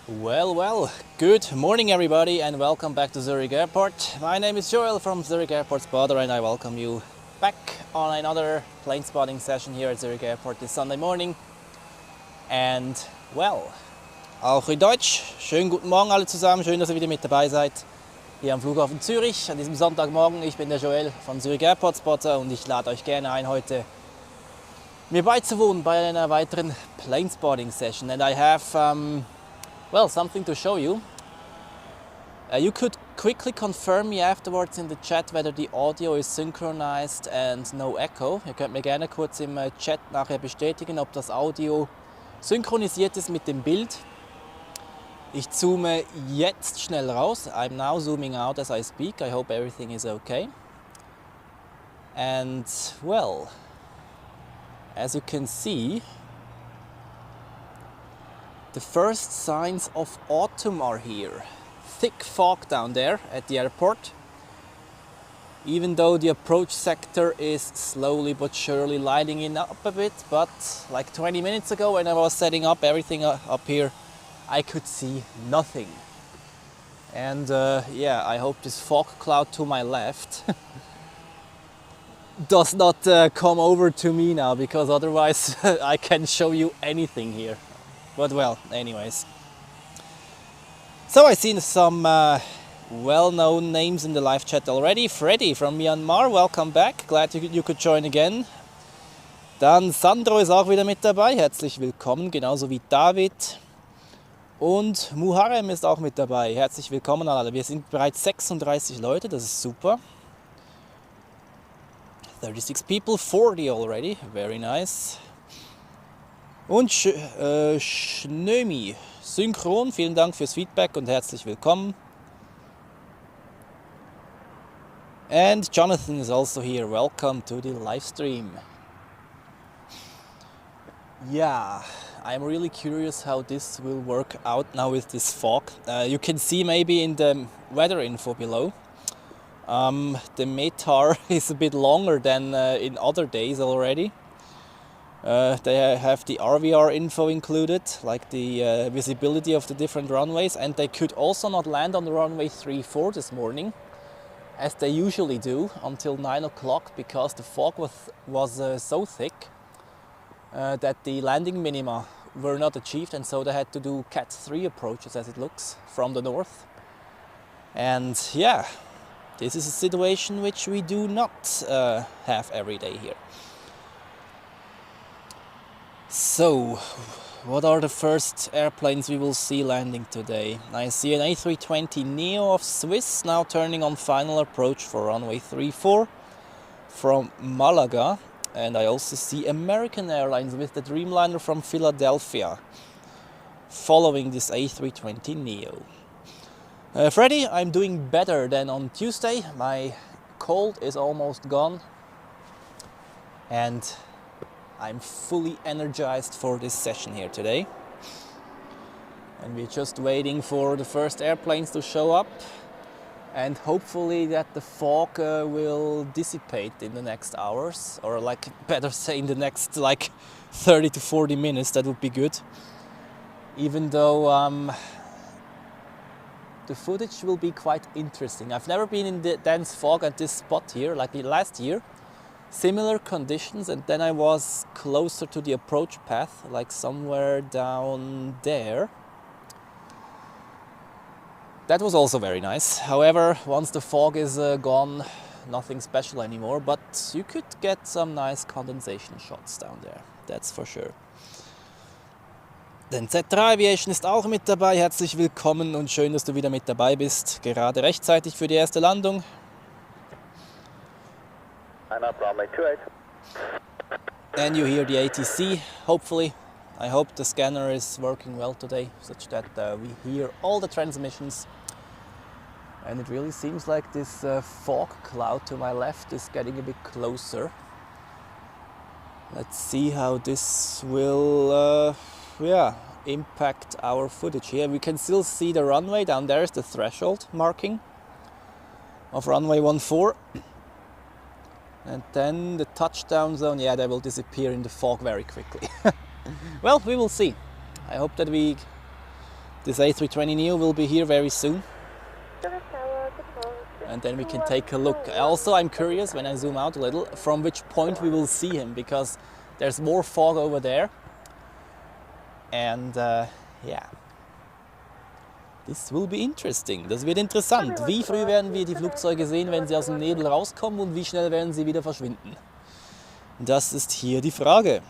Well, good morning everybody and welcome back to Zurich Airport. My name is Joel from Zurich Airport Spotter and I welcome you back on another plane spotting session here at Zurich Airport this Sunday morning. And well, auch in Deutsch, schönen guten Morgen alle zusammen, schön, dass ihr wieder mit dabei seid. Hier am Flughafen Zürich an diesem Sonntagmorgen. Ich bin der Joel von Zurich Airport Spotter und ich lade euch gerne ein, heute mir beizuwohnen bei einer weiteren plane spotting session. And I have something to show you. You could quickly confirm me afterwards in the chat whether the audio is synchronized and no echo. Ihr könnt mir gerne kurz im Chat nachher bestätigen, ob das Audio synchronisiert ist mit dem Bild. Ich zoome jetzt schnell raus. I'm now zooming out as I speak. I hope everything is okay. And well, as you can see, the first signs of autumn are here. Thick fog down there at the airport. Even though the approach sector is slowly but surely lighting up a bit, but like 20 minutes ago when I was setting up everything up here, I could see nothing. And I hope this fog cloud to my left does not come over to me now, because otherwise I can show you anything here. But well, anyways. So I've seen some well-known names in the live chat already. Freddy from Myanmar, welcome back. Glad you could join again. Dann Sandro ist auch wieder mit dabei. Herzlich willkommen, genauso wie David. Und Muharrem ist auch mit dabei. Herzlich willkommen an alle. Wir sind bereits 36 Leute, das ist super. 36 people, 40 already. Very nice. Und Schnömi, synchron, vielen Dank fürs Feedback und herzlich willkommen. And Jonathan is also here, welcome to the live stream. Yeah, I'm really curious how this will work out now with this fog. You can see maybe in the weather info below. The METAR is a bit longer than in other days already. They have the RVR info included, like the visibility of the different runways, and they could also not land on the runway 34 this morning, as they usually do, until 9 o'clock, because the fog was so thick that the landing minima were not achieved, and so they had to do Cat 3 approaches, as it looks, from the north. And yeah, this is a situation which we do not have every day here. So, what are the first airplanes we will see landing today? I see an A320neo of Swiss now turning on final approach for runway 34 from Malaga. And I also see American Airlines with the Dreamliner from Philadelphia following this A320neo. Freddy, I'm doing better than on Tuesday. My cold is almost gone. And I'm fully energized for this session here today. And we're just waiting for the first airplanes to show up. And hopefully that the fog will dissipate in the next hours. Or like, better say in the next like 30 to 40 minutes, that would be good. Even though the footage will be quite interesting. I've never been in the dense fog at this spot here, like last year. Similar conditions, and then I was closer to the approach path, like somewhere down there. That was also very nice. However, once the fog is gone, nothing special anymore, but you could get some nice condensation shots down there, that's for sure. Denn ZRH Aviation ist auch mit dabei. Herzlich willkommen und schön, dass du wieder mit dabei bist. Gerade rechtzeitig für die erste Landung. I'm up, runway 28. And you hear the ATC, hopefully. I hope the scanner is working well today, such that we hear all the transmissions. And it really seems like this fog cloud to my left is getting a bit closer. Let's see how this will impact our footage here. We can still see the runway. Down there is the threshold marking of runway 14. And then the touchdown zone, yeah, they will disappear in the fog very quickly. Well, we will see. I hope that This A320neo will be here very soon. And then we can take a look. Also, I'm curious, when I zoom out a little, from which point we will see him, because there's more fog over there. And yeah, this will be interesting. Das wird interessant. Wie früh werden wir die Flugzeuge sehen, wenn sie aus dem Nebel rauskommen, und wie schnell werden sie wieder verschwinden? Das ist hier die Frage.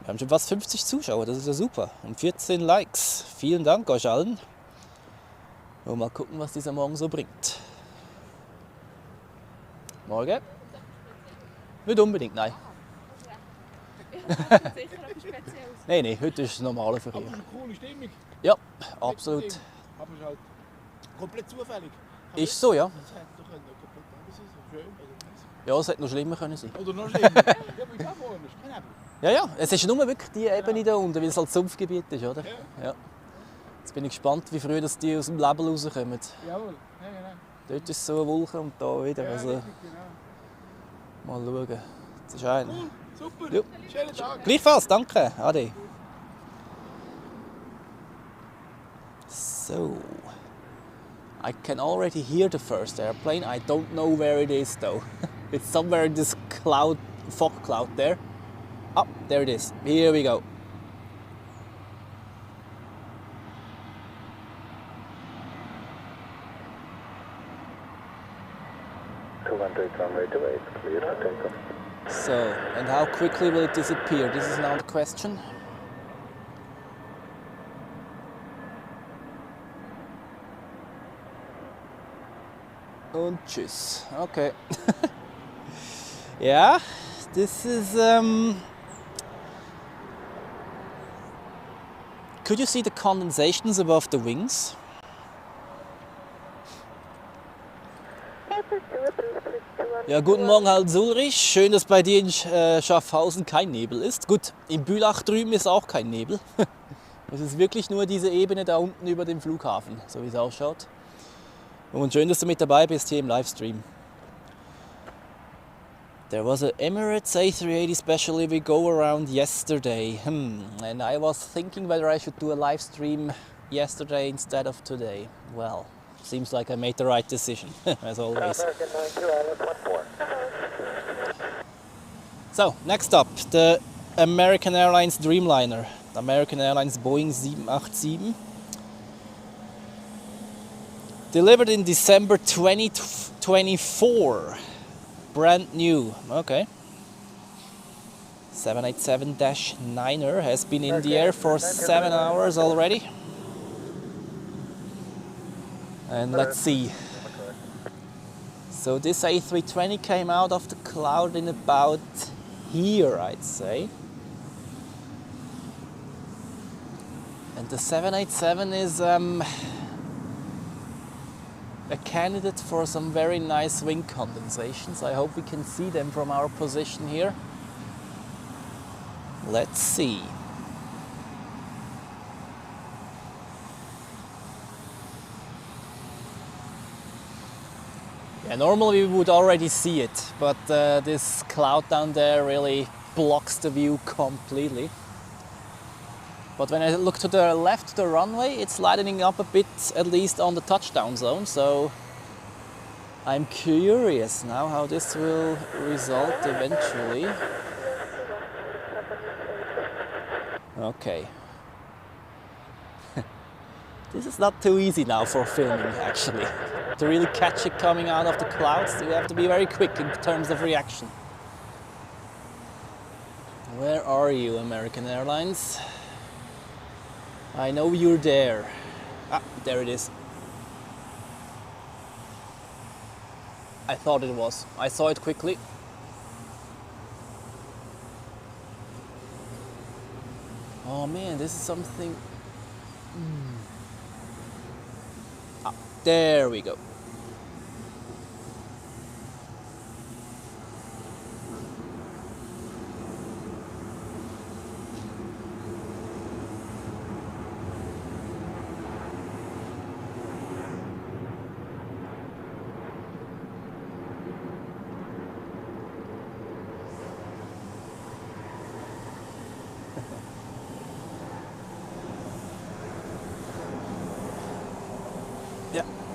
Wir haben schon fast 50 Zuschauer, das ist ja super. Und 14 Likes. Vielen Dank euch allen. Und mal gucken, was dieser Morgen so bringt. Morgen? Nicht unbedingt, nein. Nein, nein, heute ist das normale Verkehr. Aber es ist eine coole Stimmung. Ja, absolut. Aber es ist halt komplett zufällig. Ist so, ja. Das hätte doch komplett anders sein können. Schön, oder nice. Ja, es hätte noch schlimmer können sein. Oder noch schlimmer. Ja, aber ich auch vorne, ist kein Nebel. Ja, ja, es ist nur wirklich die Ebene da unten, weil es halt Sumpfgebiet ist, oder? Ja. Jetzt bin ich gespannt, wie früh dass die aus dem Label rauskommen. Jawohl, ja, genau. Dort ist so eine Wolke und da wieder. Ja, Also, richtig, genau. mal schauen. Das ist einer. Cool, super. Ja. Schönen Tag. Gleichfalls, danke. Ade. So, I can already hear the first airplane. I don't know where it is though. It's somewhere in this cloud, fog cloud there. Oh, there it is. Here we go. Runway 28, clear for takeoff. So, and how quickly will it disappear? This is now the question. Und tschüss. Okay. Yeah, this is. Could you see the condensations above the wings? Ja, guten Morgen, Herr Zurich. Schön, dass bei dir in Schaffhausen kein Nebel ist. Gut, in Bülach drüben ist auch kein Nebel. Es ist wirklich nur diese Ebene da unten über dem Flughafen, so wie es ausschaut. Und schön, dass du mit dabei bist hier im Livestream. There was an Emirates A380 special we go around yesterday. And I was thinking whether I should do a live stream yesterday instead of today. Well, seems like I made the right decision, as always. American 92, Island 14. So, next up, the American Airlines Dreamliner. The American Airlines Boeing 787. Delivered in December 2024. Brand new, okay. 787-9er has been in the air for 7 hours already. And let's see. So this A320 came out of the cloud in about here, I'd say. And the 787 is a candidate for some very nice wing condensations. I hope we can see them from our position here. Let's see. Yeah, normally we would already see it, but this cloud down there really blocks the view completely. But when I look to the left, the runway, it's lightening up a bit, at least on the touchdown zone. So I'm curious now how this will result eventually. Okay. This is not too easy now for filming, actually. To really catch it coming out of the clouds, you have to be very quick in terms of reaction. Where are you, American Airlines? I know you're there. Ah, there it is. I thought it was. I saw it quickly. Oh man, this is something. Ah, there we go.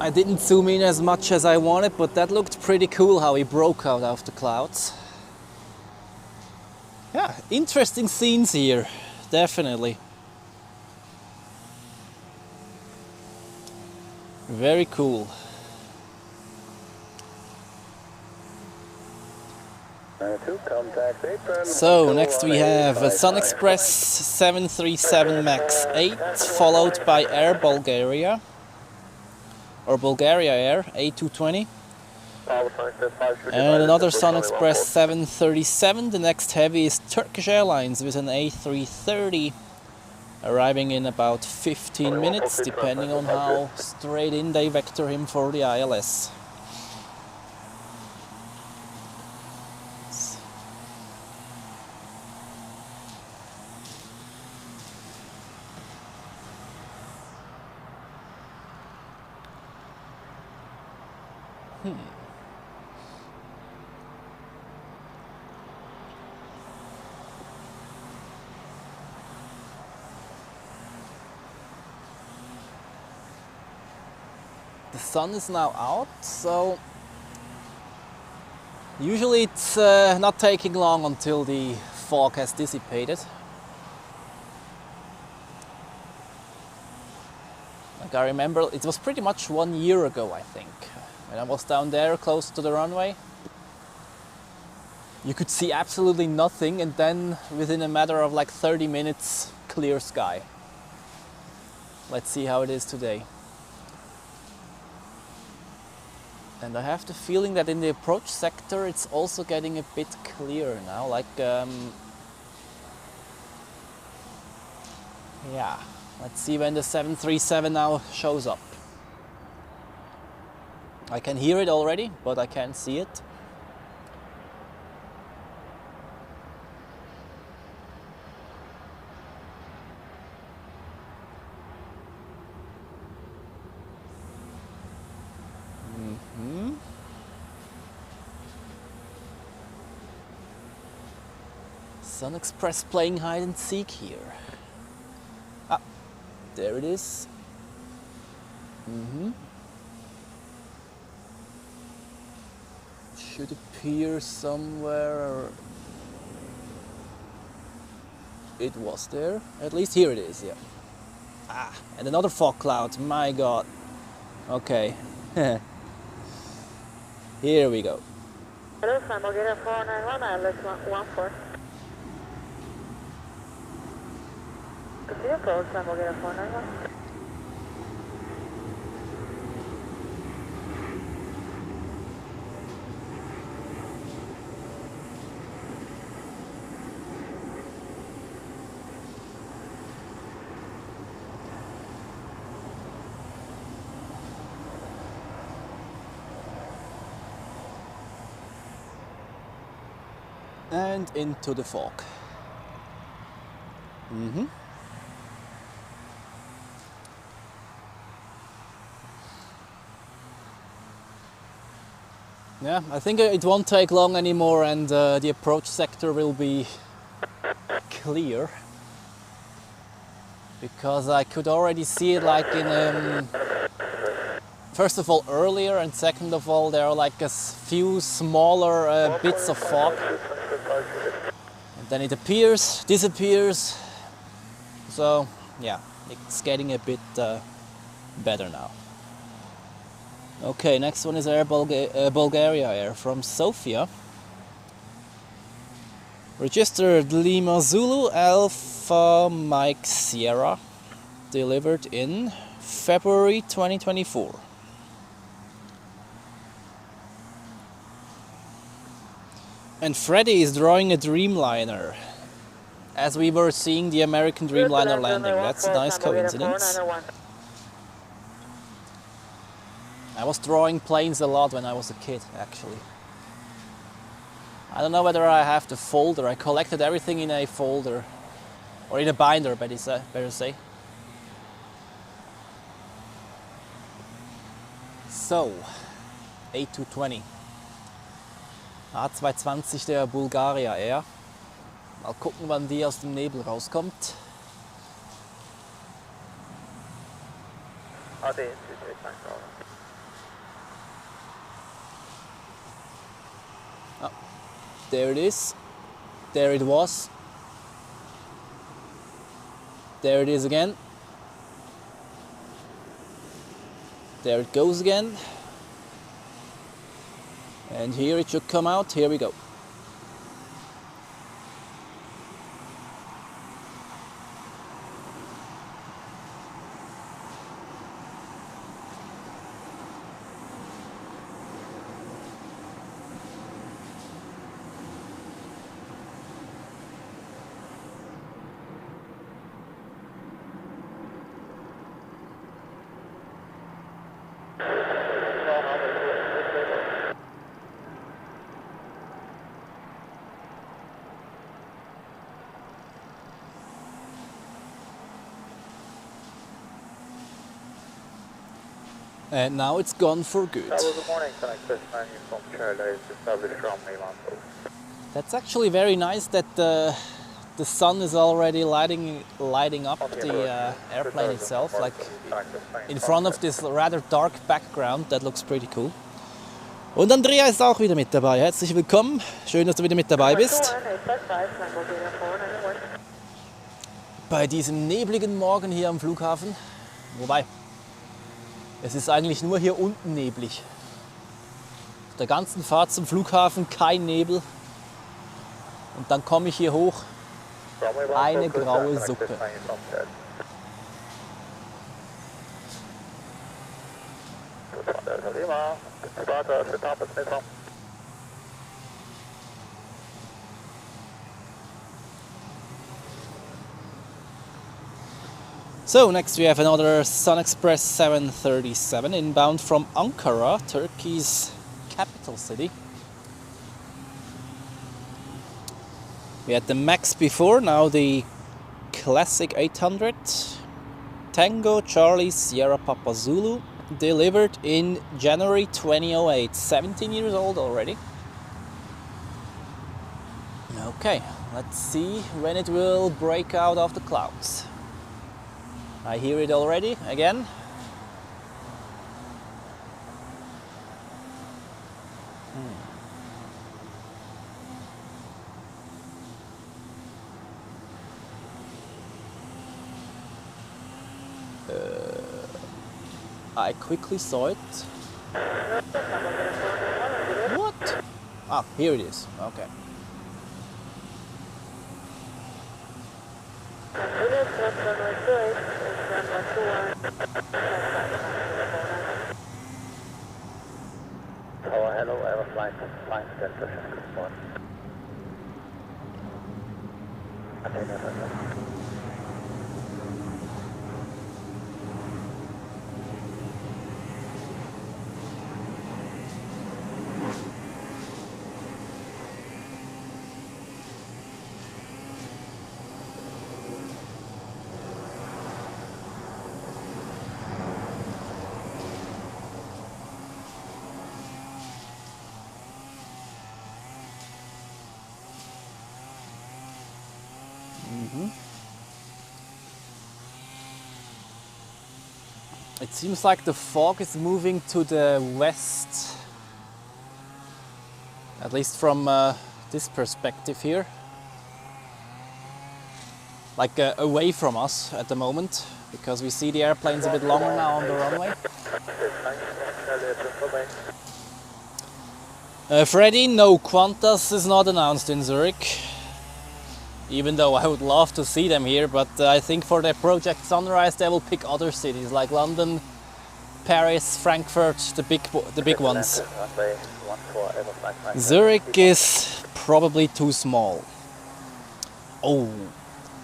I didn't zoom in as much as I wanted, but that looked pretty cool how he broke out of the clouds. Yeah, interesting scenes here, definitely. Very cool. Contact apron. So next we have a Sun Express 737 MAX 8, followed by Air Bulgaria, or Bulgaria Air A220, and another Sun Express 737. The next heavy is Turkish Airlines with an A330, arriving in about 15 minutes, depending on how straight in they vector him for the ILS. The sun is now out, so usually it's not taking long until the fog has dissipated. Like I remember, it was pretty much 1 year ago, I think, when I was down there close to the runway. You could see absolutely nothing, and then within a matter of like 30 minutes, clear sky. Let's see how it is today. And I have the feeling that in the approach sector it's also getting a bit clearer now, like yeah, let's see when the 737 now shows up. I can hear it already, but I can't see it. Sun Express playing hide and seek here. Ah, there it is. Should appear somewhere. It was there. At least here it is, yeah. Ah, and another fog cloud, my god. Okay. Here we go. Hello, Bulgaria 491, ILS 14. Vehicle, Bulgaria 491. And into the fog. Yeah, I think it won't take long anymore, and the approach sector will be clear, because I could already see it like in first of all earlier, and second of all there are like a few smaller bits of fog, and then it appears, disappears. So yeah, it's getting a bit better now. Okay, next one is Air Bulgaria Air from Sofia. Registered Lima Zulu Alpha Mike Sierra, delivered in February 2024. And Freddy is drawing a Dreamliner, as we were seeing the American Dreamliner landing. That's a nice coincidence. I was drawing planes a lot when I was a kid, actually. I don't know whether I have the folder. I collected everything in a folder, or in a binder, better say. So, A220. A320 der Bulgaria Air. Mal gucken, wann die aus dem Nebel rauskommt. There it is. There it was. There it is again. There it goes again. And here it should come out. Here we go. And now it's gone for good. Good morning, connect this menu from Charlie, established runway 12. That's actually very nice that the sun is already lighting up the airplane itself, like in front of this rather dark background. That looks pretty cool. Und Andrea ist auch wieder mit dabei. Herzlich willkommen. Schön, dass du wieder mit dabei bist. Bei diesem nebligen Morgen hier am Flughafen. Wobei, es ist eigentlich nur hier unten neblig. Auf der ganzen Fahrt zum Flughafen kein Nebel. Und dann komme ich hier hoch. Eine graue Suppe. So next we have another SunExpress 737 inbound from Ankara, Turkey's capital city. We had the Max before, now the classic 800. Tango Charlie Sierra Papa Zulu, delivered in January 2008, 17 years old already. Okay, let's see when it will break out of the clouds. I hear it already, again. I quickly saw it. What? Ah, here it is. Okay. Hello, Airlines Boeing Turkish. Good morning. It seems like the fog is moving to the west, at least from this perspective here, like away from us at the moment, because we see the airplanes a bit longer now on the runway. Freddy, no, Qantas is not announced in Zurich, even though I would love to see them here, but I think for their Project Sunrise they will pick other cities like London, Paris, Frankfurt, the big ones. Zurich is probably too small. Oh,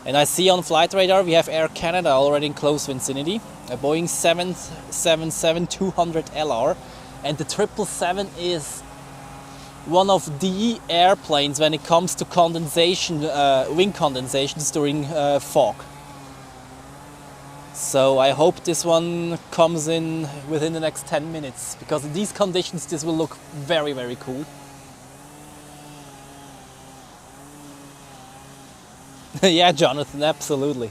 and I see on flight radar we have Air Canada already in close vicinity, a Boeing 777-200LR, and the 777 is one of the airplanes when it comes to condensation, wing condensations during fog. So I hope this one comes in within the next 10 minutes, because in these conditions this will look very, very cool. Yeah, Jonathan, absolutely.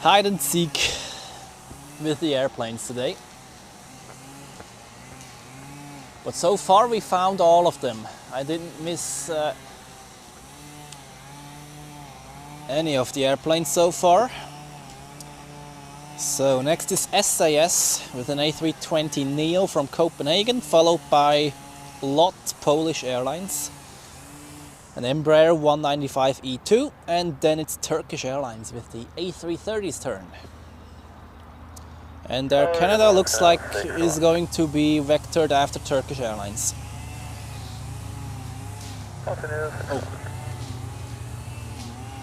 Hide and seek with the airplanes today. But so far we found all of them. I didn't miss any of the airplanes so far. So next is SAS with an A320 Neo from Copenhagen, followed by LOT Polish Airlines, an Embraer 195 E2, and then it's Turkish Airlines with the A330's turn. And Air Canada looks like is going to be vectored after Turkish Airlines. Oh.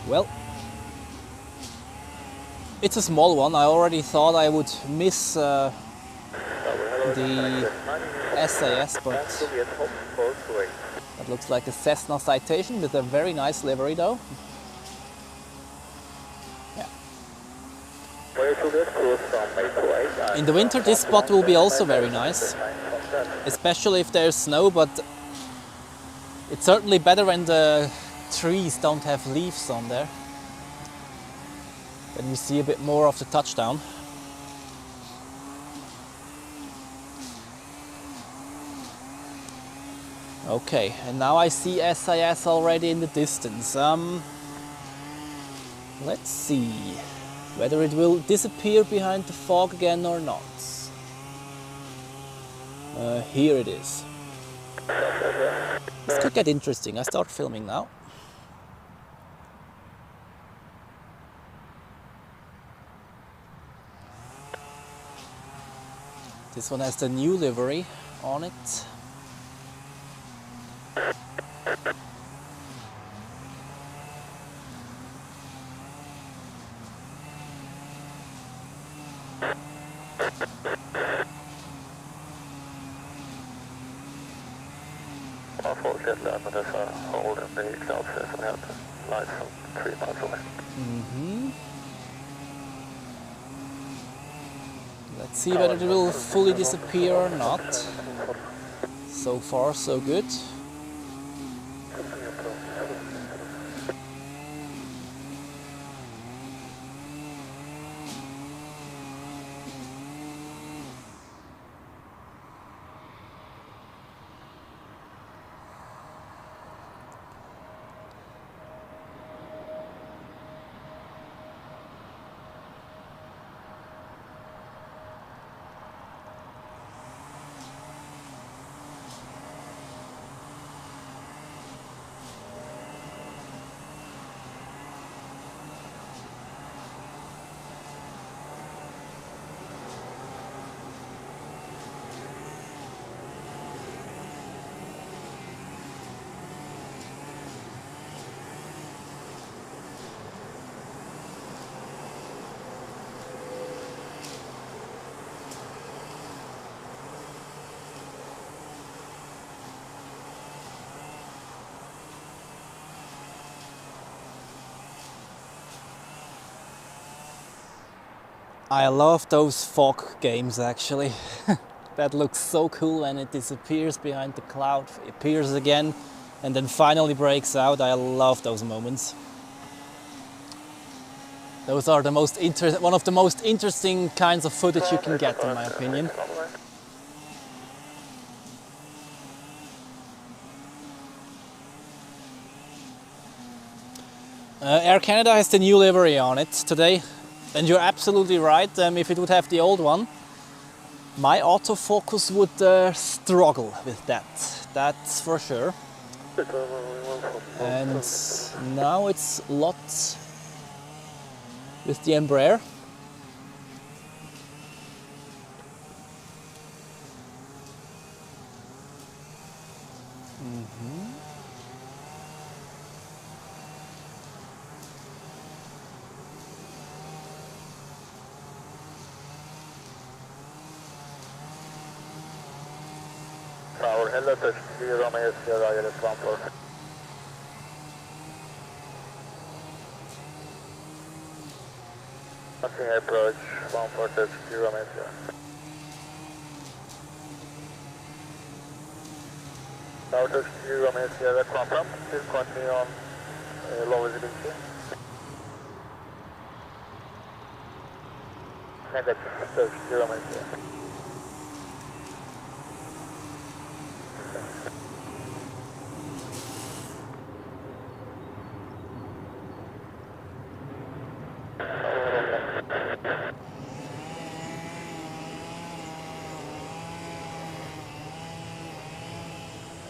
Well, it's a small one. I already thought I would miss the SAS, but that looks like a Cessna Citation with a very nice livery though. Yeah. In the winter this spot will be also very nice, especially if there's snow, but it's certainly better when the trees don't have leaves on there. Then we see a bit more of the touchdown. Okay, and now I see SAS already in the distance. Let's see whether it will disappear behind the fog again or not. Here it is. This could get interesting. I start filming now. This one has the new livery on it. Unfortunately, I'm going to hold in the cloud face and have the lights from 3 miles away. Let's see whether it will fully disappear or not. So far, so good. I love those fog games actually. That looks so cool when it disappears behind the cloud, appears again and then finally breaks out. I love those moments. Those are the one of the most interesting kinds of footage you can get, in my opinion. Air Canada has the new livery on it today. And you're absolutely right, if it would have the old one, my autofocus would struggle with that, that's for sure. And now it's LOT with the Embraer. Tower, hello, touch 0 Romeo Sierra, Airbus 140. Nothing approach, 140, touch 0 Romeo Sierra. Tower, touch 0 Romeo Sierra, confirm, please continue on low visibility. Negative, touch 0 Romeo Sierra.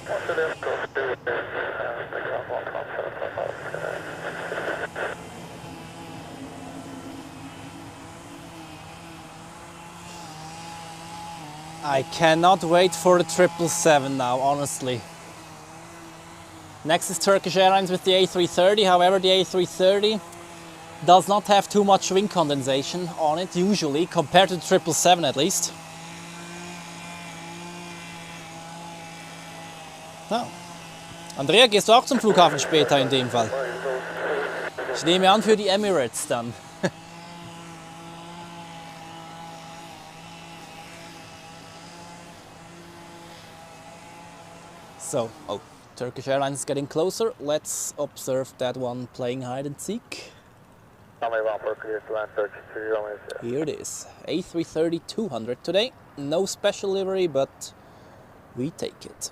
Onto the coast, do it, takeoff 15755. I cannot wait for the 777 now, honestly. Next is Turkish Airlines with the A330. However, the A330 does not have too much wing condensation on it, usually, compared to the 777 at least. Ja. Andrea, gehst du auch zum Flughafen später in dem Fall? Ich nehme an für die Emirates dann. So, oh, Turkish Airlines is getting closer. Let's observe that one playing hide and seek. Here it is, A330-200 today. No special livery, but we take it.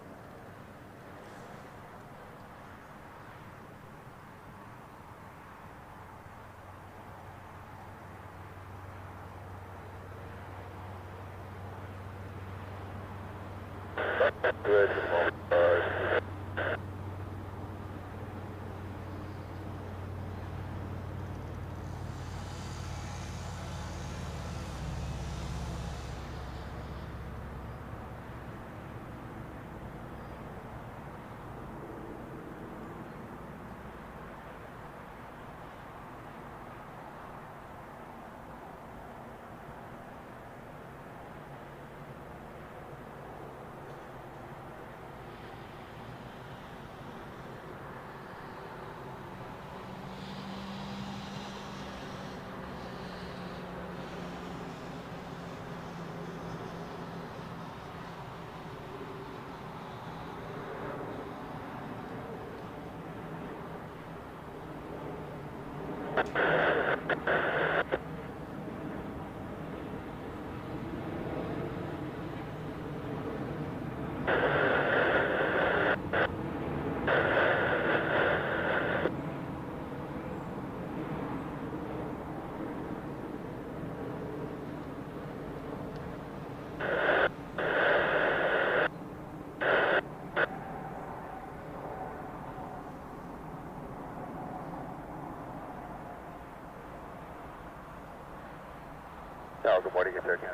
Good morning, it's Turkey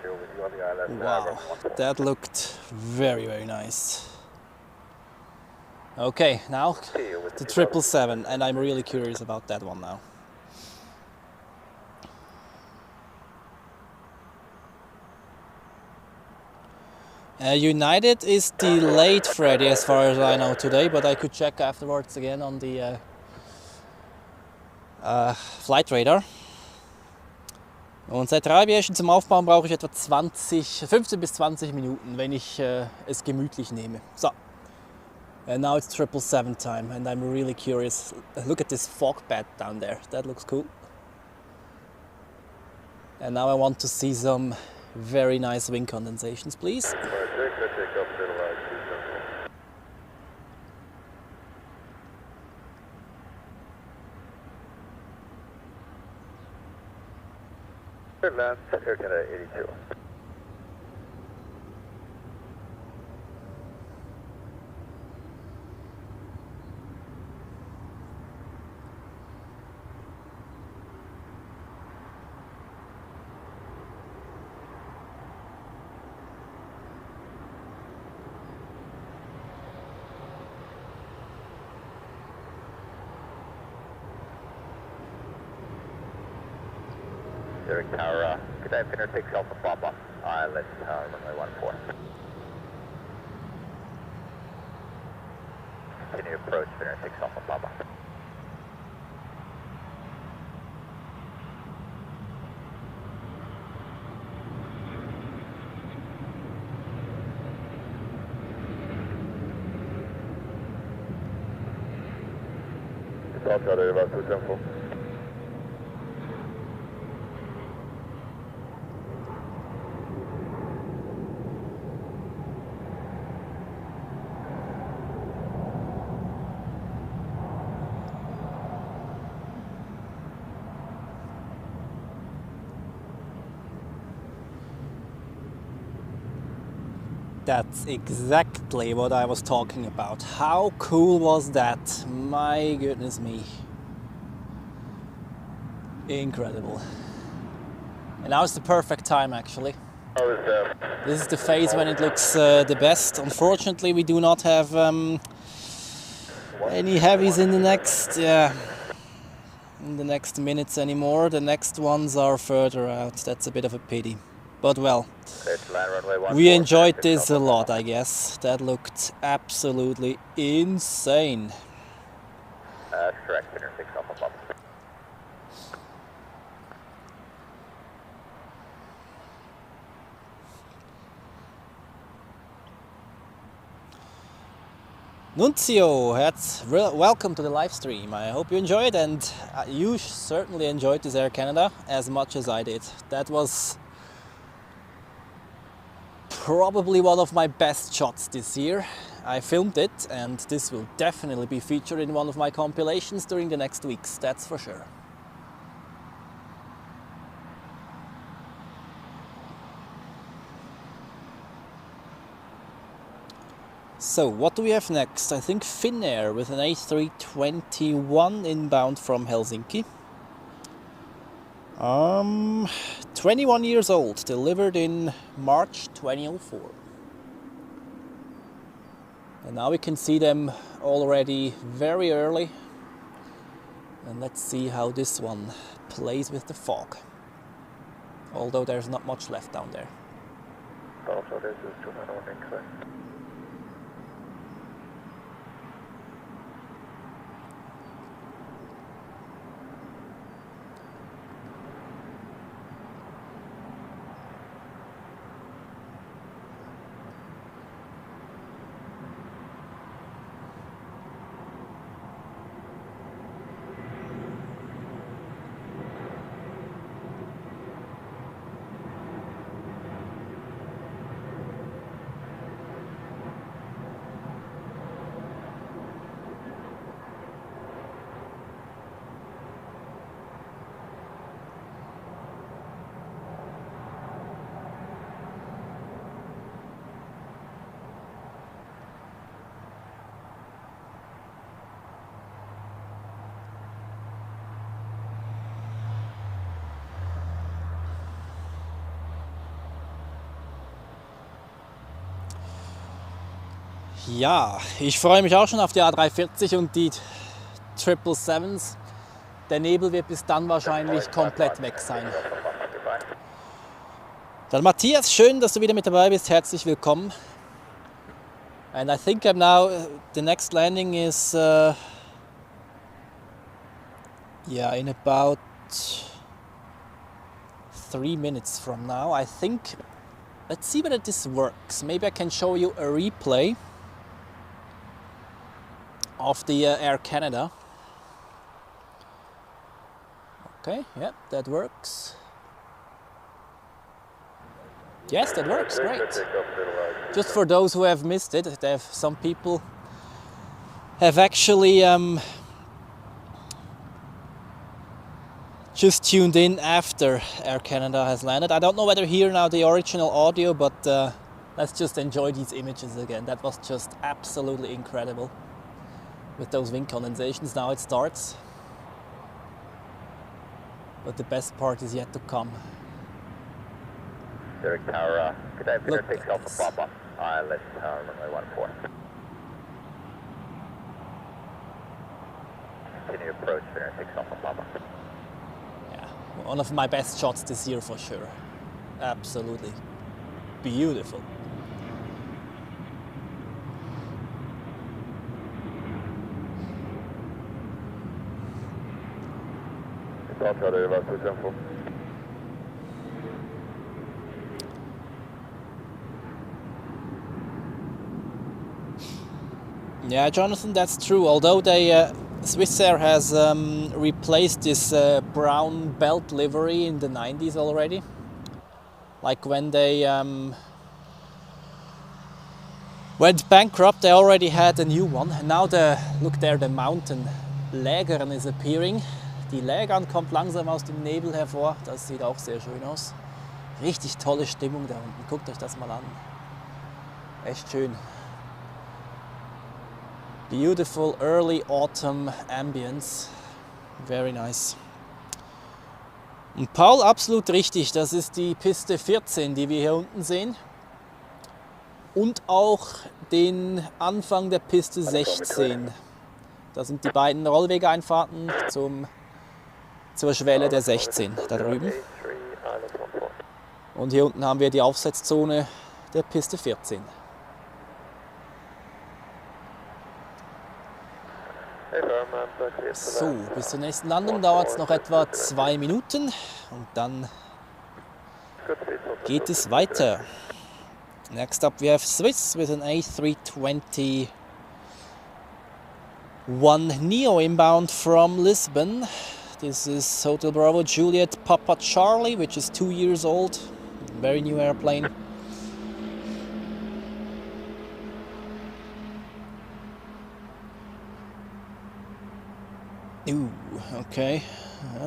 82 with you on the ILS. Wow, that looked very, very nice. Okay, now the 777, and I'm really curious about that one now. United is delayed, Freddy, as far as I know today, but I could check afterwards again on the flight radar. Und ZRH Aviation zum Aufbauen brauche ich etwa 15 bis 20 Minuten, wenn ich es gemütlich nehme. So, and now it's 777 time, and I'm really curious. Look at this fog pad down there. That looks cool. And now I want to see some very nice wing condensations, please. Airlines, Turkey 82. Zurich Tower, good day, Finner takes off from Papa. Let's runway 14. Continue approach, Finner takes off from Papa. Delta Airlines 274. That's exactly what I was talking about. How cool was that? My goodness me. Incredible. And now it's the perfect time actually. This is the phase when it looks the best. Unfortunately, we do not have any heavies in the next minutes anymore. The next ones are further out. That's a bit of a pity. But well, we enjoyed this a lot, I guess. That looked absolutely insane. Correct, 6 off above. Nunzio, welcome to the live stream. I hope you enjoyed, and you certainly enjoyed this Air Canada as much as I did. That was probably one of my best shots this year. I filmed it, and this will definitely be featured in one of my compilations during the next weeks, that's for sure. So, what do we have next? I think Finnair with an A321 inbound from Helsinki. 21 years old, delivered in March 2004. And now we can see them already very early. And let's see how this one plays with the fog. Although there's not much left down there. Also, this is 201 Ja, ich freue mich auch schon auf die A340 und die 777s. Der Nebel wird bis dann wahrscheinlich komplett weg sein. Dann Matthias, schön, dass du wieder mit dabei bist. Herzlich willkommen. And I think I'm now, the next landing is in about 3 minutes from now. I think, let's see whether this works. Maybe I can show you a replay of the Air Canada. Okay, yeah, that works. Yes, that works, great. Just for those who have missed it, some people have actually just tuned in after Air Canada has landed. I don't know whether hear now the original audio, but let's just enjoy these images again. That was just absolutely incredible. With those wing condensations, now it starts. But the best part is yet to come. Zurich Tower, good day, Look takes at off this. a pop-up. Let's runway 14. Continue approach, Finnair takes off a pop-up. Yeah, one of my best shots this year for sure. Absolutely beautiful. Yeah, Jonathan, that's true. Although Swissair has replaced this brown belt livery in the 90s already. Like when they went bankrupt, they already had a new one. And now look there, the mountain Lägern is appearing. Die Lägern kommt langsam aus dem Nebel hervor. Das sieht auch sehr schön aus. Richtig tolle Stimmung da unten. Guckt euch das mal an. Echt schön. Beautiful early autumn ambience. Very nice. Und Paul, absolut richtig, das ist die Piste 14, die wir hier unten sehen. Und auch den Anfang der Piste 16. Das sind die beiden Rollwegeinfahrten zur Schwelle der 16 da drüben. Und hier unten haben wir die Aufsetzzone der Piste 14. So, bis zur nächsten Landung dauert es noch etwa 2 Minuten und dann geht es weiter. Next up we have Swiss with an A320 neo inbound from Lisbon. This is Hotel Bravo Juliet Papa Charlie, which is 2 years old. Very new airplane. Ooh, okay.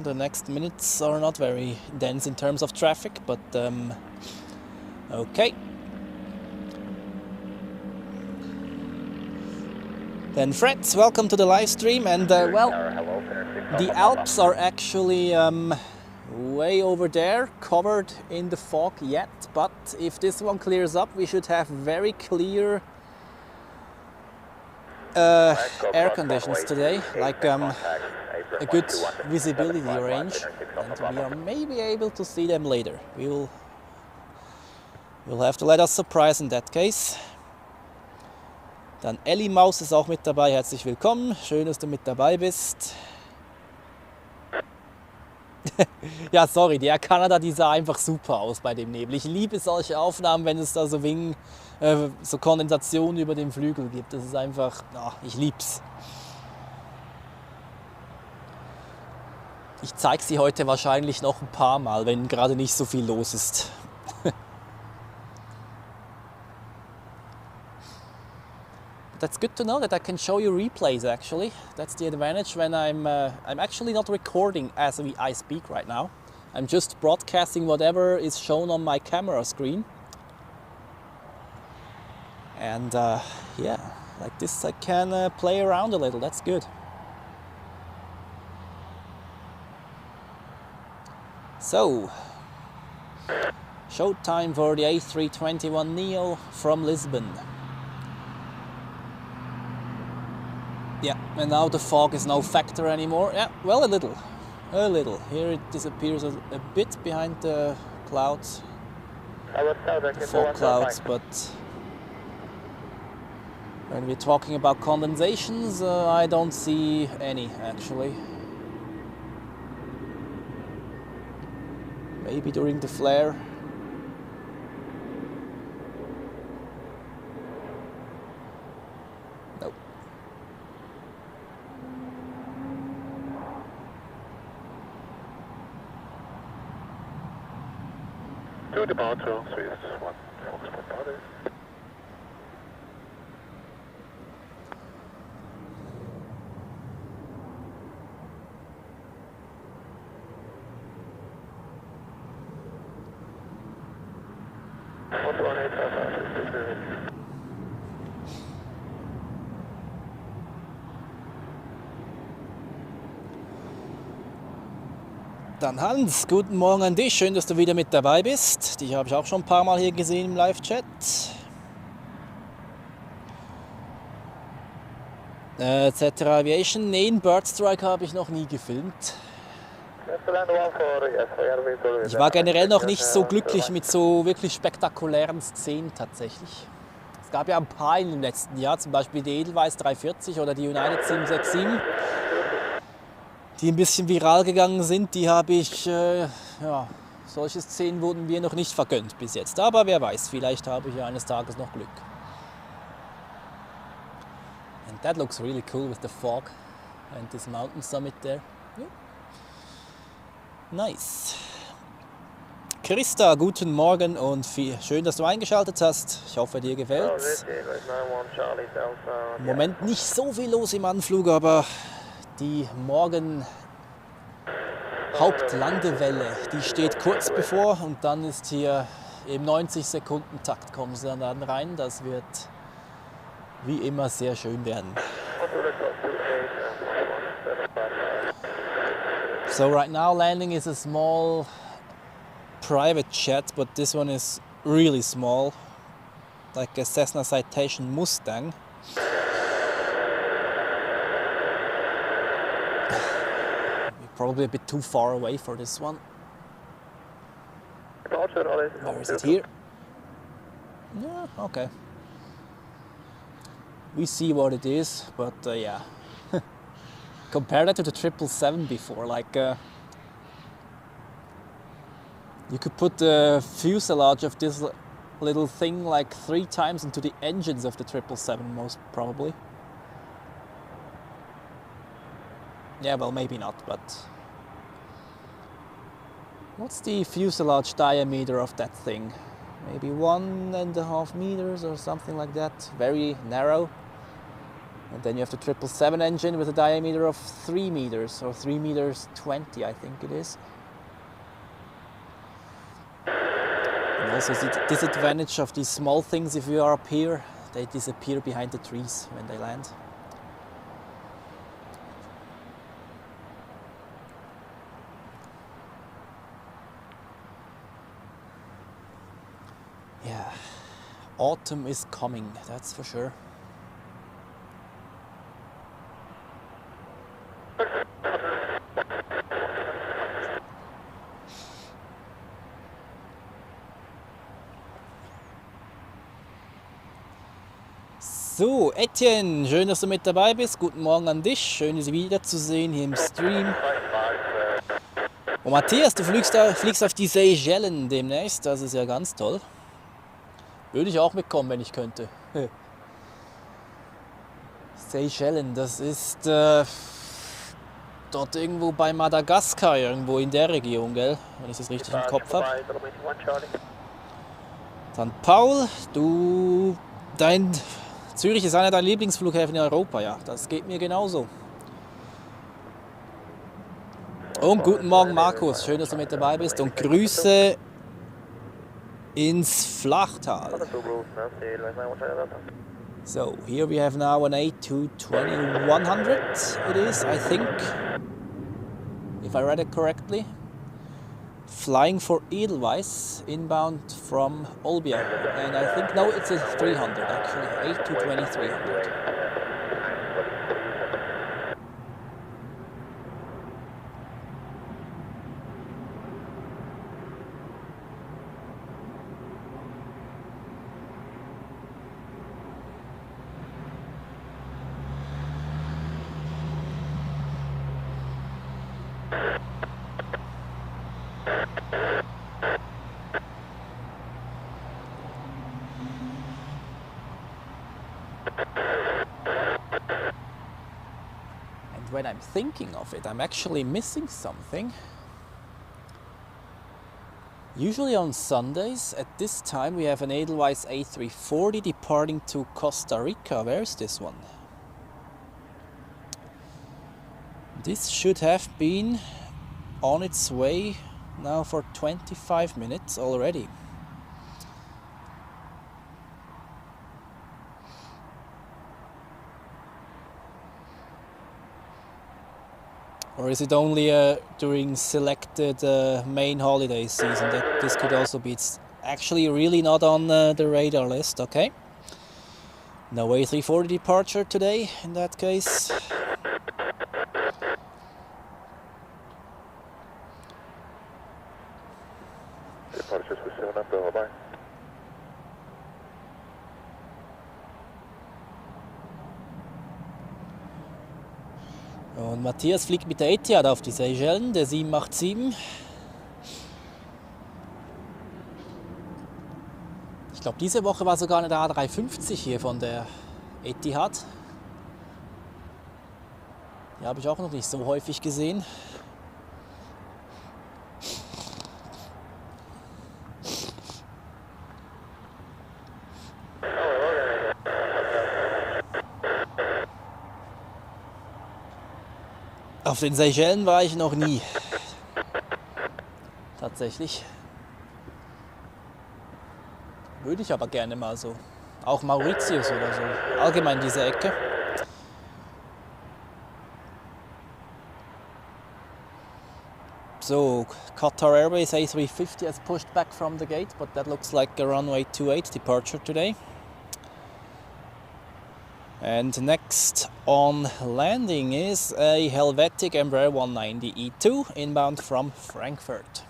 The next minutes are not very dense in terms of traffic, but okay. Then Fred, welcome to the live stream, and well, the Alps are actually way over there, covered in the fog yet, but if this one clears up, we should have very clear air conditions today, like a good visibility range, and we are maybe able to see them later. We'll have to let us surprise in that case. Dann Ellie Maus ist auch mit dabei, herzlich willkommen, schön, dass du mit dabei bist. Ja, sorry, die Air Canada, die sah einfach super aus bei dem Nebel. Ich liebe solche Aufnahmen, wenn es da so so Kondensation über dem Flügel gibt. Das ist einfach, ich lieb's. Ich zeige sie heute wahrscheinlich noch ein paar Mal, wenn gerade nicht so viel los ist. That's good to know that I can show you replays actually. That's the advantage when I'm actually not recording as I speak right now. I'm just broadcasting whatever is shown on my camera screen. And yeah, like this I can play around a little, that's good. So, showtime for the A321neo from Lisbon. Yeah, and now the fog is no factor anymore. Yeah, well, a little. Here it disappears a bit behind the clouds, fog clouds, but when we're talking about condensations, I don't see any actually. Maybe during the flare. Nope. To departure, Swiss 1 Foxtrot Body. Dann Hans, guten Morgen an dich, schön, dass du wieder mit dabei bist. Dich habe ich auch schon ein paar Mal hier gesehen im Live-Chat. ZRH Aviation, nee, einen Birdstrike habe ich noch nie gefilmt. Ich war generell noch nicht so glücklich mit so wirklich spektakulären Szenen tatsächlich. Es gab ja ein paar im letzten Jahr, zum Beispiel die Edelweiss 340 oder die United 767, die ein bisschen viral gegangen sind. Die habe ich, ja, solche Szenen wurden mir noch nicht vergönnt bis jetzt. Aber wer weiß, vielleicht habe ich ja eines Tages noch Glück. And that looks really cool with the fog and this mountain summit there. Yeah. Nice. Christa, guten Morgen und schön, dass du eingeschaltet hast. Ich hoffe, dir gefällt's. Im Moment nicht so viel los im Anflug, aber die Morgen Hauptlandewelle, die steht kurz bevor und dann ist hier im 90-Sekunden-Takt kommen sie dann rein. Das wird wie immer sehr schön werden. So right now landing is a small private jet, but this one is really small, like a Cessna Citation Mustang. Probably a bit too far away for this one. Where is it here? Yeah, okay. We see what it is, but yeah. Compare that to the 777 before, like you could put the fuselage of this little thing like 3 times into the engines of the 777 most probably. Yeah, well, maybe not, but what's the fuselage diameter of that thing? Maybe 1.5 meters or something like that. Very narrow. And then you have the 777 engine with a diameter of 3 meters or 3 meters 20, I think it is. And also the disadvantage of these small things, if you are up here, they disappear behind the trees when they land. Yeah, autumn is coming, that's for sure. So, Etienne, schön, dass du mit dabei bist. Guten Morgen an dich. Schön, Sie wiederzusehen hier im Stream. Und Matthias, du fliegst auf die Seychellen demnächst. Das ist ja ganz toll. Würde ich auch mitkommen, wenn ich könnte. Seychellen, das ist dort irgendwo bei Madagaskar, irgendwo in der Region, gell? Wenn ich das richtig im Kopf habe. Dann Paul, Zürich ist einer deiner Lieblingsflughäfen in Europa, ja, das geht mir genauso. Und guten Morgen Markus, schön, dass du mit dabei bist und Grüße ins Flachtal. So, here we have now an A220-100, it is, I think, if I read it correctly. Flying for Edelweiss, inbound from Olbia. And I think, no, it's a 300 actually, A220-300. When I'm thinking of it, I'm actually missing something. Usually on Sundays at this time we have an Edelweiss A340 departing to Costa Rica. Where is this one? This should have been on its way now for 25 minutes already. Or is it only during selected main holiday season that this could also be? It's actually really not on the radar list, okay. No A340 departure today in that case. Departures for 7 up, bye. Und Matthias fliegt mit der Etihad auf die Seychellen, der 787. Ich glaube, diese Woche war sogar eine A350 hier von der Etihad. Die habe ich auch noch nicht so häufig gesehen. Auf den Seychellen war ich noch nie. Tatsächlich. Würde ich aber gerne mal so. Auch Mauritius oder so. Allgemein diese Ecke. So, Qatar Airways A350 has pushed back from the gate, but that looks like a runway 28 departure today. And next on landing is a Helvetic Embraer 190 E2 inbound from Frankfurt.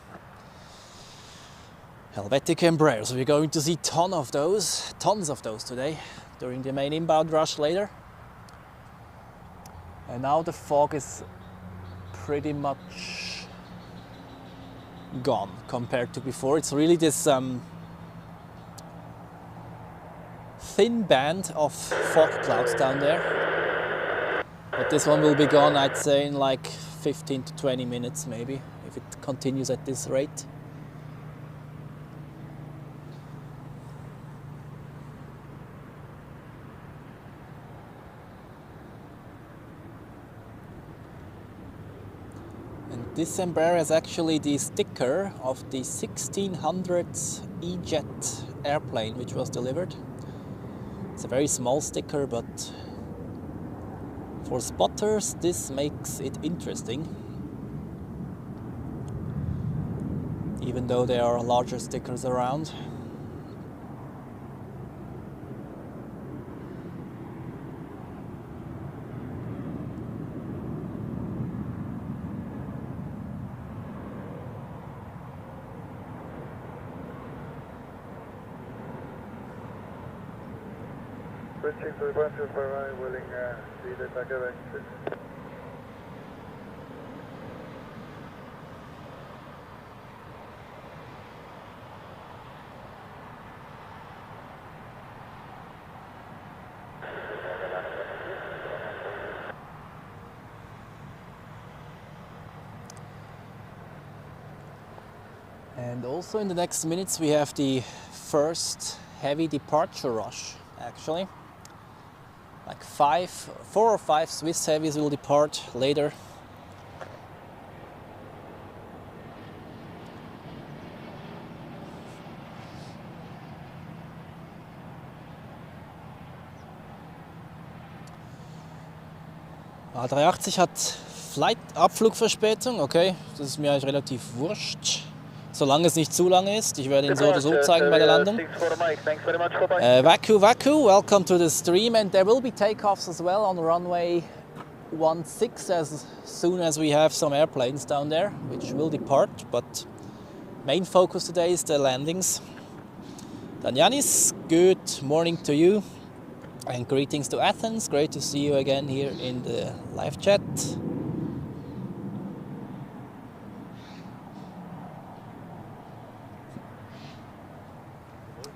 Helvetic Embraer, so we're going to see tons of those today during the main inbound rush later. And now the fog is pretty much gone compared to before. It's really this thin band of fog clouds down there. But this one will be gone, I'd say, in like 15 to 20 minutes maybe, if it continues at this rate. This Embraer has actually the sticker of the 1600s E-Jet airplane which was delivered. It's a very small sticker, but for spotters this makes it interesting. Even though there are larger stickers around. Switching to the Brentford for willing lead at back of exit. And also in the next minutes we have the first heavy departure rush actually. Like 4 or 5 Swiss heavies will depart later. A380 hat Abflugverspätung, okay, das ist mir eigentlich relativ wurscht. Solange es nicht zu lange ist. Ich werde ihn so oder so zeigen bei der Landung. Vacu, welcome to the stream, and there will be takeoffs as well on runway 16 as soon as we have some airplanes down there, which will depart, but main focus today is the landings. Dann Yanis, good morning to you and greetings to Athens. Great to see you again here in the live chat.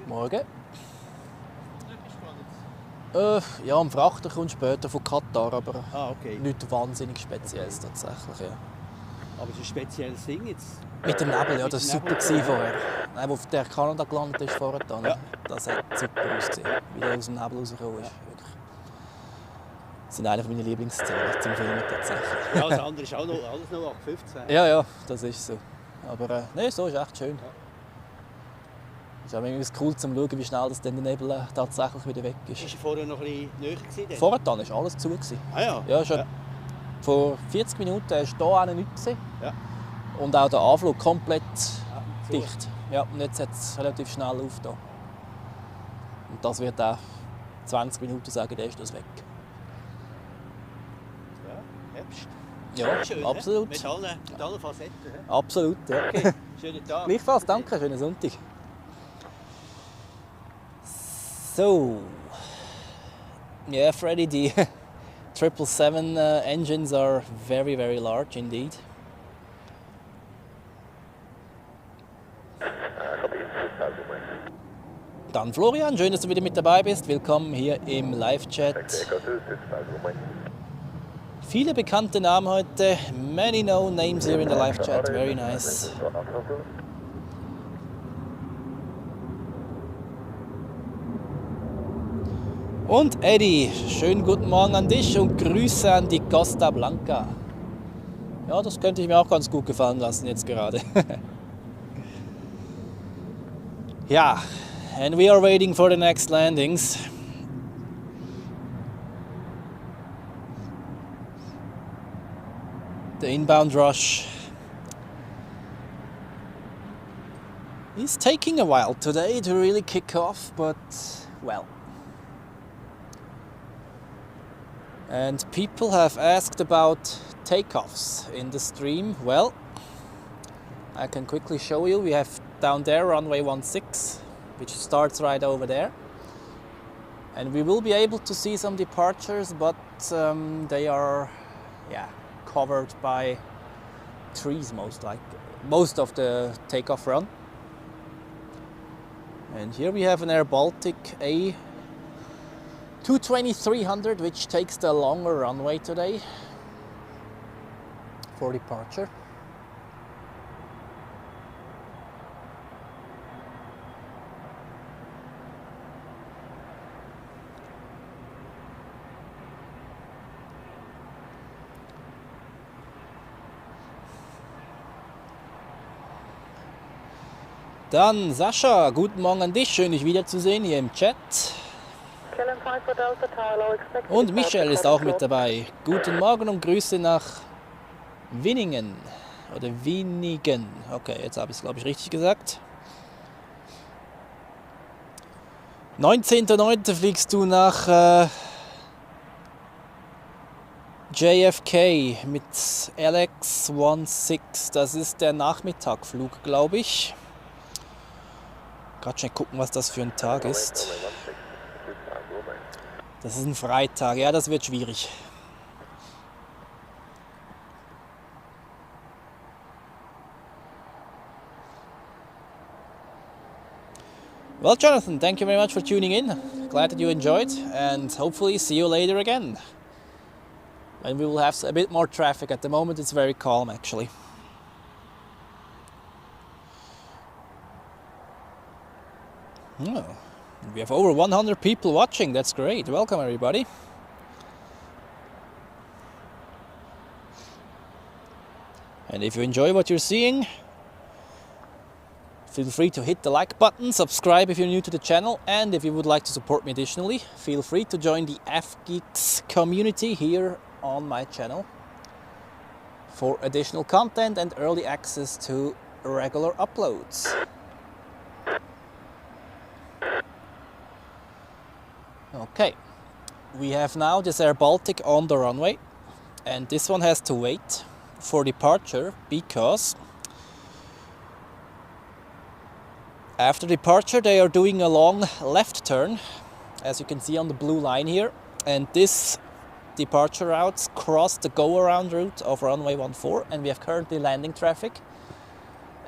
Morgen. Ja, am Frachter kommt später von Qatar, aber okay. nichts wahnsinnig Spezielles tatsächlich. Ja. Aber es ist ein spezielles Ding jetzt. Mit dem Nebel, ja, das war super vorher. Nein, wo der Kanada gelandet ist vorher, Ja. das hat super ausgesehen, wie der aus dem Nebel rausgekommen ist. Wirklich. Das sind eine meiner Lieblingsszenen zum Filmen tatsächlich. Ja, das andere ist auch noch, alles noch 815. Ja, das ist so. Aber nee, so ist echt schön. Es ist auch irgendwie cool zu schauen, wie schnell das dann der Nebel tatsächlich wieder weg ist. Ist er vorher noch ein bisschen näher? Vorher war alles zu. Ah ja? Ja, schon. Vor 40 Minuten war hier nichts. Ja. Und auch der Anflug komplett dicht. Ja, und jetzt hat es relativ schnell aufgetan. Und das wird auch 20 Minuten sagen, der ist das weg. Ja, Herbst. Ja, schön, absolut. Mit allen Facetten. Absolut, ja. Okay, schönen Tag. Gleichfalls, danke, schönen Sonntag. So, yeah, Freddy, the 777 engines are very, very large indeed. Dann Florian, schön, dass du wieder mit dabei bist. Willkommen hier im Live-Chat. Viele bekannte Namen heute. Many known names here in the Live-Chat. Very nice. Und Eddie, schönen guten Morgen an dich und Grüße an die Costa Blanca. Ja, das könnte ich mir auch ganz gut gefallen lassen jetzt gerade. Ja, and we are waiting for the next landings. The inbound rush is taking a while today to really kick off, but well. And people have asked about takeoffs in the stream. Well, I can quickly show you. We have down there runway 16, which starts right over there. And we will be able to see some departures, but they are covered by trees most of the takeoff run. And here we have an Air Baltic A320-300, which takes the longer runway today for departure. Dann Sascha, guten Morgen an dich, schön dich wiederzusehen hier im Chat. Und Michelle ist auch mit dabei. Guten Morgen und Grüße nach Winningen oder Winigen. Okay, jetzt habe ich es glaube ich richtig gesagt. 19.09. fliegst du nach JFK mit LX-16. Das ist der Nachmittagflug, glaube ich. Gerade schnell gucken, was das für ein Tag ist. Das ist ein Freitag, ja, das wird schwierig. Well, Jonathan, thank you very much for tuning in. Glad that you enjoyed, and hopefully see you later again. And we will have a bit more traffic. At the moment it's very calm actually. Oh, we have over 100 people watching, that's great. Welcome everybody. And if you enjoy what you're seeing, feel free to hit the like button, subscribe if you're new to the channel, and if you would like to support me additionally, feel free to join the F-Geeks community here on my channel for additional content and early access to regular uploads. Okay, we have now this Air Baltic on the runway, and this one has to wait for departure because after departure they are doing a long left turn, as you can see on the blue line here, and this departure routes cross the go-around route of runway 14, and we have currently landing traffic.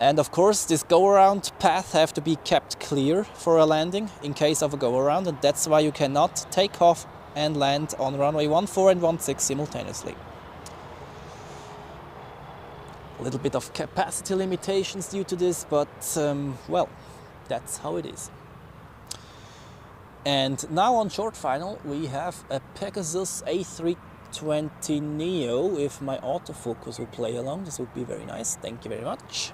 And of course this go-around path have to be kept clear for a landing in case of a go-around, and that's why you cannot take off and land on runway 14 and 16 simultaneously. A little bit of capacity limitations due to this, but well, that's how it is. And now on short final we have a Pegasus A320 Neo. If my autofocus will play along, this would be very nice, thank you very much.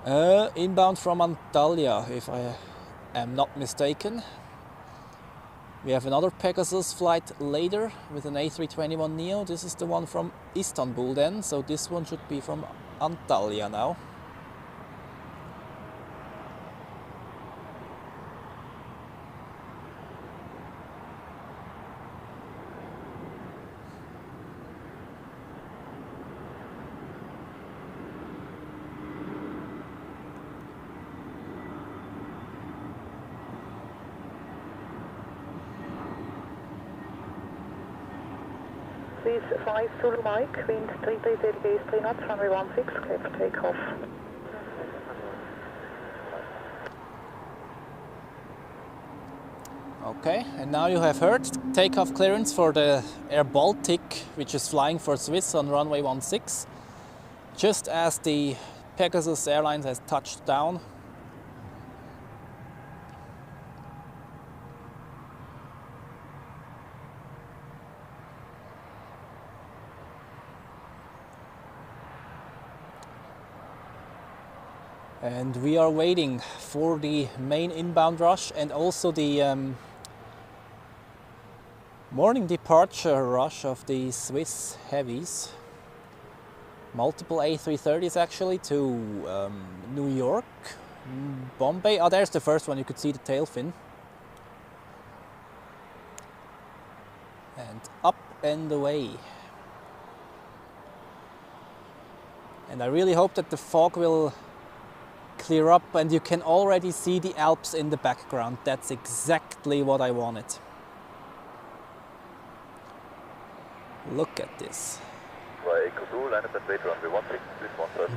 Inbound from Antalya, if I am not mistaken. We have another Pegasus flight later with an A321 Neo. This is the one from Istanbul then, so this one should be from Antalya now. Please 5 Zulu Mike, wind 330 degrees 3 knots, runway 16, clear for takeoff. Okay, and now you have heard takeoff clearance for the Air Baltic, which is flying for Swiss on runway 16, just as the Pegasus Airlines has touched down. And we are waiting for the main inbound rush and also the morning departure rush of the Swiss heavies. Multiple A330s actually to New York, Bombay. Oh, there's the first one, you could see the tail fin. And up and away. And I really hope that the fog will clear up and you can already see the Alps in the background. That's exactly what I wanted. Look at this.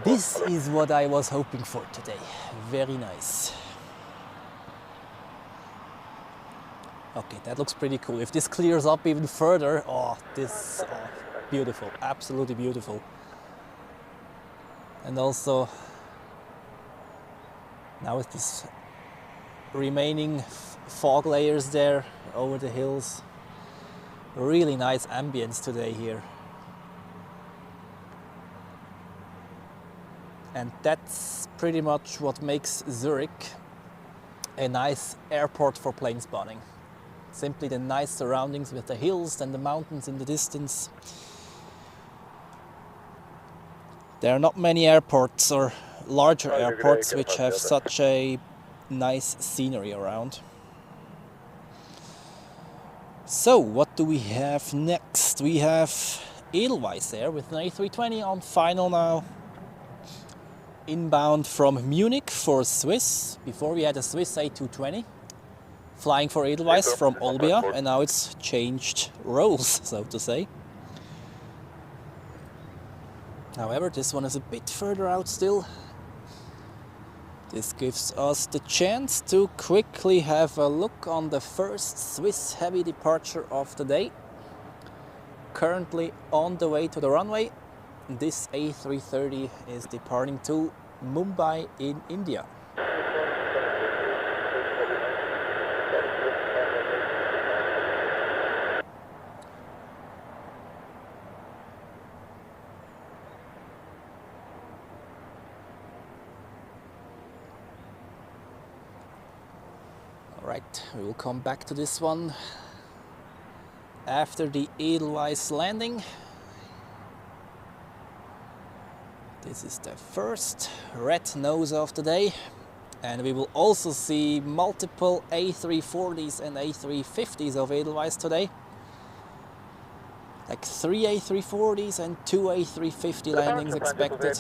This is what I was hoping for today. Very nice. Okay, that looks pretty cool. If this clears up even further, beautiful, absolutely beautiful. And also, now with this remaining fog layers there over the hills, really nice ambience today here. And that's pretty much what makes Zurich a nice airport for plane spotting. Simply the nice surroundings with the hills and the mountains in the distance. There are not many airports or larger airports which have such a nice scenery around. So what do we have next? We have Edelweiss there with an A320 on final now. Inbound from Munich for Swiss. Before we had a Swiss A220 flying for Edelweiss from Olbia, and now it's changed roles, so to say. However, this one is a bit further out still. This gives us the chance to quickly have a look on the first Swiss heavy departure of the day. Currently on the way to the runway. This A330 is departing to Mumbai in India. Alright, we will come back to this one after the Edelweiss landing. This is the first red nose of the day, and we will also see multiple A340s and A350s of Edelweiss today. Like 3 A340s and 2 A350 landings expected.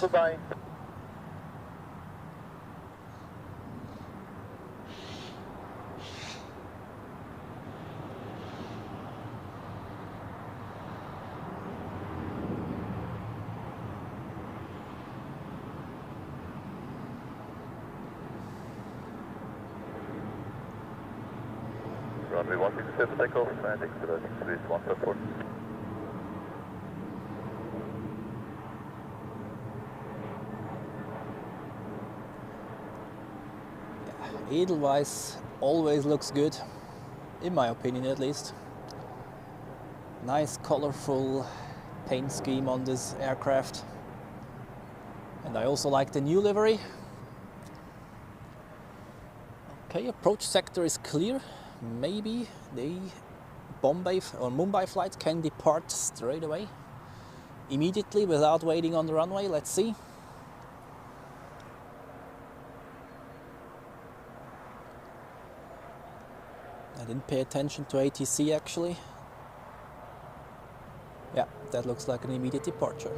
Runway 167 takeoff and accelerating Swiss 154. Yeah, Edelweiss always looks good, in my opinion at least. Nice colorful paint scheme on this aircraft. And I also like the new livery. Okay, approach sector is clear. Maybe the Bombay or Mumbai flight can depart straight away, immediately without waiting on the runway. Let's see. I didn't pay attention to ATC actually. Yeah, that looks like an immediate departure.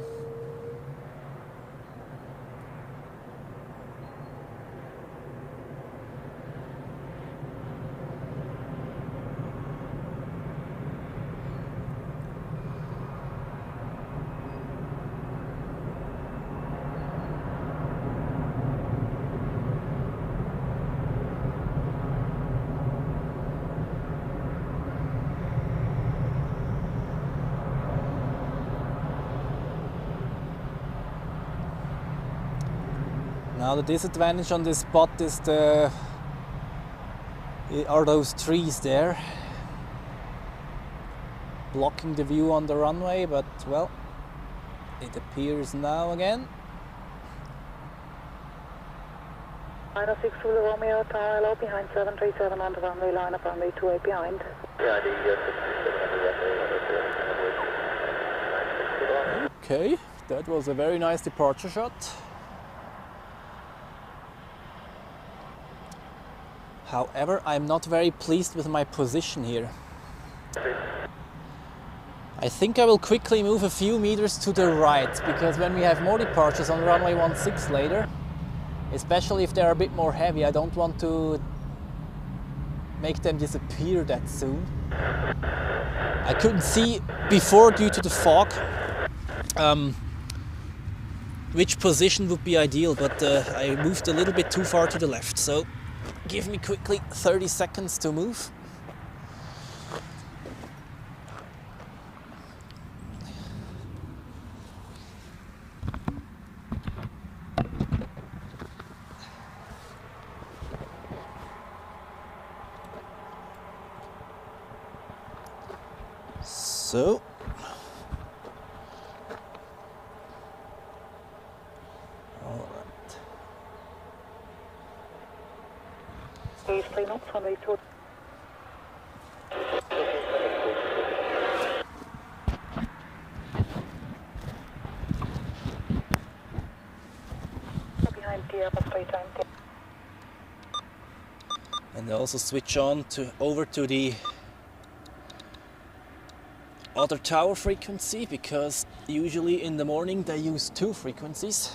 Now the disadvantage on this spot is are those trees there blocking the view on the runway, but well, it appears now again. 6 Zulu Romeo Tower, hello, behind 737 on the runway, line up runway 28 behind. Yeah, the 637 on the runway 102. Okay, that was a very nice departure shot. However, I'm not very pleased with my position here. I think I will quickly move a few meters to the right, because when we have more departures on runway 16 later, especially if they're a bit more heavy, I don't want to make them disappear that soon. I couldn't see before due to the fog which position would be ideal, but I moved a little bit too far to the left, so give me quickly 30 seconds to move. So, all right. Please, 3 knots, runway 2. Behind the Airbus A380. And also switch on over to the other tower frequency, because usually in the morning they use 2 frequencies.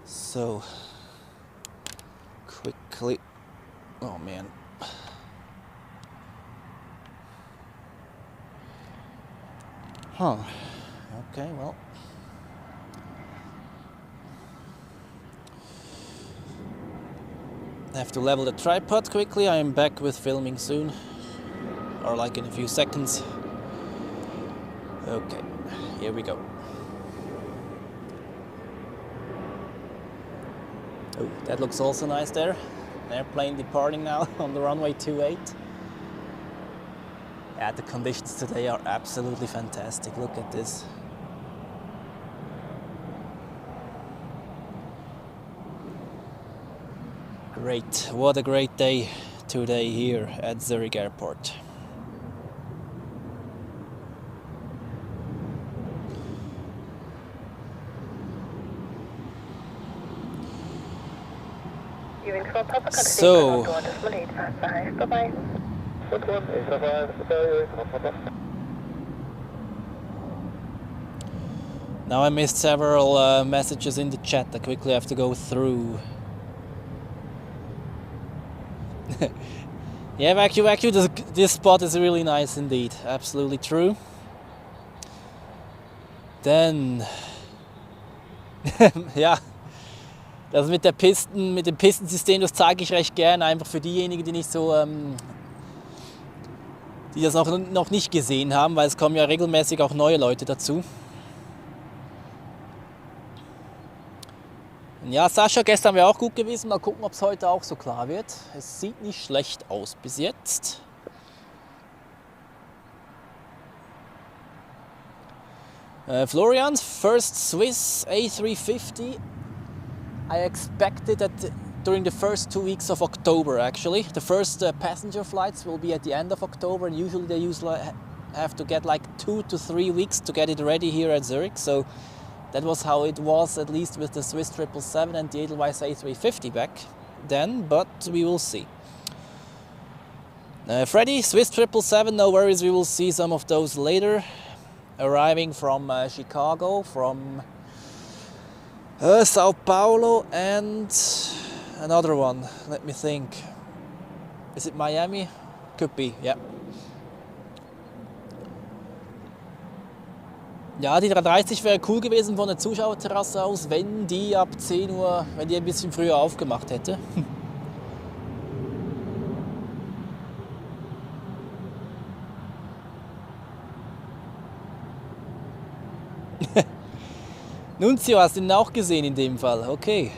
So quickly, oh man. Huh, okay, well. I have to level the tripod quickly. I am back with filming soon. Or like in a few seconds. Okay, here we go. Oh, that looks also nice there. An airplane departing now on the runway 28. Yeah, the conditions today are absolutely fantastic. Look at this. Great, what a great day today here at Zurich Airport. So, Bye-bye. now I missed several messages in the chat. I quickly have to go through. Yeah, vacuum, this spot is really nice indeed. Absolutely true. Then, ja, das mit dem Pistensystem, das zeige ich recht gerne, einfach für diejenigen, die nicht so, die das noch nicht gesehen haben, weil es kommen ja regelmäßig auch neue Leute dazu. Ja, Sascha, gestern wäre auch gut gewesen. Mal gucken, ob es heute auch so klar wird. Es sieht nicht schlecht aus bis jetzt. Florian, first Swiss A350. I expected that during the first 2 weeks of October, actually. The first passenger flights will be at the end of October, and usually they have to get like 2 to 3 weeks to get it ready here at Zurich. So that was how it was, at least with the Swiss 777 and the Edelweiss A350 back then, but we will see. Freddy, Swiss 777, no worries, we will see some of those later. Arriving from Chicago, from Sao Paulo, and another one, let me think. Is it Miami? Could be, yeah. Ja, die 330 wäre cool gewesen von der Zuschauerterrasse aus, wenn die ab 10 Uhr, wenn die ein bisschen früher aufgemacht hätte. Nunzio, hast du ihn auch gesehen in dem Fall? Okay.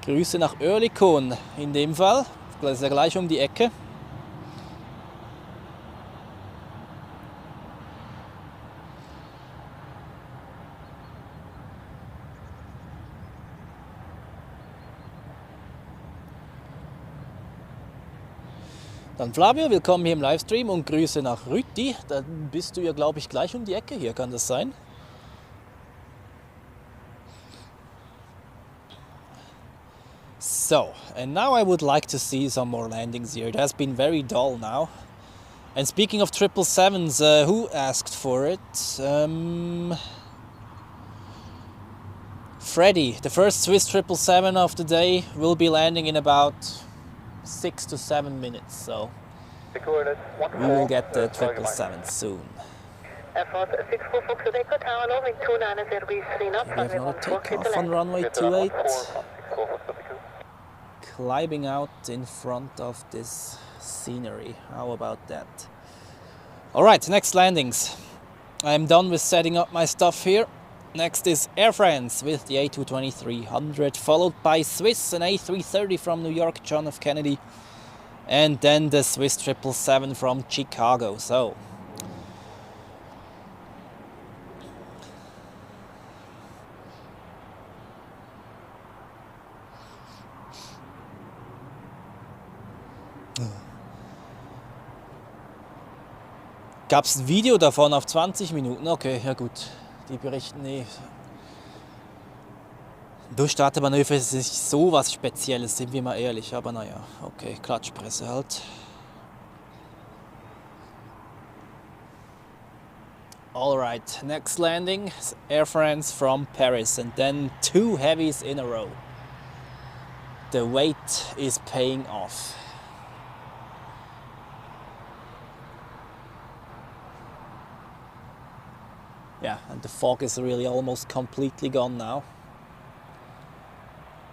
Grüße nach Oerlikon in dem Fall. Das ist ja gleich um die Ecke. Dann Flavio, willkommen hier im Livestream und Grüße nach Rüti. Dann bist du ja, glaube ich, gleich um die Ecke hier, kann das sein? So, and now I would like to see some more landings here. It has been very dull now. And speaking of 777s, who asked for it? Freddy, the first Swiss 777 of the day, will be landing in about 6 to 7 minutes, so we will get the 777 soon. We have another takeoff on runway 28, climbing out in front of this scenery. How about that? Alright, next landings. I'm done with setting up my stuff here. Next is Air France with the A220-300, followed by Swiss, an A330 from New York, John F. Kennedy, and then the Swiss 777 from Chicago. So, gab es ein Video davon auf 20 Minuten? Okay, ja gut. Die berichten, nee. Durchstartemanöver ist nicht so was Spezielles, sind wir mal ehrlich. Aber naja, okay, Klatschpresse halt. Alright, next landing, Air France from Paris. And then 2 heavies in a row. The weight is paying off. Yeah, and the fog is really almost completely gone now.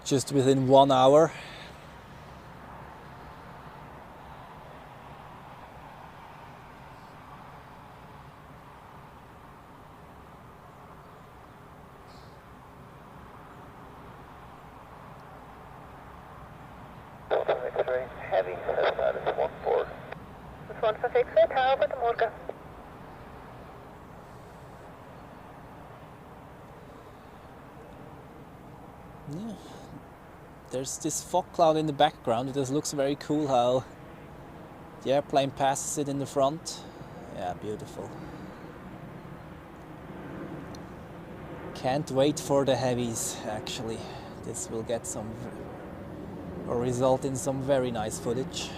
Just within 1 hour. Heavy, that is 14. Das war perfekt, guten Morgen. Yeah. There's this fog cloud in the background. It just looks very cool how the airplane passes it in the front. Yeah, beautiful. Can't wait for the heavies, actually. This will get some, or result in some very nice footage.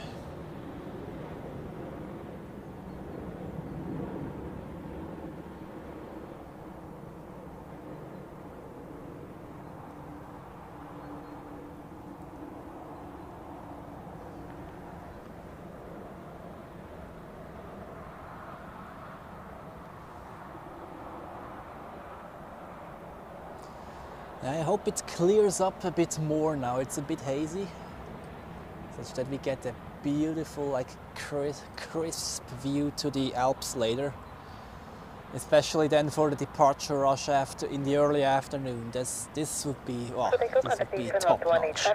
I hope it clears up a bit more now. It's a bit hazy, such that we get a beautiful, like crisp view to the Alps later. Especially then for the departure rush in the early afternoon. This would be, oh, this would be top notch.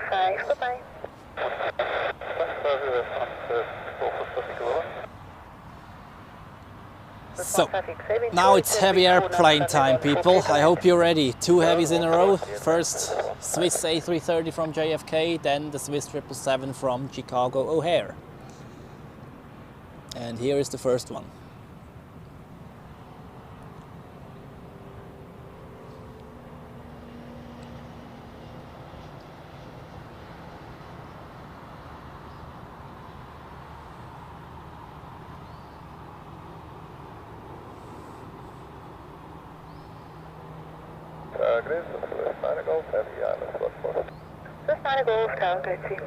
So, now it's heavy airplane time, people. I hope you're ready. 2 heavies in a row. First Swiss A330 from JFK, then the Swiss 777 from Chicago O'Hare. And here is the first one. Swiss 9 Golf, Tower, great team.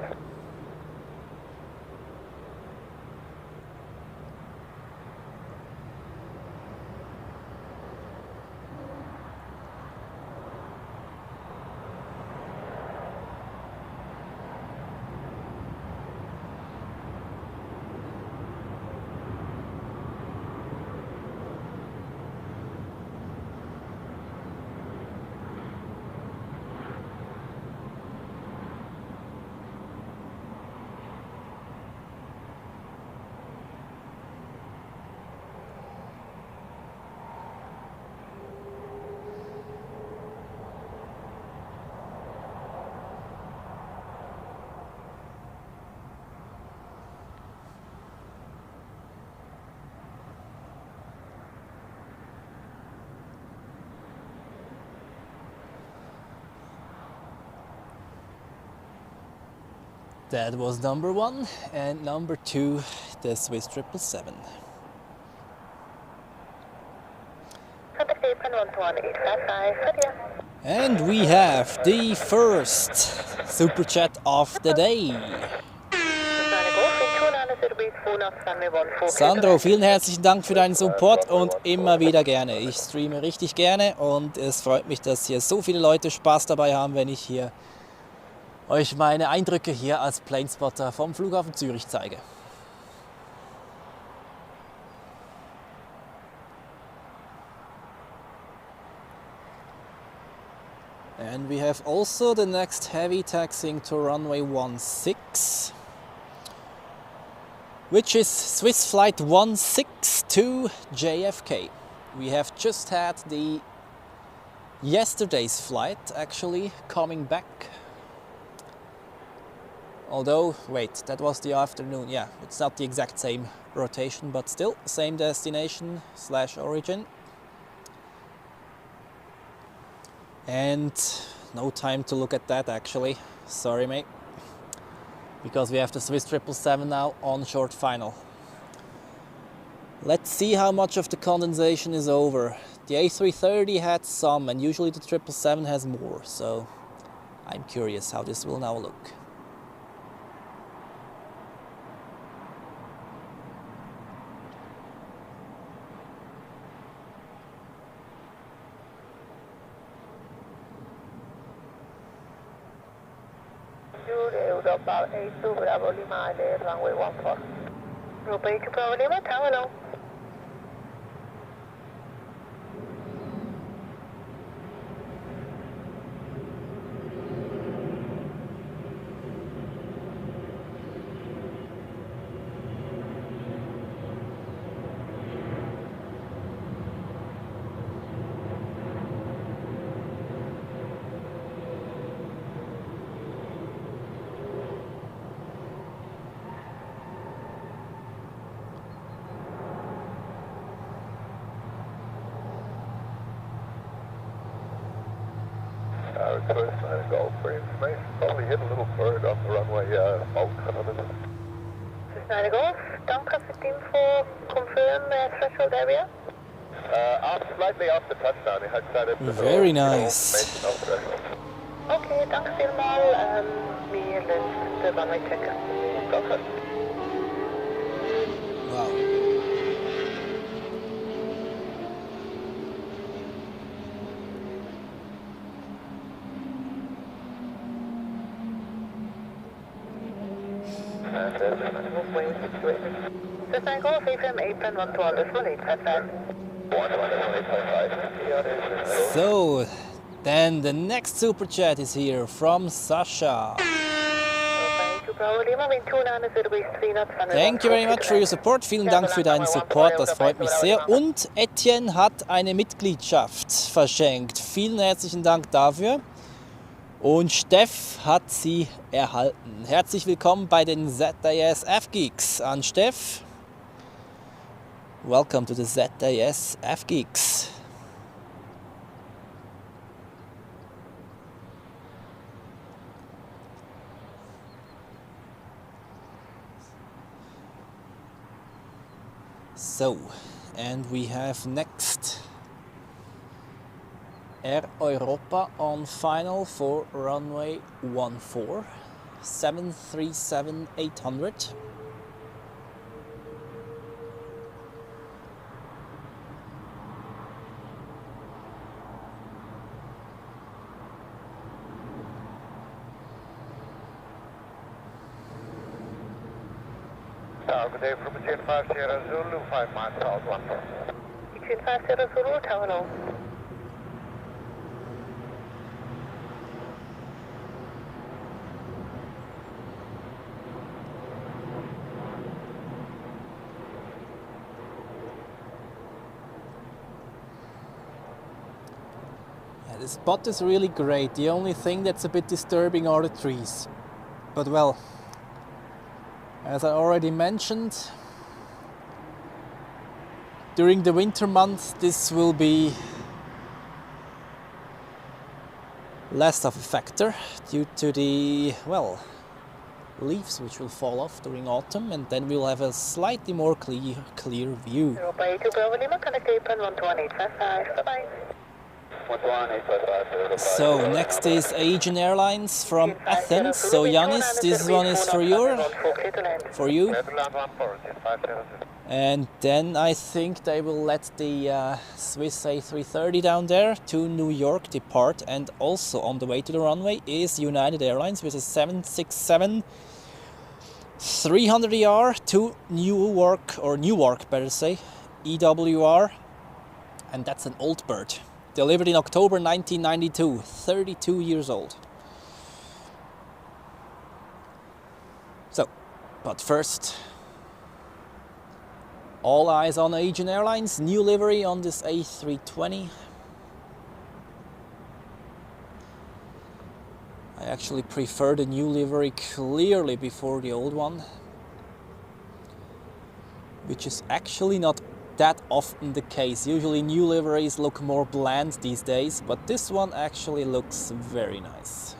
That was number 1, and number 2, the Swiss 777. Contact Japan 11855, And we have the first super chat of the day. Sandro, vielen herzlichen Dank für deinen Support und immer wieder gerne. Ich streame richtig gerne und es freut mich, dass hier so viele Leute Spaß dabei haben, wenn ich hier euch meine Eindrücke hier als Planespotter vom Flughafen Zürich zeige. And we have also the next heavy taxiing to runway 16, which is Swiss flight 162 JFK. We have just had the yesterday's flight actually coming back. Although, wait, that was the afternoon. Yeah, it's not the exact same rotation, but still same destination / origin. And no time to look at that actually. Sorry, mate. Because we have the Swiss 777 now on short final. Let's see how much of the condensation is over. The A330 had some, and usually the 777 has more, so I'm curious how this will now look. About 82 Bravo Lima, runway 14. Group 82 Bravo Lima, hello. Request and golf for information. Probably hit a little bird on the runway out. Snyder Golf, Doncaster team for confirm threshold area. Slightly off the touchdown. It had set it. Very nice. Okay, dank vielmal. Wir lösen den runway checker. Doncaster. Wow. Snyder Golf, AFM 8.1 1855. So, then the next super chat is here from Sasha. Thank you very much for your support. Vielen Dank für deinen Support, das freut mich sehr. Und Etienne hat eine Mitgliedschaft verschenkt. Vielen herzlichen Dank dafür. Und Steff hat sie erhalten. Herzlich willkommen bei den ZRH F-Geeks. An Steff. Welcome to the ZRH F-Geeks. So, and we have next Air Europa on final for runway 14, 737-800. Good day from Machine 5 Sierra Zulu, 5 miles south, 14. Machine 5 Sierra Zulu, hello. The spot is really great. The only thing that's a bit disturbing are the trees. But well, as I already mentioned, during the winter months this will be less of a factor due to the, well, leaves which will fall off during autumn, and then we'll have a slightly more clear view. Europa 82 Bravo Lima, connect apron 11855. Bye-bye. 11855. So next is Aegean Airlines from Athens. So Yanis, this one is for you. Netherlands 140. And then I think they will let the Swiss A330 down there to New York depart. And also on the way to the runway is United Airlines with a 767 300ER to Newark, better say, EWR. And that's an old bird. Delivered in October 1992, 32 years old. So, but first, all eyes on Aegean Airlines, new livery on this A320. I actually prefer the new livery clearly before the old one, which is actually not that often the case. Usually new liveries look more bland these days, but this one actually looks very nice.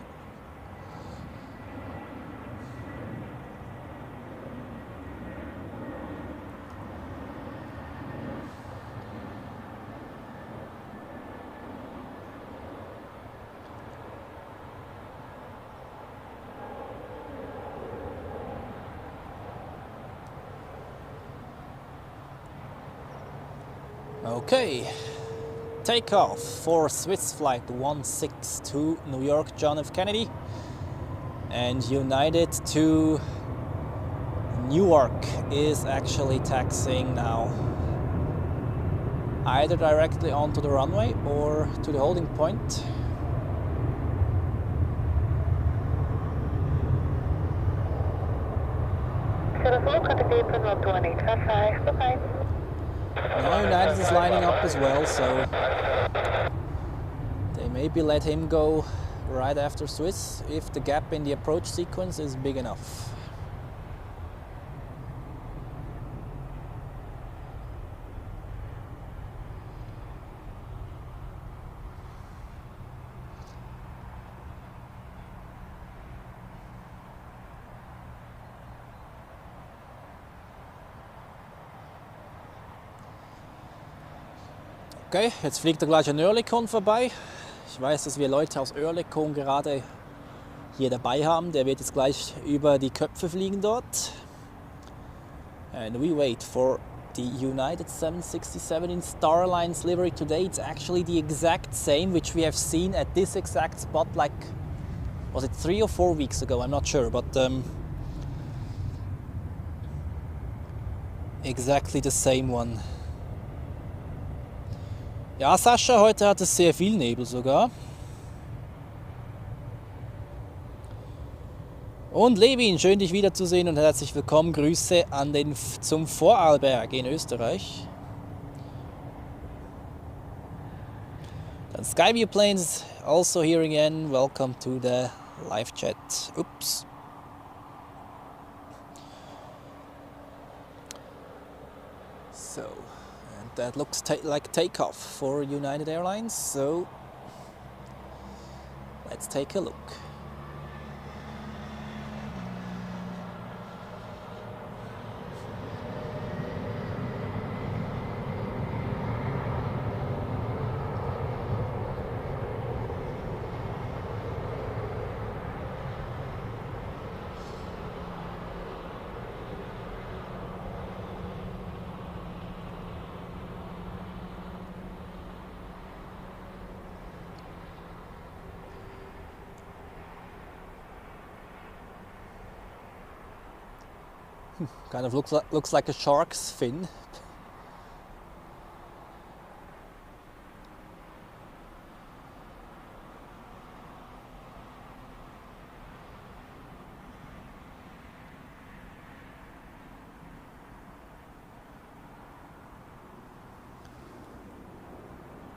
Okay, takeoff for Swiss flight 16 to New York John F. Kennedy and United to Newark is actually taxiing now, either directly onto the runway or to the holding point. Now United is lining up as well, so they maybe let him go right after Swiss if the gap in the approach sequence is big enough. Okay, jetzt fliegt gleich ein Oerlikon vorbei. Ich weiß, dass wir Leute aus Oerlikon gerade hier dabei haben. Der wird jetzt gleich über die Köpfe fliegen dort. And we wait for the United 767 in Star Alliance livery today. It's actually the exact same which we have seen at this exact spot, like, was it 3 or 4 weeks ago? I'm not sure, but exactly the same one. Ja, Sascha, heute hat es sehr viel Nebel sogar. Und Levin, schön dich wiederzusehen und herzlich willkommen. Grüße zum Vorarlberg in Österreich. Dann Skyview Planes also here again. Welcome to the live chat. Oops. So. That looks like takeoff for United Airlines, so let's take a look. Kind of looks like a shark's fin.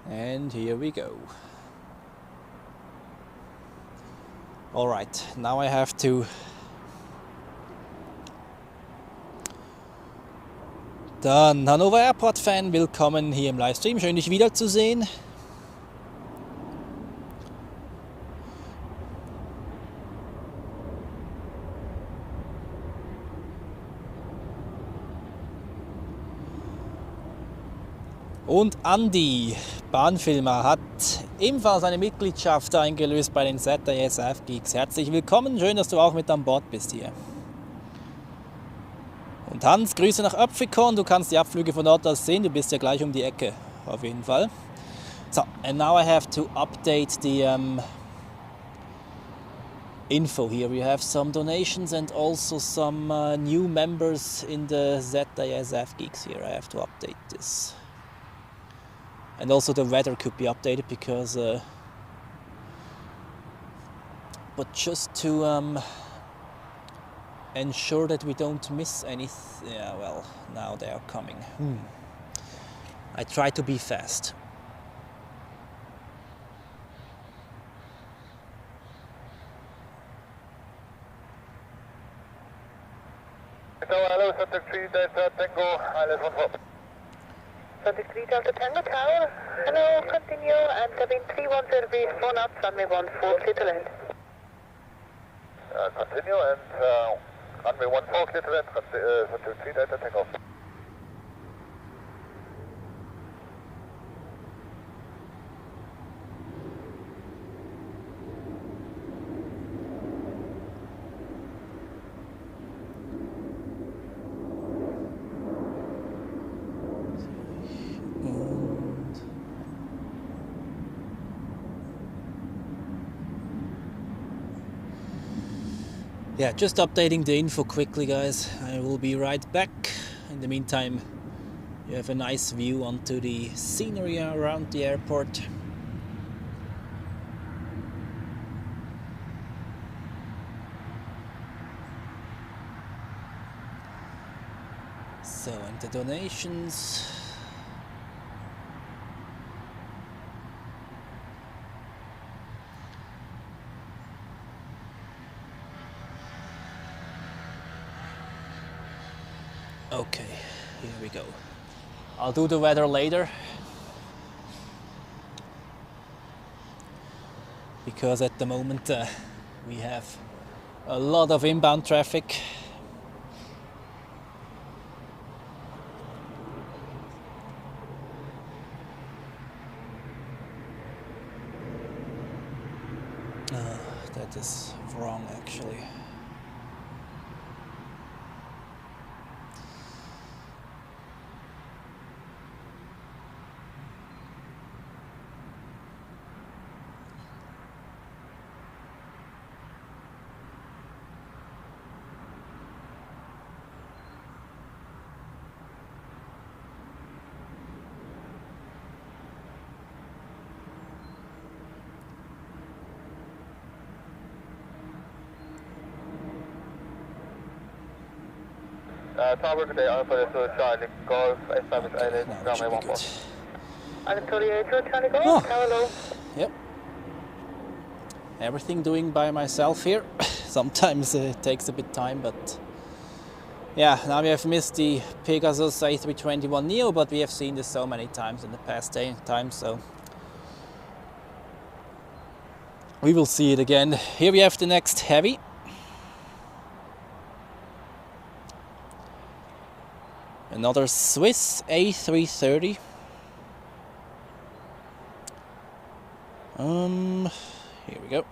And here we go. All right, now I have to Dann Hannover Airport Fan, willkommen hier im Livestream, schön dich wiederzusehen. Und Andy, Bahnfilmer, hat ebenfalls eine Mitgliedschaft eingelöst bei den ZRH Geeks. Herzlich willkommen, schön, dass du auch mit an Bord bist hier. Und Hans, Grüße nach Öpfikon, du kannst die Abflüge von dort aus sehen, du bist ja gleich um die Ecke, auf jeden Fall. So, and now I have to update the info here. We have some donations and also some new members in the ZRH Geeks here. I have to update this. And also the weather could be updated because but just to ensure that we don't miss anything. Yeah, well, now they are coming. I try to be fast. Hello, Subject 3 Delta Tango, Island 14. Subject 3 Delta Tango Tower. Hello, continue and cabin 31 service 4 knots, runway 14 clear to land. Continue and runway 14 clear to land, Subject 3 Delta Takeoff. Yeah, just updating the info quickly, guys. I will be right back. In the meantime, you have a nice view onto the scenery around the airport. So, and the donations. Okay, here we go. I'll do the weather later because at the moment we have a lot of inbound traffic. That is wrong actually. Tower today, Alpha Charlie Golf, established island, runway 14. Island 38 to Charlie Golf, tower low. Yep. Everything doing by myself here. Sometimes it takes a bit time, but yeah, now we have missed the Pegasus A321neo, but we have seen this so many times in the past time, so we will see it again. Here we have the next heavy. Another Swiss A330. Here we go.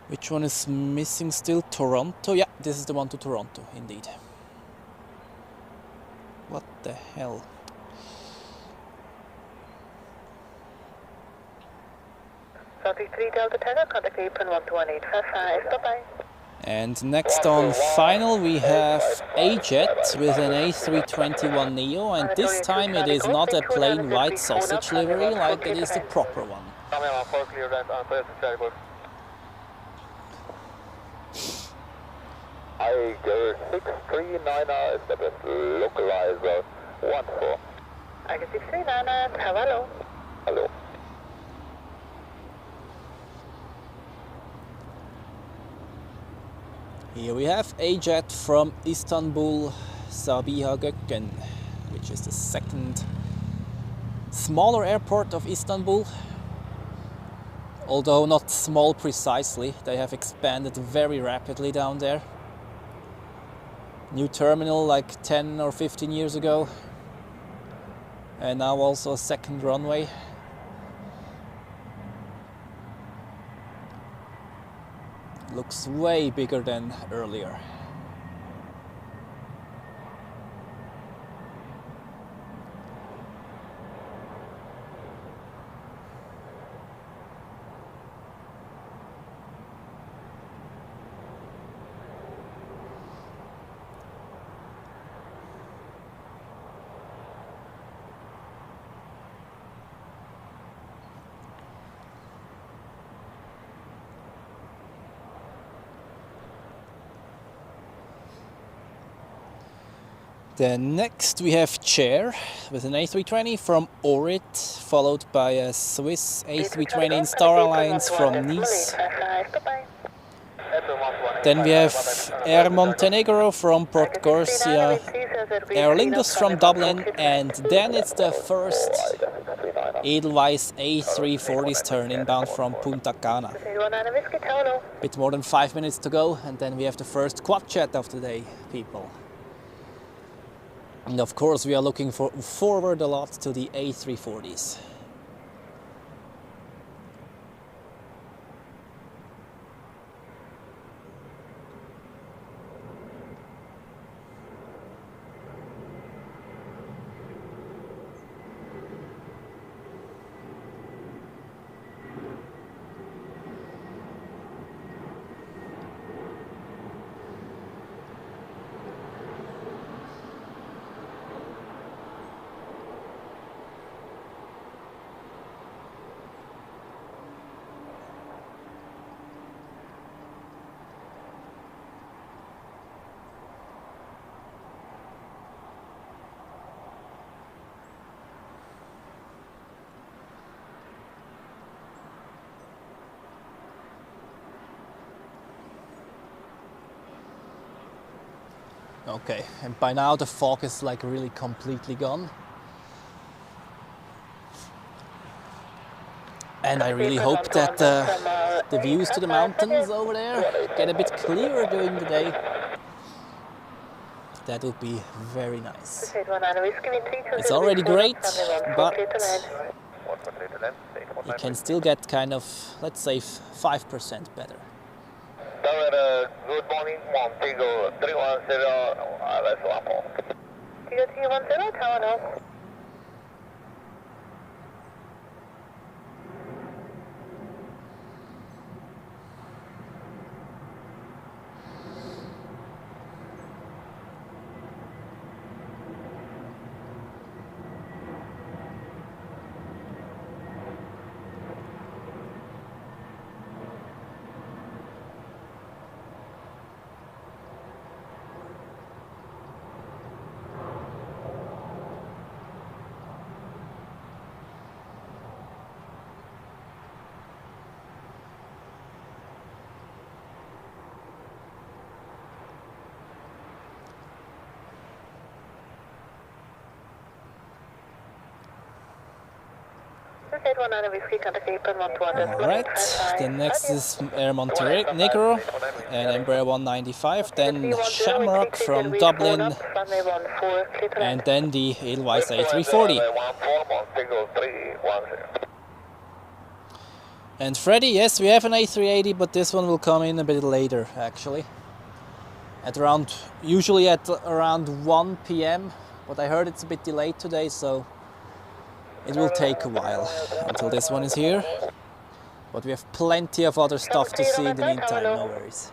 Which one is missing still? Toronto? Yeah, this is the one to Toronto, indeed. What the hell? Subject 3 Delta Tango, contact apron 121.855, bye-bye. And next on final we have A-Jet with an A321neo, and this time it is not a plain white sausage livery like it is the proper one. I go 639er, established localizer 14. I go 639er, hello. Hello. Here we have A-Jet from Istanbul, Sabiha Gökçen, which is the second smaller airport of Istanbul. Although not small precisely, they have expanded very rapidly down there. New terminal like 10 or 15 years ago. And now also a second runway. Looks way bigger than earlier. Then next we have Chair with an A320 from Orit, followed by a Swiss A320 in Star Alliance from Nice. Then we have Air Montenegro from Port Corsia, Aer Lingus from Dublin, and then it's the first Edelweiss A340's turn inbound from Punta Cana. Bit more than 5 minutes to go, and then we have the first quad jet of the day, people. And of course we are looking forward a lot to the A340s. Okay, and by now the fog is like really completely gone. And I really hope that the views to the mountains over there get a bit clearer during the day. That would be very nice. It's already great, but you can still get kind of, let's say, 5% better. Good morning, Montego 310, LS Lapo. Tigo 310, Tower now. Alright, then next is Air Montenegro and Embraer 195, then Shamrock from Dublin, and then the Edelweiss A340. And Freddy, yes, we have an A380, but this one will come in a bit later actually. Usually at around 1 p.m, but I heard it's a bit delayed today, so it will take a while until this one is here. But we have plenty of other stuff to see in the meantime, no worries.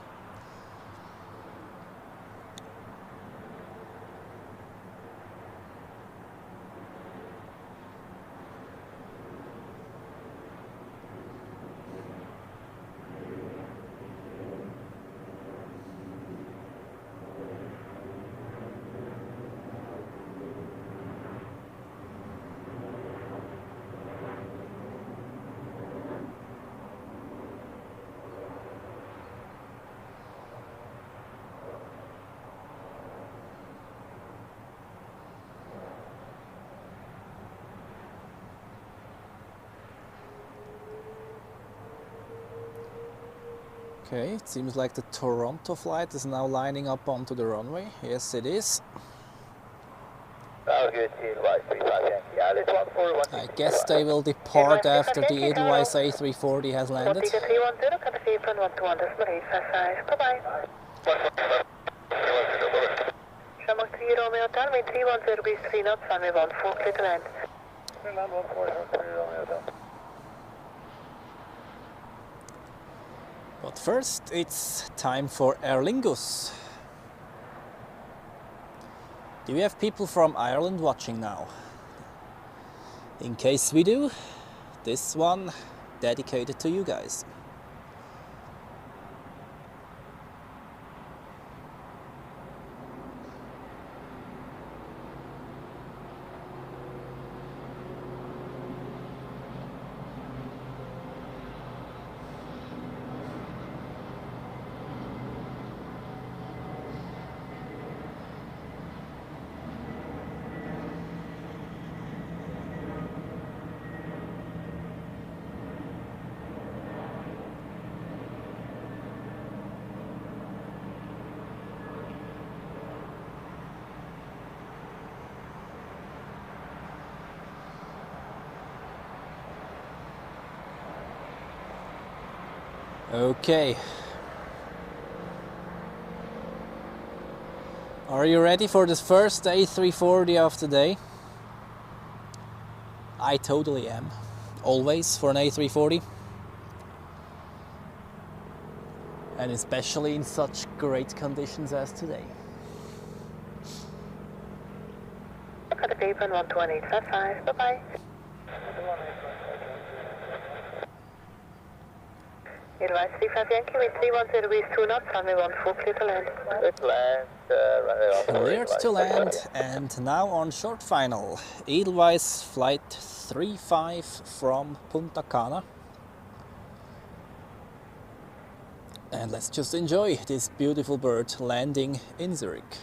Okay, it seems like the Toronto flight is now lining up onto the runway. Yes, it is. Good good, Edelweiss 35 Yankee. Alice 141. I guess they will depart after the Edelweiss A340 has landed. 310, contact apron 121.855. Bye-bye. Shamrock 3 Romeo, runway 310, breeze 3 knots, runway 14, clear to land. Land 140, Romeo, down. But first, it's time for Aer Lingus. Do we have people from Ireland watching now? In case we do, this one dedicated to you guys. Okay. Are you ready for this first A340 of the day? I totally am. Always for an A340. And especially in such great conditions as today. Contact apron 121.855. Bye-bye. Edelweiss 35 Yankee, wind 310, breeze 2 knots, runway 14, clear to land. Clear to land, runway 14. Cleared to land, and now on short final. Edelweiss flight 35 from Punta Cana. And let's just enjoy this beautiful bird landing in Zurich.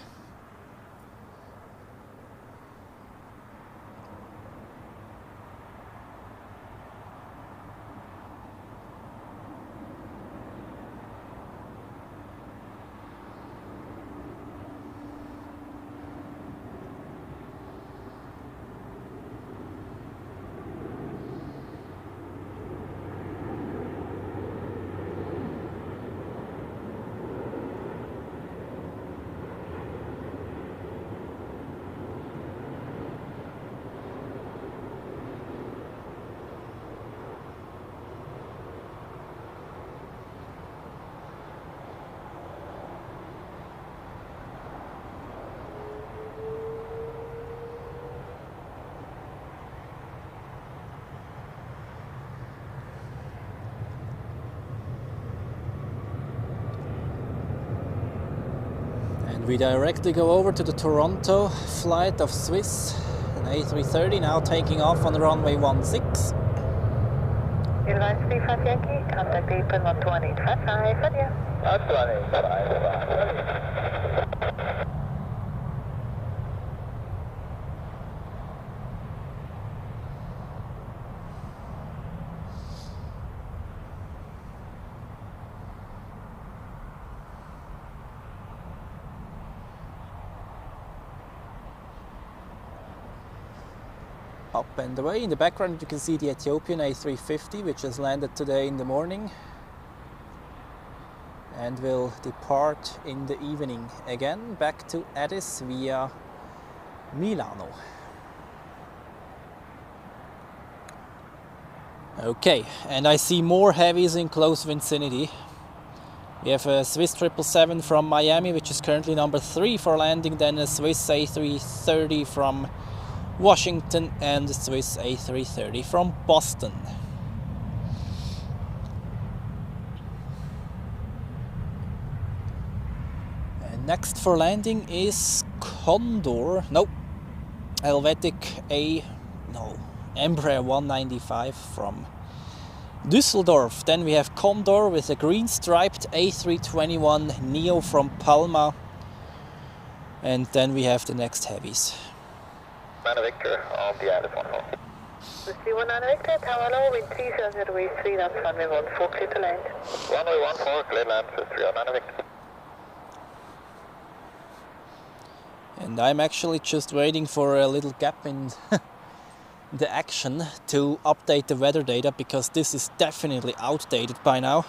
We directly go over to the Toronto flight of Swiss, an A330 now taking off on the runway 16. Edelweiss 35 Yankee, contact apron 121.855. Adieu. That's 185. Up and away. In the background you can see the Ethiopian A350, which has landed today in the morning and will depart in the evening again back to Addis via Milano. Okay, and I see more heavies in close vicinity. We have a Swiss 777 from Miami, which is currently number 3 for landing, then a Swiss A330 from Washington and the Swiss A330 from Boston. And next for landing is Embraer 195 from Düsseldorf. Then we have Condor with a green striped A321 Neo from Palma. And then we have the next heavies. Man Victor on the Alice 14. Whiskey 1 Victor, tower low, wind 370, breeze 3 knots, runway 14, clear to land. Runway 14, clear land, 3 on Man Victor. And I'm actually just waiting for a little gap in the action to update the weather data, because this is definitely outdated by now.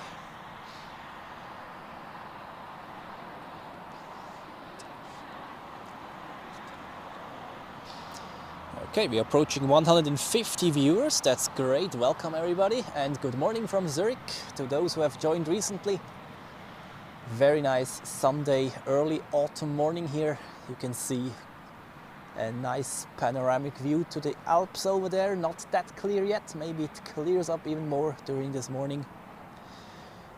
Okay, we're approaching 150 viewers. That's great. Welcome everybody, and good morning from Zurich to those who have joined recently. Very nice Sunday early autumn morning here. You can see a nice panoramic view to the Alps over there. Not that clear yet. Maybe it clears up even more during this morning.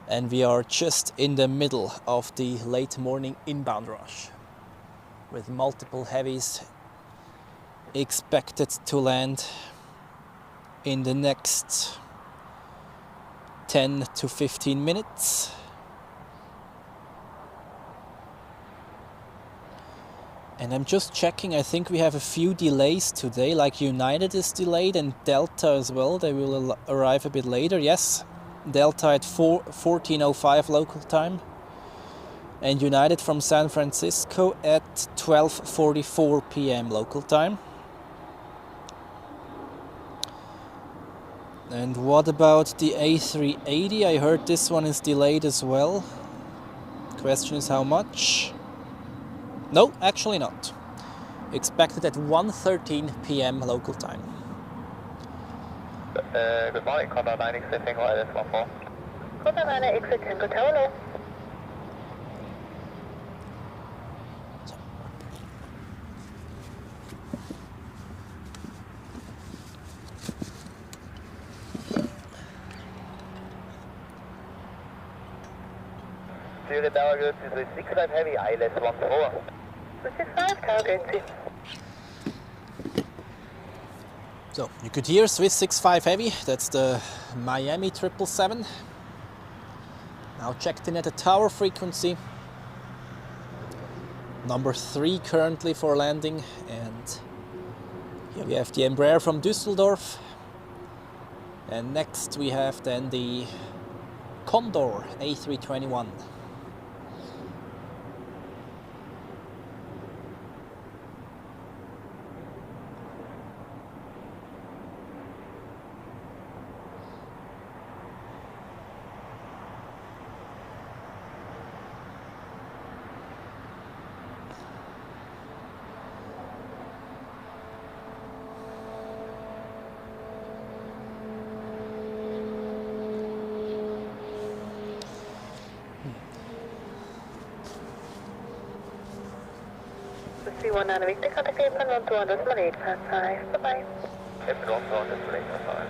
And we are just in the middle of the late morning inbound rush, with multiple heavies expected to land in the next 10 to 15 minutes. And I'm just checking, I think we have a few delays today, like United is delayed and Delta as well. They will arrive a bit later. Yes, Delta at 14:05 local time, and United from San Francisco at 12:44 p.m. local time. And what about the A380? I heard this one is delayed as well. Question is how much? No, actually not. Expected at 1:13 p.m. local time. Good morning, Qatar 9 Exit Tango ILS14. Qatar 9 Exit Tango Tower. Zurich Tower goes to the 65 Heavy ILS14. 65 target. So you could hear Swiss 65 Heavy, that's the Miami 777. Now checked in at the tower frequency. Number 3 currently for landing, and here we have the Embraer from Düsseldorf. And next we have then the Condor A321. C19 Victor, contact April 12.855. Bye-bye. April 12.855.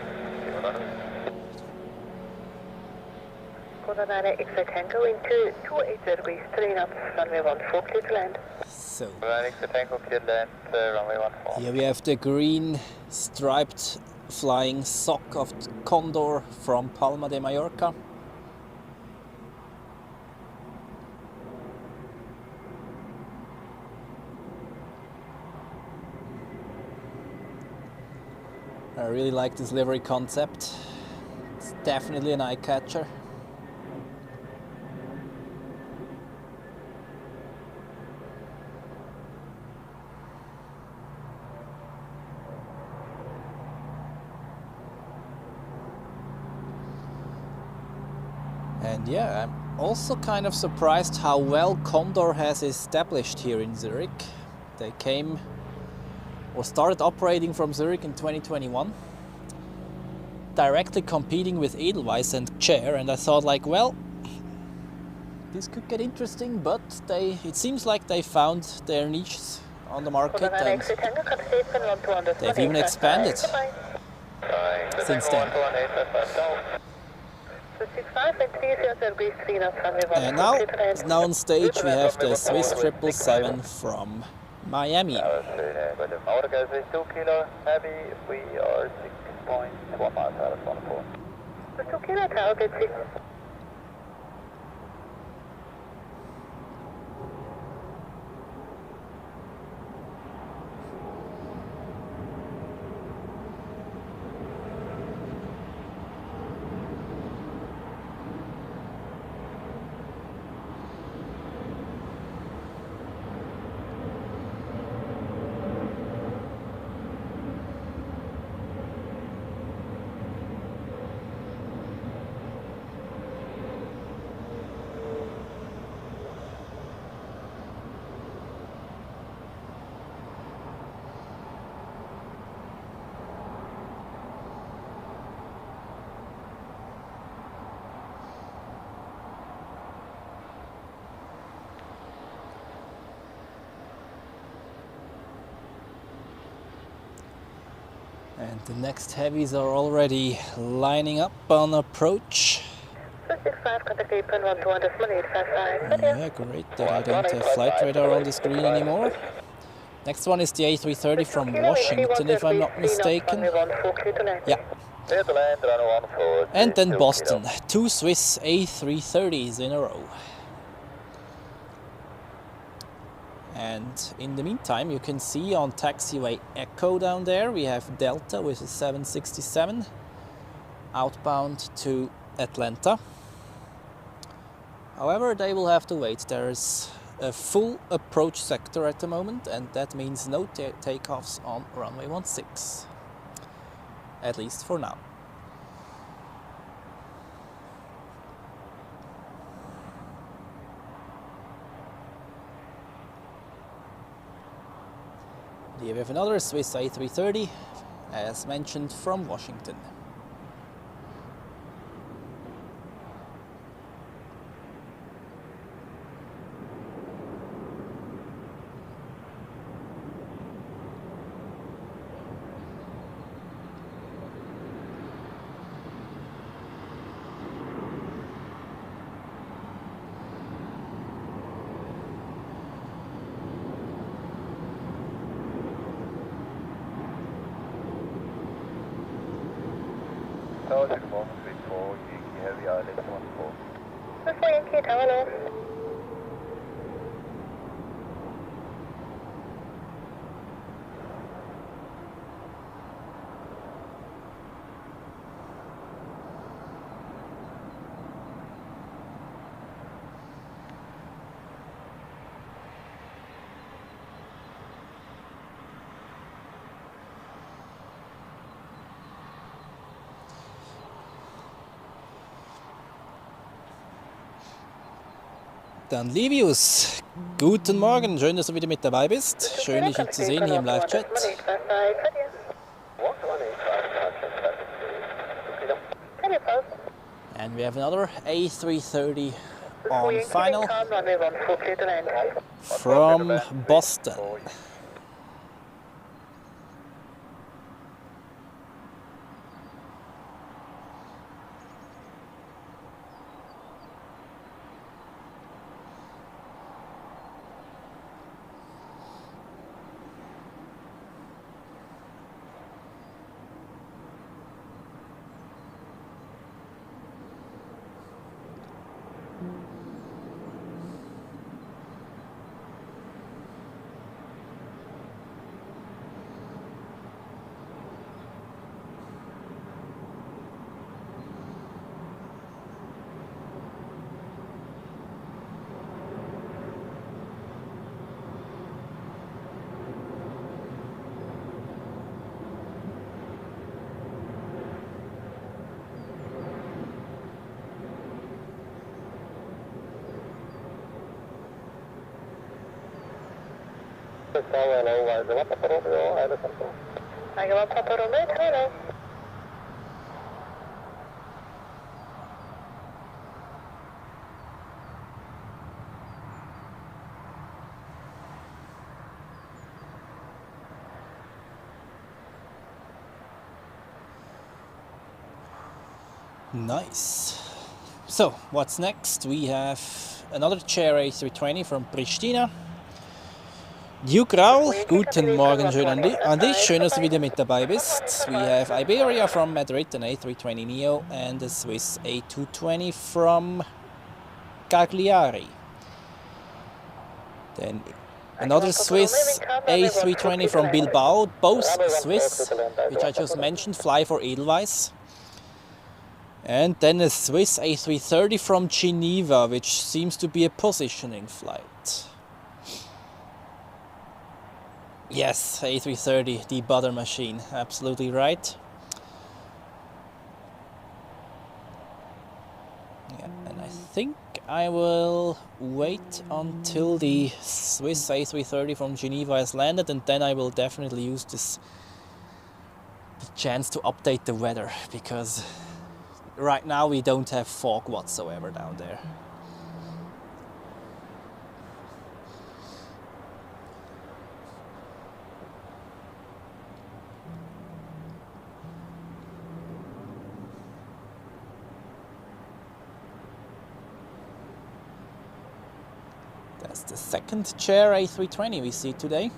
Qatar 9 Exit Tango into 280 degrees, 3 knots, runway 14, clear to land. So 9 Exit Tango, clear land, runway 14. here we have the green striped flying sock of Condor from Palma de Mallorca. I really like this livery concept. It's definitely an eye catcher. And yeah, I'm also kind of surprised how well Condor has established here in Zurich. They came or started operating from Zurich in 2021, directly competing with Edelweiss and Chair, and I thought like, well, this could get interesting, but it seems like they found their niches on the market, and they've even expanded since then. And now on stage we have the Swiss 777 from Miami. Order goes with 2 kilo heavy, we are 6.1 miles out of 14. 2 kilo target 6. And the next heavies are already lining up on approach. 65, contact apron 121.855. Yeah, great that I don't have flight radar on the screen anymore. Next one is the A330 from Washington, if I'm not mistaken. Yeah. And then Boston, 2 Swiss A330s in a row. And in the meantime, you can see on taxiway Echo down there, we have Delta with a 767 outbound to Atlanta. However, they will have to wait. There's a full approach sector at the moment, and that means no takeoffs on runway 16, at least for now. Here we have another Swiss A330, as mentioned, from Washington. Dann Livius, guten Morgen, schön, dass du wieder mit dabei bist. Schön, dich zu sehen hier im Live-Chat. And we have another A330 on final from Boston. Nice. So, what's next? We have another chair A320 from Pristina. Duke Raul, guten Morgen, schön an dich, schön, dass du wieder mit dabei bist. We have Iberia from Madrid, an A320neo, and a Swiss A220 from Cagliari. Then another Swiss A320 from Bilbao, both Swiss, which I just mentioned, fly for Edelweiss. And then a Swiss A330 from Geneva, which seems to be a positioning flight. Yes, A330, the butter machine, absolutely right. Yeah, and I think I will wait until the Swiss A330 from Geneva has landed, and then I will definitely use the chance to update the weather, because right now we don't have fog whatsoever down there. That's the second chair A320 we see today.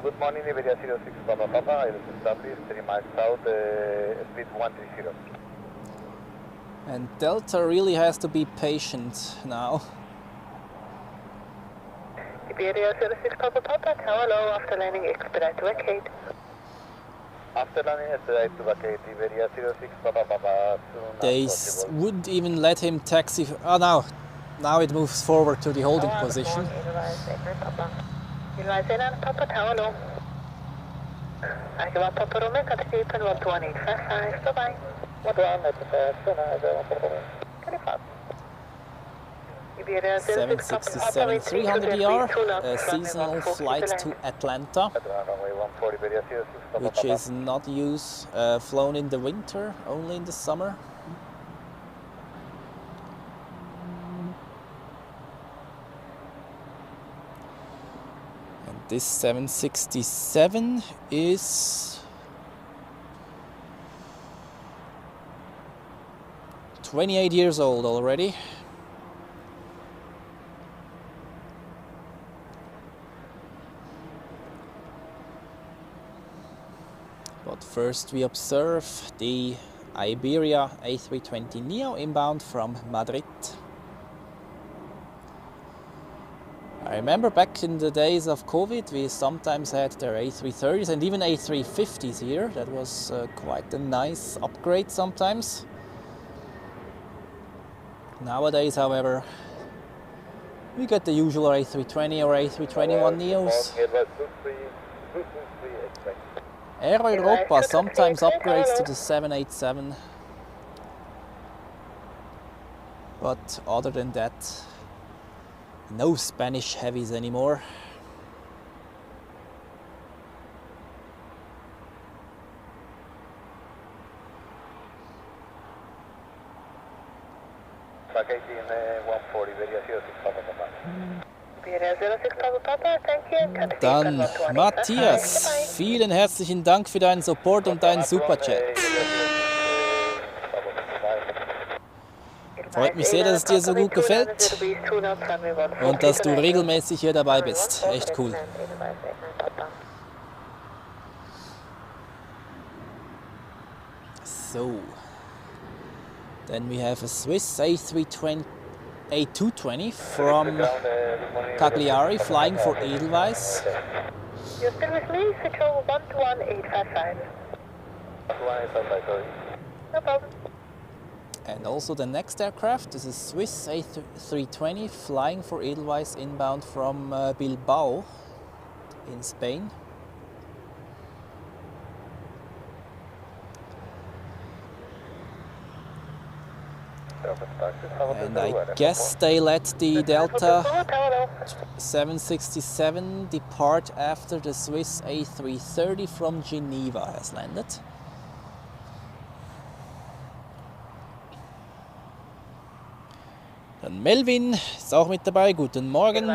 Good morning, Iberia 06 Papa Papa, I will establish 3 miles south, speed 130. And Delta really has to be patient now. Iberia 06 Papa Papa, tower low, after landing expedite to vacate. After landing, expedite to vacate, Iberia 06 Papa Papa, soon They as possible. wouldn't even let him taxi. Oh, now it moves forward to the holding position. Edelweiss Airbus Papa, tower low. Arriva Papa Romeo, continue 11855, bye-bye. 11855. 767 300 ER, a seasonal flight to Atlanta, which is not used, flown in the winter, only in the summer. And this 767 is 28 years old already. But first we observe the Iberia A320neo inbound from Madrid. I remember back in the days of COVID we sometimes had their A330s and even A350s here. That was quite a nice upgrade sometimes. Nowadays, however, we get the usual A320 or A321 neos. Air Europa sometimes upgrades to the 787, but other than that, no Spanish heavies anymore. Vacating 140, Iberia 06 Papa Papa. Iberia 06 Papa Papa, thank you. Dann Matthias, vielen herzlichen Dank für deinen Support und deinen Superchat. Freut mich sehr, dass es dir so gut gefällt und dass du regelmäßig hier dabei bist. Echt cool. So, then we have a Swiss A220 from Cagliari flying for Edelweiss. You're still with me? Switch over 121-855. 11855, sorry. No problem. And also the next aircraft is a Swiss A320 flying for Edelweiss inbound from Bilbao in Spain. And I guess they let the Delta 767 depart after the Swiss A330 from Geneva has landed. Dann Melvin ist auch mit dabei. Guten Morgen.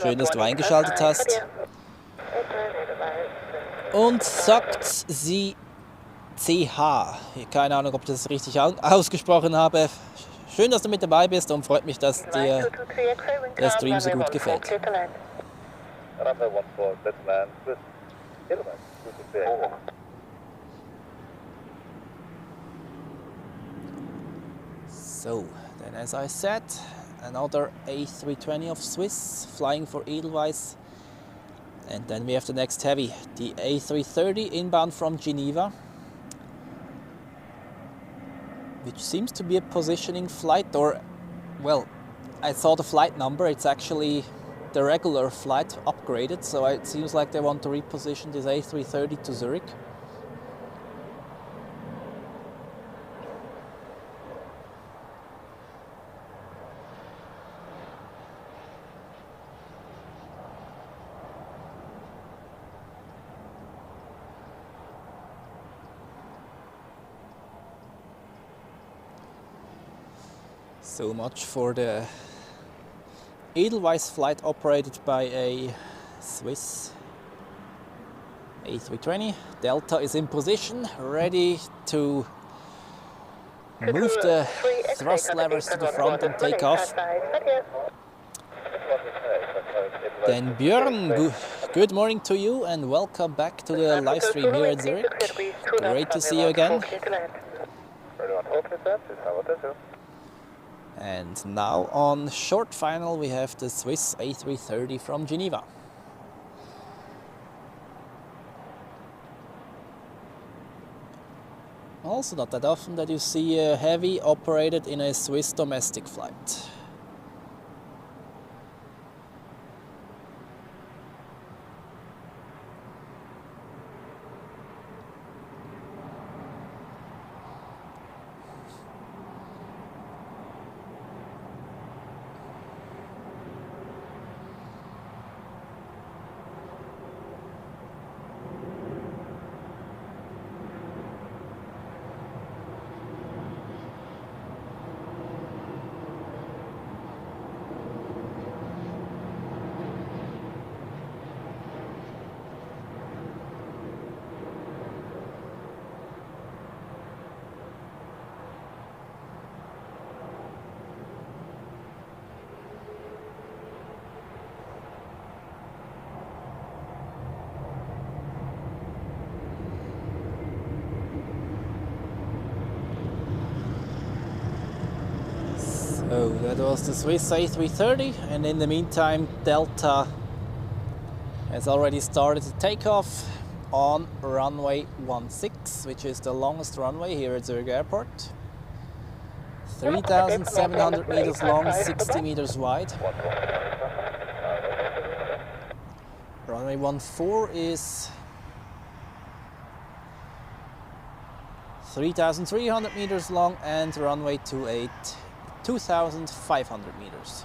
Schön, dass du eingeschaltet hast. Und sagt sie CH. Keine Ahnung, ob ich das richtig ausgesprochen habe. Schön, dass du mit dabei bist und freut mich, dass dir der Stream so gut gefällt. So, then as I said, another A320 of Swiss flying for Edelweiss. And then we have the next heavy, the A330 inbound from Geneva, which seems to be a positioning flight, or, well, I saw the flight number, it's actually the regular flight upgraded, so it seems like they want to reposition this A330 to Zurich. So much for the Edelweiss flight operated by a Swiss A320. Delta is in position, ready to move the thrust levers to the front and take off. Then Björn, good morning to you and welcome back to the live stream here at Zurich. Great to see you again. And now on short final we have the Swiss A330 from Geneva. Also not that often that you see a heavy operated in a Swiss domestic flight. So that was the Swiss A330, and in the meantime Delta has already started to take off on runway 16, which is the longest runway here at Zurich Airport. 3,700 meters long, 60 meters wide. Runway 14 is 3,300 meters long, and runway 28 2,500 meters.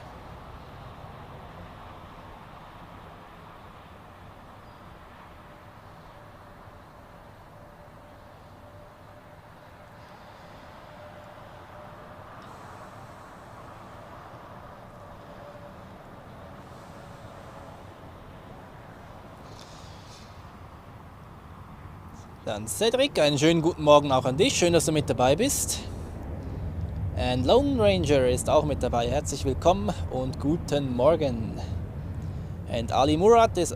Dann Cedric, einen schönen guten Morgen auch an dich. Schön, dass du mit dabei bist. And Lone Ranger ist auch mit dabei. Herzlich willkommen und guten Morgen. And Ali Murat is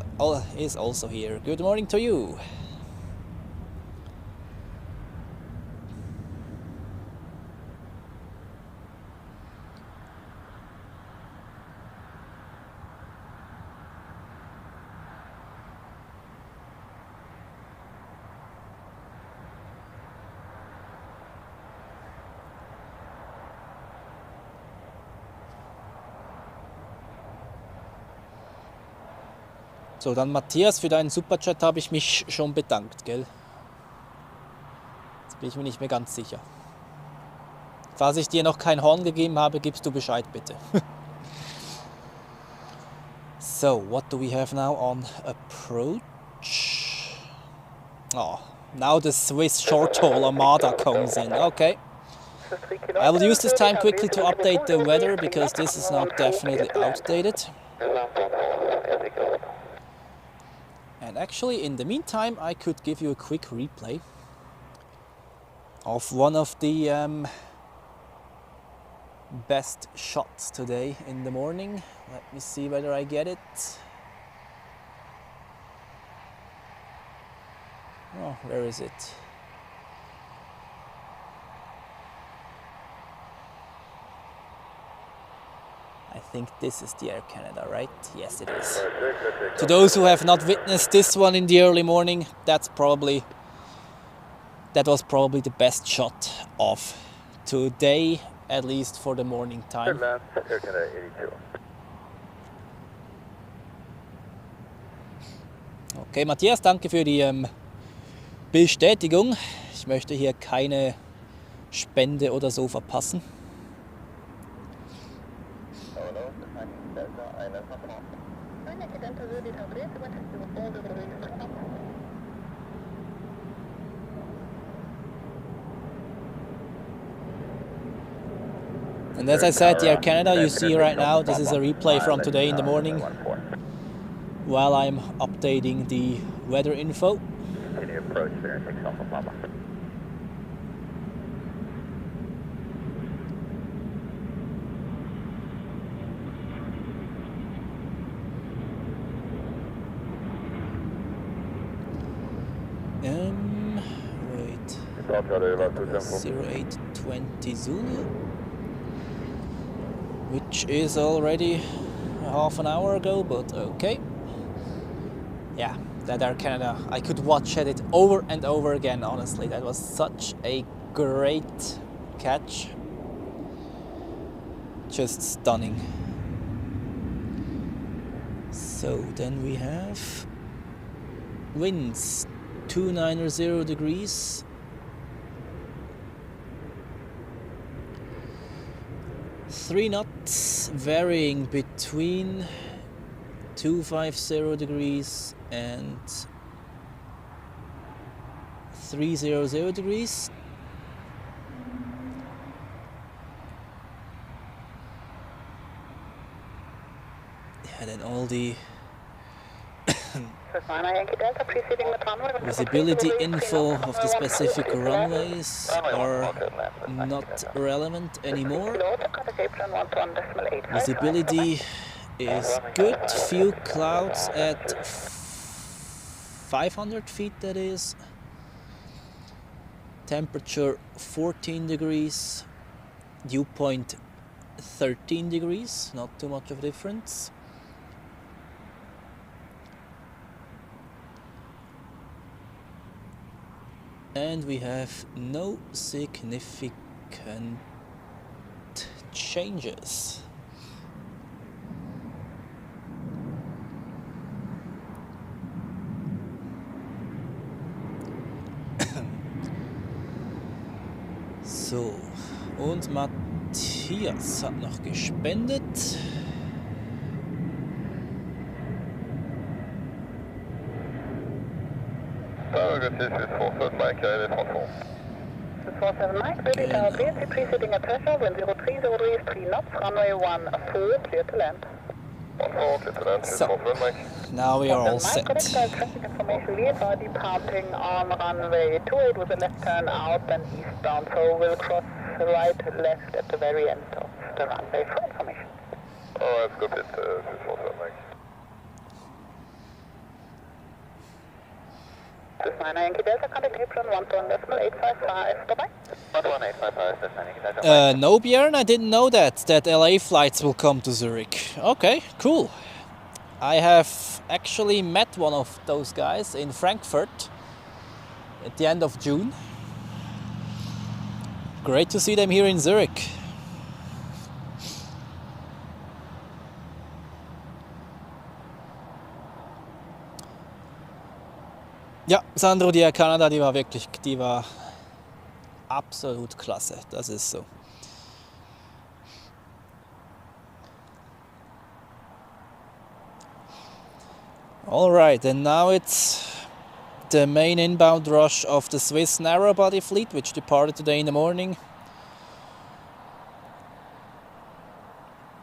also here. Good morning to you. So, dann Matthias, für deinen Superchat habe ich mich schon bedankt, gell? Jetzt bin ich mir nicht mehr ganz sicher. Falls ich dir noch kein Horn gegeben habe, gibst du Bescheid bitte. So, what do we have now on approach? Oh, now the Swiss short-haul Armada comes in. Okay. I will use this time quickly to update the weather because this is now definitely outdated. And actually, in the meantime, I could give you a quick replay of one of the best shots today in the morning. Let me see whether I get it. Oh, where is it? I think this is the Air Canada, right? Yes, it is. To those who have not witnessed this one in the early morning, that was probably the best shot of today, at least for the morning time. Air Canada 82. Okay, Matthias, danke für die Bestätigung. Ich möchte hier keine Spende oder so verpassen. And as I said, the Air Canada you see right now, this is a replay from today in the morning while I'm updating the weather info. Continue approach there, 6 Alpha Papa. Wait. 0820 Zulu, which is already half an hour ago, but okay. Yeah, that Air Canada, I could watch it over and over again, honestly. That was such a great catch. Just stunning. So then we have winds 290 degrees. Three knots, varying between 250 degrees and 300 degrees. Yeah, then all the visibility info of the specific runways are not relevant anymore. Visibility is good, few clouds at 500 feet, that is. Temperature 14 degrees, dew point 13 degrees, not too much of a difference. And we have no significant changes. So, und Matthias hat noch gespendet. Target is 47 Mike, Airlines 47 Mike, ready to base, preceding a pressure, wind 0303 is 3 knots, runway 14, clear to land. 14, clear to land, So, 47 Mike. now we are all set. Correct, traffic information, we are departing on runway 28 with a left turn out, then eastbound, so we'll cross right, left at the very end of the runway for information. Oh, that's good, it's 47 Mike. This is 9 Yankee Delta, contact apron 11.855, bye-bye. 11.855, that's 9 Yankee Delta. No, Björn, I didn't know that LA flights will come to Zurich. Okay, cool. I have actually met one of those guys in Frankfurt at the end of June. Great to see them here in Zurich. Ja, Sandro, die Air Canada, die war absolut klasse, das ist so. Alright, and now it's the main inbound rush of the Swiss narrow-body fleet, which departed today in the morning.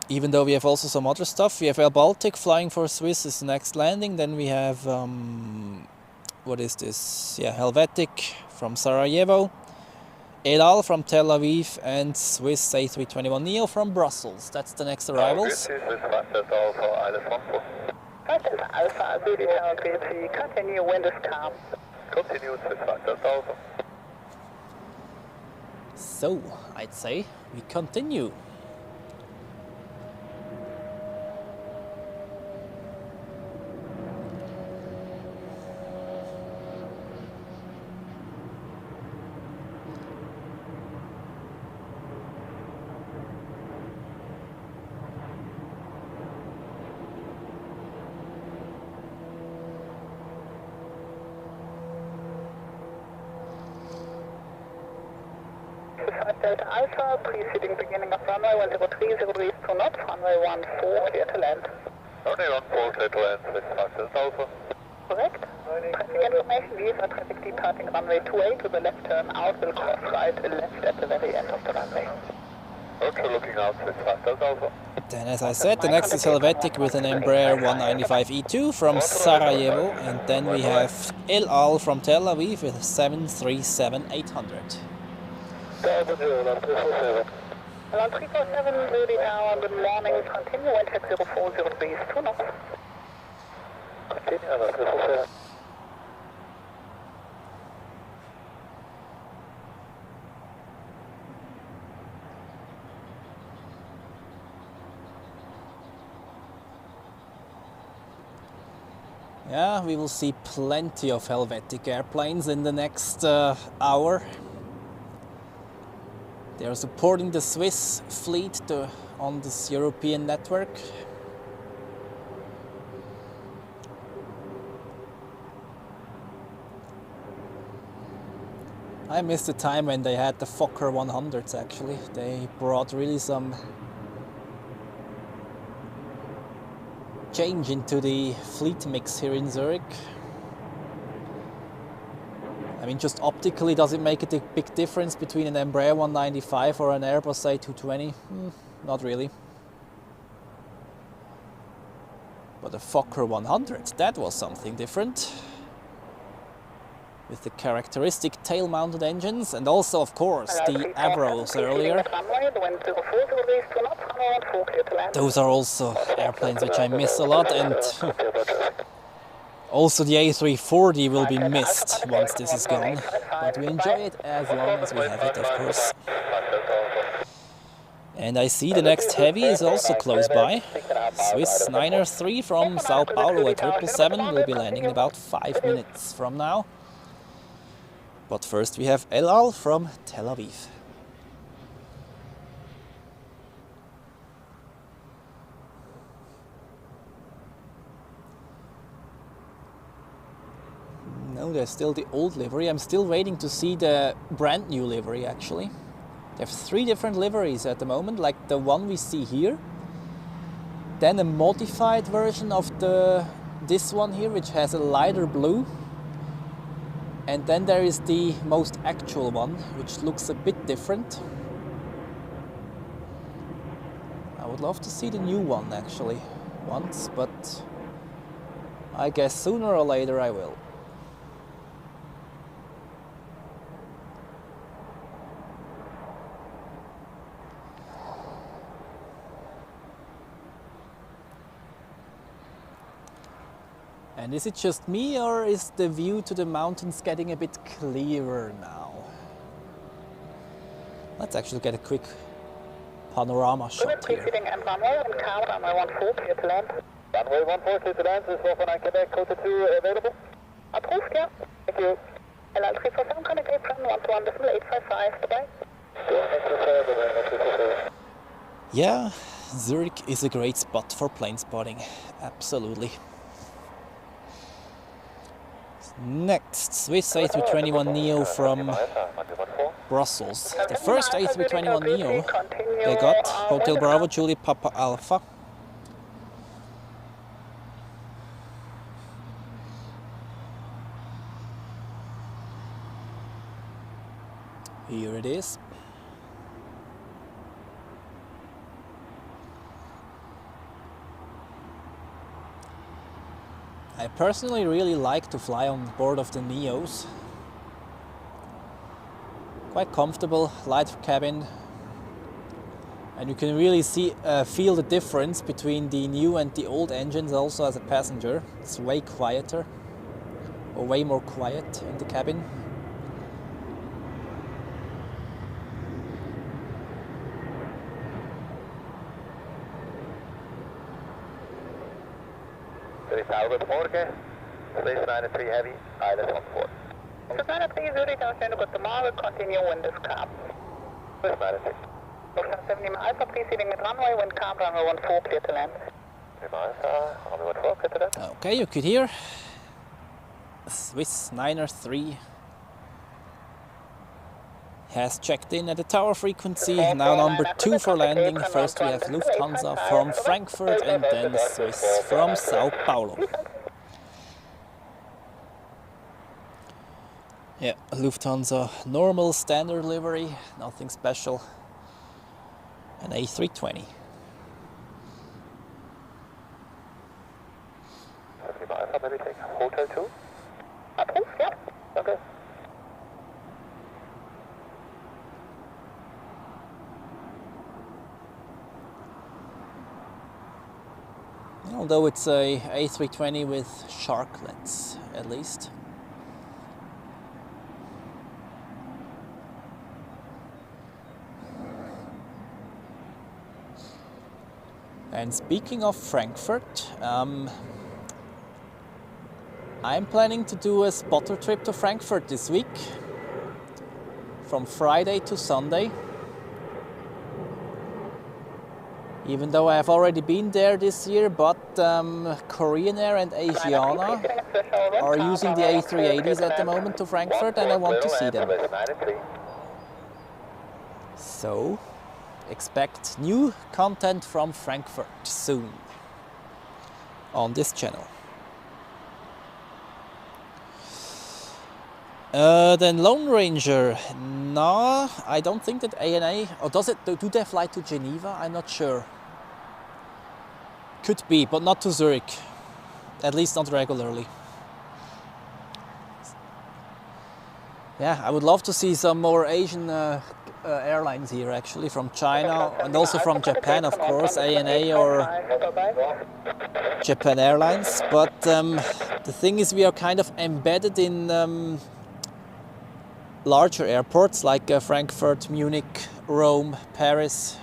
Even though we have also some other stuff. We have Air Baltic flying for Swiss as the next landing. Then we have what is this? Yeah, Helvetic from Sarajevo, El Al from Tel Aviv, and Swiss A321neo from Brussels. That's the next arrivals. Alpha, continue, wind is calm. Continue, Swiss Delta. So, I'd say we continue. Delta Alpha, preceding beginning of runway 103, 2 knots, runway 14, clear to land. Runway 14, clear to land, Swiss Delta. Correct. Traffic information, these are traffic departing runway 28 with a left turn out, will cross right, left at the very end of the runway. Okay, looking out, Swiss fast Alpha. Then, as I said, the next is Helvetic with an Embraer 195E2 from Sarajevo, and then we have El Al from Tel Aviv with a 737-800. Delta Zero, 347. Airline 347, Zurich Tower, good morning. Continue, wind check 040 degrees, 2 knots. Continue, 347. Yeah, we will see plenty of Helvetic airplanes in the next hour. They are supporting the Swiss fleet on this European network. I miss the time when they had the Fokker 100s actually. They brought really some change into the fleet mix here in Zurich. I mean, just optically, does it make a big difference between an Embraer 195 or an Airbus A320? Not really. But a Fokker 100, that was something different. With the characteristic tail-mounted engines, and also, of course, the Avros earlier. Those are also airplanes which I miss a lot, and also the A340 will be missed once this is gone. But we enjoy it as long as we have it, of course. And I see the next heavy is also close by. Swiss 903 from Sao Paulo at 777 will be landing in about 5 minutes from now. But first we have El Al from Tel Aviv. No, there's still the old livery. I'm still waiting to see the brand new livery actually. They have 3 different liveries at the moment, like the one we see here. Then a modified version of this one here, which has a lighter blue. And then there is the most actual one, which looks a bit different. I would love to see the new one actually once, but I guess sooner or later I will. And is it just me, or is the view to the mountains getting a bit clearer now? Let's actually get a quick panorama shot here. Runway 14 to land. Runway 14 to land, this is open, I Quebec, Code 2 available. Approved, yeah. Thank you. Airline 347, connect gate from 121.855, goodbye. Yeah, Zurich is a great spot for plane spotting, absolutely. Next, Swiss A321neo from Brussels. The first A321neo they got, Hotel Bravo Juliet Papa Alpha. Here it is. I personally really like to fly on board of the Neos. Quite comfortable, light cabin, and you can really feel the difference between the new and the old engines also as a passenger. It's way quieter, or way more quiet in the cabin. Good morning, Swiss 93 Heavy, ILS 14. Swiss 93 Zurich, good morning, continue wind is calm. Swiss 93. Lufthansa 70 Alpha, preceding mid runway, wind calm, runway 14, clear to land. Alpha, runway 14, clear to land. Okay, you could hear Swiss 903 has checked in at the tower frequency, now number 2 for landing. First we have Lufthansa from Frankfurt and then Swiss from Sao Paulo. Yeah, Lufthansa normal standard livery, nothing special. An A320. 75, how maybe take Hotel 2? Approved, yeah. Okay. Although it's a A320 with sharklets, at least. And speaking of Frankfurt, I'm planning to do a spotter trip to Frankfurt this week, from Friday to Sunday. Even though I have already been there this year, but Korean Air and Asiana are using the A380s at the moment to Frankfurt, and I want to see them. So, expect new content from Frankfurt soon on this channel. Then Lone Ranger, no, I don't think that ANA, or do they fly to Geneva? I'm not sure. Could be, but not to Zurich, at least not regularly. Yeah, I would love to see some more Asian airlines here, actually, from China and also from Japan, of course, ANA or Japan Airlines. But the thing is, we are kind of embedded in larger airports like Frankfurt, Munich, Rome, Paris,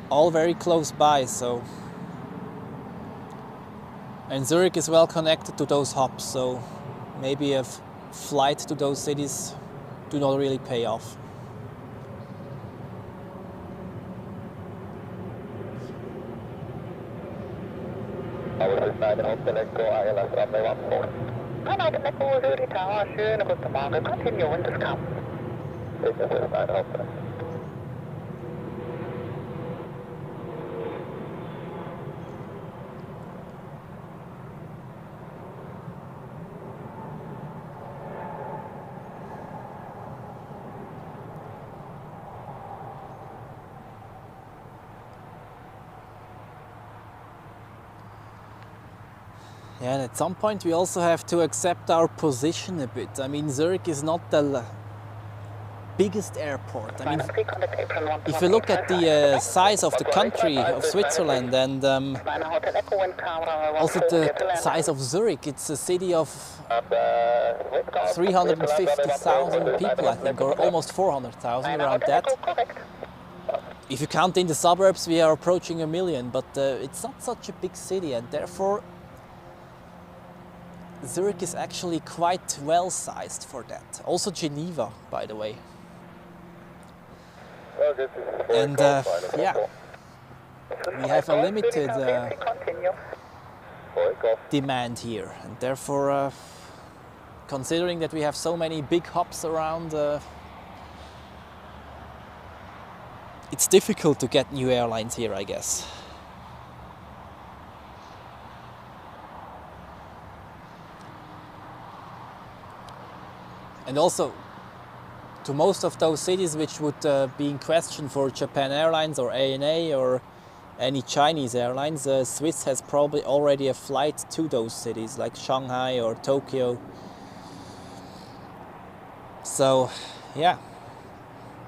all very close by. So, and Zurich is well connected to those hubs, so maybe a flight to those cities do not really pay off. Continue in this camp. Yeah, and at some point we also have to accept our position a bit. I mean, Zurich is not the biggest airport. I mean, if you look at the size of the country of Switzerland and also the size of Zurich, it's a city of 350,000 people, I think, or almost 400,000, around that. If you count in the suburbs, we are approaching 1 million, but it's not such a big city, and therefore Zurich is actually quite well sized for that. Also Geneva, by the way. And yeah, we have a limited demand here, and therefore, considering that we have so many big hubs around, it's difficult to get new airlines here, I guess. And also, to most of those cities which would be in question for Japan Airlines or ANA or any Chinese airlines, Swiss has probably already a flight to those cities, like Shanghai or Tokyo. So, yeah,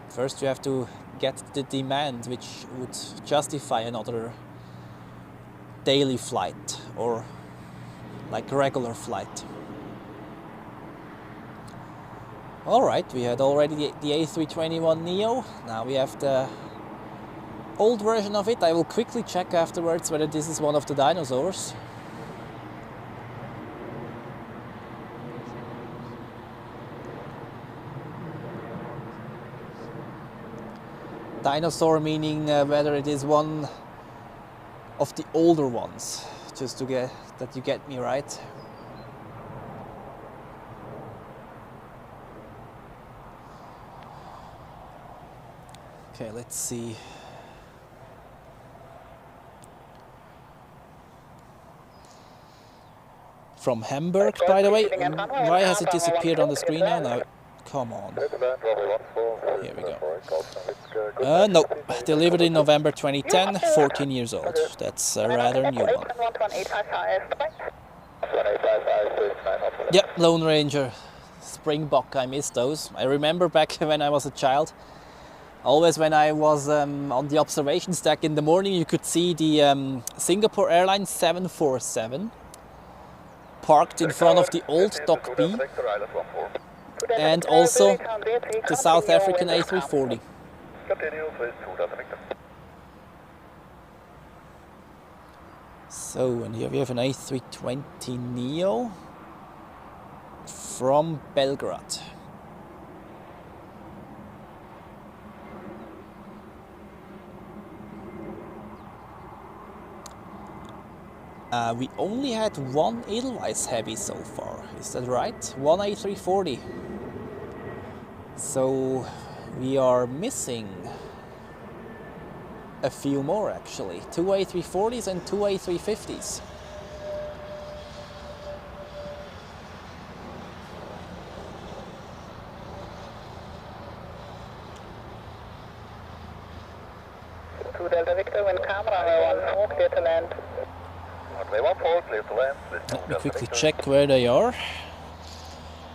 first you have to get the demand which would justify another daily flight or like a regular flight. Alright, we had already the A321neo, now we have the old version of it. I will quickly check afterwards whether this is one of the dinosaurs. Dinosaur meaning whether it is one of the older ones, just to get that you get me right. Okay, let's see. From Hamburg, by the way. Why has it disappeared on the screen now? Now, Come on. Here we go. No, delivered in November 2010, 14 years old. That's a rather new one. Yep, Lone Ranger, Springbok, I miss those. I remember back when I was a child, always when I was on the observation deck in the morning, you could see the Singapore Airlines 747 parked in front of the old Dock B, and also the South African A340. So, and here we have an A320neo from Belgrade. We only had one Edelweiss heavy so far, is that right? One A340. So we are missing a few more actually. Two A340s and two A350s. Delta Victor, wind camera, 14, clear to land. Let me quickly check where they are.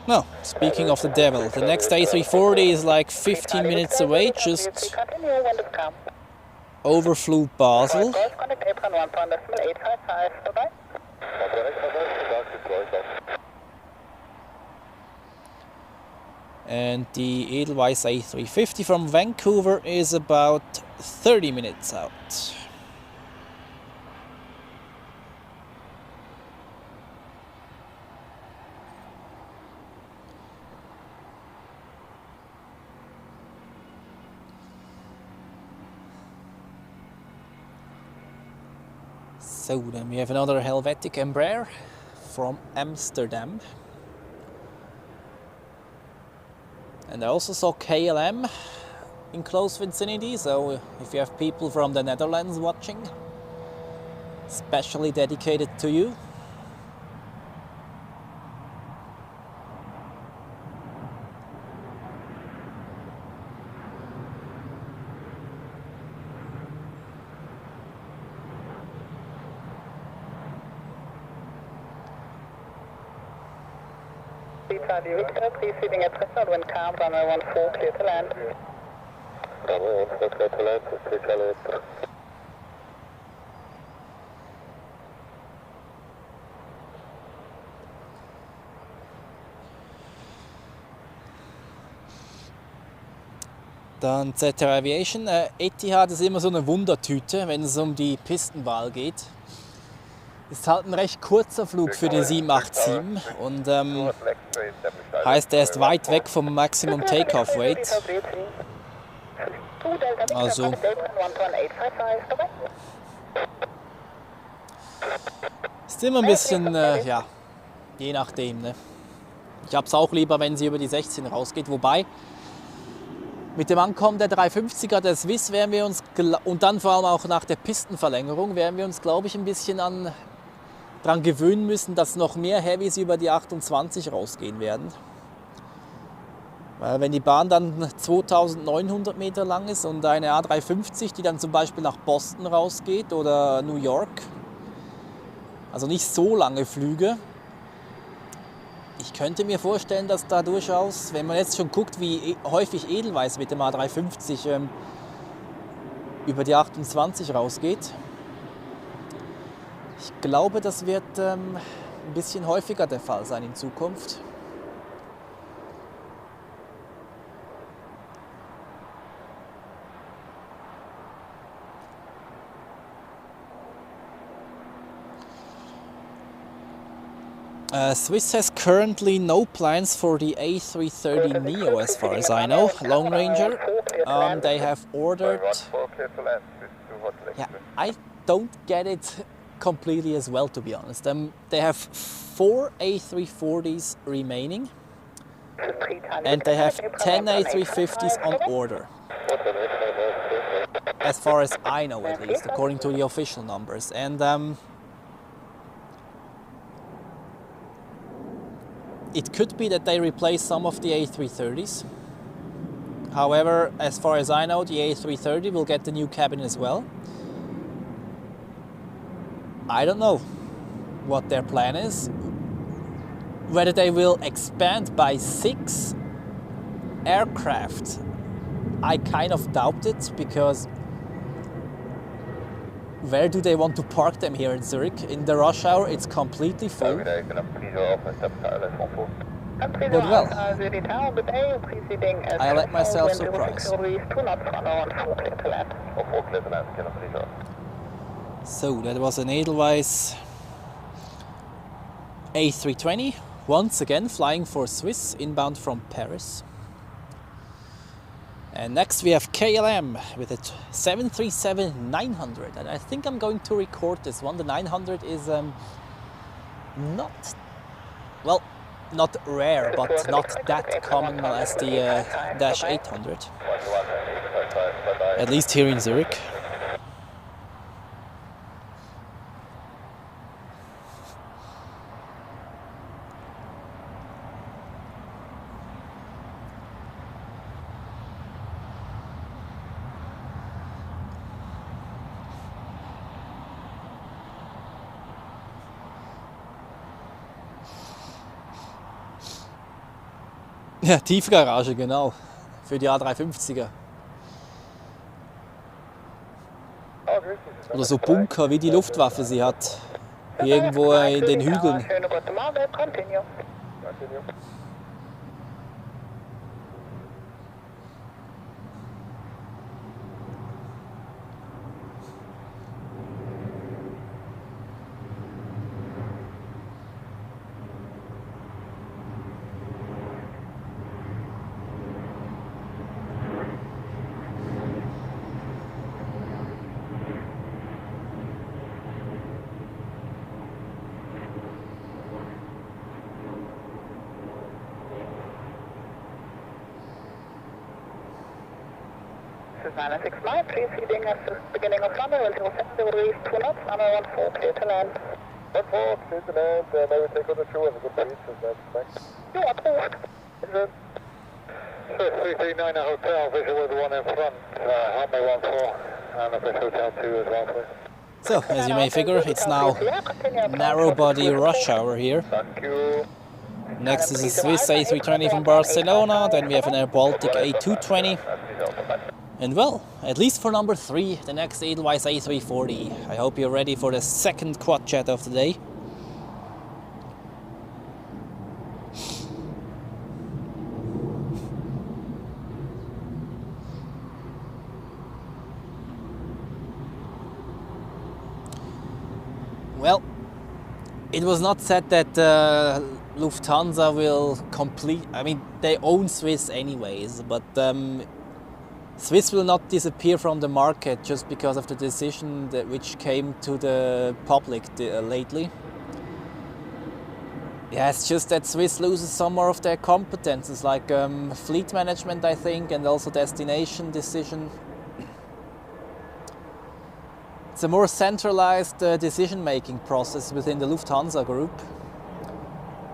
No, speaking of the devil, the next A340 is like 15 minutes away, just overflew Basel. And the Edelweiss A350 from Vancouver is about 30 minutes out. So then we have another Helvetic Embraer from Amsterdam. And I also saw KLM in close vicinity, so if you have people from the Netherlands watching, especially dedicated to you. Charlie Victor, preceding at Bristol, wind calm, runway 14, clear to land. Runway 14, clear to land, Charlie Victor. Dann ZR Aviation. Etihad ist immer so eine Wundertüte, wenn es um die Pistenwahl geht. Ist halt ein recht kurzer Flug für die 787 und heißt, er ist weit weg vom Maximum Takeoff Weight. Also ist immer ein bisschen, ja, je nachdem. Ne? Ich habe es auch lieber, wenn sie über die 16 rausgeht, wobei mit dem Ankommen der 350er der Swiss werden wir uns, und dann vor allem auch nach der Pistenverlängerung, werden wir uns, glaube ich, ein bisschen daran gewöhnen müssen, dass noch mehr Heavys über die 28 rausgehen werden. Weil wenn die Bahn dann 2900 Meter lang ist und eine A350, die dann zum Beispiel nach Boston rausgeht oder New York, also nicht so lange Flüge, ich könnte mir vorstellen, dass da durchaus, wenn man jetzt schon guckt, wie häufig Edelweiss mit dem A350 über die 28 rausgeht, ich glaube, das wird ein bisschen häufiger der Fall sein in Zukunft. Swiss has currently no plans for the A330neo as far as I know, Lone Ranger. They have ordered... Yeah, I don't get it completely as well, to be honest. They have 4 A340s remaining and they have 10 A350s on order. As far as I know, at least, according to the official numbers. And it could be that they replace some of the A330s. However, as far as I know, the A330 will get the new cabin as well. I don't know what their plan is. Whether they will expand by 6 aircraft, I kind of doubt it, because where do they want to park them here in Zurich? In the rush hour, it's completely full. But well, I let myself surprise. So that was an Edelweiss A320, once again flying for Swiss, inbound from Paris. And next we have KLM with a 737-900, and I think I'm going to record this one. The 900 is not rare, but not that common as the Dash 800, at least here in Zurich. Ja, Tiefgarage, genau. Für die A350er. Oder so Bunker, wie die Luftwaffe sie hat. Irgendwo in den Hügeln. This is 969, preceding us to beginning of runway, will 07, release 2 knots, runway 14, clear to land. 14, clear to land, may we take on the 2 and a good breeze, is that correct? You are approved. Is it? 339 hotel, visual with the one in front, runway 14, and official hotel 2 as well, please. So, as you may figure, it's now narrow body rush hour here. Thank you. Next is a Swiss A320 from Barcelona, then we have an Air Baltic A220. And well, at least for number 3, the next Edelweiss A340. I hope you're ready for the second quad jet of the day. Well, it was not said that Lufthansa will they own Swiss anyways, but Swiss will not disappear from the market just because of the decision which came to the public lately. Yeah, it's just that Swiss loses some more of their competences, like fleet management, I think, and also destination decision. It's a more centralized decision-making process within the Lufthansa group.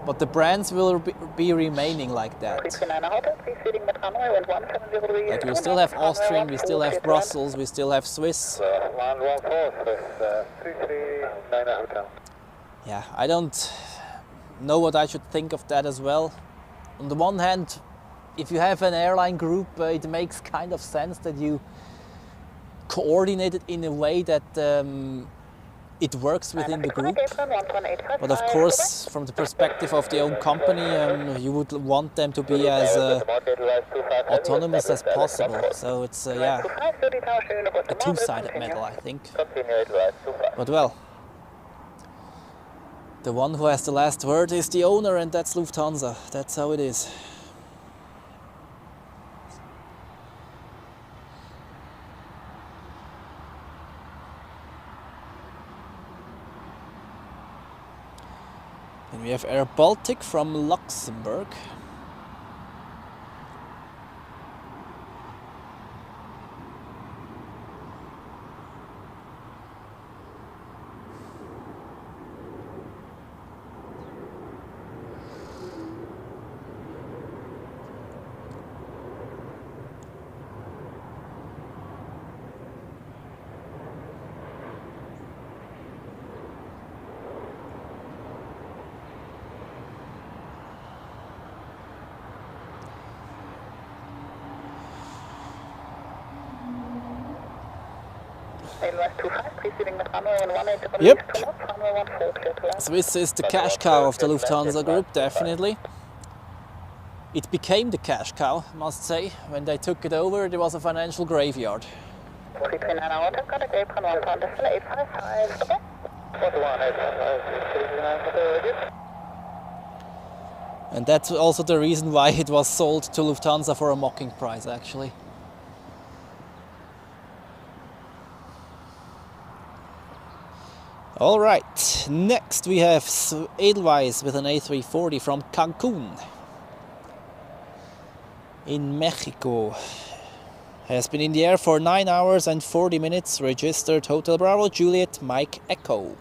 But the brands will be remaining like that. Like we still have Austrian, we still have Brussels, we still have Swiss. Yeah, I don't know what I should think of that as well. On the one hand, if you have an airline group, it makes kind of sense that you coordinate it in a way that it works within the group, but of course, from the perspective of the own company, you would want them to be as autonomous as possible. So it's yeah, a two-sided medal, I think. But well, the one who has the last word is the owner, and that's Lufthansa. That's how it is. And we have Air Baltic from Luxembourg. Airlines 25, preceding the runway 18 Yep. release 2 knots, runway 14 clear to land. Swiss is the cash cow of the Lufthansa group, definitely. It became the cash cow, I must say. When they took it over, it was a financial graveyard. 329 hour, got a gate on 1 pound, decimal 855, okay? 41, 855, And that's also the reason why it was sold to Lufthansa for a mocking price, actually. All right, next we have Edelweiss with an A340 from Cancun in Mexico. Has been in the air for 9 hours and 40 minutes, registered Hotel Bravo Juliet Mike Echo.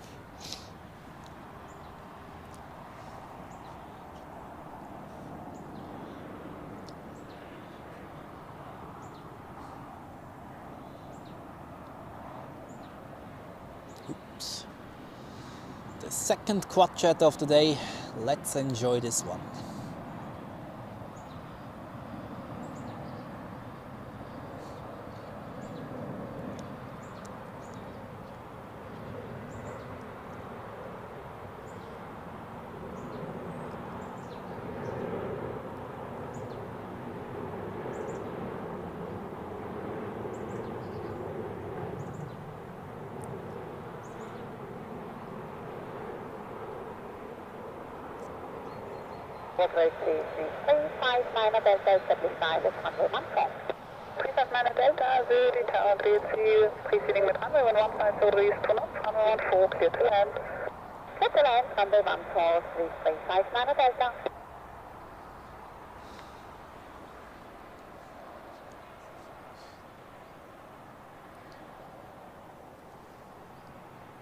Oops. The second quad jet of the day. Let's enjoy this one. Runway 359 Delta, stabilize at runway 14. 359 Delta, Zurich Tower, Ziel, preceding with runway 150 release 2 knots, runway 14 clear to land. Clear to land, runway 14, 359 Delta.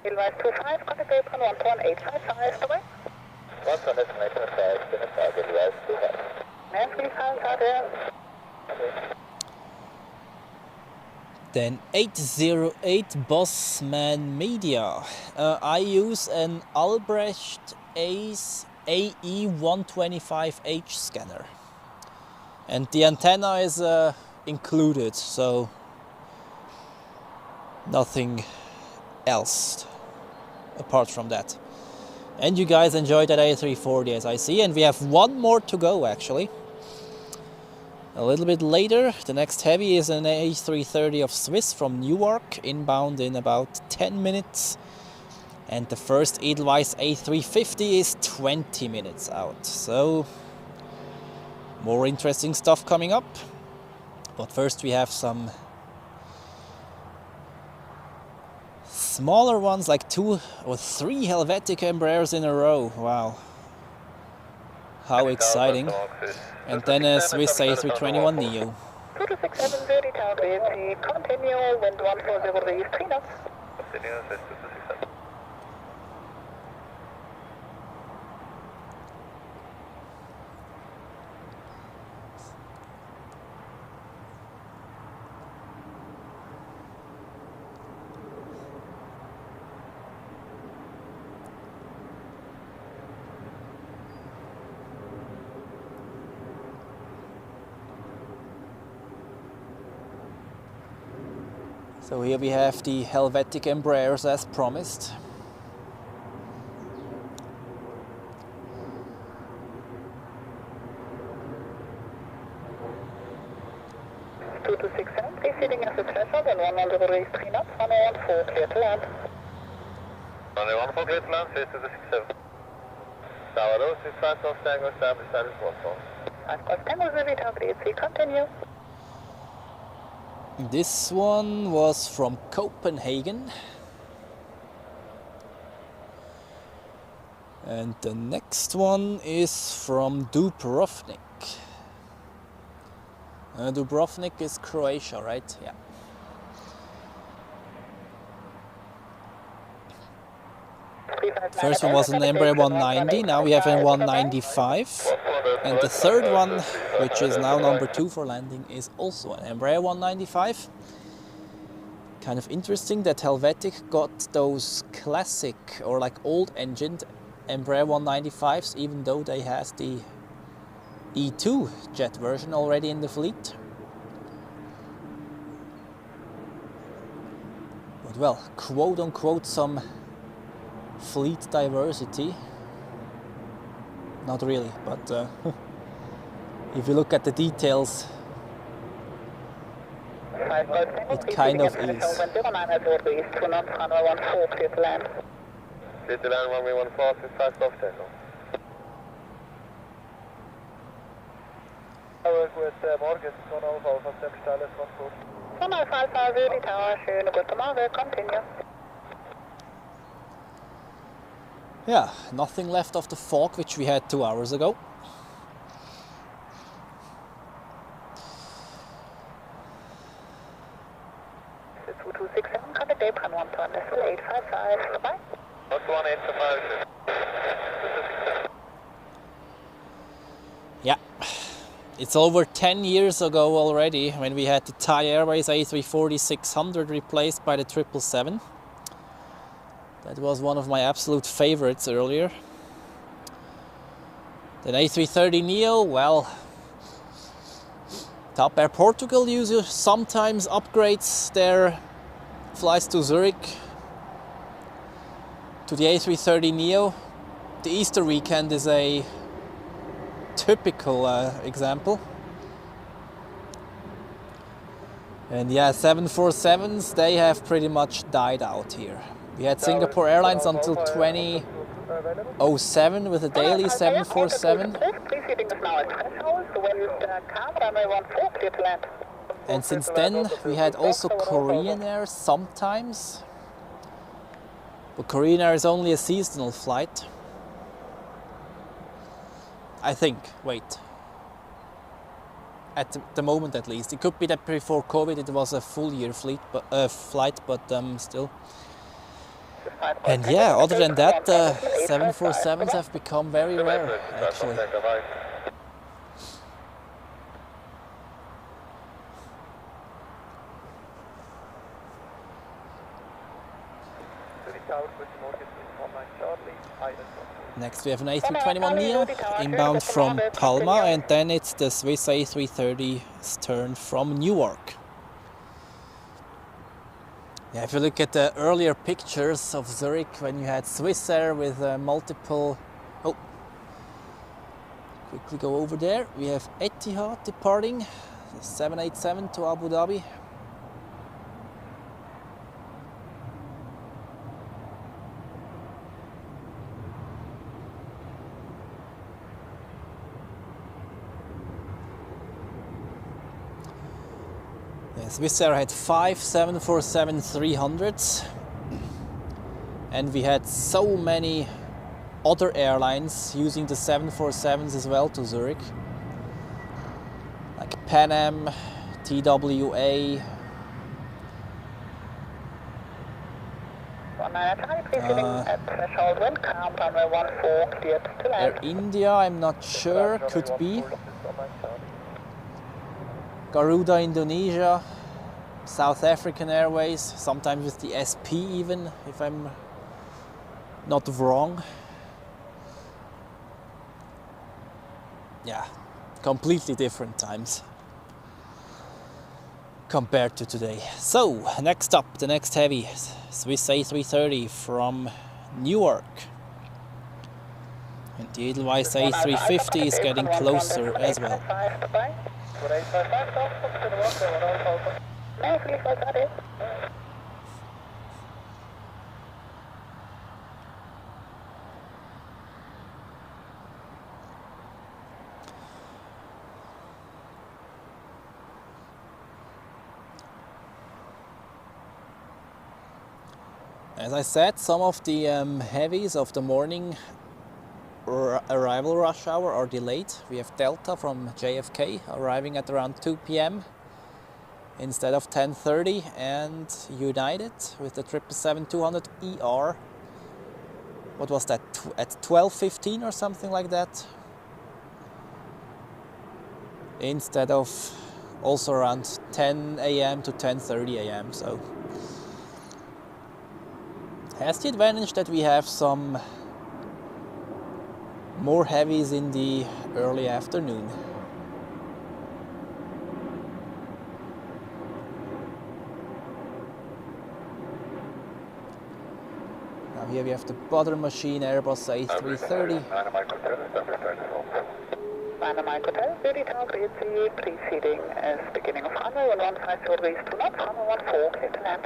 Airlines 25, contact apron 1.855, away. 1.855, Edelweiss 25. Man, 3,000 there. Then 808 Bossman Media. I use an Albrecht Ace AE125H scanner. And the antenna is included, so nothing else apart from that. And you guys enjoyed that A340 as I see, and we have one more to go actually. A little bit later, the next heavy is an A330 of Swiss from Newark, inbound in about 10 minutes. And the first Edelweiss A350 is 20 minutes out. So, more interesting stuff coming up. But first we have some smaller ones, like 2 or 3 Helvetic Embraers in a row. Wow. How exciting. And then a Swiss A321neo. 2267 Zurich Tower, continue, wind 140 release 3 knots. Continue, 2267. So here we have the Helvetic Embraers as promised. Two to 67, preceding as a threshold and 100 release 3 knots, 114 clear to land. 114 clear to land, 2267. Tower 65 Golf Tango, establish status 14. 5 Golf Tango Zurich Tower, continue. This one was from Copenhagen. And the next one is from Dubrovnik. Dubrovnik is Croatia, right? Yeah. First one was an Embraer 190, now we have a 195. And the third one, which is now number 2 for landing, is also an Embraer 195. Kind of interesting that Helvetic got those classic or like old engined Embraer 195s, even though they have the E2 jet version already in the fleet. But well, quote unquote, some fleet diversity. Not really, but if you look at the details, it kind of is. Clear to land, runway 14, 65 off takeoff. I work with Morgan, 1 Alpha, step Starless 14. 1 Alpha, Zurich Tower, schöne gute Morgen, continue. Yeah, nothing left of the fog which we had 2 hours ago. The 2267, contact apron 1 decimal 855, goodbye. 1855. Yeah, it's over 10 years ago already when we had the Thai Airways A340-600 replaced by the 777. That was one of my absolute favorites earlier. Then A330neo, well, Top Air Portugal uses sometimes upgrades their flights to Zurich to the A330neo. The Easter weekend is a typical example. And yeah, 747s, they have pretty much died out here. We had Singapore Airlines until 2007 with a daily 747. And since then we had also Korean Air sometimes. But Korean Air is only a seasonal flight. I think, wait. At the moment at least. It could be that before COVID it was a full year flight, but still. And yeah, other than that, 747s have become very rare, actually. Next we have an A321neo inbound from Palma, and then it's the Swiss A330's turn from Newark. Yeah, if you look at the earlier pictures of Zurich when you had Swiss Air with multiple... Oh, quickly go over there. We have Etihad departing, 787 to Abu Dhabi. Swiss Air had 5 747-300s, and we had so many other airlines using the 747s as well to Zurich, like Pan Am, TWA, Air India, I'm not sure, could be, Garuda Indonesia, South African Airways, sometimes with the SP even, if I'm not wrong. Yeah, completely different times compared to today. So, next up, the next heavy, Swiss A330 from Newark. And the Edelweiss A350 is getting closer as well. As I said, some of the heavies of the morning arrival rush hour are delayed. We have Delta from JFK arriving at around 2 p.m. instead of 10:30, and United with the 777-200ER. What was that, at 12:15 or something like that? Instead of also around 10 a.m. to 10:30 a.m. So has the advantage that we have some more heavies in the early afternoon. here we have the butter machine Airbus A330. Dynamite Hotel, Zurich Tower, preceding as beginning of runway 150 degrees to knots, runway 14, clear to land.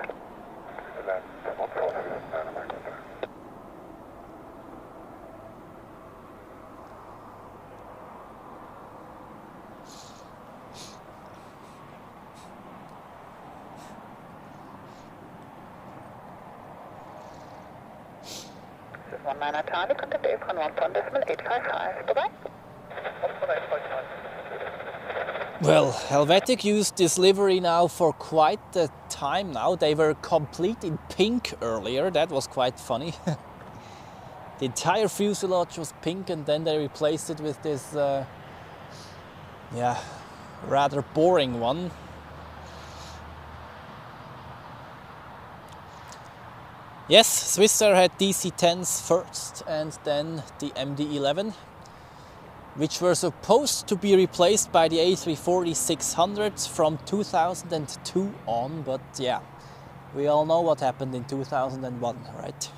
This is 19 Charlie, contact Apron 1.855, bye-bye. Well, Helvetic used this livery now for quite a time now. They were complete in pink earlier, that was quite funny. The entire fuselage was pink and then they replaced it with this, rather boring one. Yes, Swissair had DC-10s first and then the MD-11, which were supposed to be replaced by the A340-600 from 2002 on, but yeah, we all know what happened in 2001, right?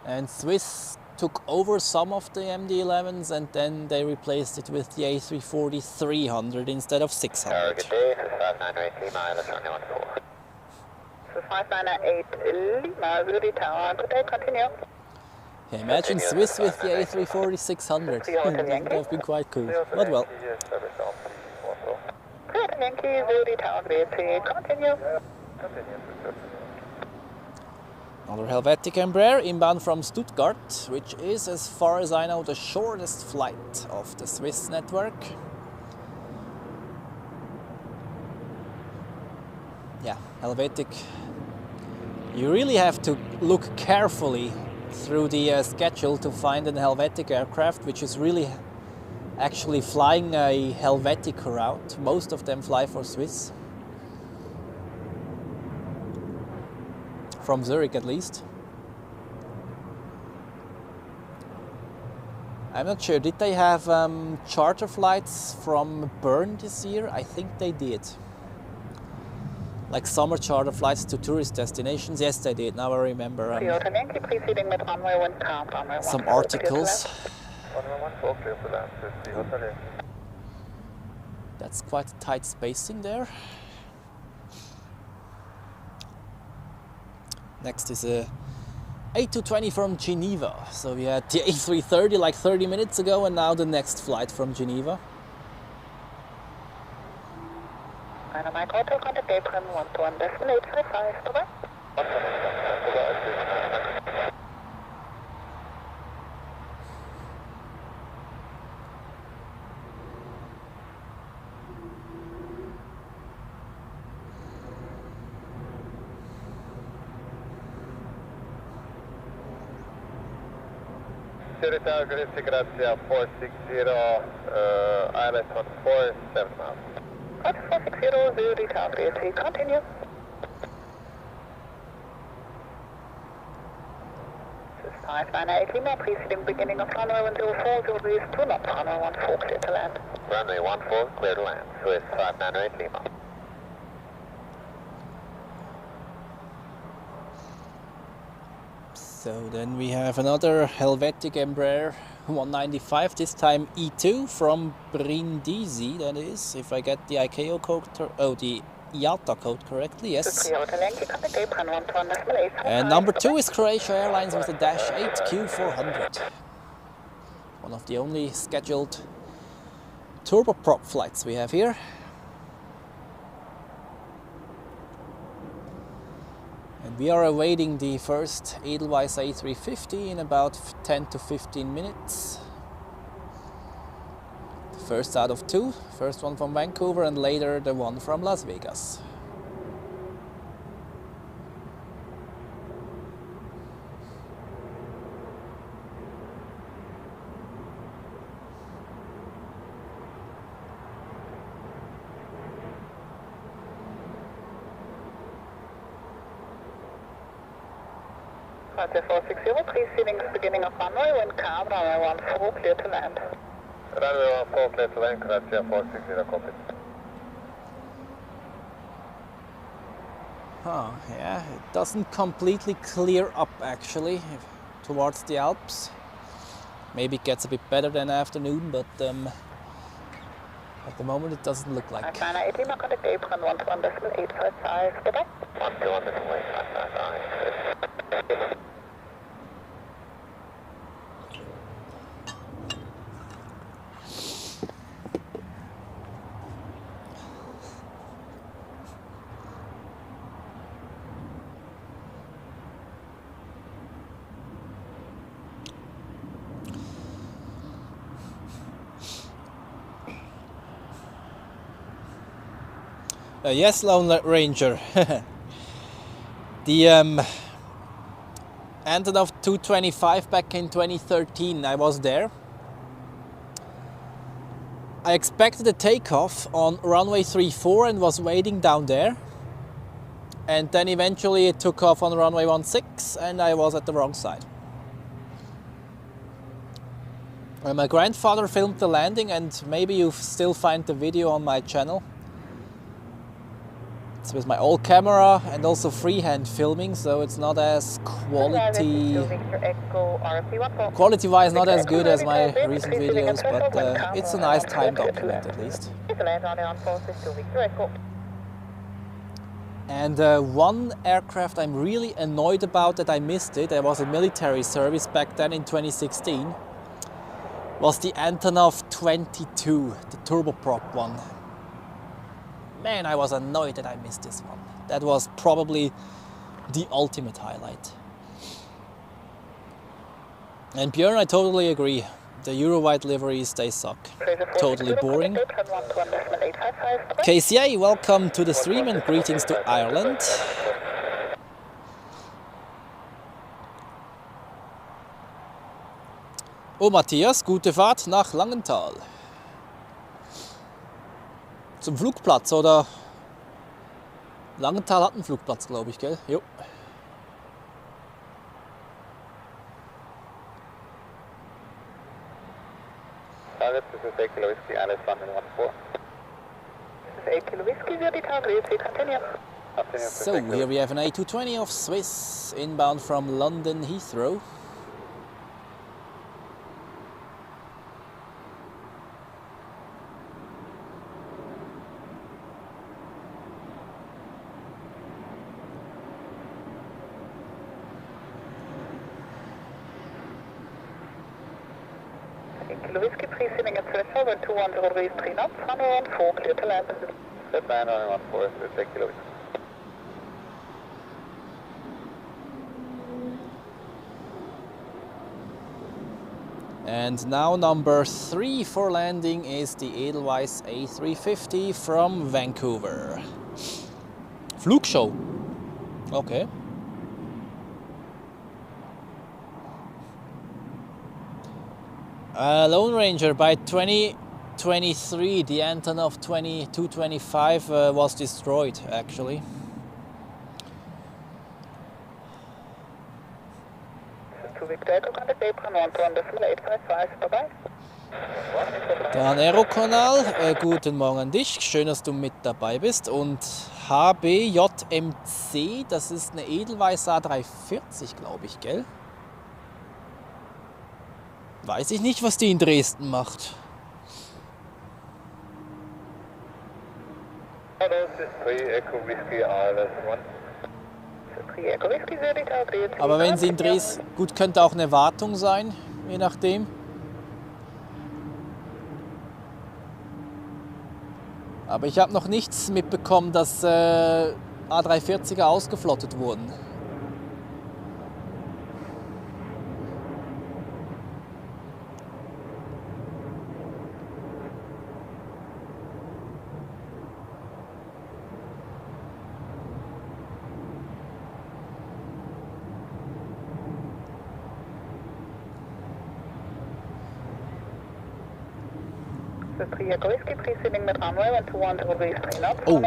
And Swiss took over some of the MD-11s and then they replaced it with the A340-300 instead of 600. Good day, this is 598 Lima, that's only 14. This is 598 Lima, Zurich Tower, good day, continue. Yeah, imagine Swiss with the A340-600. That would have been quite cool, but well. Yankee, Zurich Tower, continue. Another Helvetic Embraer inbound from Stuttgart, which is, as far as I know, the shortest flight of the Swiss network. Yeah, Helvetic. You really have to look carefully through the schedule to find an Helvetic aircraft which is really actually flying a Helvetic route. Most of them fly for Swiss. From Zurich at least. I'm not sure, did they have charter flights from Bern this year? I think they did. Like summer charter flights to tourist destinations? Yes, they did. Now I remember some articles. That's quite a tight spacing there. Next is a A220 from Geneva. So we had the A330 like 30 minutes ago and now the next flight from Geneva. Dynamite Hotel, contact Apron 1.855, bye-bye. Zurich Tower, Grazia 460, Airlines 14, 7 miles. 460, Zurich Tower, continue. This is 598 Lima, preceding beginning of runway 104, degrees 2 knots, runway 14, clear to land. Runway 14, clear to land, Swiss 598 Lima. So then we have another Helvetic Embraer 195, this time E2 from Brindisi, that is, if I get the ICAO code, the IATA code correctly, yes. And number 2 is Croatia Airlines with a Dash 8 Q400. One of the only scheduled turboprop flights we have here. And we are awaiting the first Edelweiss A350 in about 10 to 15 minutes. The first out of 2, first one from Vancouver and later the one from Las Vegas. Roger 460, preceding the beginning of runway, wind calm, runway 14, clear to land. Runway 14, clear to land, Grazia 460, copy. Huh, yeah, it doesn't completely clear up actually towards the Alps. Maybe it gets a bit better than afternoon, but at the moment it doesn't look like. China 80, my contact apron 121.855, bye-bye. 121.855. Yes, Lone Ranger. The Antonov 225 back in 2013, I was there. I expected a takeoff on runway 34 and was waiting down there. And then eventually it took off on runway 16 and I was at the wrong side. My grandfather filmed the landing, and maybe you still find the video on my channel. It's with my old camera and also freehand filming, so it's not as quality-wise not as good as my recent videos, but it's a nice time document at least. And one aircraft I'm really annoyed about that I missed it, I was in military service back then in 2016, was the Antonov 22, the turboprop one. Man, I was annoyed that I missed this one. That was probably the ultimate highlight. And Björn, I totally agree. The Euro-white liveries, they suck. Totally boring. KCA, welcome to the stream and greetings to Ireland. Oh, Matthias, gute Fahrt nach Langenthal. Zum Flugplatz, oder? Langenthal hat einen Flugplatz, glaube ich, gell? Jo. Target, this is 8 Kilo Whiskey, Alice London 14. This is 8 Kilo Whiskey, via the target, please continue. So, here we have an A220 of Swiss, inbound from London Heathrow. Whiskey, please sitting at threshold and 210 degrees 3 knots, 104, clear to land. Set 914, this is 8 Kilo Whiskey. And now number 3 for landing is the Edelweiss A350 from Vancouver. Flugshow. Okay. Lone Ranger, by 2023 the Antonov 225 was destroyed actually. Dann Aerokanal, guten Morgen an dich, schön, dass du mit dabei bist. Und HBJMC, das ist eine Edelweiss A340, glaube ich, gell? Weiß ich nicht, was die in Dresden macht. Aber wenn sie in Dresden, gut, könnte auch eine Wartung sein, je nachdem. Aber ich habe noch nichts mitbekommen, dass A340er ausgeflottet wurden. Oh.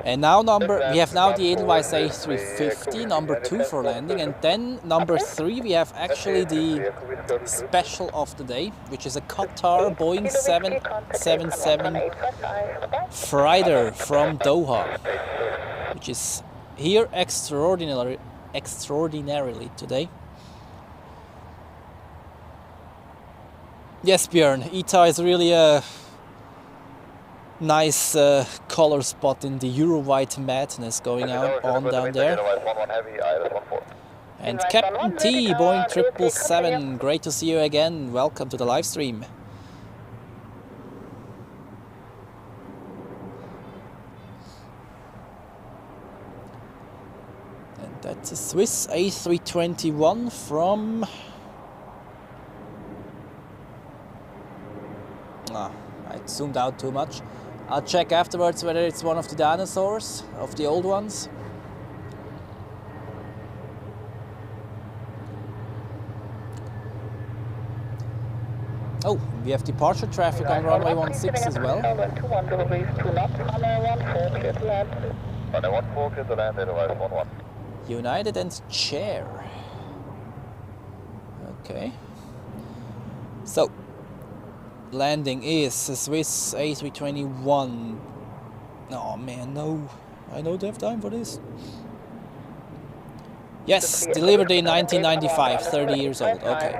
And now we have now the Edelweiss A350, number 2 for landing, and then number 3 we have actually the special of the day, which is a Qatar Boeing 777 Freighter from Doha, which is here extraordinarily today. Yes, Björn, ITA is really a nice color spot in the Euro-white madness going on down there. And Captain T, Boeing 777, great to see you again. Welcome to the live stream. And that's a Swiss A321 from... I zoomed out too much. I'll check afterwards whether it's one of the dinosaurs, of the old ones. Oh, we have departure traffic on runway 16 as well. Runway 14, clear to land, Edelweiss 11. United and Chair. Okay. So, landing is a Swiss A321. Oh man, no. I don't have time for this. Yes, delivered in 1995, 30 years old. Okay.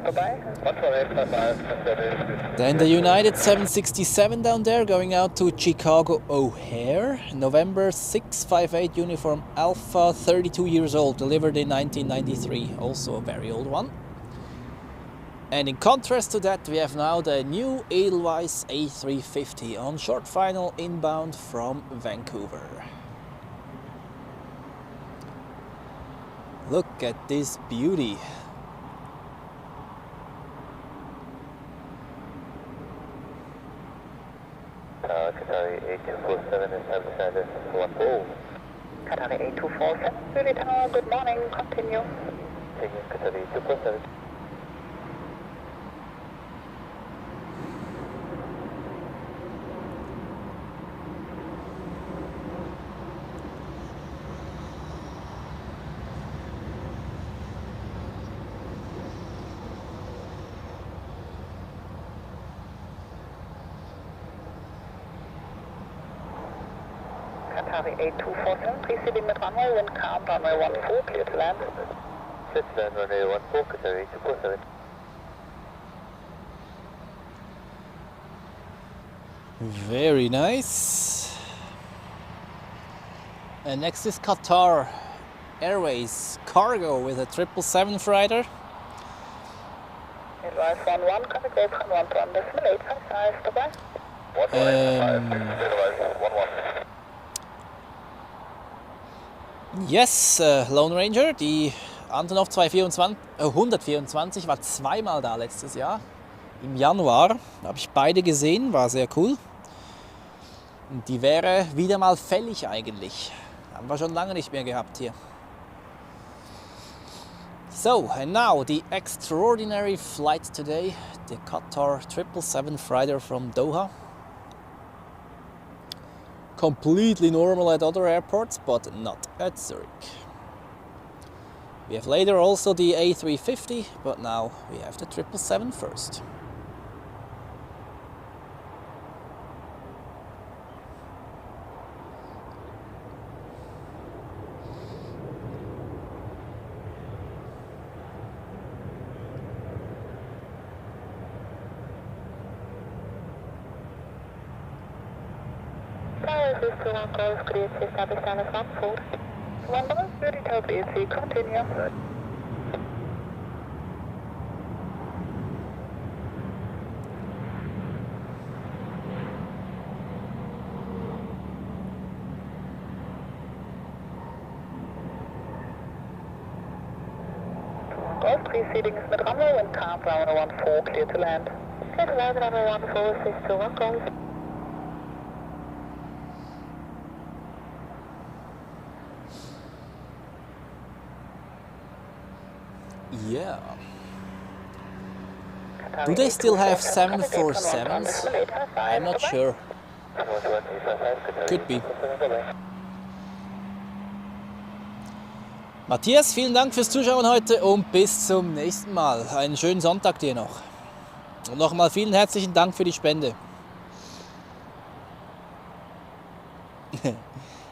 Then the United 767 down there going out to Chicago O'Hare. November 658 uniform Alpha, 32 years old, delivered in 1993. Also a very old one. And in contrast to that, we have now the new Edelweiss A350 on short final inbound from Vancouver. Look at this beauty. Qatar A247 is outside 14. Qatar A247, Zurich Tower, good morning, continue. Taking Qatar A247. Qatar A247, preceding with runway, wind calm, runway 14, clear to land. Sit land, runway 14, Qatar A247. Very nice. And next is Qatar Airways Cargo with a 777 freighter. Edelweiss 11, contact gate 11.855, dabei. 1185, Edelweiss 11. Yes, Lone Ranger, die Antonov 124 war zweimal da letztes Jahr. Im Januar habe ich beide gesehen, war sehr cool. Und die wäre wieder mal fällig eigentlich. Haben wir schon lange nicht mehr gehabt hier. So, and now the extraordinary flight today, the Qatar 777 freighter from Doha. Completely normal at other airports, but not at Zurich. We have later also the A350, but now we have the 777 first. Clear to establish down as 14. 1 Zurich Tower, EC, continue. Golf preceding is mit runway and calm, runway 14, clear to land. Clear to land, runway 14, 621 Golf. Yeah. Do they still have 747s? I'm not sure. Could be. Matthias, vielen Dank fürs Zuschauen heute und bis zum nächsten Mal. Einen schönen Sonntag dir noch. Und nochmal vielen herzlichen Dank für die Spende.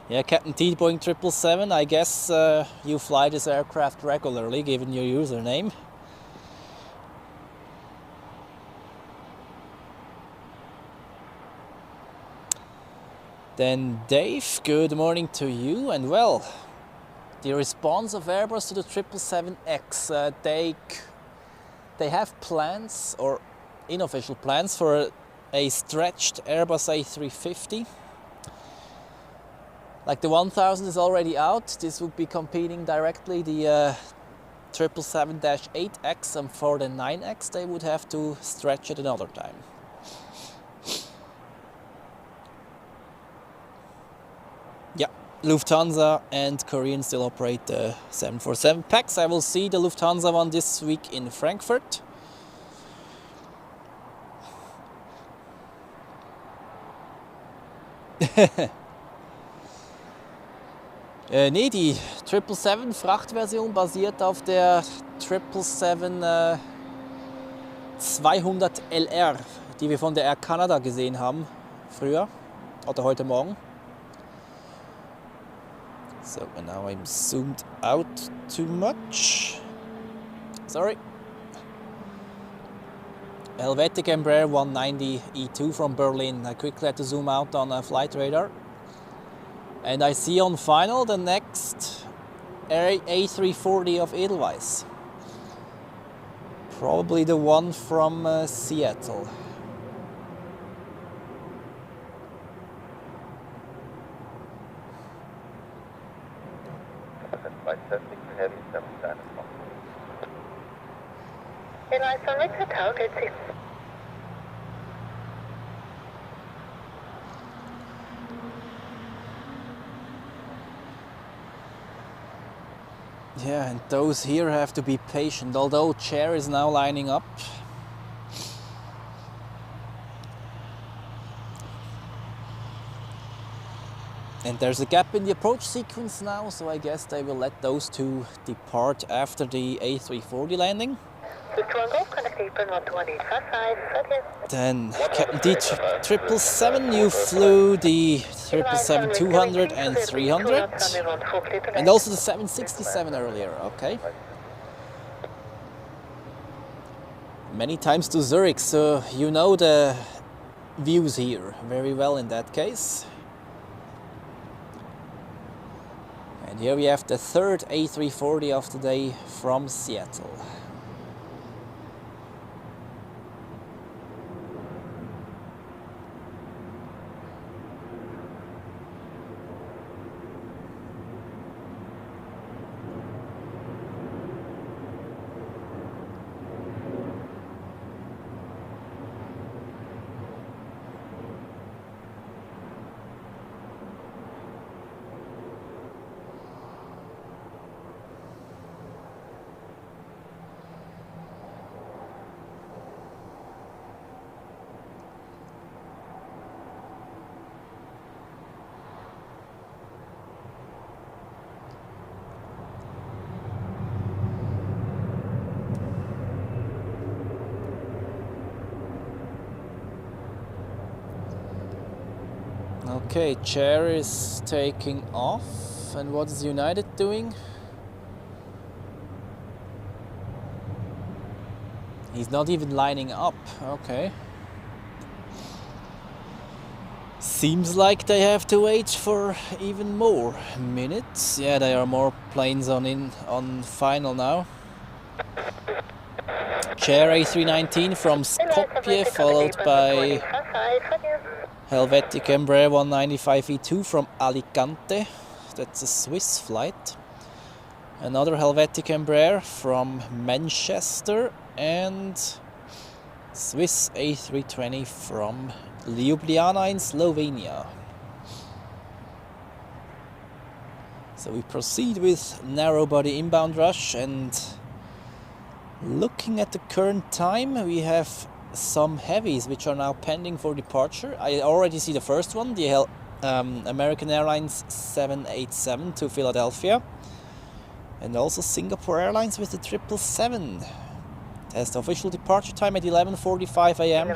Yeah, Captain T, Boeing 777. I guess you fly this aircraft regularly, given your username. Then Dave, good morning to you. And well, the response of Airbus to the 777X, they have plans, or unofficial plans, for a stretched Airbus A350. Like the 1000 is already out, this would be competing directly the 777-8X, and for the 9X they would have to stretch it another time. Yeah, Lufthansa and Korean still operate the 747 PAX. I will see the Lufthansa one this week in Frankfurt. Nee, die 777 Frachtversion basiert auf der 777 200LR, die wir von der Air Canada gesehen haben früher oder heute Morgen. So, and now I'm zoomed out too much. Sorry. Helvetic Embraer 190 E2 from Berlin. I quickly had to zoom out on a flight radar. And I see on final the next A340 of Edelweiss. Probably the one from Seattle. Airlines Boeing Qatar, good see. Yeah, and those here have to be patient, although chair is now lining up. And there's a gap in the approach sequence now, so I guess they will let those two depart after the A340 landing. Then Captain D 777, you flew the 777-200 and 300, and also the 767 earlier, okay. Many times to Zurich, so you know the views here very well in that case. And here we have the third A340 of the day from Seattle. Okay, chair is taking off, and what is United doing? He's not even lining up, okay. Seems like they have to wait for even more minutes. Yeah, there are more planes on final now. Chair A319 from Skopje, followed by Helvetic Embraer 195 E2 from Alicante. That's a Swiss flight. Another Helvetic Embraer from Manchester, and Swiss A320 from Ljubljana in Slovenia. So we proceed with narrow body inbound rush, and looking at the current time, we have some heavies which are now pending for departure. I already see the first one, the American Airlines 787 to Philadelphia, and also Singapore Airlines with the 777. Has the official departure time at 11:45 a.m.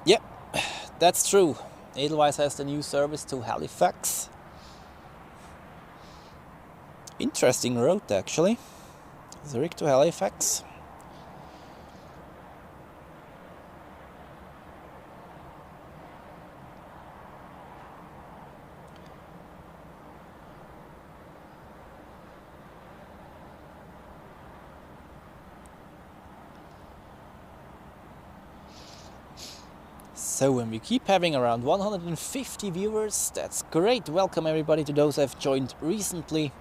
Yep, that's true. Edelweiss has the new service to Halifax. Interesting route actually. Zurich to Halifax. So, and we keep having around 150 viewers. That's great. Welcome everybody to those who have joined recently.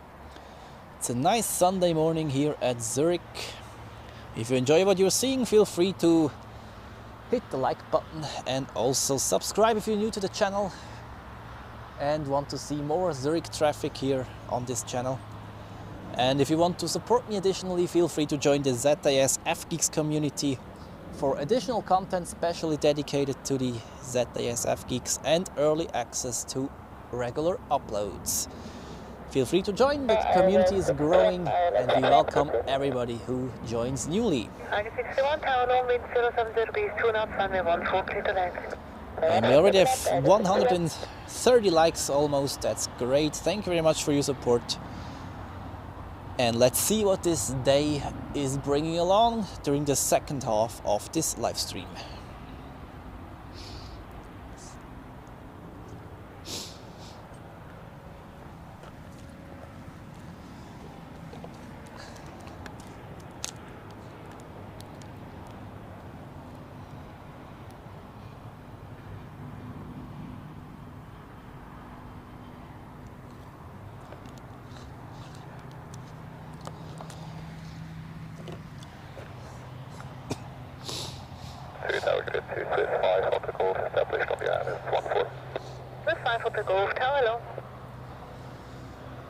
It's a nice Sunday morning here at Zurich. If you enjoy what you're seeing, feel free to hit the like button and also subscribe if you're new to the channel and want to see more Zurich traffic here on this channel. And if you want to support me additionally, feel free to join the ZRH F-Geeks community for additional content specially dedicated to the ZRH F-Geeks and early access to regular uploads. Feel free to join, the community is growing and we welcome everybody who joins newly. And we already have 130 likes almost, that's great. Thank you very much for your support. And let's see what this day is bringing along during the second half of this live stream.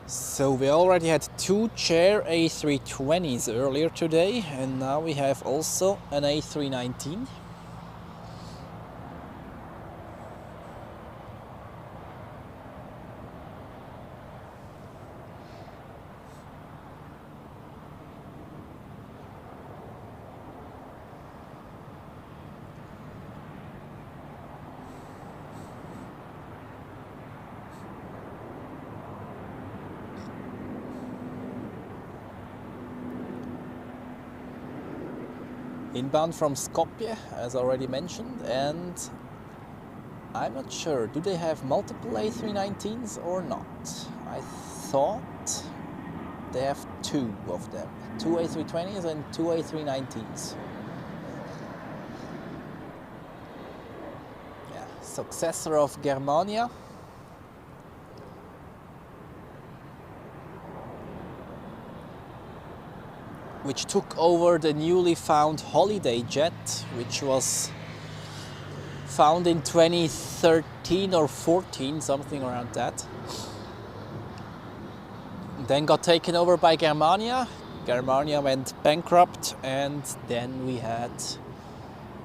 So we already had two chair A320s earlier today, and now we have also an A319. Inbound from Skopje, as already mentioned, and I'm not sure, do they have multiple A319s or not? I thought they have two of them, two A320s and two A319s. Yeah, successor of Germania. Which took over the newly found Holiday Jet, which was found in 2013 or 14, something around that. Then got taken over by Germania. Germania went bankrupt, and then we had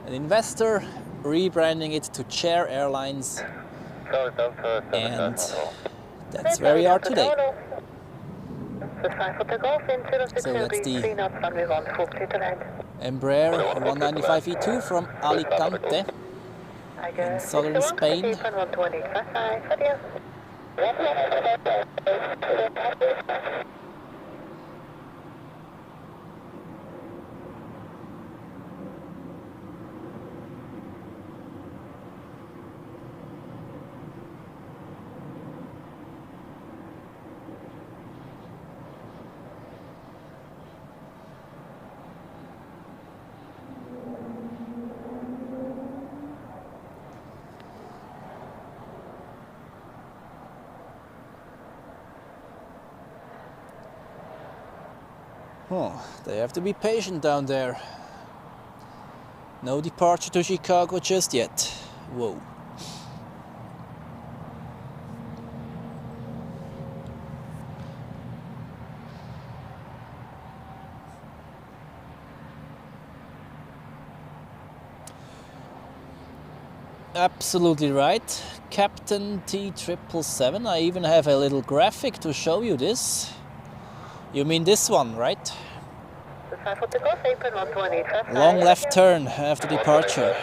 an investor rebranding it to Chair Airlines, and that's where we are today. So that's the Embraer 195E2 from Alicante in southern Spain. Oh, they have to be patient down there. No departure to Chicago just yet. Whoa. Absolutely right, Captain T777. I even have a little graphic to show you this. You mean this one, right? Long left turn after departure.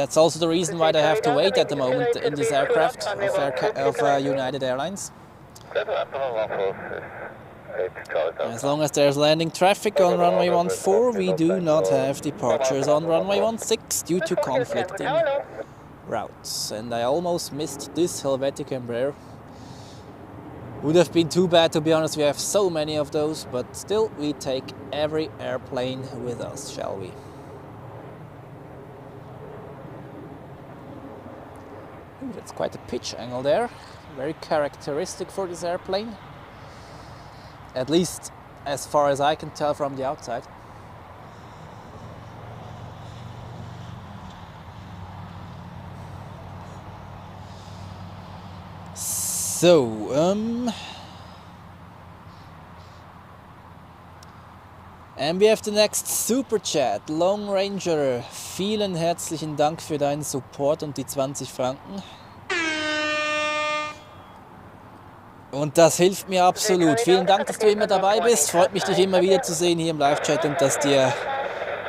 That's also the reason why they have to wait at the moment in this aircraft of United Airlines. As long as there's landing traffic on runway 14, we do not have departures on runway 16 due to conflicting routes. And I almost missed this Helvetic Embraer. Would have been too bad, to be honest. We have so many of those, but still we take every airplane with us, shall we? Ooh, that's quite a pitch angle there. Very characteristic for this airplane. At least as far as I can tell from the outside. So, and we have the next Super Chat. Long Ranger, vielen herzlichen Dank für deinen Support und die 20 Franken. Und das hilft mir absolut. Vielen Dank, dass du immer dabei bist. Freut mich, dich immer wieder zu sehen hier im Live-Chat und dass dir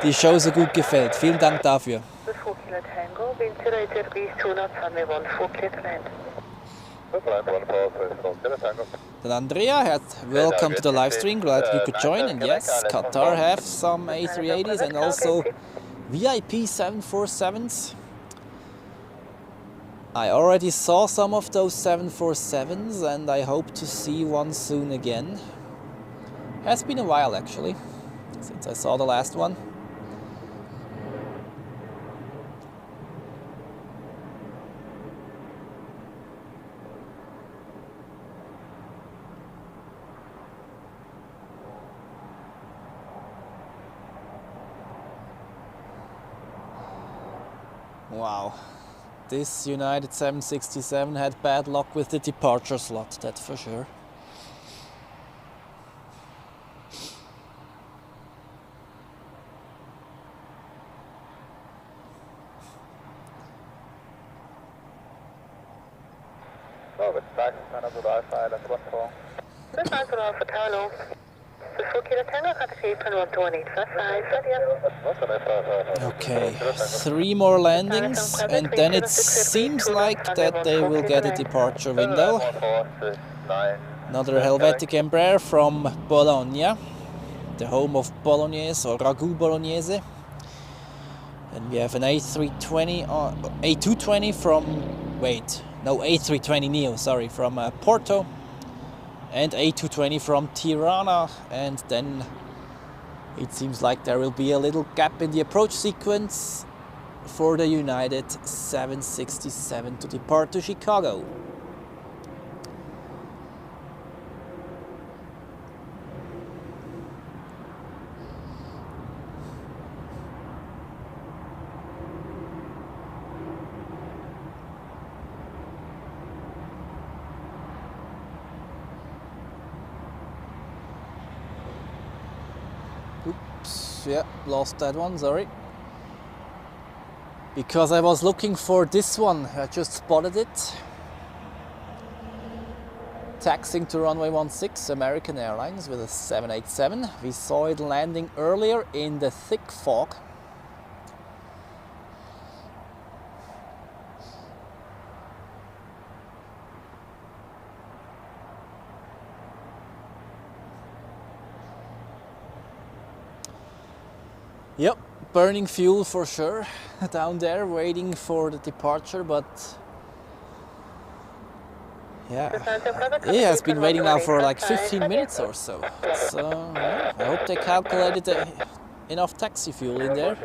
die Show so gut gefällt. Vielen Dank dafür. Then Andrea, welcome to the live stream. Glad you could join. And yes, Qatar have some A380s and also VIP 747s. I already saw some of those 747s and I hope to see one soon again. Has been a while actually, since I saw the last one. Wow. This United 767 had bad luck with the departure slot, that's for sure. So, with taxi, Manager Alpha Island 14. This is Alpha Tower. The 4 Kilo Tango, Qatar 11855. Okay, 3 more landings and then it seems like that they will get a departure window. Another Helvetic Embraer from Bologna, the home of Bolognese or Ragu Bolognese. And we have an A320, A220 from, A320neo, sorry, from Porto. And A220 from Tirana, and then it seems like there will be a little gap in the approach sequence for the United 767 to depart to Chicago. Yeah, lost that one, sorry. Because I was looking for this one, I just spotted it. Taxiing to runway 16, American Airlines with a 787. We saw it landing earlier in the thick fog. Yep, burning fuel for sure down there, waiting for the departure, but yeah, it has been waiting now for like 15 minutes or so. So yeah, I hope they calculated enough taxi fuel in there.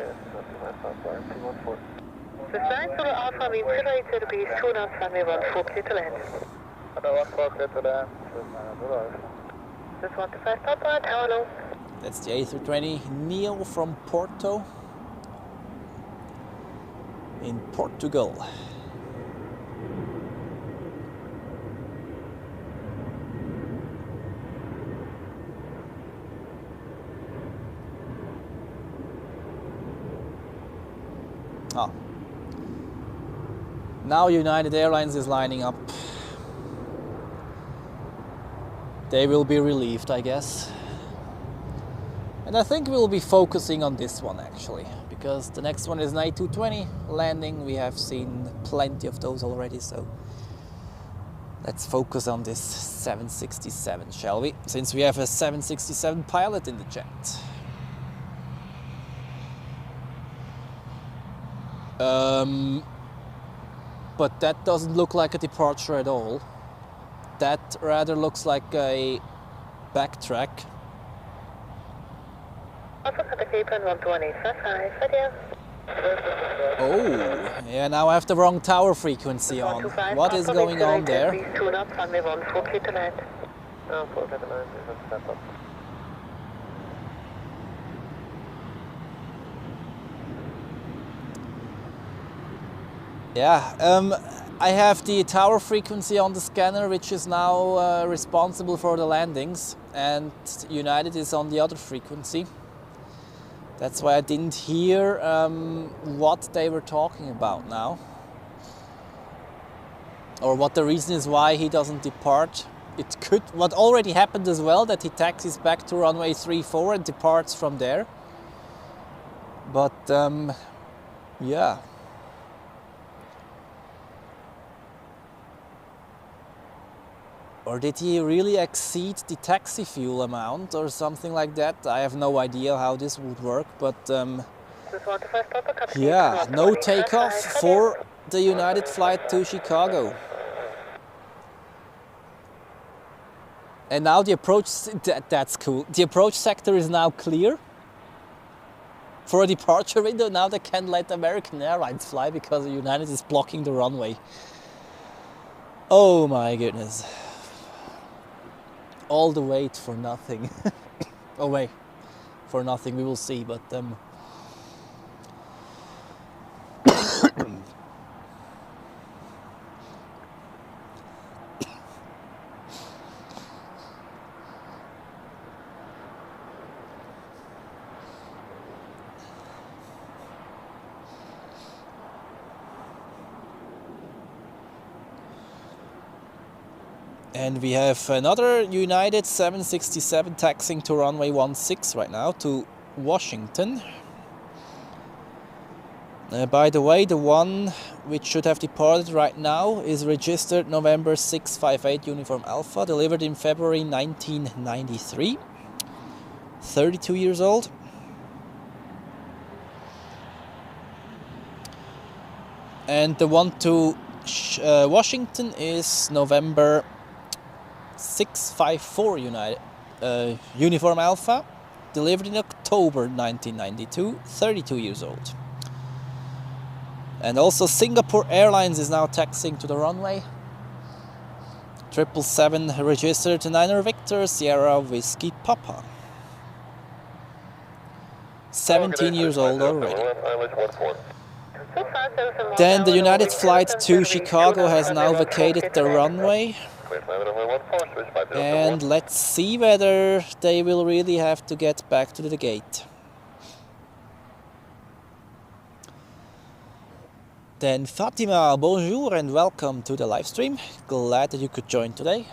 That's the A320neo from Porto in Portugal. Oh. Now United Airlines is lining up. They will be relieved, I guess. And I think we'll be focusing on this one actually, because the next one is an A220 landing. We have seen plenty of those already, so let's focus on this 767, shall we? Since we have a 767 pilot in the chat. But that doesn't look like a departure at all. That rather looks like a backtrack. Oh, yeah, now I have the wrong tower frequency on. What is going on there? Yeah, I have the tower frequency on the scanner, which is now responsible for the landings, and United is on the other frequency. That's why I didn't hear what they were talking about now, or what the reason is why he doesn't depart. It could, what already happened as well, that he taxis back to runway 34 and departs from there. But yeah. Or did he really exceed the taxi fuel amount or something like that? I have no idea how this would work, but yeah, no takeoff for the United flight to Chicago. And now the approach, that's cool. The approach sector is now clear for a departure window. Now they can let American Airlines fly because United is blocking the runway. Oh my goodness. All the wait for nothing. Oh wait, for nothing, we will see, but and we have another United 767 taxiing to runway 16 right now to Washington. By the way, the one which should have departed right now is registered November 658 Uniform Alpha, delivered in February 1993. 32 years old. And the one to Washington is November 654 United Uniform Alpha, delivered in October 1992, 32 years old. And also Singapore Airlines is now taxiing to the runway. 777 registered 9er Victor Sierra Whiskey Papa. 17 years old already. Then the United flight to Chicago has now vacated the runway. And let's see whether they will really have to get back to the gate. Then Fatima, bonjour and welcome to the live stream. Glad that you could join today.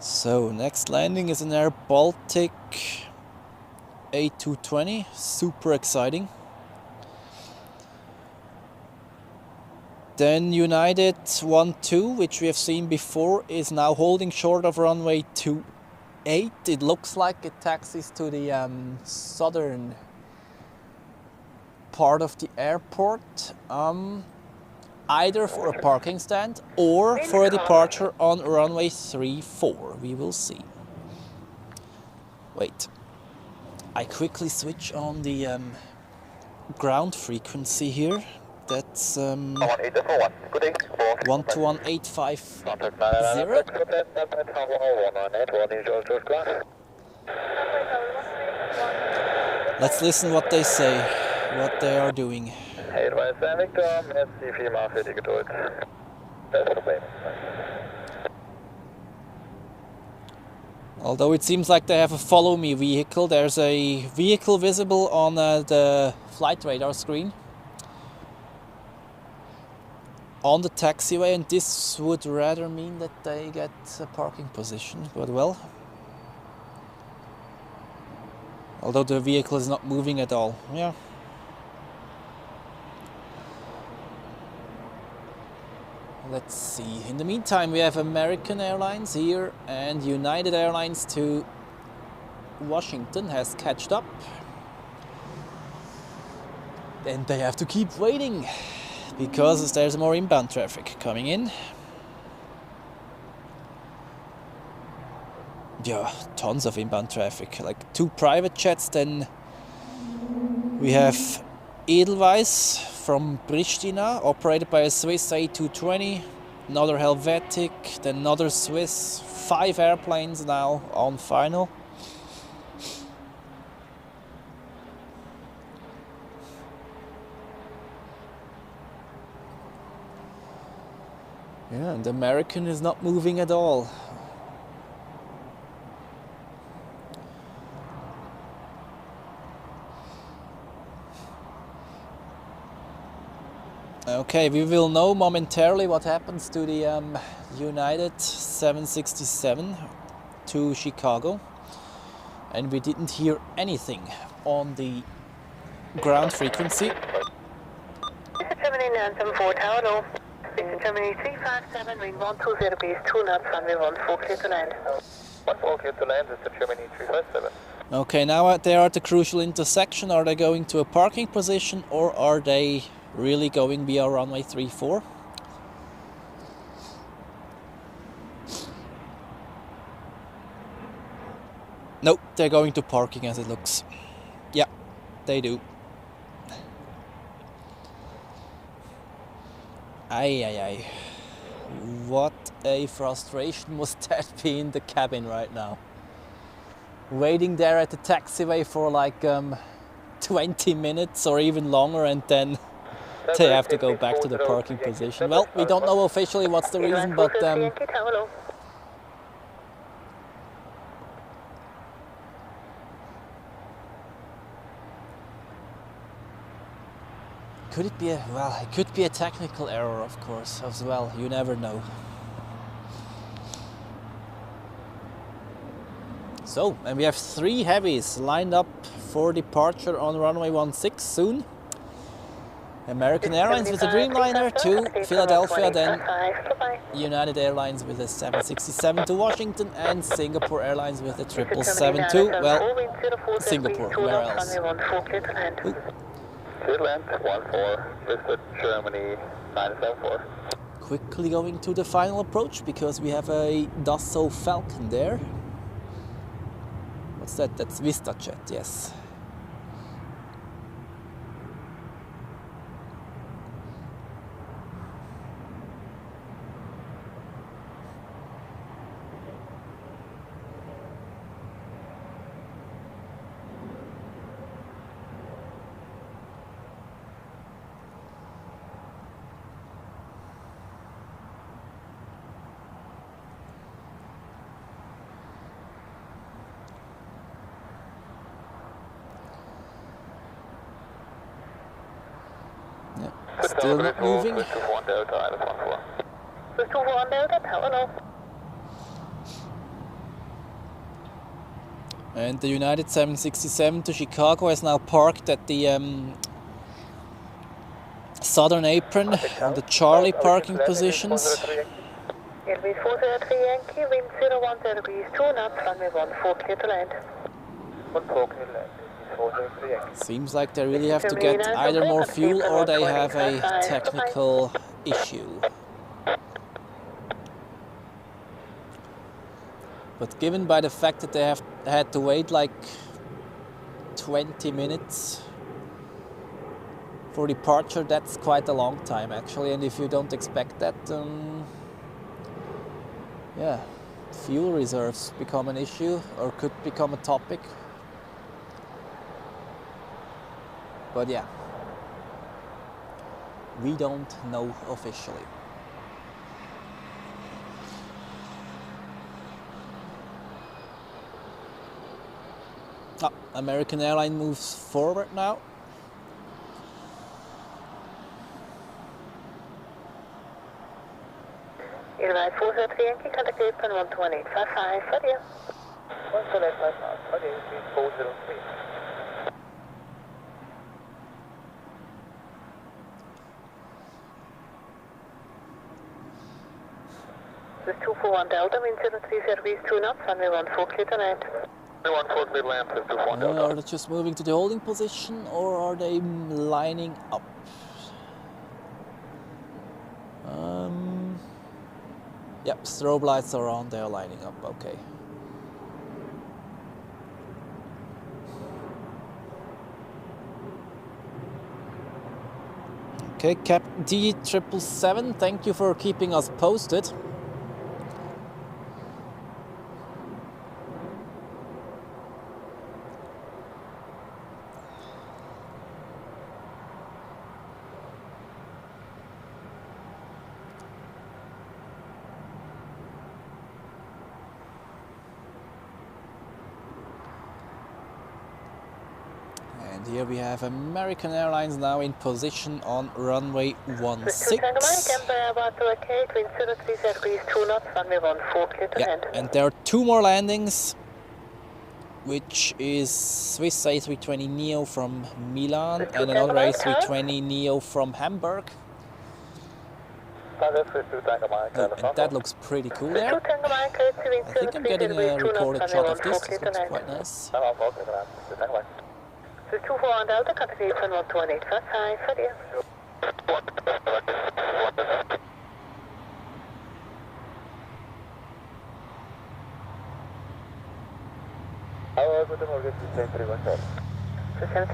So next landing is an Air Baltic A220, super exciting. Then United 12, which we have seen before, is now holding short of runway 28. It looks like it taxis to the southern part of the airport, either for a parking stand or for a departure on runway 34. We will see. Wait. I quickly switch on the ground frequency here. That's 121.850. Let's listen what they say, what they are doing. Although it seems like they have a follow me vehicle, there's a vehicle visible on the flight radar screen. on the taxiway, and this would rather mean that they get a parking position, but well. Although the vehicle is not moving at all, yeah. Let's see. In the meantime, we have American Airlines here, and United Airlines to Washington has catched up. Then they have to keep waiting because there's more inbound traffic coming in. Yeah, tons of inbound traffic, like 2 private jets. Then we have Edelweiss from Pristina, operated by a Swiss A220, another Helvetic, then another Swiss, 5 airplanes now on final. Yeah, and the American is not moving at all. Okay, we will know momentarily what happens to the United 767 to Chicago. And we didn't hear anything on the ground frequency. Germany 974 Tower, no. Germany 357, wind 120 degrees, 2 knots, runway 14, clear to land. 14 clear to land, this is Germany 357. Okay, now they are at the crucial intersection. Are they going to a parking position, or are they really going via runway 34? Nope, they're going to parking as it looks. Yeah, they do. Ay. What a frustration must that be in the cabin right now. Waiting there at the taxiway for like 20 minutes or even longer, and then they have to go back to the parking position. Well, we don't know officially what's the reason, but could it be it could be a technical error, of course, as well. You never know. So, and we have 3 heavies lined up for departure on runway 16 soon. American Airlines with a Dreamliner to Philadelphia, then United Airlines with a 767 to Washington, and Singapore Airlines with a 777 to, well, Singapore, where else? Clear land, 14, visit Germany 974. Quickly going to the final approach because we have a Dassault Falcon there. What's that? That's VistaJet, yes. Still not moving. And the United 767 to Chicago is now parked at the southern apron on the Charlie parking positions. Airways 403 Yankee, wind 010 degrees, 2 knots, runway 14, clear to land. 14 clear to land. Seems like they really have to get either more fuel or they have a technical issue. But given by the fact that they have had to wait like 20 minutes for departure, that's quite a long time actually, and if you don't expect that, yeah, fuel reserves become an issue or could become a topic. But yeah, we don't know officially. American Airlines moves forward now. 203 Yankee, contact airplane 12855 for you. 12855, okay, speed 403. This is 241 Delta, wind 03 service 2 knots, runway 14 clear to land. 14 mid lamp, 241 Delta. Are they just moving to the holding position or are they lining up? Yep, strobe lights are on, they're lining up, okay. Okay, Cap D777, thank you for keeping us posted. And here we have American Airlines now in position on runway 16. Yeah, and there are two more landings, which is Swiss A320neo from Milan and another A320neo from Hamburg. Oh, and that looks pretty cool there. I think I'm getting a recorded shot of this. This looks quite nice. So 241 Delta, contact airplane 12855 for you.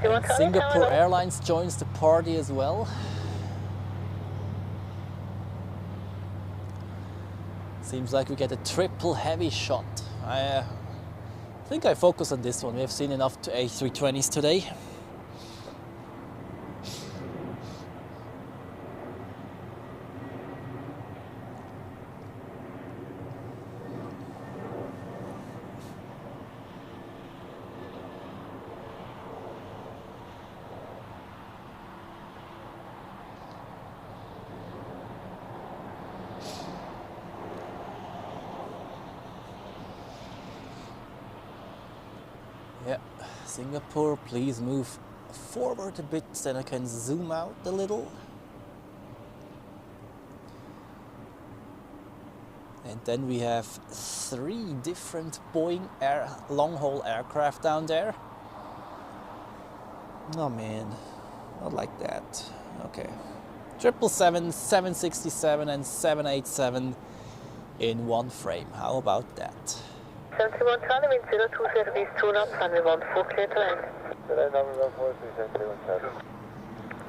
And Singapore Airlines joins the party as well. Seems like we get a triple heavy shot. I think I focus on this one. We have seen enough to A320s today. Yeah, Singapore, please move forward a bit, then I can zoom out a little. And then we have 3 different Boeing long-haul aircraft down there. Oh man, not like that. Okay. 777, 767 and 787 in one frame. How about that? 71 Charlie, wind 02 service 2 knots, runway 14 clear to land.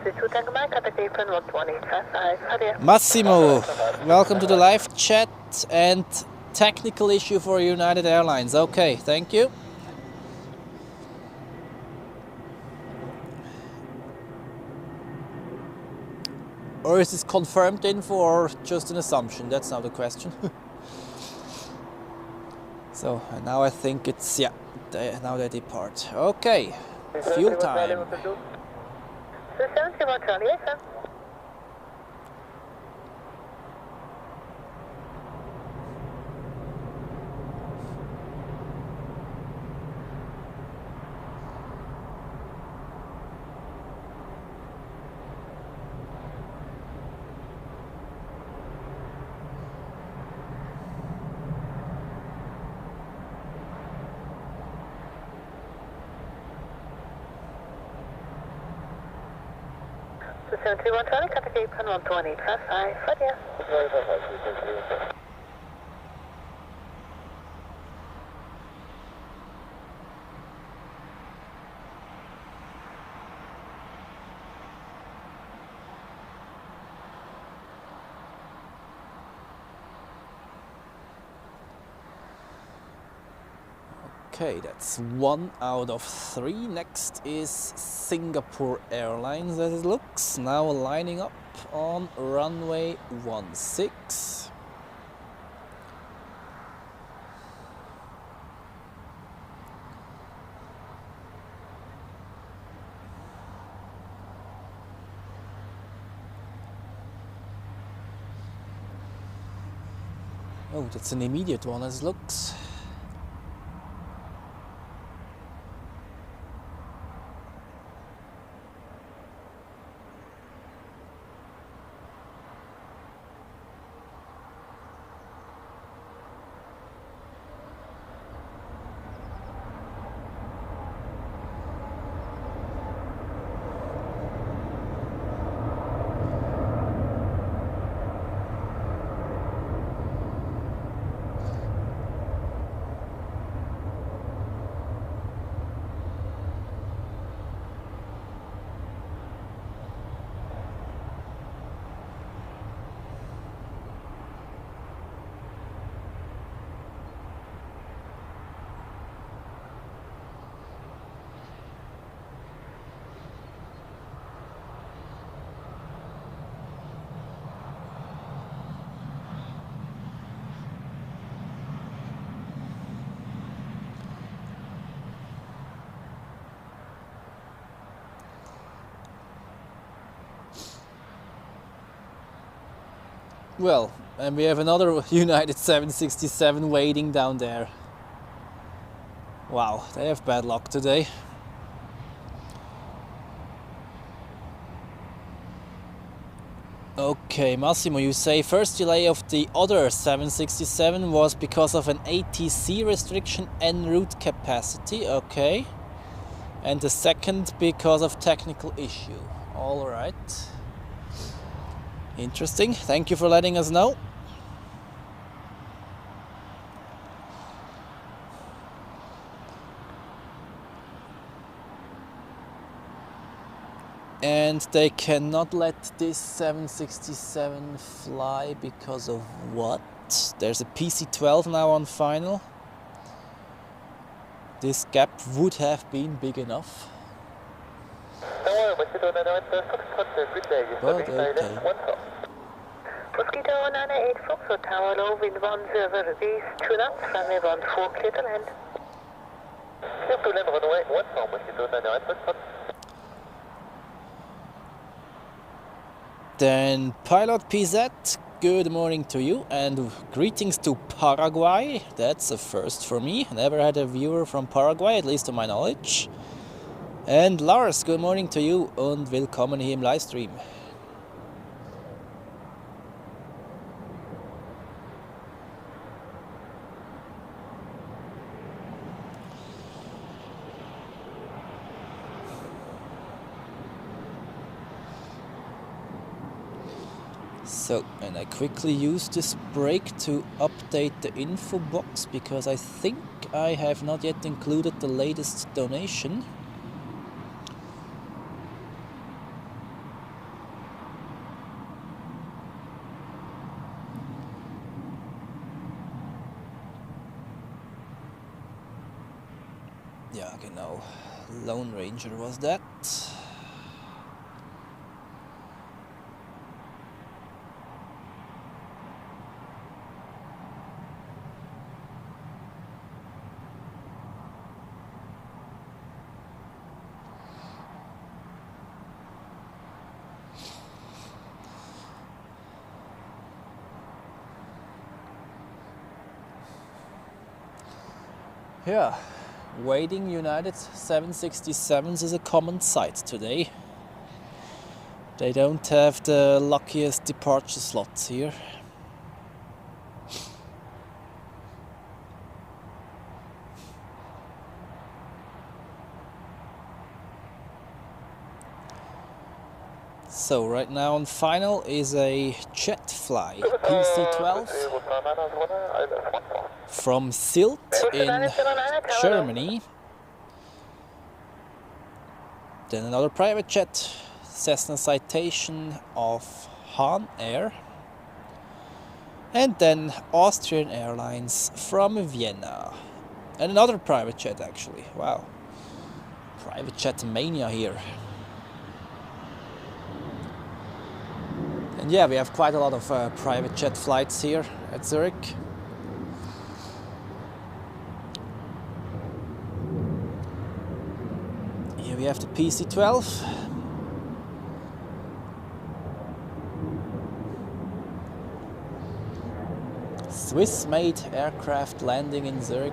So 2 Tango Mike, contact airplane 11855 for you. Massimo, welcome to the live chat and technical issue for United Airlines. Okay, thank you. Or is this confirmed info or just an assumption? That's now the question. So now I think it's, yeah, now they depart. Okay, fuel time. So 71 Charlie, yes sir. So 71 Charlie, contact airplane 11855 for you. Okay, that's 1 out of 3. Next is Singapore Airlines as it looks. Now lining up on runway 16. Oh, that's an immediate one as it looks. Well, and we have another United 767 waiting down there. Wow, they have bad luck today. Okay, Massimo, you say first delay of the other 767 was because of an ATC restriction en route capacity, okay. And the second because of technical issue. All right. Interesting. Thank you for letting us know. And they cannot let this 767 fly because of what? There's a PC-12 now on final. This gap would have been big enough. But okay. Mosquito 198 Foxtrot Tower, low wind 10 east 2 knots, runway 14 clear to land. Clear to land, runway 14, Mosquito 99 Foxtrot. Then pilot PZ, good morning to you and greetings to Paraguay. That's a first for me. Never had a viewer from Paraguay, at least to my knowledge. And Lars, good morning to you und willkommen hier im Livestream. So, and I quickly use this break to update the info box because I think I have not yet included the latest donation. Ja, genau. Lone Ranger was that. Yeah, waiting United 767s is a common sight today. They don't have the luckiest departure slots here. So right now on final is a jet fly, PC-12 from Sylt in Germany. Then another private jet, Cessna Citation of Han Air. And then Austrian Airlines from Vienna. And another private jet actually, wow. Private jet mania here. And yeah, we have quite a lot of private jet flights here at Zurich. Here we have the PC-12. Swiss-made aircraft landing in Zurich.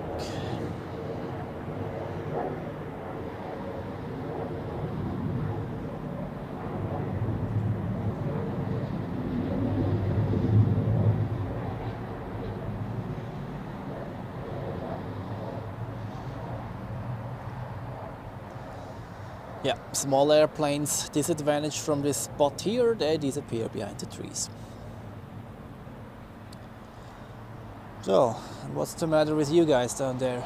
Yeah, small airplanes disadvantaged from this spot here, they disappear behind the trees. So, what's the matter with you guys down there?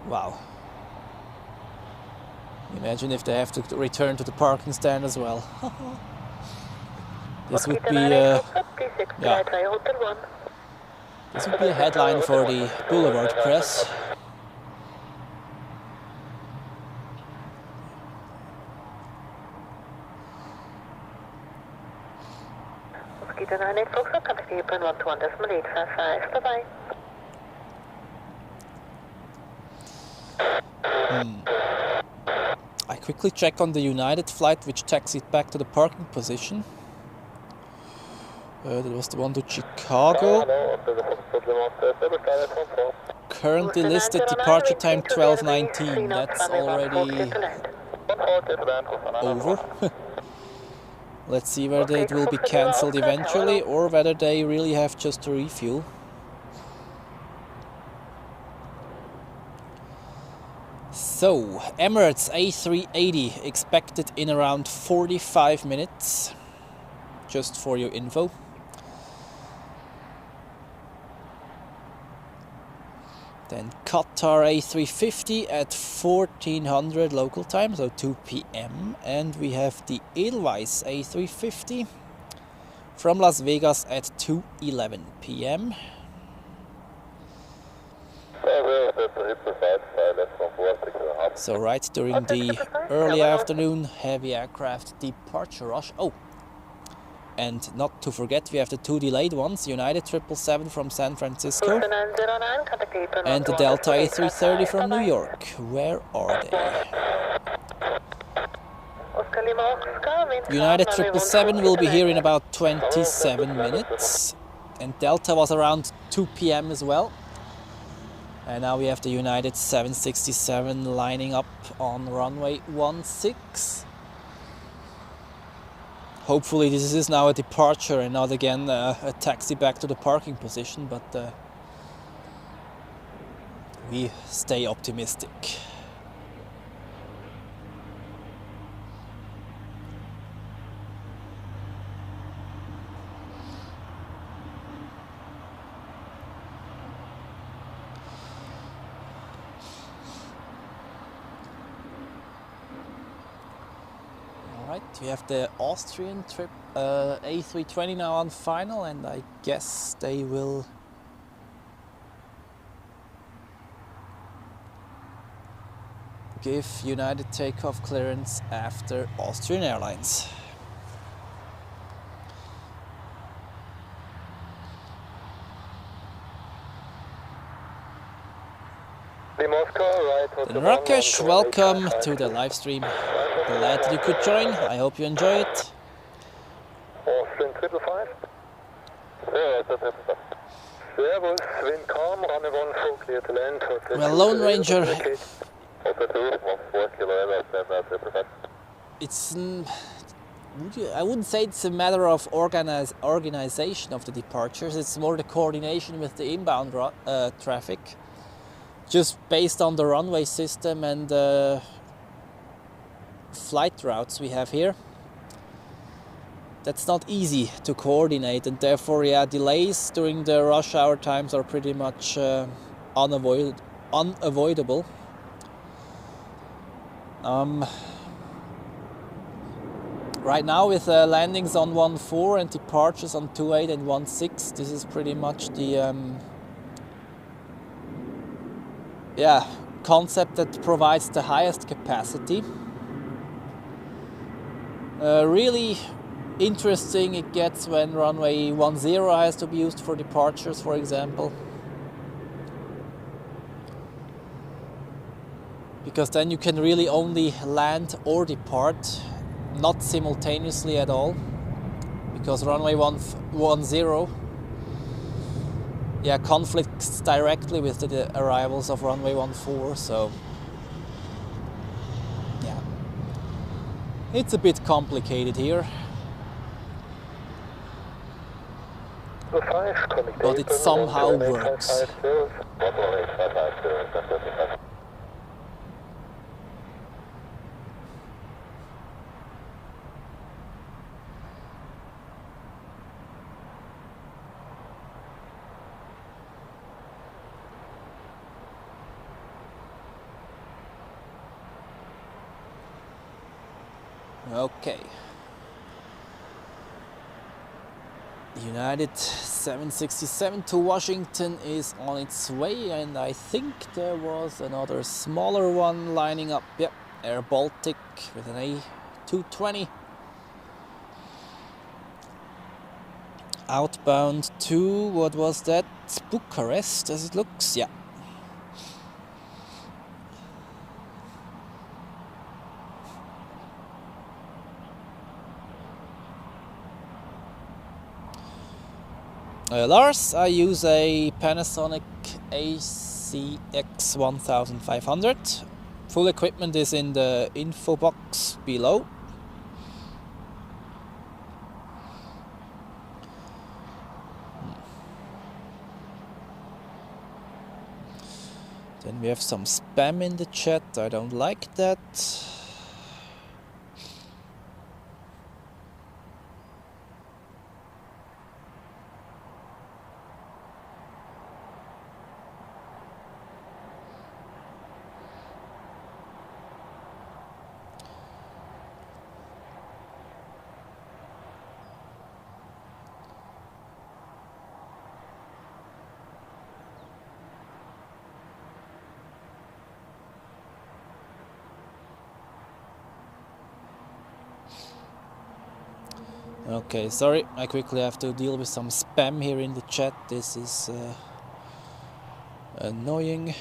Wow. Imagine if they have to return to the parking stand as well. This would be this would be a headline for the Boulevard press. I quickly check on the United flight which taxied back to the parking position. That was the one to Chicago. Currently listed departure time 12:19. That's already over. Let's see whether it will be cancelled eventually or whether they really have just to refuel. So, Emirates A380 expected in around 45 minutes, just for your info. Then Qatar A350 at 1400 local time, so 2 p.m. And we have the Edelweiss A350 from Las Vegas at 2:11 p.m. So right during the early afternoon heavy aircraft departure rush. Oh, and not to forget we have the two delayed ones, United 777 from San Francisco and the Delta A330 from New York. Where are they? United 777 will be here in about 27 minutes and Delta was around 2 p.m. as well. And now we have the United 767 lining up on runway 16. Hopefully this is now a departure and not again a taxi back to the parking position, but we stay optimistic. We have the Austrian trip A320 now on final, and I guess they will give United takeoff clearance after Austrian Airlines. Then Rakesh, welcome to the live stream. Glad that you could join. I hope you enjoy it. Austrian 555. Well, Lone Ranger, it's I wouldn't say it's a matter of organization of the departures. It's more the coordination with the inbound traffic, just based on the runway system and flight routes we have here. That's not easy to coordinate, and therefore, yeah, delays during the rush hour times are pretty much unavoidable. Right now, with landings on 14 and departures on 28 and 16, this is pretty much the concept that provides the highest capacity. Really interesting it gets when runway 10 has to be used for departures, for example. Because then you can really only land or depart, not simultaneously at all. Because runway 10 yeah, conflicts directly with the arrivals of runway 14, so yeah, it's a bit complicated here, but it somehow works. Okay. United 767 to Washington is on its way, and I think there was another smaller one lining up. Yep, Air Baltic with an A220. Outbound to, what was that? Bucharest, as it looks, yeah. Lars, I use a Panasonic ACX 1500. Full equipment is in the info box below. Then we have some spam in the chat, I don't like that. Okay, sorry, I quickly have to deal with some spam here in the chat. This is annoying.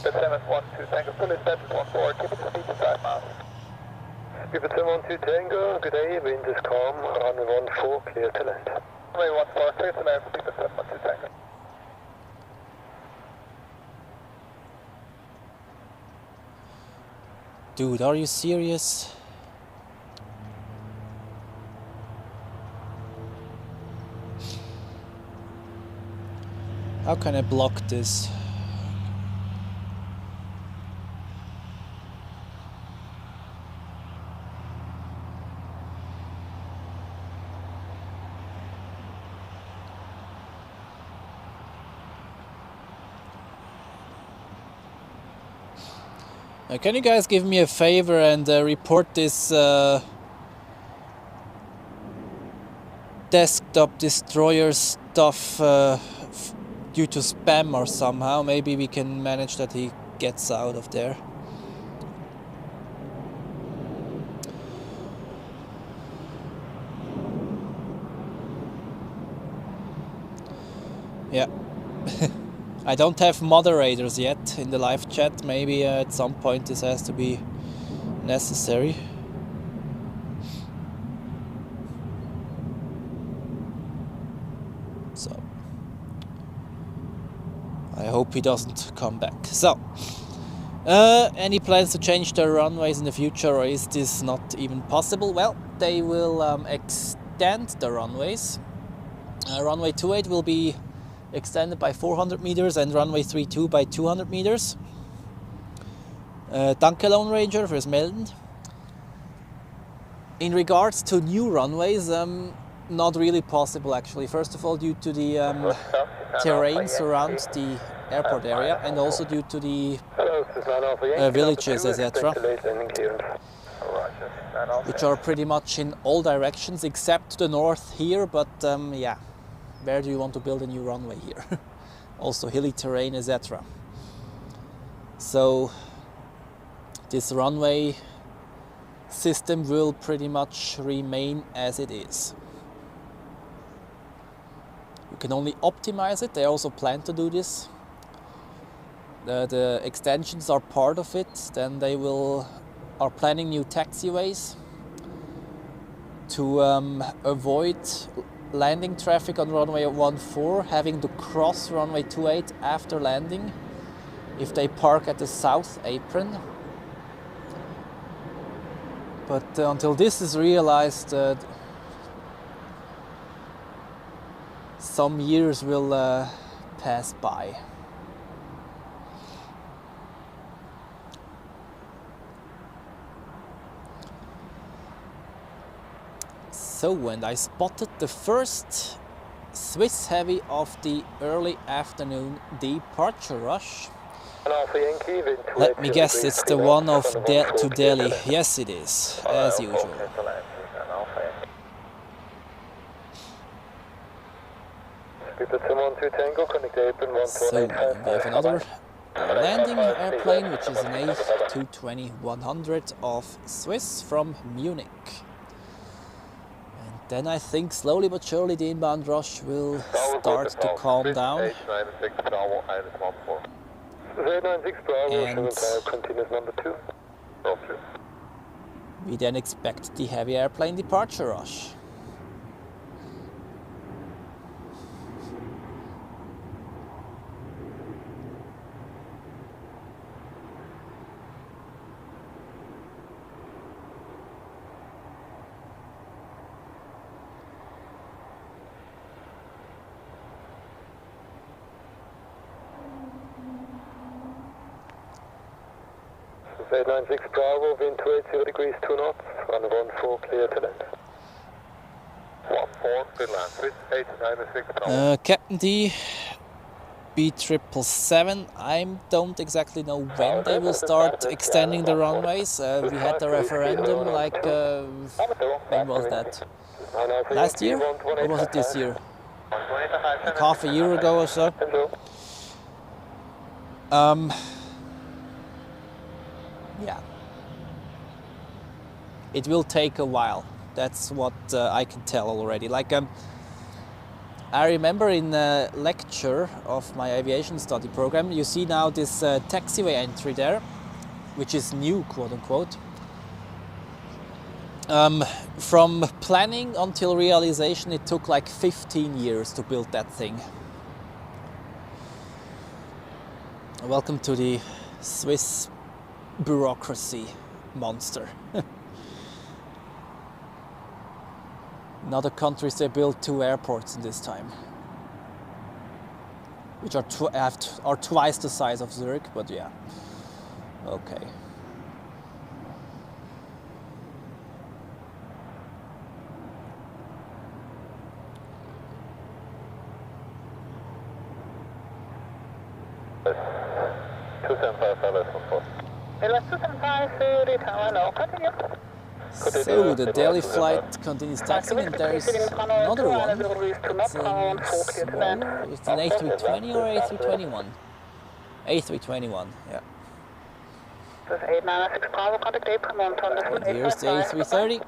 The 712 Tango, full is 714, keep it speed to 5 miles. Speed 712 Tango, good day, wind is calm, runway 14, clear to land. Runway 14, clear to land, speed 712 Tango. Dude, are you serious? How can I block this? Can you guys give me a favor and report this desktop destroyer stuff due to spam or somehow? Maybe we can manage that he gets out of there. Yeah. I don't have moderators yet in the live chat. Maybe at some point this has to be necessary. So I hope he doesn't come back. So any plans to change the runways in the future, or is this not even possible? Well, they will extend the runways. Runway 28 will be extended by 400 meters and runway 32 by 200 meters. Danke Lone Ranger, fürs Melden. In regards to new runways, not really possible actually. First of all, due to the terrain around the airport area, and also due to the villages, etc., which are pretty much in all directions except to the north here, but yeah. Where do you want to build a new runway here? Also hilly terrain, etc. So this runway system will pretty much remain as it is. You can only optimize it. They also plan to do this. The extensions are part of it. Then they are planning new taxiways. to avoid landing traffic on runway 14, having to cross runway 28 after landing if they park at the south apron. But until this is realized, some years will pass by. So, and I spotted the first Swiss Heavy of the early afternoon departure rush. Let me guess, it's the one to Delhi. Yes, it is, as usual. So, we have another landing airplane, which is an A220-100 of Swiss from Munich. And then I think slowly but surely the inbound rush will start to calm down. And we then expect the heavy airplane departure rush. This is 896 Bravo, wind 280 degrees, 2 knots, runway 14 clear to land. 14, good land, Swiss 896 Bravo. Captain D, B777, I don't exactly know when they will start extending the runways. We had the referendum like, when was that? Last year? Or was it this year? Like half a year ago or so. Yeah, it will take a while. That's what I can tell already. Like, I remember in a lecture of my aviation study program, you see now this taxiway entry there, which is new, quote unquote. From planning until realization, it took like 15 years to build that thing. Welcome to the Swiss bureaucracy monster. In other countries they built 2 airports in this time, which are twice the size of Zurich, but yeah, okay. So the Delhi flight continues taxiing, and there is another one. It's smaller. It's an A320 or A321? A321, yeah. And here's the A330.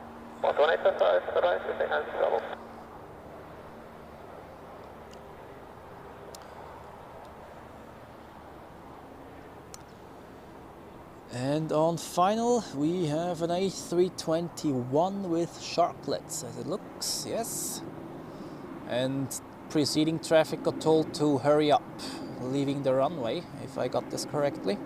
And on final, we have an A321 with sharklets, as it looks, yes. And preceding traffic got told to hurry up, leaving the runway, if I got this correctly.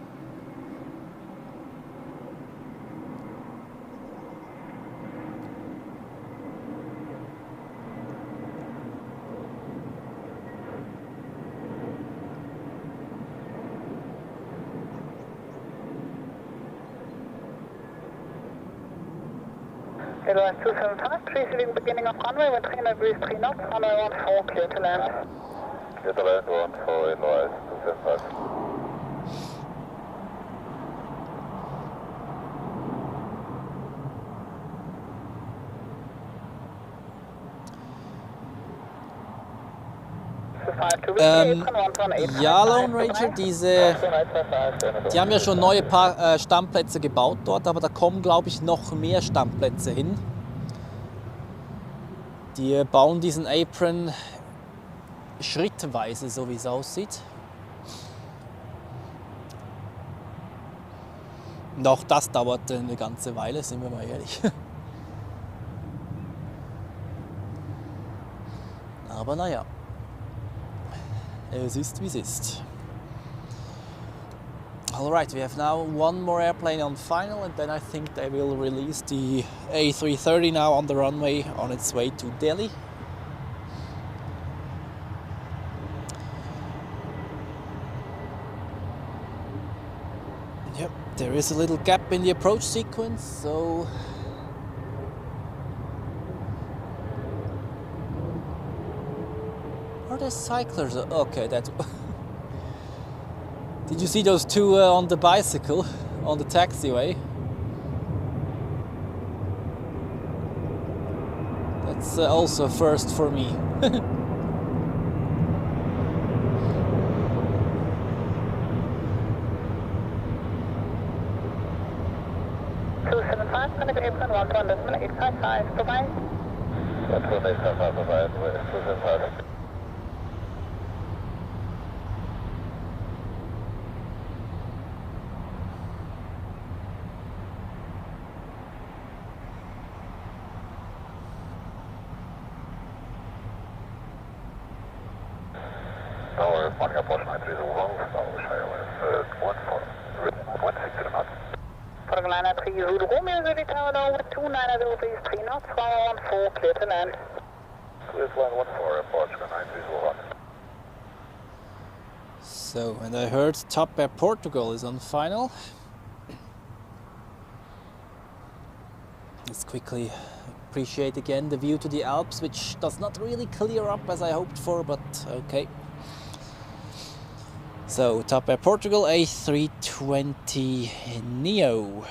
Edelweiss 275, preceding beginning of runway, wind 300 degrees, 3 knots, runway 14, clear to land. Clear to land, 14, Edelweiss 275. Ja, Lone Ranger, die haben ja schon neue Standplätze gebaut dort, aber da kommen, glaube ich, noch mehr Standplätze hin. Die bauen diesen Apron schrittweise, so wie es aussieht. Und auch das dauert eine ganze Weile, sind wir mal ehrlich. Aber naja, es ist wie es ist. Alright, we have now one more airplane on final, and then I think they will release the A330 now on the runway on its way to Delhi. Yep, there is a little gap in the approach sequence, so are there cyclers? Okay, that's Did you see those two on the bicycle on the taxiway? That's also a first for me. 275, going to be apron 11855, bye-bye. 11855, bye-bye, 275. Our morning approach 93 is wrong, Establish Airways 160 knots. For liner 3 Zulu Romeo, Zurich Tower over 29 degrees 3 knots, 114, clear to land. Clear to land 14, approach 93 is wrong. So, and I heard Top Air Portugal is on final. Let's quickly appreciate again the view to the Alps, which does not really clear up as I hoped for, but okay. So, Top Air Portugal A320 Neo.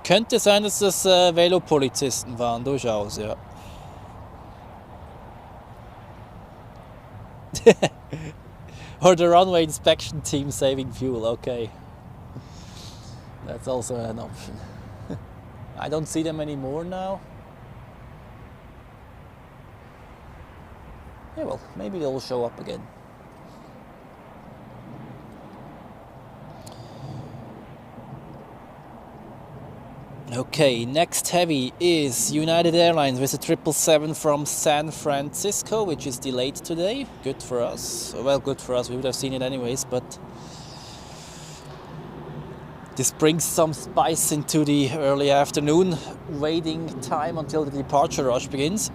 Könnte sein, dass das Velopolizisten waren, durchaus, ja. Or the runway inspection team saving fuel, okay. That's also an option. I don't see them anymore now. Yeah, well, maybe they'll show up again. Okay, next heavy is United Airlines with a 777 from San Francisco, which is delayed today. Good for us. Well, good for us, we would have seen it anyways, but this brings some spice into the early afternoon waiting time until the departure rush begins.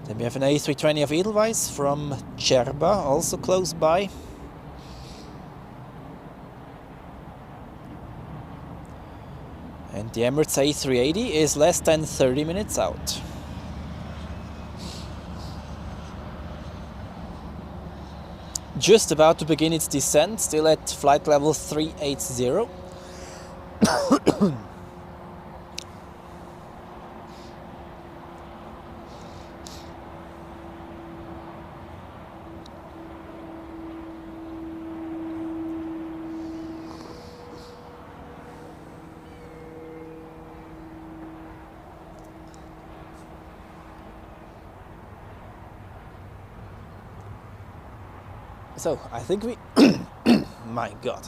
Then we have an A320 of Edelweiss from Cerba, also close by. And the Emirates A380 is less than 30 minutes out. Just about to begin its descent, still at flight level 380. So, I think we... my God.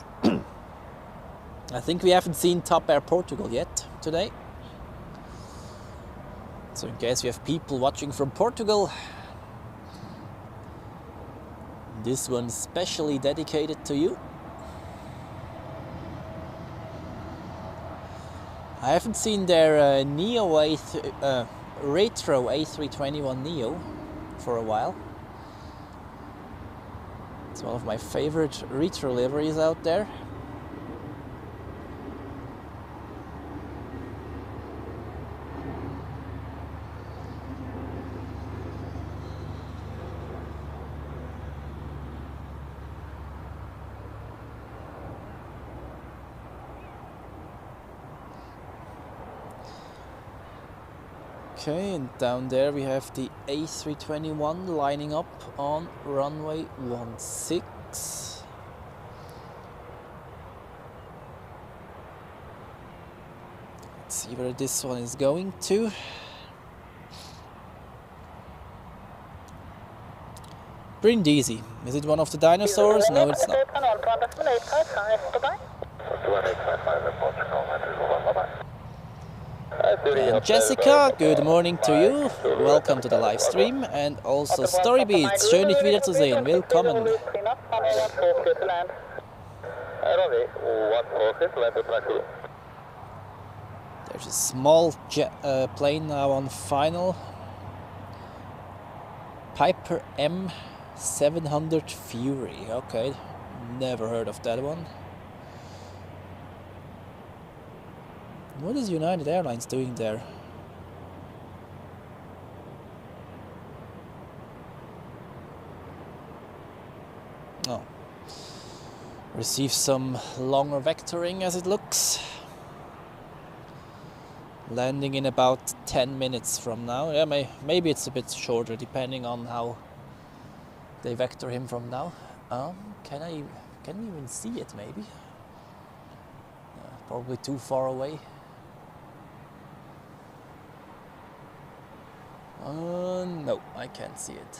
I think we haven't seen Top Air Portugal yet today. So in case you have people watching from Portugal, this one's specially dedicated to you. I haven't seen their retro A321 Neo for a while. It's one of my favorite retro liveries out there. Okay, and down there we have the A321 lining up on runway 16. Let's see where this one is going to. Brindisi. Is it one of the dinosaurs? No, it's not. And Jessica, good morning to you. Welcome to the live stream. And also Storybeats, schön dich wieder zu sehen. Willkommen. There's a small plane now on final. Piper M700 Fury. Okay, never heard of that one. What is United Airlines doing there? Oh. Receive some longer vectoring as it looks. Landing in about 10 minutes from now. Yeah, maybe it's a bit shorter depending on how they vector him from now. Can we even see it maybe? Probably too far away. No, I can't see it.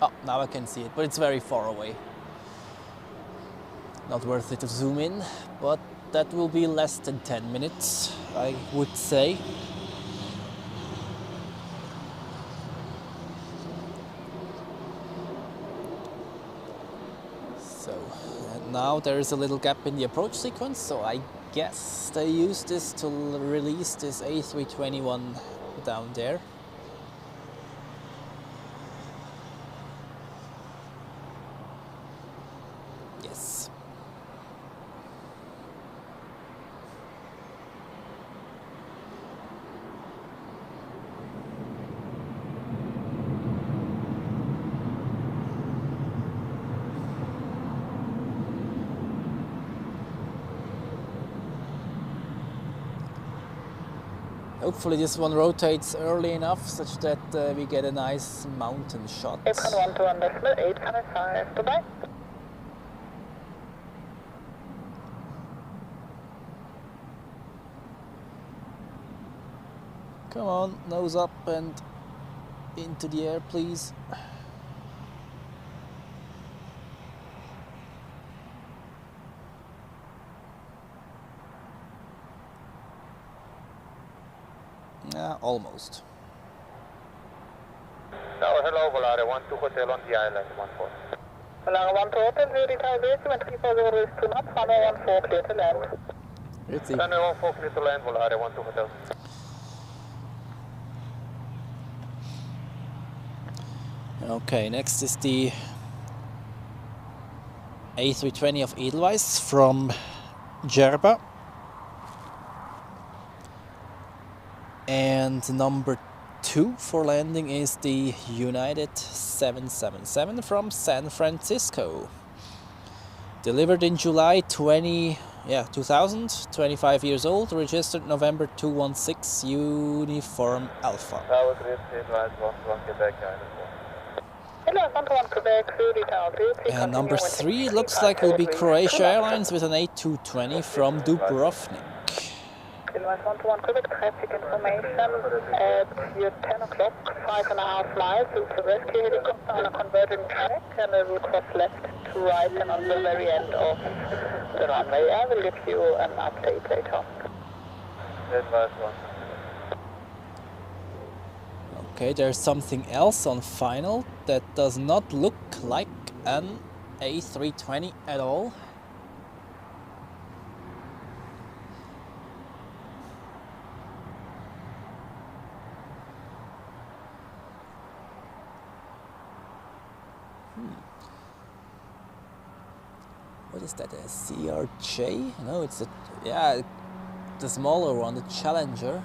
Oh, now I can see it, but it's very far away. Not worth it to zoom in, but that will be less than 10 minutes, I would say. So, and now there is a little gap in the approach sequence, so I guess they use this to release this A321 down there. Yes. Hopefully this one rotates early enough such that we get a nice mountain shot. 8.1 goodbye. Come on, nose up and into the air, please. Yeah, almost. Tower, hello, Volare 12 Hotel on the island, 14. Volare 12 Hotel, Zurich Tower Base, 340 is 2 knots, runway 14 clear to land. Runway 14 clear to land, Volare 12 Hotel. Okay, next is the A320 of Edelweiss from Djerba. And number 2 for landing is the United 777 from San Francisco. Delivered in July 2000, 25 years old, registered November 216, Uniform Alpha. Tower 3, Airlines Boeing, Quebec, And number 3 looks like will be Croatia Airlines with an A220 from Dubrovnik. Airlines 121 Quebec, traffic information at your 10 o'clock, 5.5 miles. It's a rescue helicopter on a converging track and it will cross left to right and on the very end of the runway. I will give you an update later. Okay, there's something else on final that does not look like an A320 at all. What is that, a ZRH? No, it's a, yeah, the smaller one, the Challenger.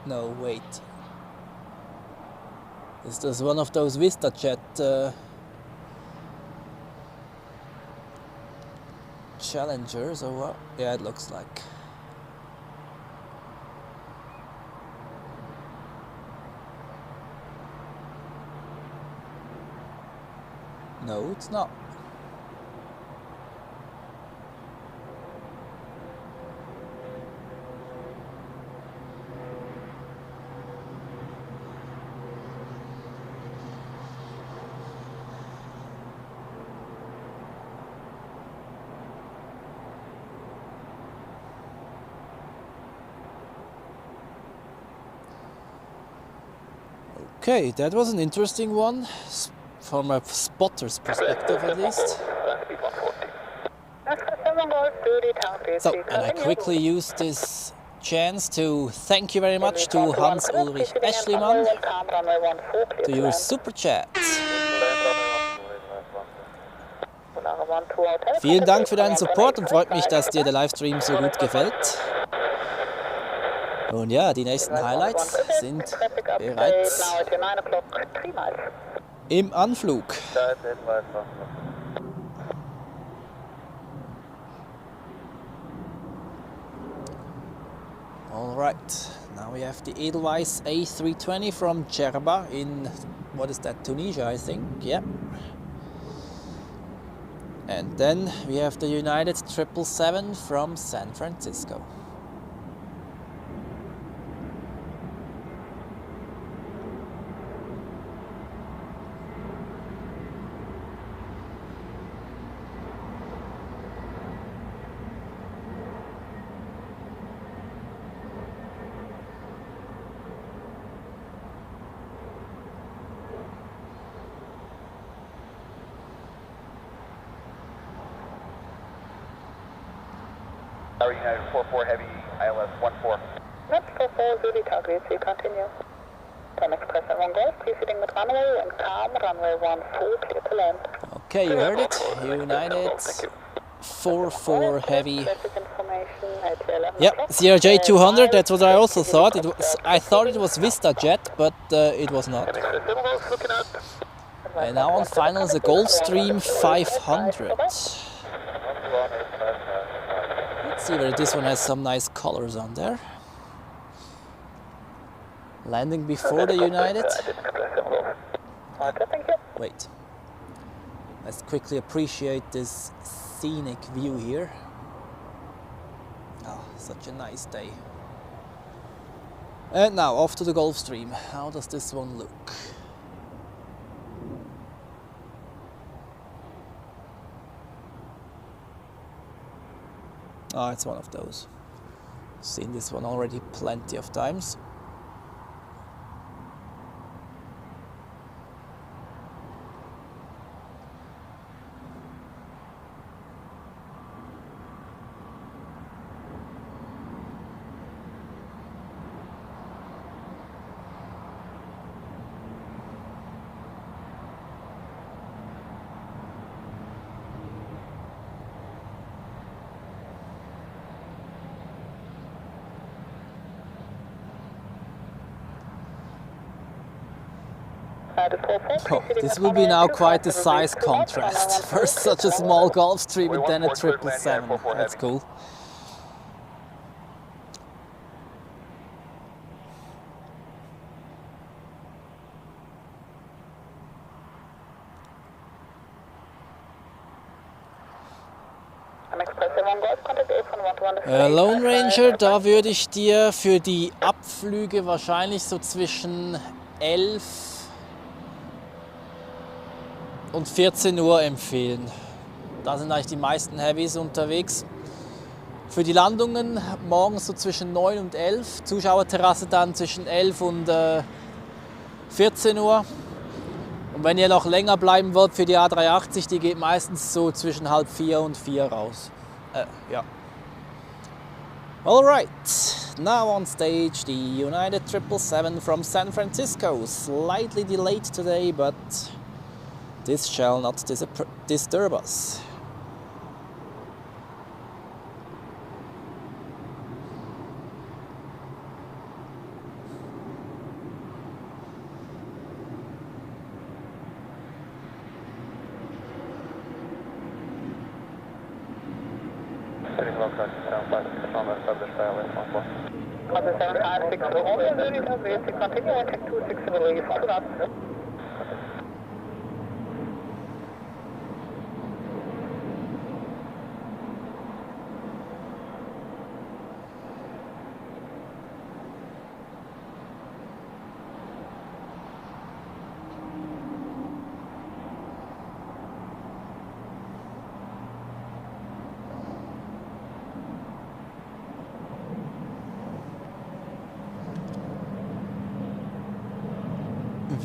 No, wait. Is this one of those VistaJet Challengers or what? Yeah, it looks like. No, it's not. Okay, that was an interesting one, from a spotter's perspective at least. So, and I quickly used this chance to thank you very much to Hans Ulrich Eschlimann to your super chat. Vielen Dank für deinen Support und freut mich, dass dir der Livestream so gut gefällt. Und ja, die nächsten Highlights sind bereits im Anflug. Alright, now we have the Edelweiss A320 from Djerba in, what is that, Tunisia I think, yeah. And then we have the United 777 from San Francisco. United 44 Heavy, ILS 14. That's 44 Zulu target, so you continue. Turn Express at 1 Golf, proceeding with runway and calm, runway 14, clear to land. Okay, you heard it, United 44 Heavy. Yep, ZRH 200, that's what I also thought. I thought it was VistaJet, but it was not. And now on finals, the Gulfstream 500. Let's see whether this one has some nice colors on there. Landing before the United. Wait. Let's quickly appreciate this scenic view here. Oh, such a nice day. And now off to the Gulfstream. How does this one look? Oh, it's one of those. Seen this one already plenty of times. Oh, this will be now quite a size contrast. First such a small Gulfstream and then a 777. That's cool. Lone Ranger, da würde ich dir für die Abflüge wahrscheinlich so zwischen 11 und 14 Uhr empfehlen. Da sind eigentlich die meisten Heavys unterwegs. Für die Landungen morgens so zwischen 9 und 11. Zuschauerterrasse dann zwischen 11 und 14 Uhr. Und wenn ihr noch länger bleiben wollt für die A380, die geht meistens so zwischen halb 4 und 4 raus. Ja. Alright, now on stage the United 777 from San Francisco. Slightly delayed today, but this shall not disturb us.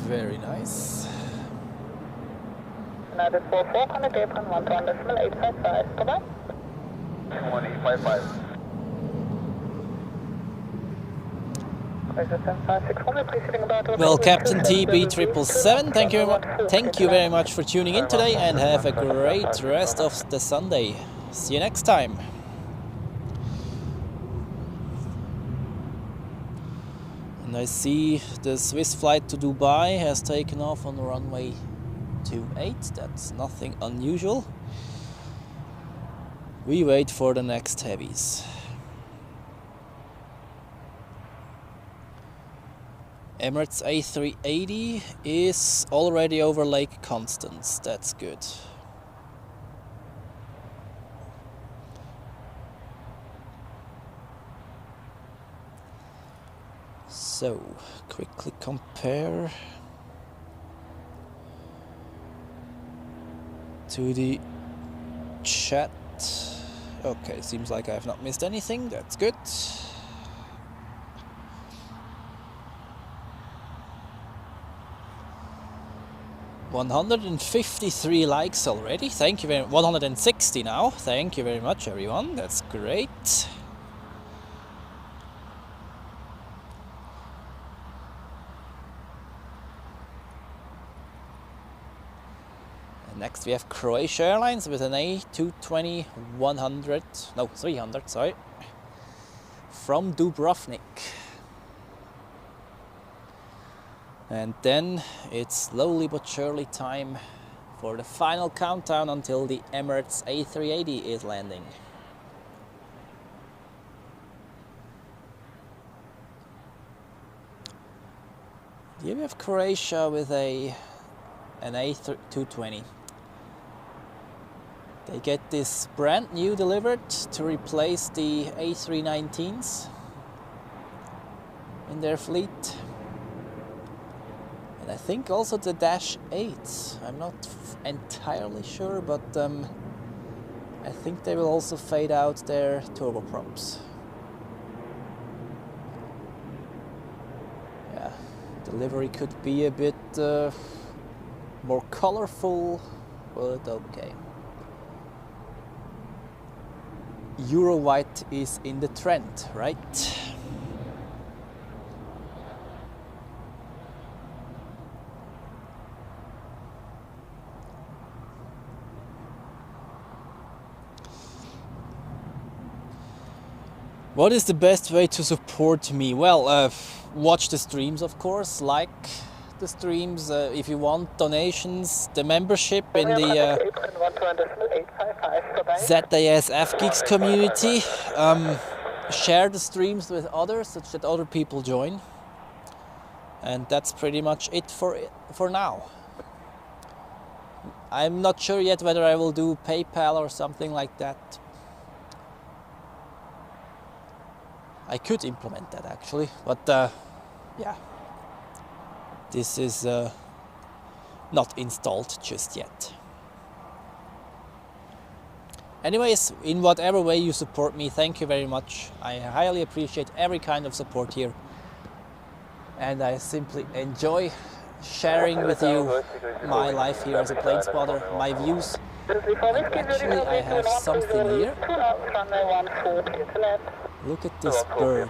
Very nice. United 44, contact apron 11.855, bye-bye. 1855. Well, Captain TB777, thank you very much for tuning in today, and have a great rest of the Sunday. See you next time. And I see the Swiss flight to Dubai has taken off on the runway 28. That's nothing unusual. We wait for the next heavies. Emirates A380 is already over Lake Constance. That's good. So, quickly compare to the chat. Okay, seems like I have not missed anything. That's good. $153 likes already. Thank you very much. 160 now. Thank you very much, everyone. That's great. Next we have Croatia Airlines with an A220 300, sorry, from Dubrovnik. And then it's slowly but surely time for the final countdown until the Emirates A380 is landing. Here we have Croatia with an A220. They get this brand new delivered to replace the A319s in their fleet. And I think also the Dash 8s. I'm not entirely sure, but I think they will also fade out their turboprops. Yeah, delivery could be a bit more colorful, but okay. Euro white is in the trend, right? What is the best way to support me? Well, watch the streams, of course, like the streams. If you want donations, the membership in the ZRH FGeeks community. Share the streams with others, such that other people join. And that's pretty much it for now. I'm not sure yet whether I will do PayPal or something like that. I could implement that actually, but yeah, this is not installed just yet. Anyways, in whatever way you support me, thank you very much. I highly appreciate every kind of support here, and I simply enjoy sharing with you my life here as a plane spotter, my views. And actually, I have something here. Look at this bird.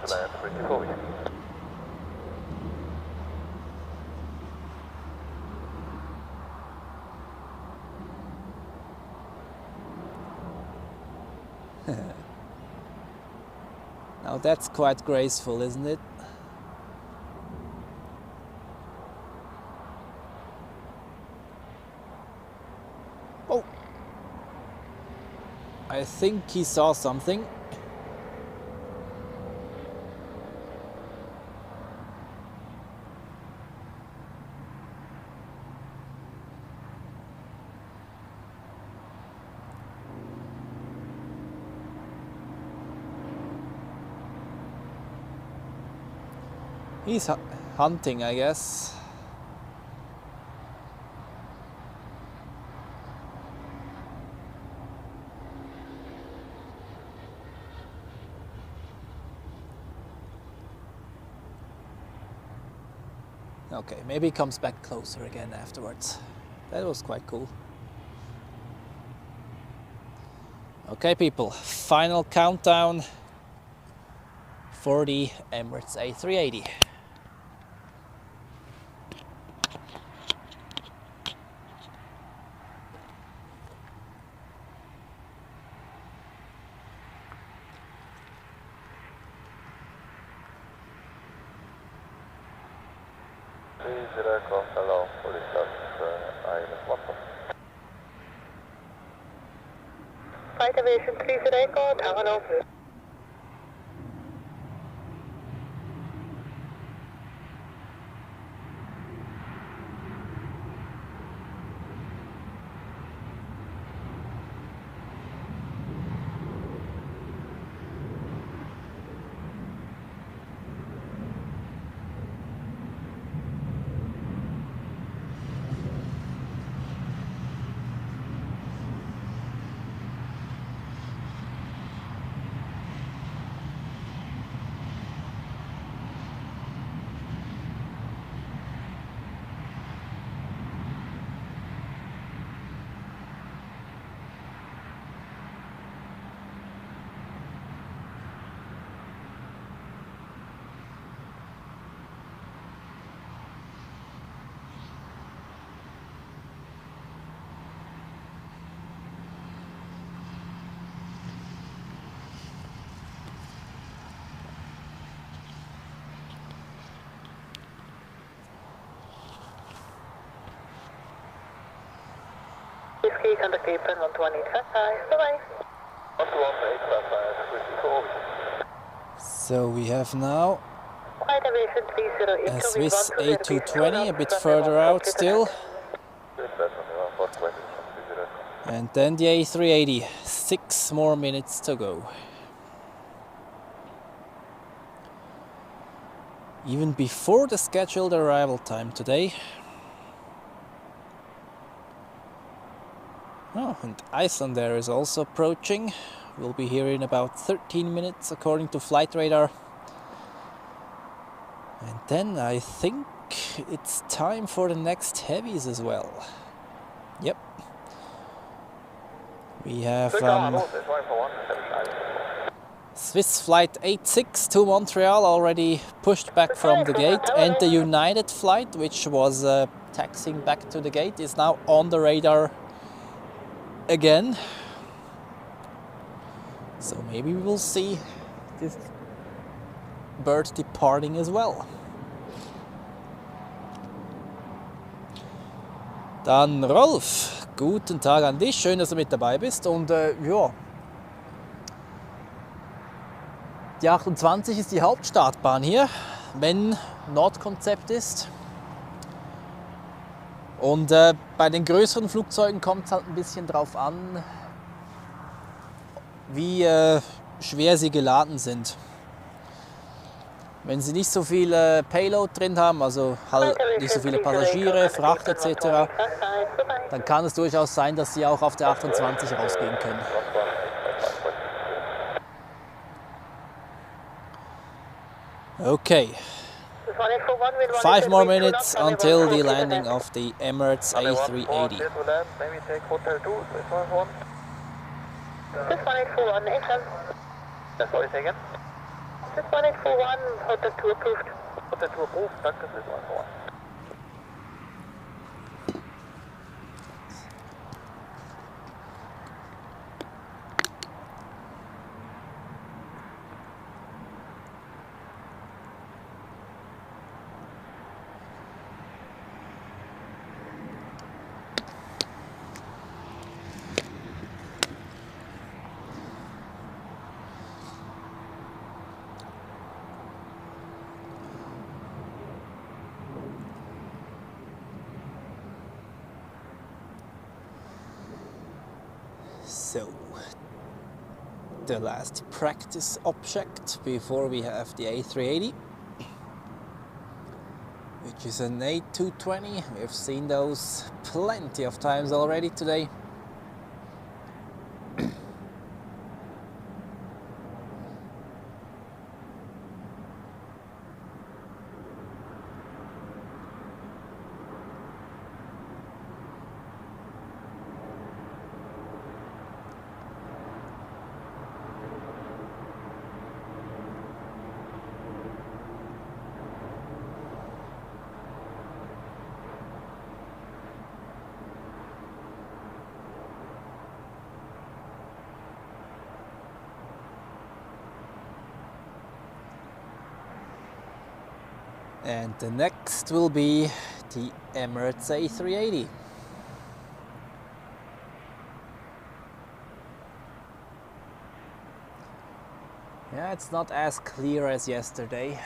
Now that's quite graceful, isn't it? Oh! I think he saw something. He's hunting, I guess. Okay, maybe he comes back closer again afterwards. That was quite cool. Okay people, final countdown for the Emirates A380. Zurich, hello, police Island 1. Flight Aviation 30 Terminal. Whiskey, contact April 11855. Bye-bye. 11855, So we have now Flight Aviation 30 a Swiss A220 a bit further out still. And then the A380, 6 more minutes to go. Even before the scheduled arrival time today. Oh, and Iceland Air is also approaching. We'll be here in about 13 minutes according to flight radar. And then I think it's time for the next heavies as well. Yep. We have Swiss flight 86 to Montreal already pushed back from the gate, and the United flight, which was taxiing back to the gate, is now on the radar again. So maybe we will see this bird departing as well. Dann Rolf, guten Tag an dich, schön, dass du mit dabei bist. Und ja, die 28 ist die Hauptstartbahn hier, wenn Nordkonzept ist. Und bei den größeren Flugzeugen kommt es halt ein bisschen drauf an, wie schwer sie geladen sind. Wenn sie nicht so viel Payload drin haben, also halt nicht so viele Passagiere, Fracht etc., dann kann es durchaus sein, dass sie auch auf der 28 rausgehen können. Okay. 5 more minutes until the landing of the Emirates A380. Maybe take Hotel 2, this one. This 1841, England. That's what you're taking? This 1841, Hotel 2 approved. Hotel 2 approved, danke, this one. So, the last practice object before we have the A380, which is an A220. We've seen those plenty of times already today. And the next will be the Emirates A380. Yeah, it's not as clear as yesterday,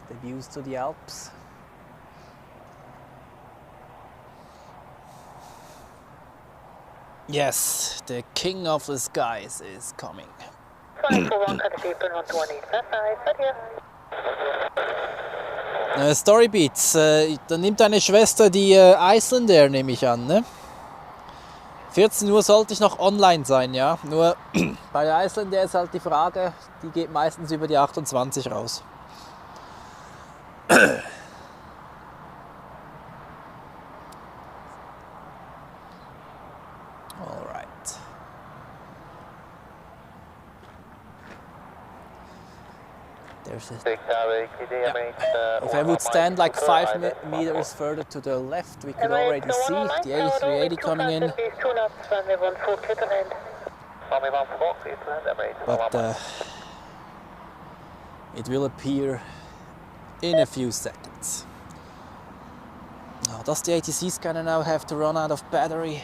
the views to the Alps. Yes, the king of the skies is coming. 541 Caterpillar 118, Storybeats, dann nimmt deine Schwester die Iceland Air, nehme ich an, ne? 14 Uhr sollte ich noch online sein, ja. Nur bei der Iceland Air ist halt die Frage, die geht meistens über die 28 raus. Alright. There's a... If I would stand like 5 meters further to the left, we could already see the A380 coming in. But it will appear in a few seconds. Oh, does the ATC scanner now have to run out of battery?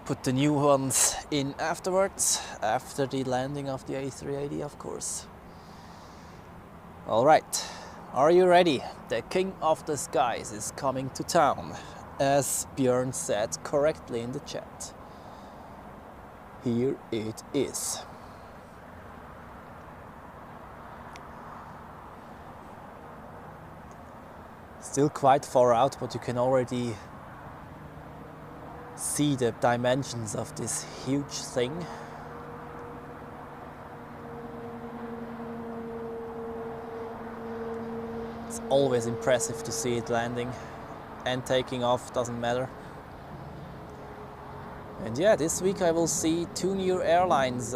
Put the new ones in afterwards, after the landing of the A380, of course. Alright, are you ready? The king of the skies is coming to town, as Björn said correctly in the chat. Here it is. Still quite far out, but you can already see the dimensions of this huge thing. It's always impressive to see it landing and taking off, doesn't matter. And yeah, this week I will see 2 new airlines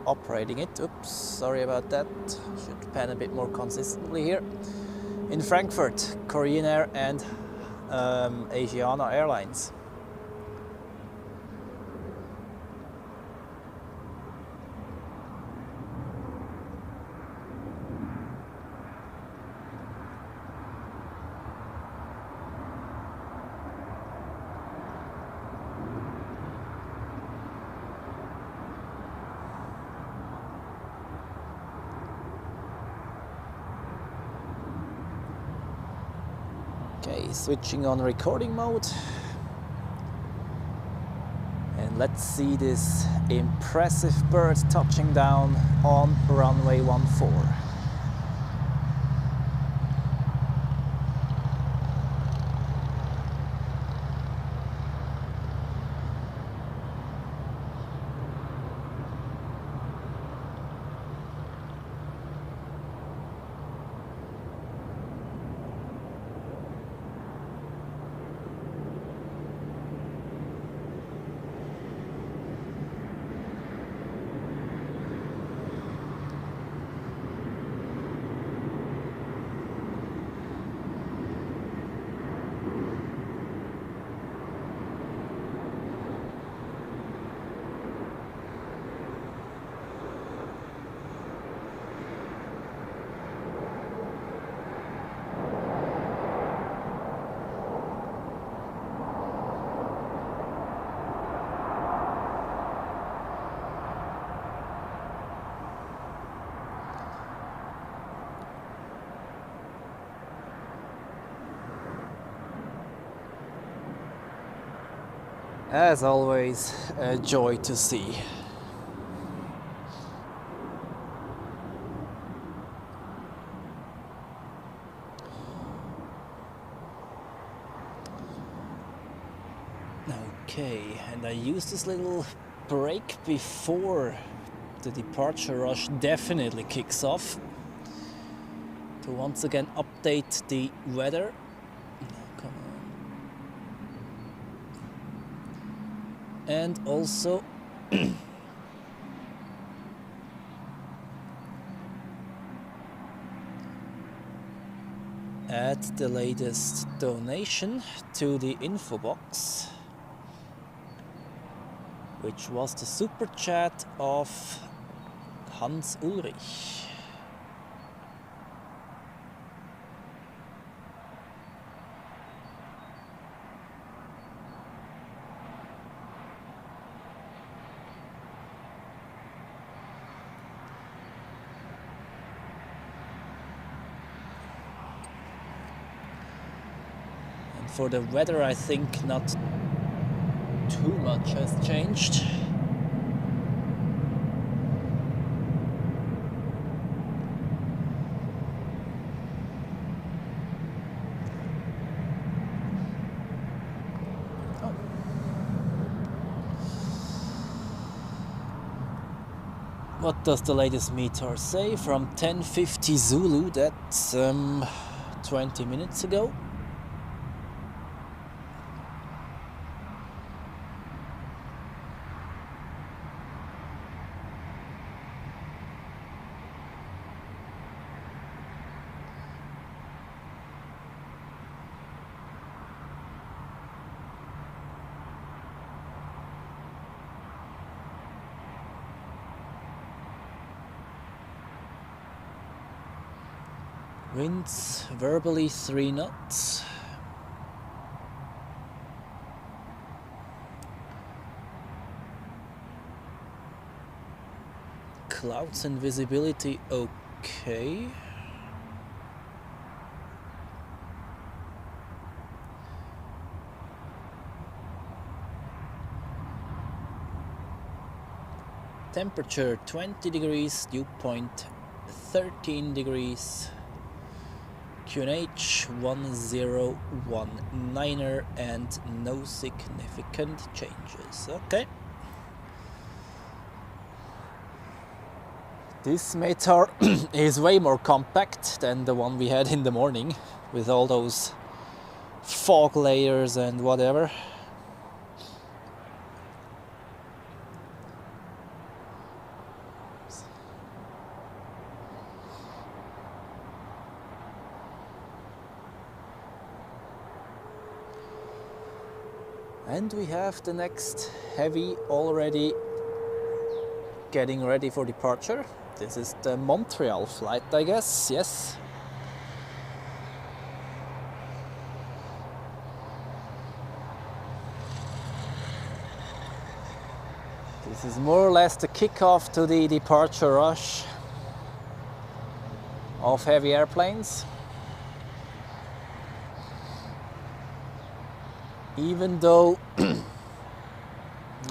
operating it. Oops, sorry about that. Should pan a bit more consistently here. In Frankfurt, Korean Air and Asiana Airlines. Okay, switching on recording mode. And let's see this impressive bird touching down on runway 14. As always, a joy to see. Okay, and I use this little break before the departure rush definitely kicks off to once again update the weather. Come on. And also add the latest donation to the info box, which was the super chat of Hans Ulrich. For the weather, I think not too much has changed. What does the latest meter say? From 10:50 Zulu, that's 20 minutes ago. Winds verbally 3 knots. Clouds and visibility okay. Temperature 20 degrees, dew point 13 degrees. QNH 1019er and no significant changes. Okay. This METAR is way more compact than the one we had in the morning with all those fog layers and whatever. And we have the next heavy already getting ready for departure. This is the Montreal flight, I guess, yes. This is more or less the kickoff to the departure rush of heavy airplanes. Even though,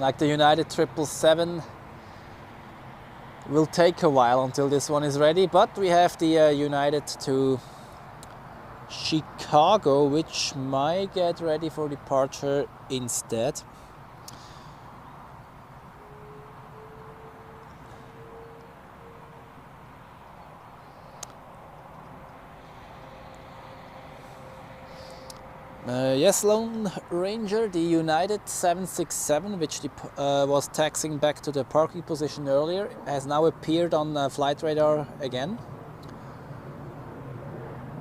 like the United 777, will take a while until this one is ready, but we have the United to Chicago, which might get ready for departure instead. Yes, Lone Ranger, the United 767, which was taxiing back to the parking position earlier, has now appeared on flight radar again.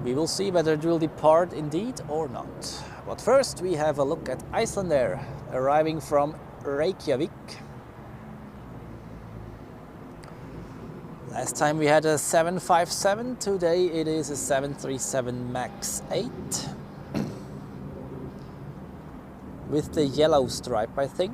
We will see whether it will depart indeed or not. But first we have a look at Icelandair, arriving from Reykjavik. Last time we had a 757, today it is a 737 MAX 8. With the yellow stripe, I think.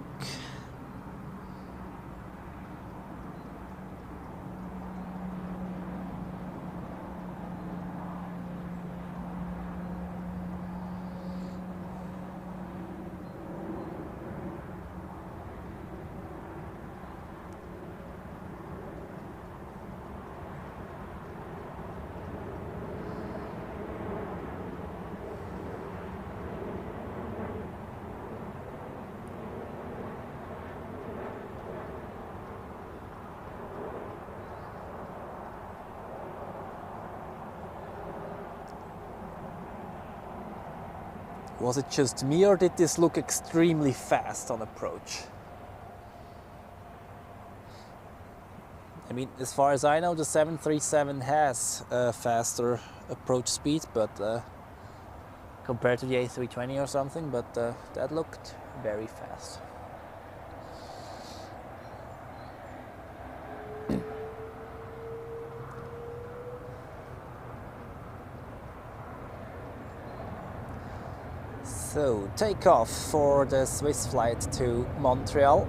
Was it just me, or did this look extremely fast on approach? I mean, as far as I know, the 737 has a faster approach speed, but compared to the A320 or something, but that looked very fast. So, takeoff for the Swiss flight to Montreal.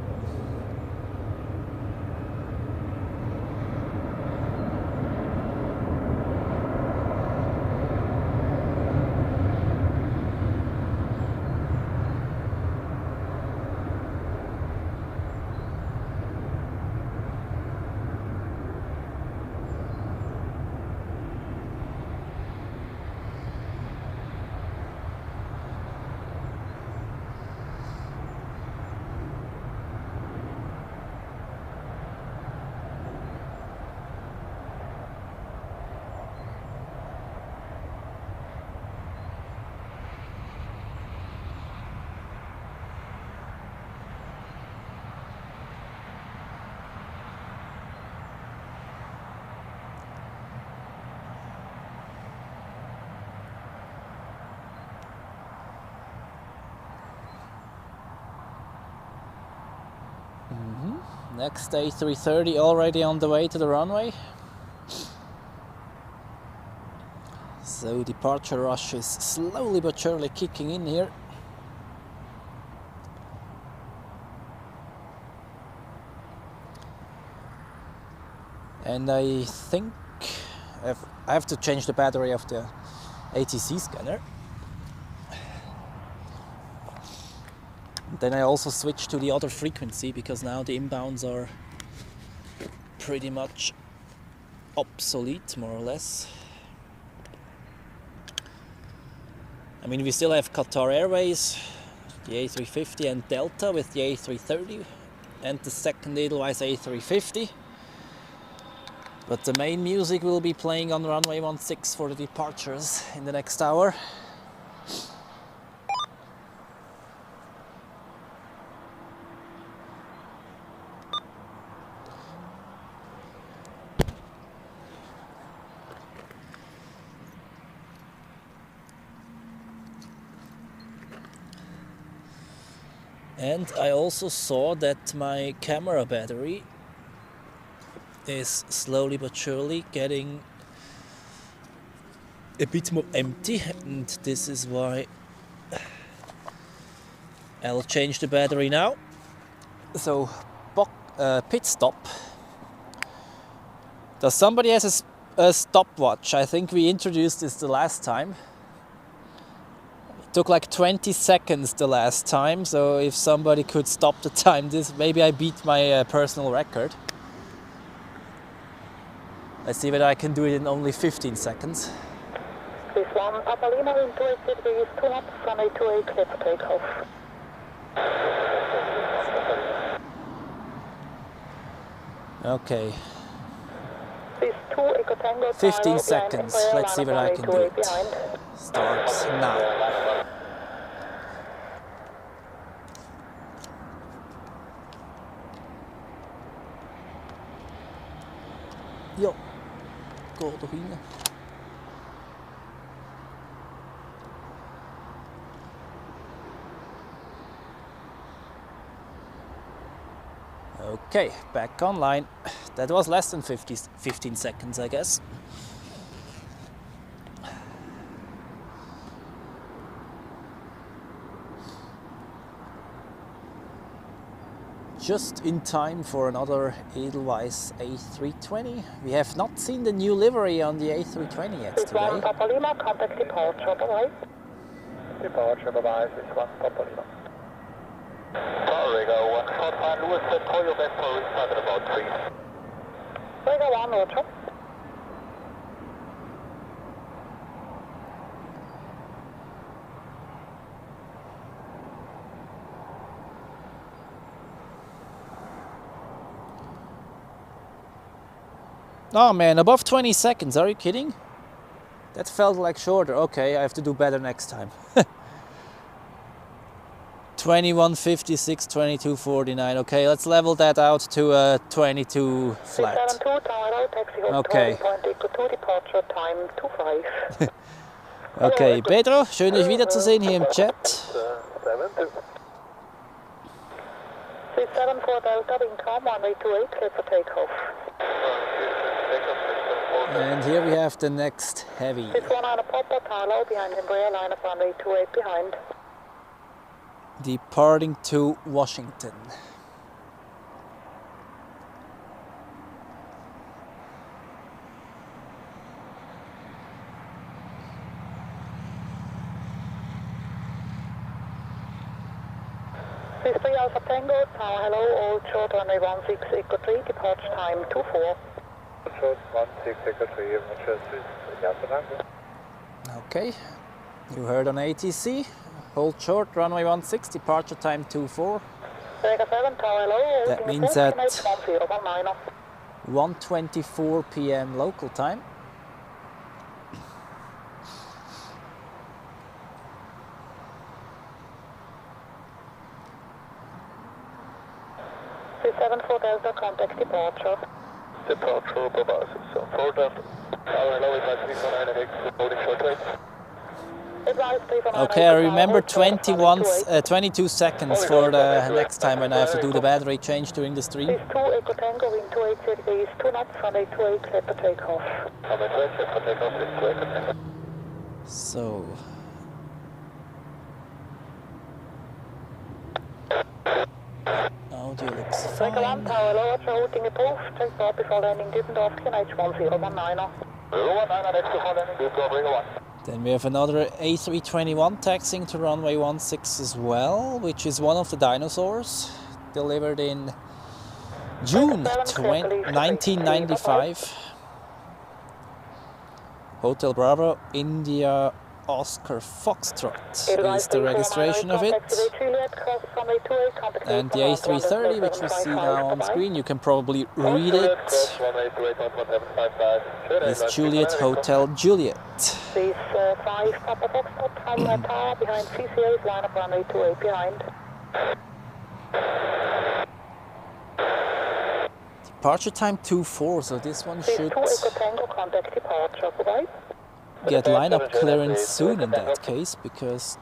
Next A330 already on the way to the runway. So departure rush is slowly but surely kicking in here. And I think I have to change the battery of the ATC scanner. Then I also switched to the other frequency because now the inbounds are pretty much obsolete, more or less. I mean, we still have Qatar Airways, the A350 and Delta with the A330 and the second Edelweiss A350. But the main music will be playing on runway 16 for the departures in the next hour. And I also saw that my camera battery is slowly but surely getting a bit more empty, and this is why I'll change the battery now. So, pit stop. Does somebody has a stopwatch? I think we introduced this the last time. Took like 20 seconds the last time, so if somebody could stop the time, maybe I beat my personal record. Let's see whether I can do it in only 15 seconds. This one, Papa Lima in 28 degrees, 2 knots, runway 28, clear for takeoff. Okay. This 2 Echo Tango 15 seconds, let's see whether I can do it. Starts now. Ja, gå doch rein. Okay, back online. That was less than 15 seconds, I guess. Just in time for another Edelweiss A320. We have not seen the new livery on the A320 yet this today. One, Papa Lima, contact departure, bye-bye. Departure, bye-bye, this one, Papa Lima. Riga 145, Lewis, call your back for restart at about 3. Riga 1, Roger. Oh man, above 20 seconds, are you kidding? That felt like shorter. Okay, I have to do better next time. 21:56, 22:49. Okay, let's level that out to 22 flat. 372, Tower, taxi home, Okay. point Echo 2, departure time 25. Okay, Pedro, schön euch wiederzusehen hier im Chat. 374 Delta, being calm, runway 28, clear for takeoff. And here we have the next heavy. 619 Papa, Carlo, behind Embraer, line of runway 28 behind. departing to Washington. This 3 Alpha Tango, tower hello, all short runway 16 Echo 3, departure time 24. Short 16 Echo 3, Manchester, Alpha Tango. Okay, you heard on ATC. Hold short, runway 16, departure time 24. Vega 7, tower hello, That means at 1019. 1:24 p.m. local time. C74 Delta, contact departure. Departure, bye-bye. So, 4 Delta. Tower hello, Advise 349 X, loading short range. Advise 349 Okay, I remember 22 seconds for the next time when I have to do the battery change during the stream. This 2 Echo Tango, wind 28 degrees, 2 knots, runway 28, clear for takeoff. Runway 28, clear for takeoff, this 2 Echo Tango. So, audio looks Vega 1, fine. tower hello, routing approved, take part before landing, didn't off, QNH 1019. 019, next before landing, good go, bring 1. Then we have another A321 taxiing to runway 16 as well, which is one of the dinosaurs, delivered in June 1995. Hotel Bravo, India, Oscar Foxtrot is the registration of it. And the A330, which you see now on screen, you can probably read it, is Juliet Hotel Juliet. These 5 Papa Foxtrot from tower behind CCA's line up runway 28 behind. Departure time 24, so this one These should 2 Echo Tango, contact departure, goodbye. get lineup clearance soon in that case, because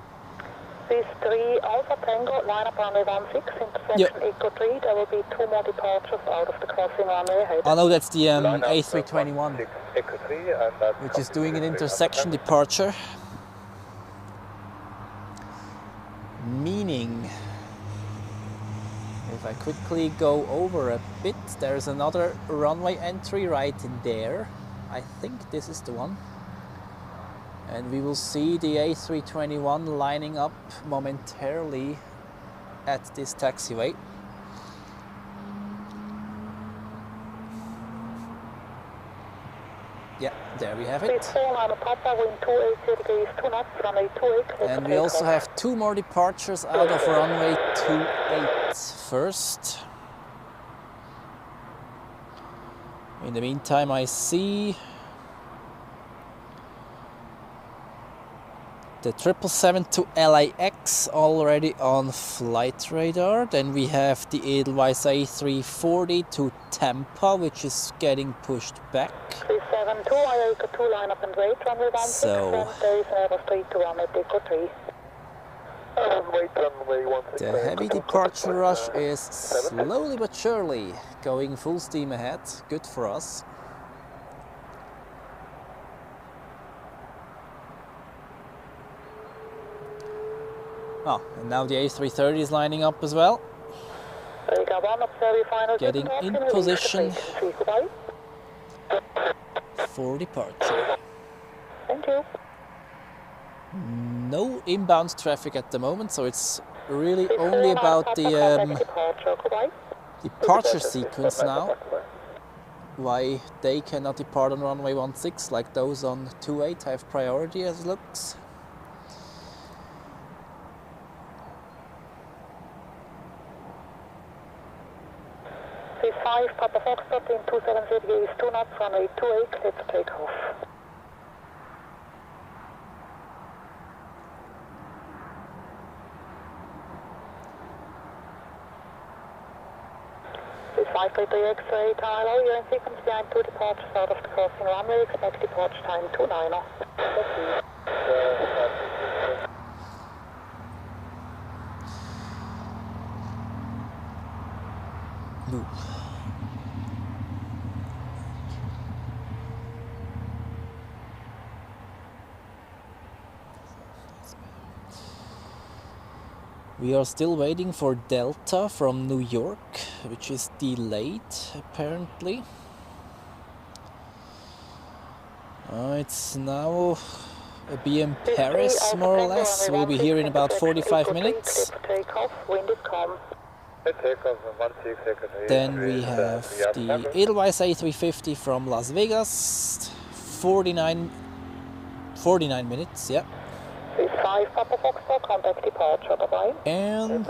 These 3 Alpha Tango, line up runway 16, intersection Echo 3, there will be 2 more departures out of the crossing runway ahead. oh no, that's the A321, Echo 3, and that's which is doing an intersection departure. Meaning, if I quickly go over a bit, there's another runway entry right in there. I think this is the one. And we will see the A321 lining up momentarily at this taxiway. Yeah, there we have it. These 4 line up Papa, wind 28 degrees, 2 knots, runway 28, clear And for we also takeoff. have 2 more departures out of runway 28 first. In the meantime, I see the 777 to LAX already on flight radar. Then we have the Edelweiss A340 to Tampa, which is getting pushed back. 372, I Echo 2, line up and wait, runway 16, So, and there is Airbus 3 to runway Echo 3. wait, runway 16. the heavy departure rush is slowly but surely going full steam ahead. Good for us. Oh, and now the A330 is lining up as well. Vega 1, observe your final Getting takeoff, in release position. the frequency, goodbye. For departure. Thank you. No inbound traffic at the moment, so it's really These 4 only line about Papa, the contact departure, goodbye. departure sequence now. Why they cannot depart on runway 16 like those on 28 have priority as it looks. These 5 Papa Foxtrot in 270 degrees, 2 knots, runway 28, clear for takeoff. These 533 X-ray, tower hello, you're in sequence behind 2 departures out of the crossing runway, expect departure time 29. Let's see. Ooh. We are still waiting for Delta from New York, which is delayed apparently. It's now a BM Paris more or less. We'll be here in about 45 minutes. Then we have the Edelweiss A350 from Las Vegas, 49 minutes, yeah. And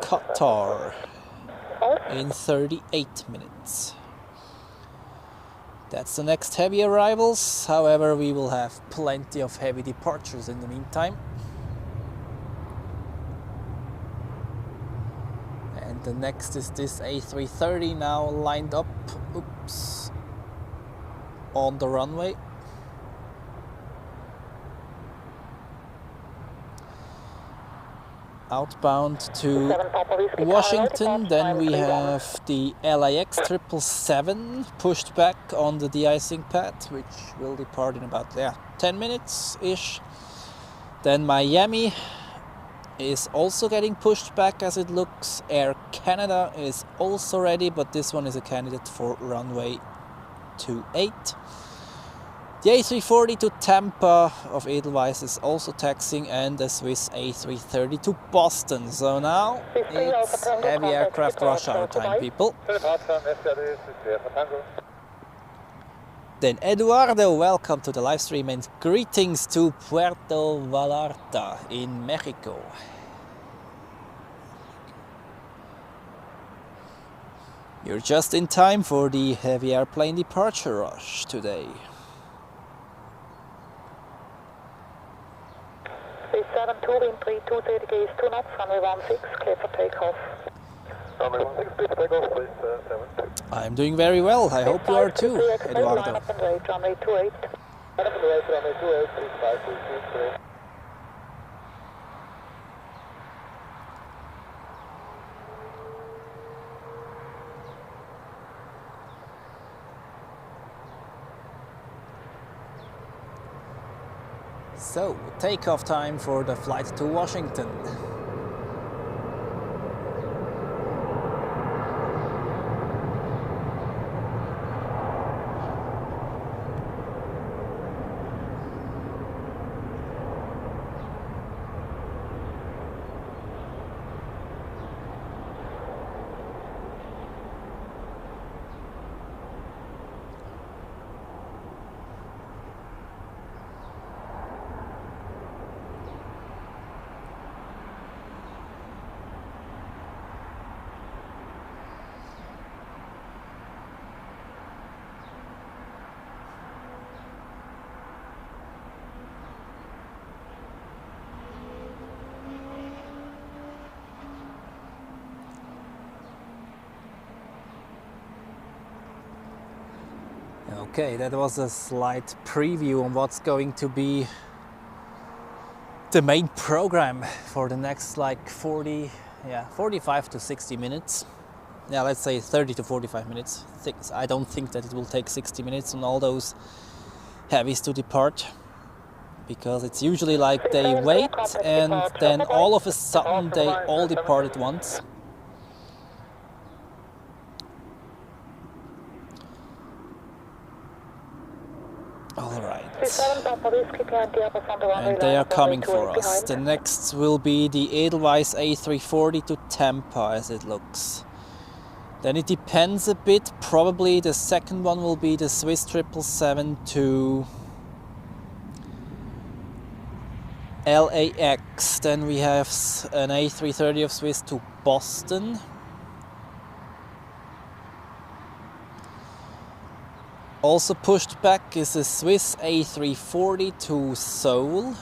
Qatar in 38 minutes. That's the next heavy arrivals. However, we will have plenty of heavy departures in the meantime. And the next is this A330 now lined up, oops, on the runway. Outbound to Washington. Then we have the LAX 777 pushed back on the de-icing pad, which will depart in about 10 minutes-ish. Then Miami is also getting pushed back as it looks. Air Canada is also ready, but this one is a candidate for runway 28. The A340 to Tampa of Edelweiss is also taxiing, and the Swiss A330 to Boston. So now it's heavy aircraft rush hour time, people. Then Eduardo, welcome to the live stream and greetings to Puerto Vallarta in Mexico. You're just in time for the heavy airplane departure rush today. 372, wind 32, 30 degrees, 2 knots, runway 16, clear for takeoff. Runway 16, please takeoff, please, 72. I'm doing very well, I hope you are too, Eduardo. Line up and rate, runway 28. Line up and rate, runway 28, please, 5223. So, takeoff time for the flight to Washington. Okay, that was a slight preview on what's going to be the main program for the next like 45 to 60 minutes. Yeah, let's say 30 to 45 minutes. I don't think that it will take 60 minutes on all those heavies to depart, because it's usually like they wait and then all of a sudden they all depart at once. Alright, and they are coming for us. The next will be the Edelweiss A340 to Tampa as it looks. Then it depends a bit, probably the second one will be the Swiss 777 to LAX. Then we have an A330 of Swiss to Boston. Also pushed back is a Swiss A340 to Seoul.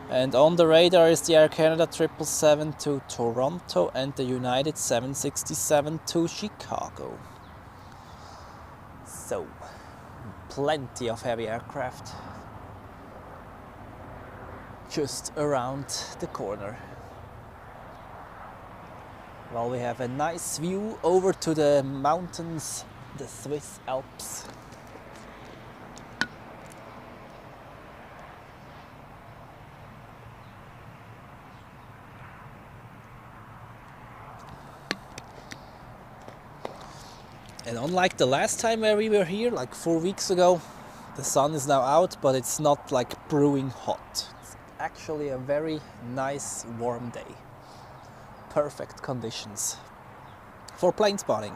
And on the radar is the Air Canada 777 to Toronto and the United 767 to Chicago. So, plenty of heavy aircraft just around the corner. Well, we have a nice view over to the mountains, the Swiss Alps. And unlike the last time where we were here, like 4 weeks ago, the sun is now out, but it's not like brewing hot. It's actually a very nice warm day. Perfect conditions for plane spotting.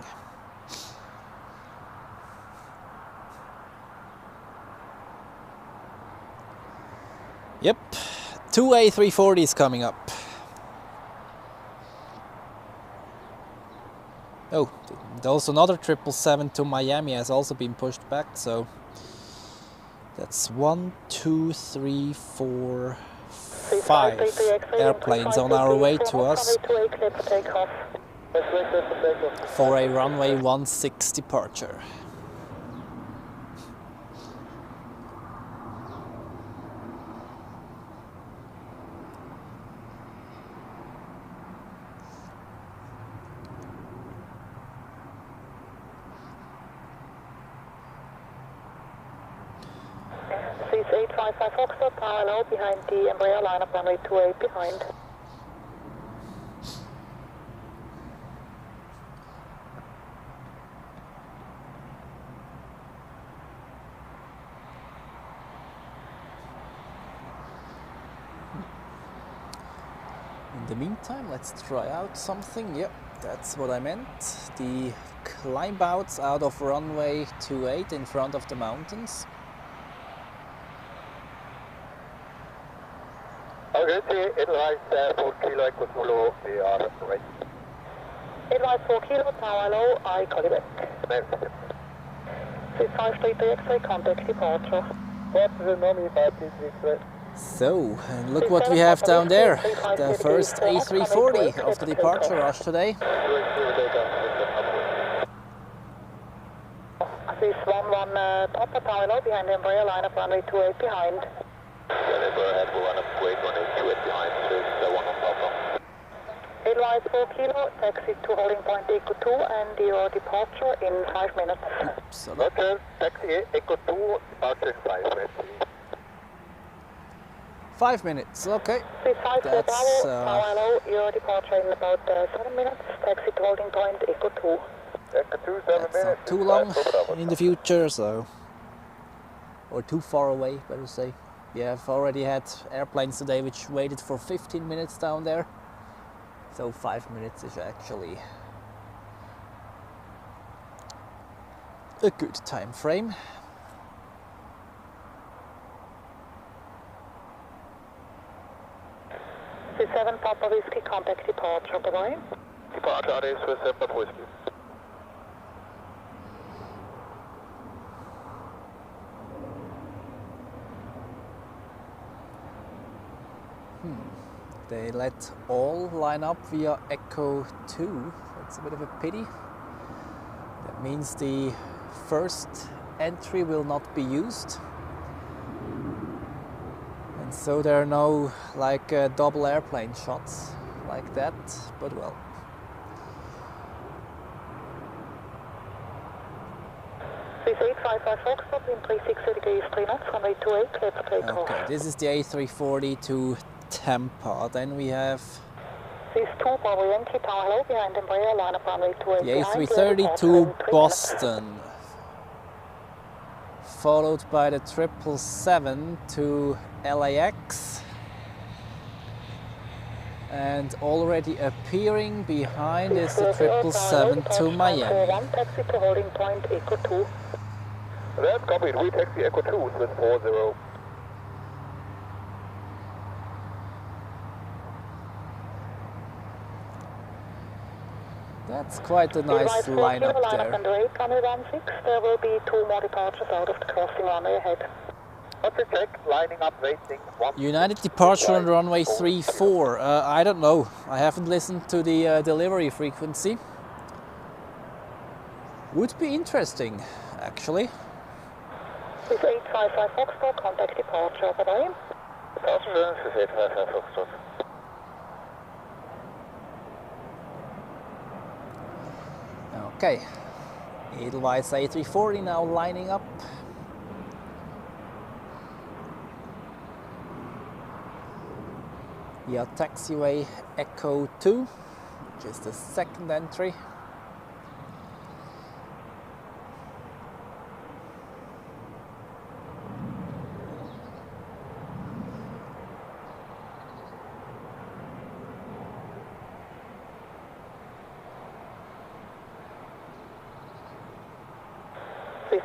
Yep, 2 A340s coming up. Oh, also another 777 to Miami has also been pushed back, so that's 1, 2, 3, 4, 5 airplanes on our way to us for a runway 16 departure. Please 855 Foxtrot, parallel behind the Embraer line up runway 28 behind. In the meantime, let's try out something. Yep, that's what I meant. The climb outs out of runway 28 in front of the mountains. Okay, Edelweiss 4 kilo equals low, we are ready. Edelweiss 4 kilo, tower low, I call you back. 6533 X-ray, contact departure. What's the nomi 533 X-ray? So, and look what we have down there. The first A340 of the departure rush today. This 11 Papa, tower low behind the Embraer line up runway 28 behind. Edelweiss 4 kilo, taxi to holding point Echo 2 and your departure in 5 minutes. Oops, Okay, taxi Echo 2, departure in 5 minutes. 5 minutes, okay. That's tower low, your departure in about 7 minutes. Taxi to holding point Echo 2. Echo 2, 7 That's minutes. not too long in the future, so. Or too far away, better say. Yeah, I've already had airplanes today which waited for 15 minutes down there. So 5 minutes is actually a good time frame. C7 Papa Whiskey, contact departure, bye-bye. Departure is with Papa Whiskey. They let all line up via Echo 2. That's a bit of a pity. That means the first entry will not be used. And so there are no like double airplane shots like that, but well. Please 855 Foxtrot, wind 360 degrees 3 knots, runway 28, clear for takeoff. Okay, this is the A340 to Tampa. Then we have Please 2 Bravo Yankee, tower hello behind Embraer, line up runway 28 the behind. A330 to Boston, followed by the 777 to LAX, and already appearing behind is the 777 to Miami. Taxi to holding point Echo 2. That's copied. We taxi Echo 2 with 40. That's quite a nice lineup there. There will be 2 more departures out of the crossing runway ahead. What's the check? Lining up, waiting. United departure on runway 34. I don't know. I haven't listened to the delivery frequency. Would be interesting, actually. This 855 Foxtrot, contact departure. Bye-bye. Departure is 855 Foxtrot. Okay, Edelweiss A340 now lining up. Via taxiway Echo 2, which is the second entry.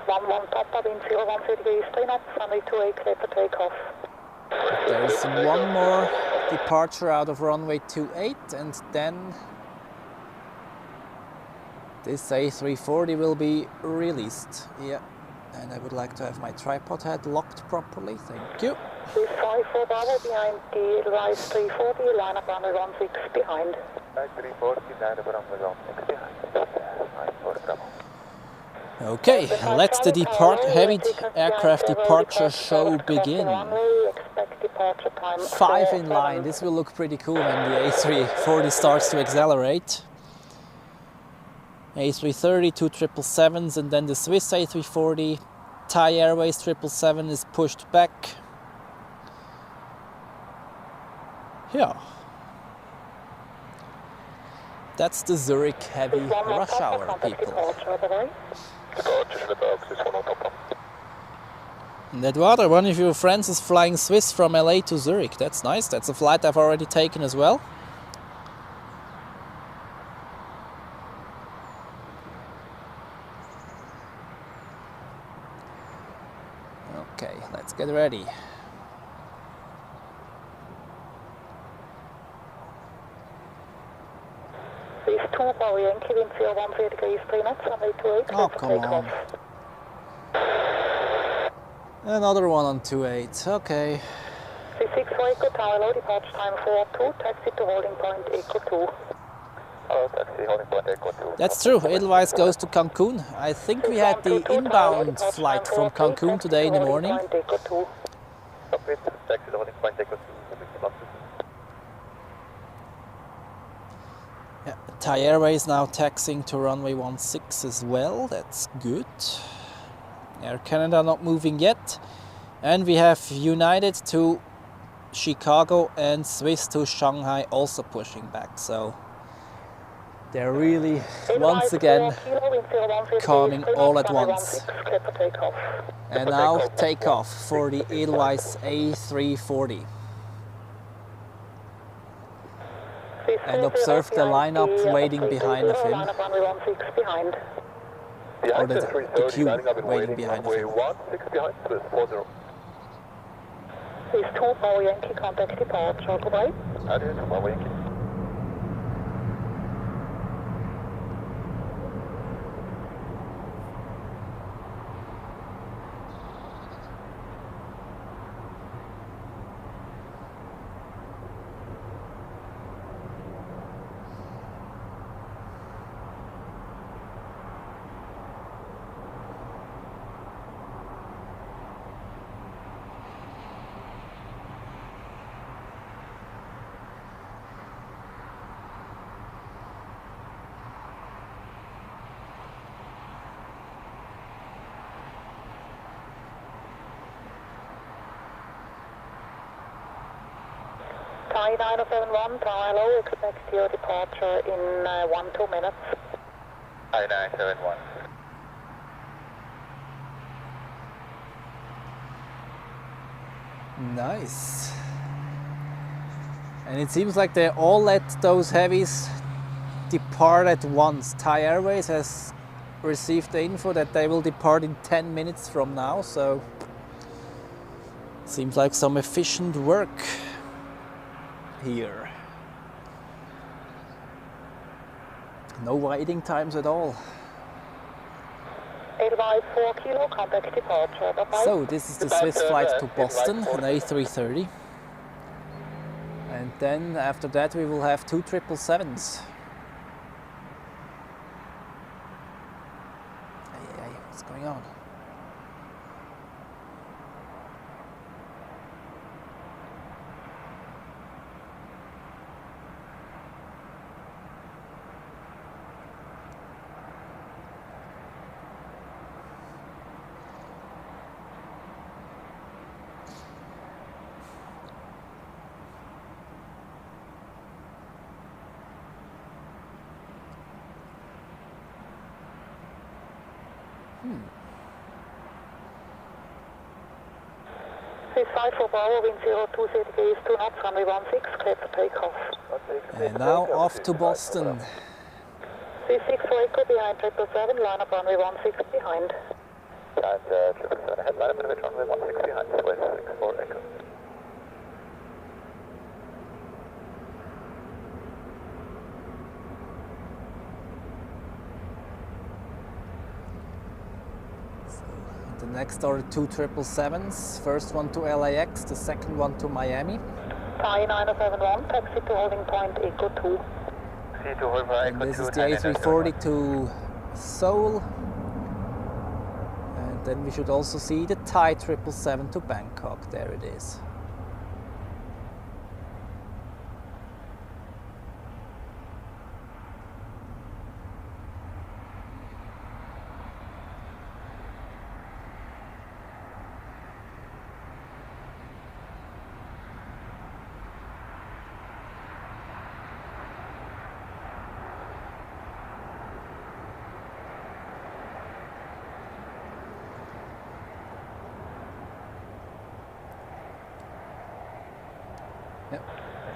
Swiss 11 Papa, wind 013 degrees, 3 knots, runway 28 clear for takeoff. There's one more departure out of runway 28, and then this A340 will be released. Yeah, and I would like to have my tripod head locked properly. Thank you. Swiss 54 Bravo behind the Edelweiss A340, line up runway 16 behind. A340, line up runway 16 behind. Okay, let the heavy aircraft departure show begin. 5 in line. This will look pretty cool when the A340 starts to accelerate. A330, 2 777s, and then the Swiss A340. Thai Airways 777 is pushed back. Yeah. That's the Zurich heavy rush hour, people. And Eduardo, one of your friends is flying Swiss from LA to Zurich. That's nice. That's a flight I've already taken as well. Okay, let's get ready. Swiss 2 Boeing, wind 013 degrees, 3 knots, runway 28 Oh, come on. Another one on 28, okay. Swiss 6 for Echo Tower, low departure time 42, taxi to holding point Echo 2. Hello, taxi, holding point Echo 2. That's true, Edelweiss goes to Cancun. I think we had the inbound flight from Cancun today in the morning. Taxi to holding point Echo 2. Yeah, Thai Airways now taxiing to runway 16 as well, that's good. Air Canada not moving yet. And we have United to Chicago and Swiss to Shanghai also pushing back. So they're really, once again, coming all at once. And now takeoff for the Edelweiss A340. And observe the lineup waiting behind of him. Or the queue waiting behind of him. Swiss 2 Bravo Yankee, contact departure, goodbye. Adieu, Bravo Yankee. Thai 9071, Thai low, expect your departure in 1-2 minutes. Thai 971. Nice. And it seems like they all let those heavies depart at once. Thai Airways has received the info that they will depart in 10 minutes from now, so seems like some efficient work here. No waiting times at all. Edelweiss 4 kilo, contact departure, bye-bye. So this is the Swiss flight to Boston, an A330. And then after that we will have 2 777s. Hey, what's going on? Swiss 54 Bravo, wind 020 degrees, 2 knots, runway 16, clear for takeoff. And now off to Boston. Swiss 6 for Echo behind 777, line up runway 16 behind. And 777 ahead, line up and runway 16 behind, West 64 Echo. The next are the two 777s. First one to LAX, the second one to Miami. Thai 971, taxi to holding point Echo 2. C2 hold for And Echo 2. this is the A340 to Seoul. And then we should also see the Thai 777 to Bangkok. There it is.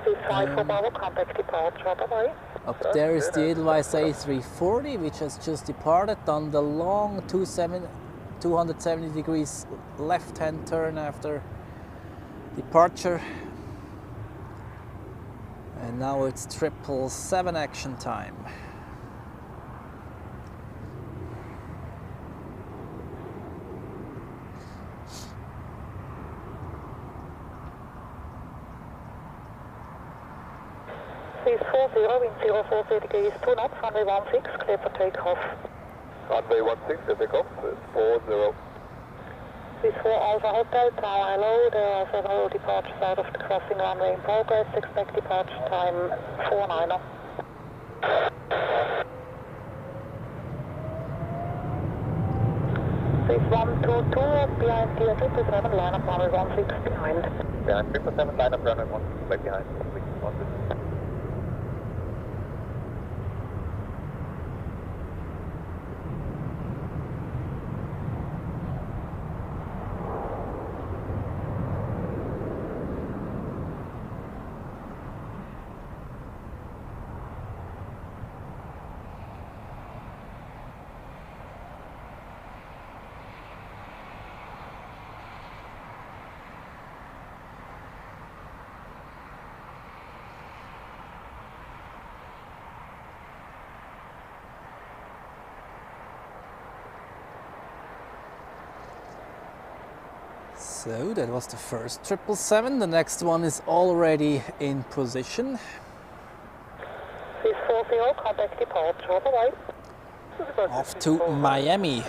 C5 for our contact departure, bye-bye. Up there is the Edelweiss A340, which has just departed on the long 270 degrees left-hand turn after departure. And now it's 777 action time. Please 40, wind 040 degrees, 2 knots, runway 16, clear for takeoff. Runway 16, takeoff, 40. Please 4 Alpha Hotel, Tower hello, there are several departures out of the crossing runway in progress, expect departure time 49er. Please 122, behind the 777, line up runway 16 behind. Behind 777, line up runway 16, back behind. 16. So that was the first 777. The next one is already in position. Please 40, contact departure, bye-bye. Off to Miami.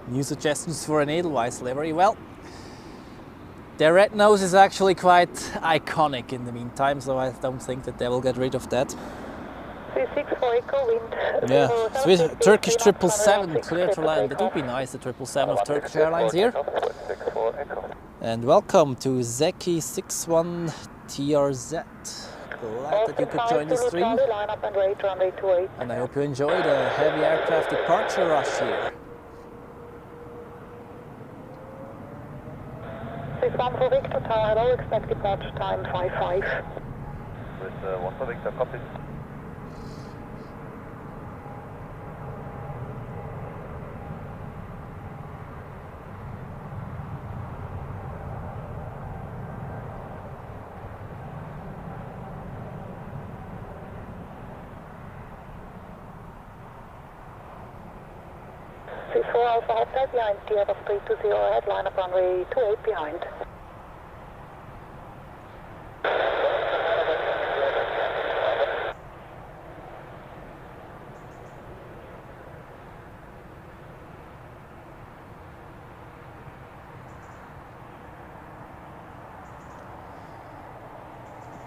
New suggestions for an Edelweiss livery. Well, their red nose is actually quite iconic in the meantime, so I don't think that they will get rid of that. 36 for Echo, wind. Yeah, Turkish 777 clear to land. That would be nice, the 777 of Turkish Airlines here. And welcome to Zeki 61 TRZ. Glad that you could join the stream. And I hope you enjoy the heavy aircraft departure rush here. This one for Victor Tower, hello, expect departure time 55. With 1 for Victor, copy. C4 Alpha Hotel behind, Airbus 320 ahead, line up runway 28 behind.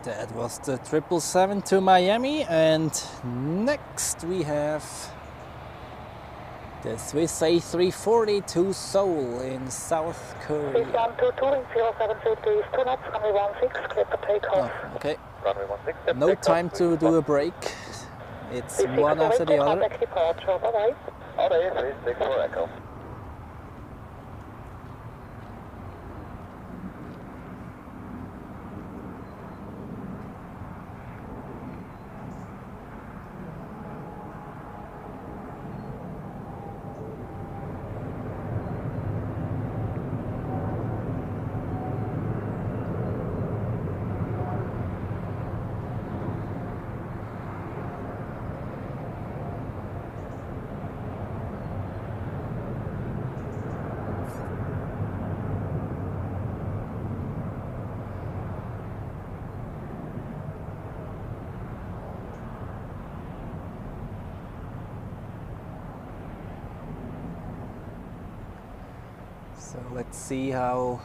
That was the 777 to Miami, and next we have the Swiss A340 to Seoul in South Korea. 122, 070 2 knots, runway 16, clear for takeoff. Oh, okay. Runway 16. No time to do a break. It's one after the other. Contact departure, bye-bye. Alright, 36 for Echo. So let's see how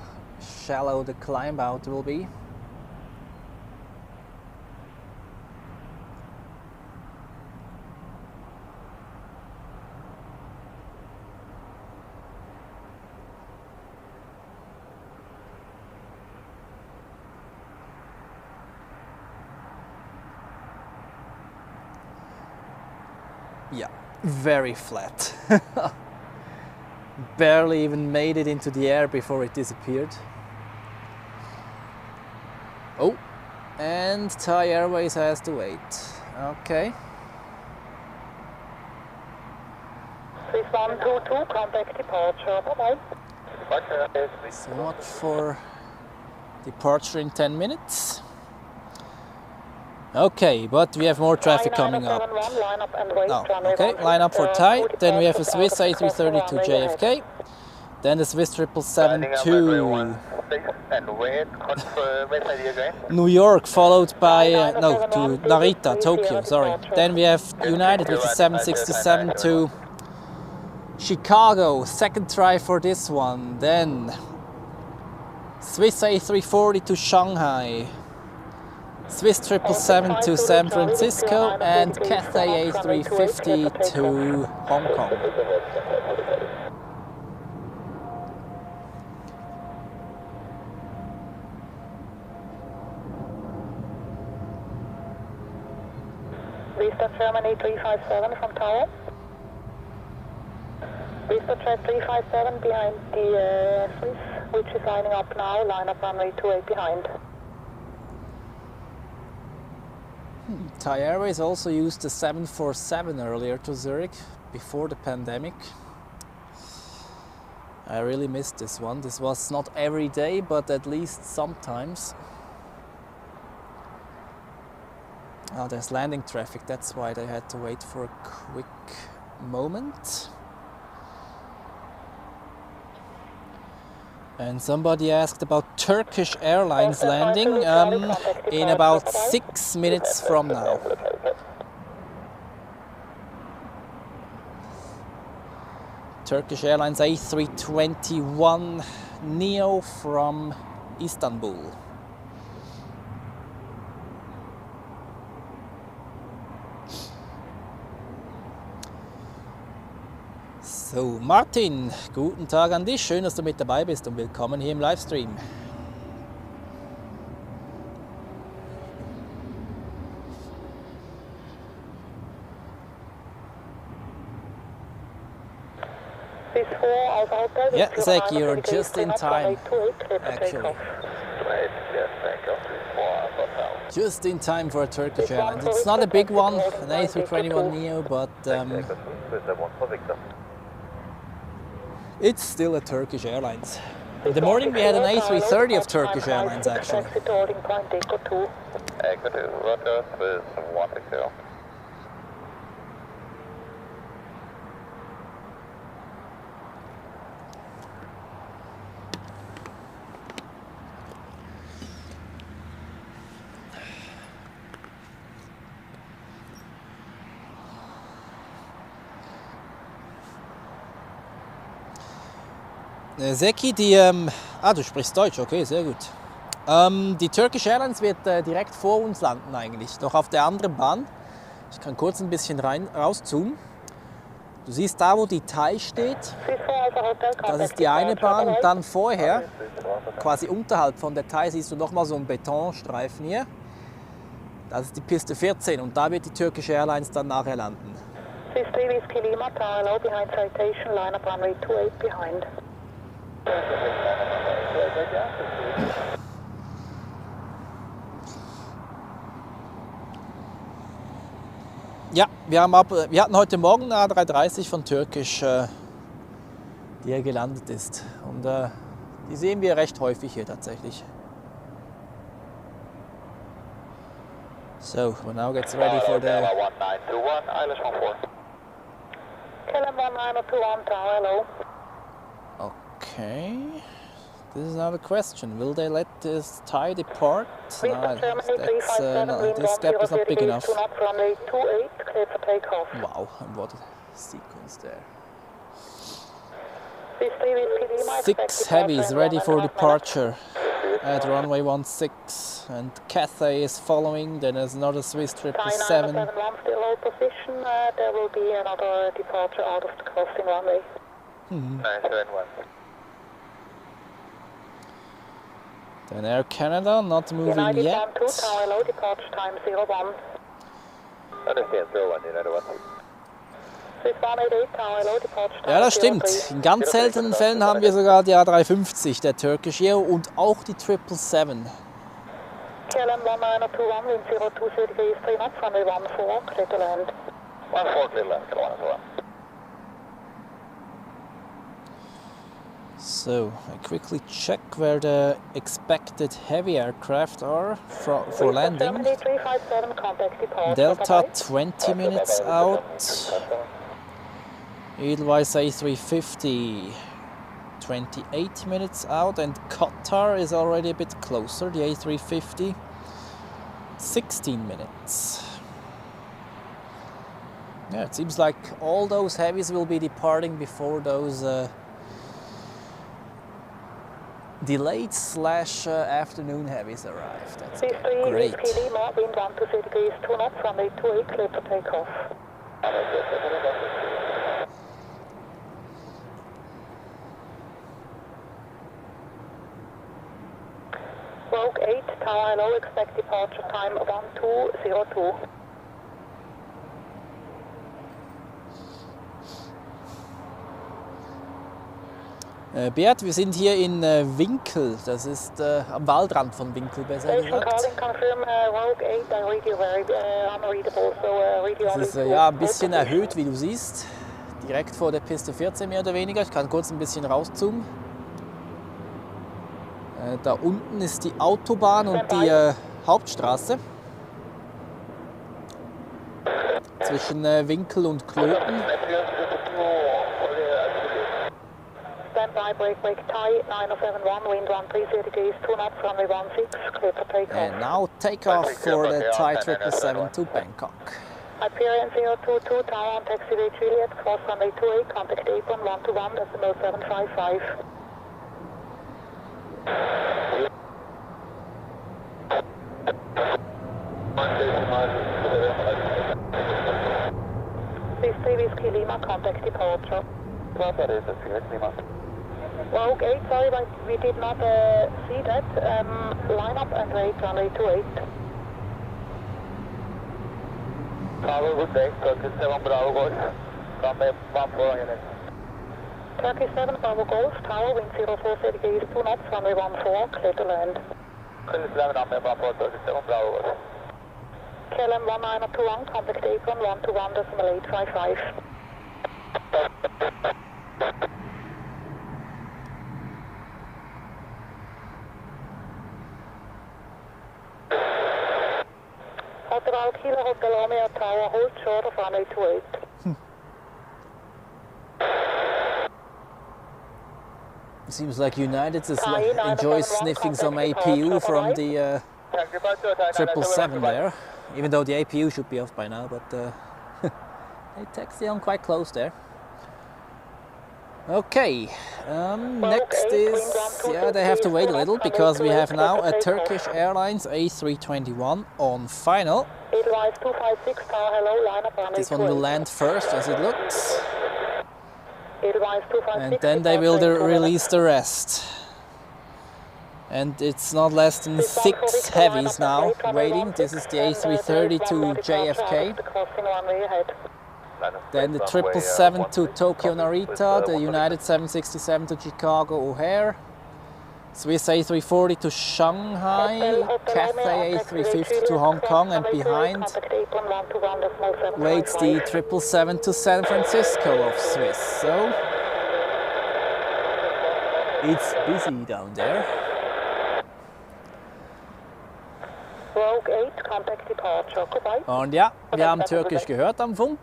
shallow the climb out will be. Yeah, very flat. Barely even made it into the air before it disappeared. Oh, and Thai Airways has to wait. Okay. 6122, contact departure. Bye-bye. So much for departure in 10 minutes. Okay, but we have more traffic coming up. Oh, okay, line up for Thai. Then we have a Swiss A330 to JFK. Then the Swiss 777 to New York, followed by, no, to Narita, Tokyo, sorry. Then we have United with the 767 to Chicago, second try for this one. Then Swiss A340 to Shanghai. Swiss 777 to San Francisco and Cathay A350 to Hong Kong. Vista Germany 357 from Tower. Vista Jet 357 behind the Swiss, which is lining up now, line up runway 28 behind. Thai Airways also used the 747 earlier to Zurich before the pandemic. I really missed this one. This was not every day, but at least sometimes. Oh, there's landing traffic, that's why they had to wait for a quick moment. And somebody asked about Turkish Airlines landing in about 6 minutes from now. Turkish Airlines A321 Neo from Istanbul. So, Martin, guten Tag an dich. Schön, dass du mit dabei bist und willkommen hier im Livestream. Yeah, Zach, you're just in time, actually. Just in time for a Turkish Airlines. It's not a big one, an A321 Neo, but it's still a Turkish Airlines. In the morning we had an A330 of Turkish Airlines, actually. Zeki, du sprichst Deutsch, okay, sehr gut. Die Turkish Airlines wird direkt vor uns landen eigentlich, noch auf der anderen Bahn. Ich kann kurz ein bisschen rauszoomen. Du siehst da, wo die Thai steht, das ist die eine Bahn und dann vorher, quasi unterhalb von der Thai, siehst du nochmal so einen Betonstreifen hier. Das ist die Piste 14 und da wird die Turkish Airlines dann nachher landen. Ja, wir hatten heute Morgen eine A330 von Turkish, die hier gelandet ist. Und die sehen wir recht häufig hier tatsächlich. So, well now gets ready for the... Okay, this is another question. Will they let this Thai depart? No, this gap is not big enough. Wow, and what a sequence there. 6 heavies ready for departure at runway 16, and Cathay is following. Then there's another Swiss 777. 971 still hold position. There will be another departure out of the crossing runway. 971. Then Air Canada not moving United yet. 12, tower low, departure time 01. Understand, 01, United 1. Swiss 188, tower low, departure time Ja, das stimmt. 03. In ganz seltenen Fällen haben wir sogar die A350 der Turkish Air und auch die 777. KLM 1921, wind 02 degrees 3 knots, runway 14, clear to land. 14, clear left, 141. So, I quickly check where the expected heavy aircraft are for landing. 357, contact departure. Delta 20 minutes out. Edelweiss A350 28 minutes out, and Qatar is already a bit closer, the A350 16 minutes. Yeah, it seems like all those heavies will be departing before those delayed / afternoon heavies arrive. That's great. Lima, wind 120 degrees 2 knots, runway 28, clear to take off. Rogue 8, tower low, expect departure time 1202. Beat, wir sind hier in Winkel, das ist am Waldrand von Winkel, besser Station gesagt. calling, confirm Rogue 8, I read you very unreadable, so read you Das only ist to ja ein bisschen position. erhöht, wie du siehst. Direkt vor der Piste 14 mehr oder weniger. Ich kann kurz ein bisschen rauszoomen. Da unten ist die Autobahn und die Hauptstraße. Zwischen Winkel und Kloten. Standby, break, tie, 9071, wind 130 degrees 2 knots, runway 16, clear to take off. And now take off for the Thai 777 to Bangkok. Hyperion 022, tower on taxiway Juliet, cross runway 28, contact apron 121, decimal 755. Please 3 Whiskey Lima, contact departure. Rogue 8, sorry, but we did not see that. Line up and wait, runway 28. Bravo, good day. Turkish 7 Bravo Golf. Runway 14 units. Turkish 7 Bravo Golf, tower, wind 040 degrees 2 knots, runway 14, clear to land. Turkish 7 runway 14, Turkish 7 Bravo Golf. KLM 1921, contact apron 121, decimal 855. Hotel Kilo Hotel Romeo Tower, hold short of runway 28. Seems like United enjoys sniffing some APU from the 777 there. Even though the APU should be off by now, but they taxi on quite close there. Okay, next is, yeah, they have to wait a little because we have now a Turkish Airlines A321 on final. Edelweiss 256, tower, hello, line up runway This one will land first as it looks, Edelweiss 256, and then they will release the rest. And it's not less than 6 heavies now waiting. This is the A330 to JFK. Then the 777 to Tokyo Narita, the United 767 to Chicago O'Hare, Swiss A340 to Shanghai, Cathay A350 to Hong Kong, and behind waits the 777 to San Francisco of Swiss. So it's busy down there. Rogue 8, contact departure, goodbye. Und ja, wir haben Türkisch gehört am Funk.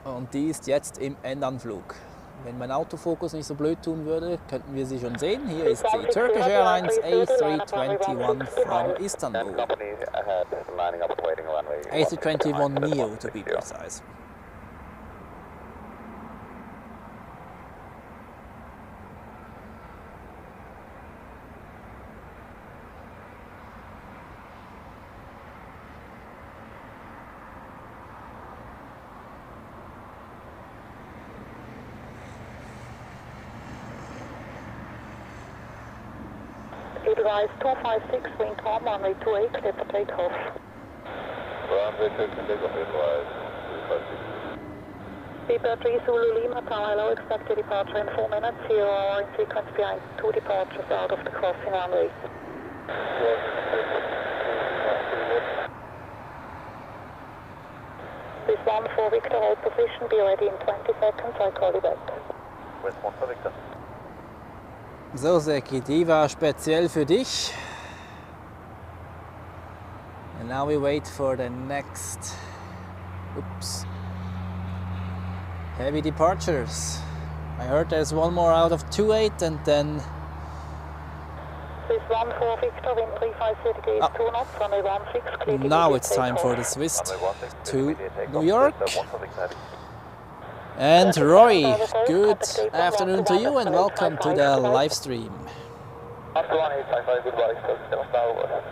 Und die ist jetzt im Endanflug. Wenn mein Autofokus nicht so blöd tun würde, könnten wir sie schon sehen. Hier ist sie, Turkish Airlines A321 from Istanbul. A321 Neo to be precise. Edelweiss 256, wind calm, runway 28, clear for takeoff. Runway 28, takeoff, Edelweiss 256. Zebra 3 Zulu Lima, Tower Hello, expected departure in 4 minutes, 0 hour in sequence behind 2 departures out of the crossing runway. This 1 for Victor, hold position, be ready in 20 seconds, I call you back. West 1 for Victor. So, Seki, die war speziell für dich. And now we wait for the next heavy departures. I heard there's one more out of 28 and then This 1 for Victor, wind 350 degrees, 2 knots, runway 16, clear to now immediate it's time for takeoff. the Swiss Runway 16, to immediate takeoff, New York. West 1 for Victor heavy. And Roy, good afternoon to you and welcome to the live stream. After 1855, goodbye, Star Wars.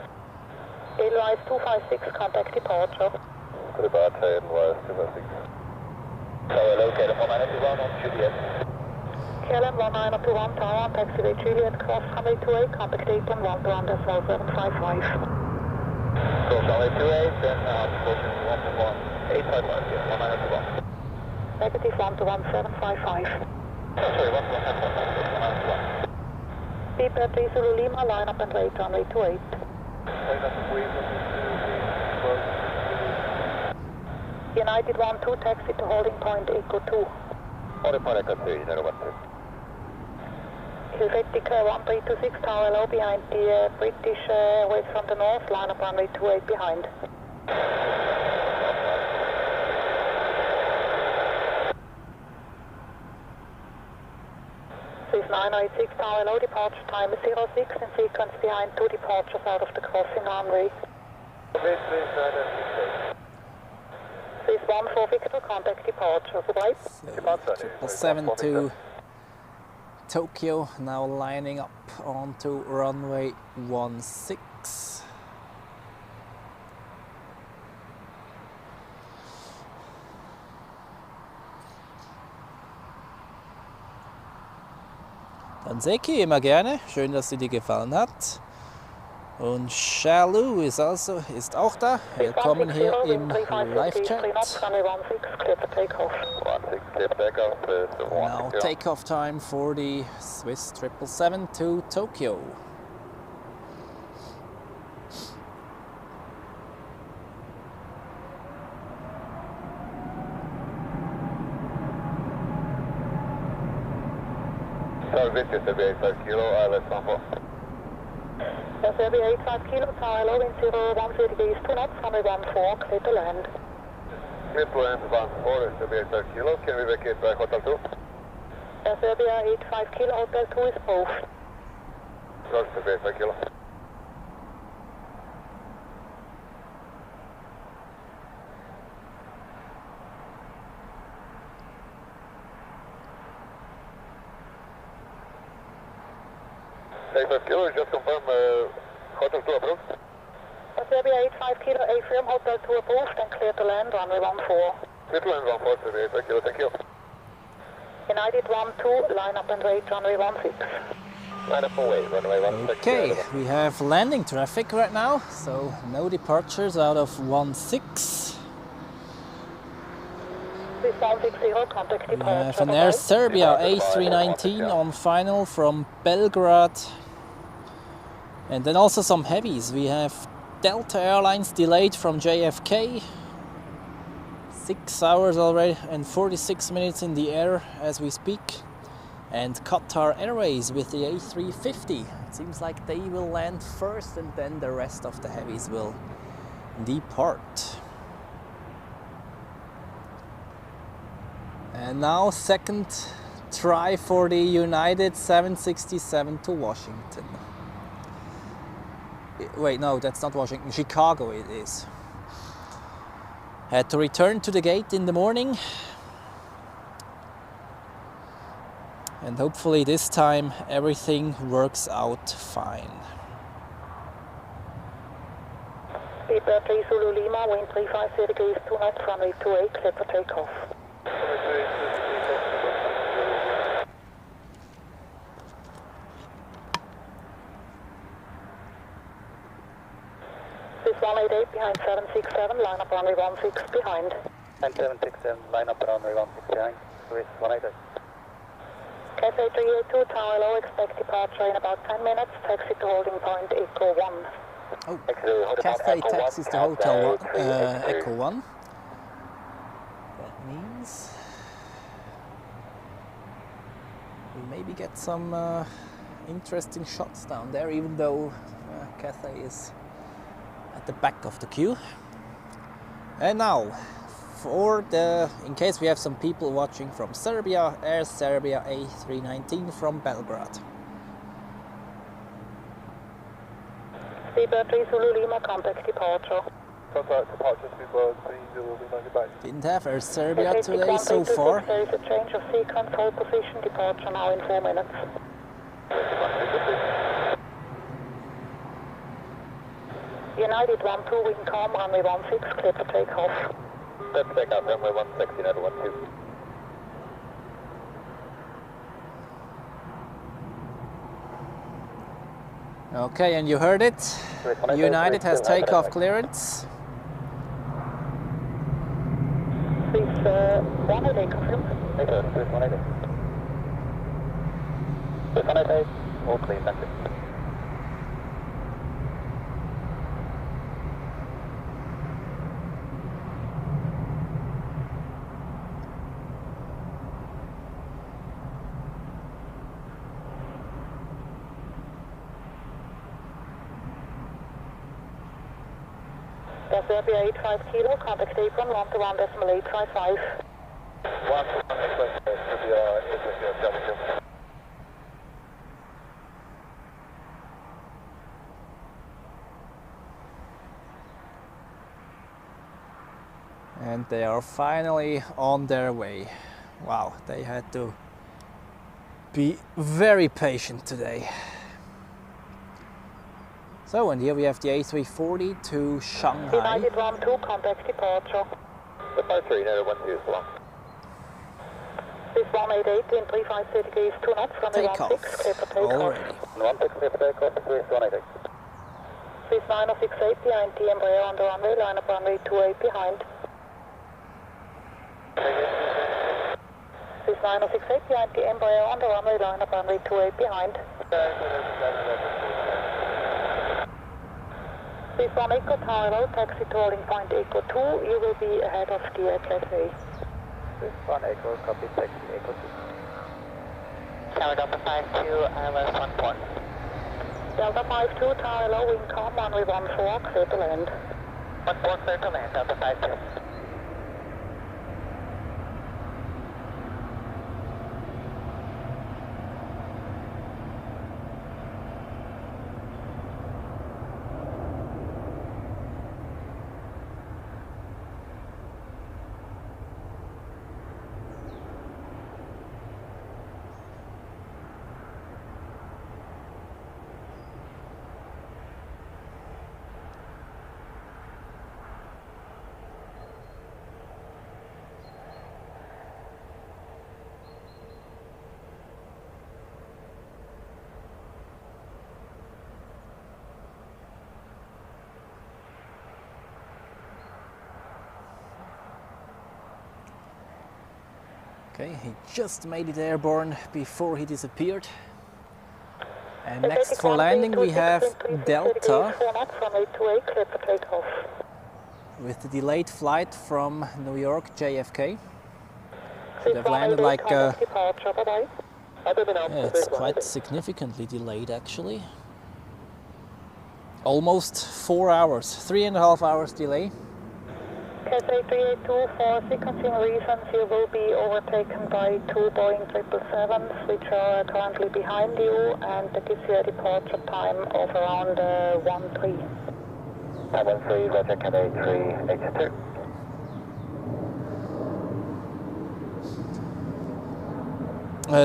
Edelweiss 256, contact departure. To departure, Edelweiss 256. Tower hello, KLM 1921 on Juliet. KLM 1921, Tower, taxiway Juliet, cross runway 28, contact Apron 121.755. Cross runway 28, then approaching 11855, yeah, 1921. Negative 121.755. Sorry, 121.755, 1921. Zebra 3 Zulu Lima, line up and wait, runway 28. United 1-2, taxi to holding point Echo 2. Holding point Echo 2, 012. Helvetic 1326, Tower Hello, behind the British Airways from the north, line up runway 28 behind. Swiss 986, Tower Hello, departure time is 06, in sequence behind 2 departures out of the crossing runway. Swiss 1 for Victor, contact departure, goodbye. 777 to Tokyo, now lining up onto runway 16. Dann Seki, immer gerne. Schön, dass sie dir gefallen hat. Und Shalu ist auch da. Willkommen hier im Live-Chat. Now takeoff time for the Swiss 777 to Tokyo. Victor, Serbia 85 kilo, ILS 14. Serbia 85 kilo, Tower Hello, wind 010 degrees, 2 knots, runway 14, clear to land. Clear to land, 14, Serbia 85 kilo, can we vacate back Hotel 2? Serbia 85 kilo, Hotel 2 is both. Roger, Serbia 85 kilo. Kilo, just confirm Hotel 2 approved. Serbia 85 kilo, A-firm, Hotel 2 approved and clear to land, runway 14. Clear to land 14, Serbia 85 kilo, thank you. United 1-2, line up and wait, runway 16. Line up and wait, runway 16. Okay, we have landing traffic right now, so no departures out of 16. Swiss 160, contact We departure. have an Air Serbia A319 on final from Belgrade. And then also some heavies. We have Delta Airlines delayed from JFK. 6 hours already and 46 minutes in the air as we speak. And Qatar Airways with the A350. It seems like they will land first and then the rest of the heavies will depart. And now second try for the United 767 to Washington. Wait, no, that's not Washington. Chicago it is. Had to return to the gate in the morning. And hopefully this time everything works out fine. Zebra 3 Zulu Lima, wind 350 degrees, 2 knots, runway 28, clear for takeoff. 188 behind 767, line up runway 16 behind. And 767, line up runway 16 behind. With 188. Cathay 382, Tower Low, expect departure in about 10 minutes. Taxi to holding point Echo 1. Oh, Cathay taxis to Hotel Echo 1. That means we maybe get some interesting shots down there, even though Cathay is at the back of the queue. And now, in case we have some people watching from Serbia, Air Serbia A319 from Belgrade. Seabird 3 Zulu Lima, contact departure. Contact departure Seabird 3 Zulu Lima, goodbye. Didn't have Air Serbia today so far. There is a change of sequence, hold position, departure now in 4 minutes. United 12, wind calm, runway 16, clear for takeoff. Let's take out runway 16, United 12. Okay, and you heard it. United has takeoff clearance. Please, 188, confirm. Please, 188. Please, 188. All clear, thank you. Serbia 85 kilo, contact apron 121.855. 121.855, Serbia 85 And they are finally on their way. Wow, they had to be very patient today. So, and here we have the A340 to Shanghai. United 12, contact departure. Departure, United 12 is long. This 188 in 350 degrees 2 knots, runway 16, clear for takeoff. Already. 16, clear for takeoff, 188. This 9068 behind the Embraer on the runway, line up runway 28 behind. This 9068 behind the Embraer on the runway, line up runway 28 behind. This 1 Echo Tower Road, taxi to holding point Echo 2, you will be ahead of the Cathay. This 1 Echo, copy, taxi Echo 2. Tower Delta 52, Airways 14. Delta 52, Tower Low, wind calm, runway 14, clear to land. 14, clear to land, Delta 52. Okay, he just made it airborne before he disappeared. And next for landing we have Delta with the delayed flight from New York JFK. So they've landed like yeah, it's quite significantly delayed actually. Almost 4 hours, 3.5 hours delay. Cathay 382, for sequencing reasons, you will be overtaken by 2 Boeing 777s, which are currently behind you, and that gives you a departure time of around 1-3. 1-3, Roger, Cathay 382.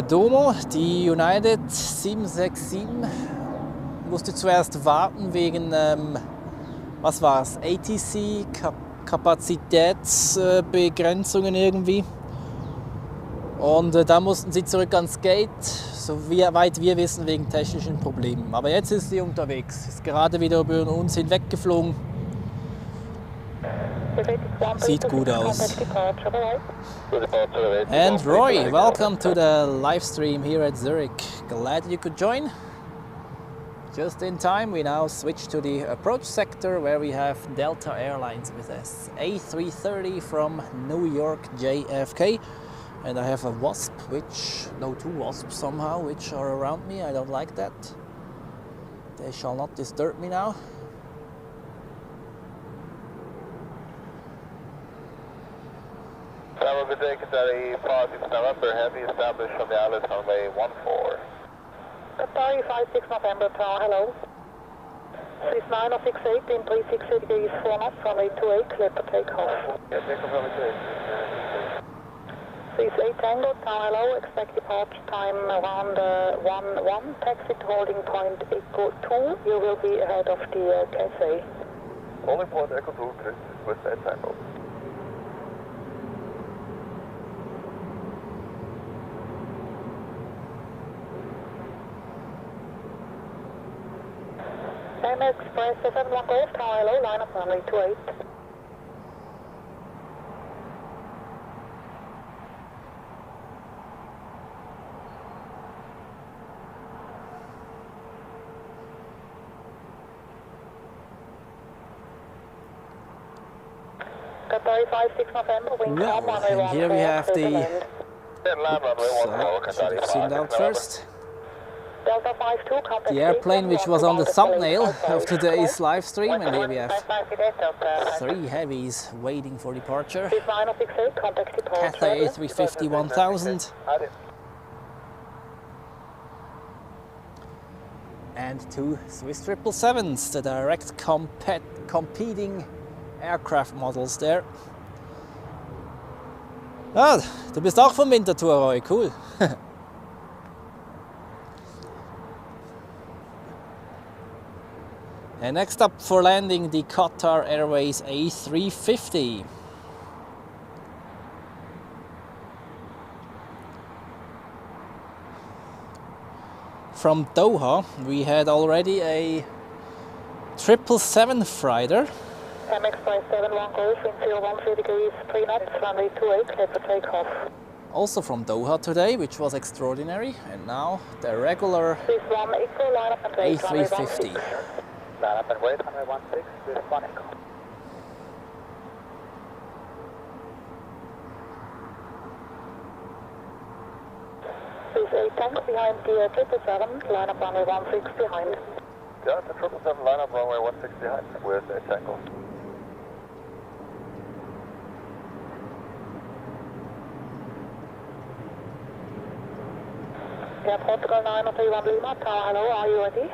Domo, die United 767 musste zuerst warten wegen, was war es, ATC, Kapazitätsbegrenzungen irgendwie. Und da mussten sie zurück ans Gate, so weit wir wissen, wegen technischen Problemen. Aber jetzt ist sie unterwegs, ist gerade wieder über uns hinweggeflogen. Sieht gut aus. Departure, right? And Roy, welcome to the live stream here at Zurich. Glad you could join. Just in time, we now switch to the approach sector where we have Delta Airlines with us. A330 from New York JFK. And I have a wasp, two wasps somehow, which are around me. I don't like that. They shall not disturb me now. Travel good day, Qatar 56 November, heavy established from the Alice runway 14. Qatar 56 November, tower, hello. Swiss 9068 in 360 degrees 4 knots, runway 28, clear for takeoff. Yeah, takeoff runway 28. Swiss 8 Tango, tower, hello. Expect departure time around 1-1. Taxi to holding point Echo 2. You will be ahead of the cafe. Holding point Echo 2, Chris, Swiss 8 Tango. Emirates Express 71 Golf, tower, hello. Line up runway 28. Qatar 56 November, wind calm, Well, runway and here we 14, have clear to the... land. Should have seen that first. Delta 52, contact The airplane which was on the thumbnail of today's live stream, and here we have 3 heavies waiting for departure. Cathay A350 1000 and 2 Swiss 777s, the direct competing aircraft models there. Ah, du bist auch vom Winterthur, Roy, cool. And next up for landing, the Qatar Airways A350. From Doha, we had already a 777 freighter. MX 571 Golf, wind 013 degrees, 3 knots, runway 28, clear for takeoff. Also from Doha today, which was extraordinary. And now the regular Swiss 1 Echo, line up and wait, runway A350. 16. Line up and wait, runway 16, Swiss 1 Echo. Swiss 8 Tango behind the 777, line up runway 16 behind. Yeah, the 777 line up runway 16 behind with 8 Tango. Yeah, Portugal 931 Lima, tower, hello, are you ready?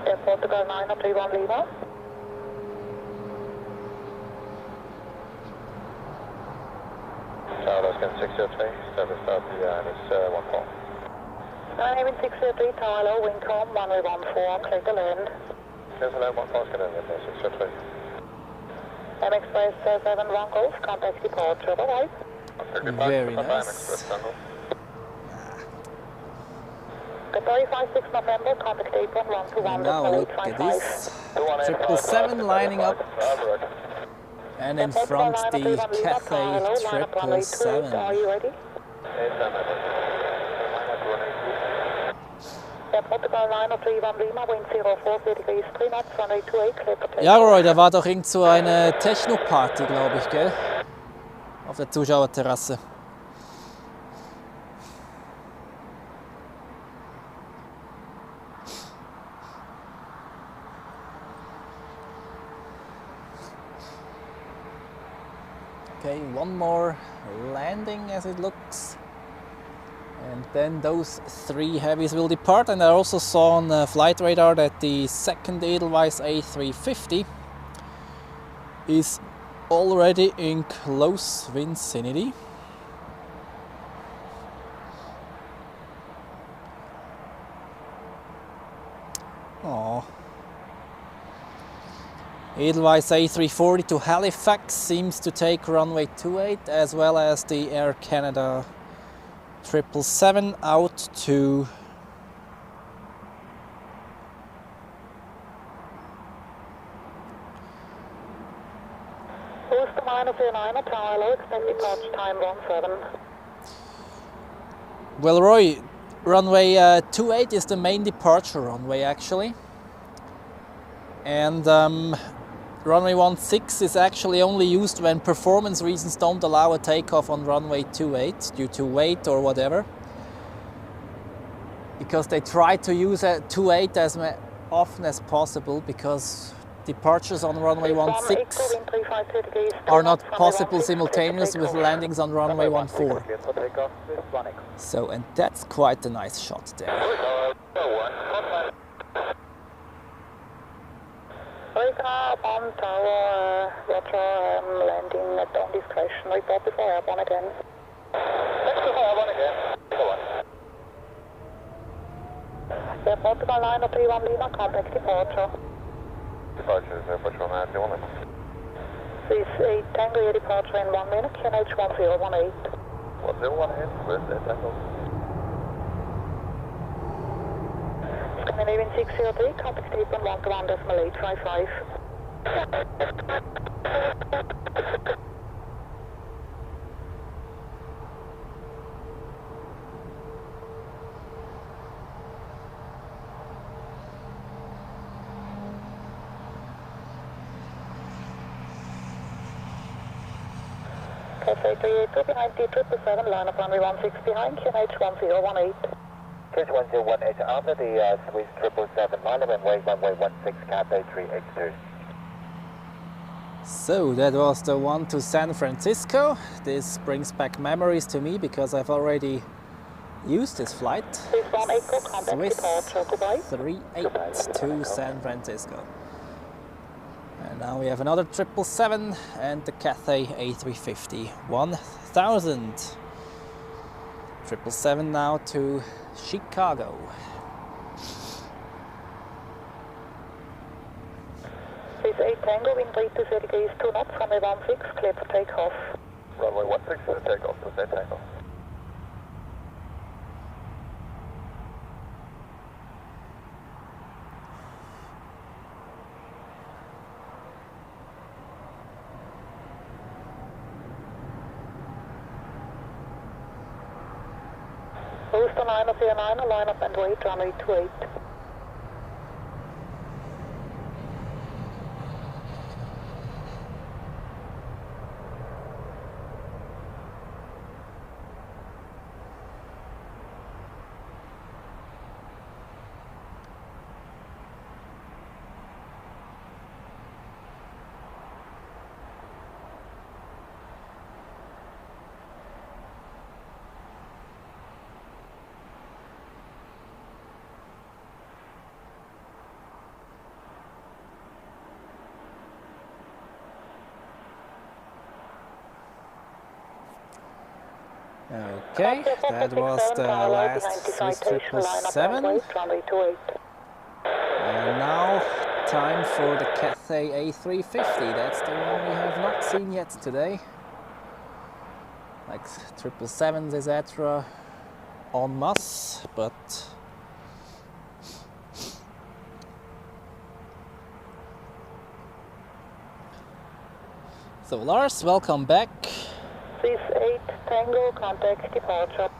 Yeah, Portugal 931 Lima. Tower, that's going 603, service start behind is 14. 603, tower, hello, wind calm, runway 14, clear to land. Clear to land 14, is going to 603. MX 571 Golf, contact departure, bye-bye. Very nice. Qatar 56 November, contact apron 121. And now look at this 777 lining up, and in front the Cathay 777. Are you ready? Yeah, Portugal 931 Lima, wind 040 degrees, 3 knots, runway 28, clear for takeoff. Ja, Roy, da war doch irgend so eine Techno-Party, glaube ich, gell? Auf der Zuschauerterrasse. Okay, one more landing as it looks. And then those 3 heavies will depart. And I also saw on flight radar that the second Edelweiss A350 is already in close vicinity. Oh. Edelweiss A340 to Halifax seems to take runway 28, as well as the Air Canada 777 out to Booster -09, tower low, expect departure time 17. Well, Roy, runway 28 is the main departure runway actually. And runway 16 is actually only used when performance reasons don't allow a takeoff on runway 28 due to weight or whatever. Because they try to use a 28 as often as possible because departures on runway 16 are not possible simultaneous with landings on runway 14. So, and that's quite a nice shot there. On tower, Roger, landing at own discretion, report before airborne again. Next before airborne again. Airport to 931 Lima, contact departure. Departure is airport 191. This 8 Tango, your departure in 1 minute, QNH 1018. 1018, where's that Tango? Scandinavian 603, contact statement 121.855. Cafe 382 behind T777, line up runway 16 behind, QNH 1018. QNH 1018, after the Swiss 777, line up and wait runway 16, Cafe 382. So that was the one to San Francisco. This brings back memories to me because I've already used this flight. Swiss 38 to San Francisco. And now we have another 777 and the Cathay A350 1000. 777 now to Chicago. This 8 Tango, wind 320 degrees, 2 knots, runway 16, clear for takeoff. Runway 16 for the takeoff, to that takeoff. Booster 909, line up and wait, runway 28. Okay, that was the last Swiss 777. And now time for the Cathay A350. That's the one we have not seen yet today. Like 777s, etc. en masse, but so Lars, welcome back. This 8 Tango, contact departure.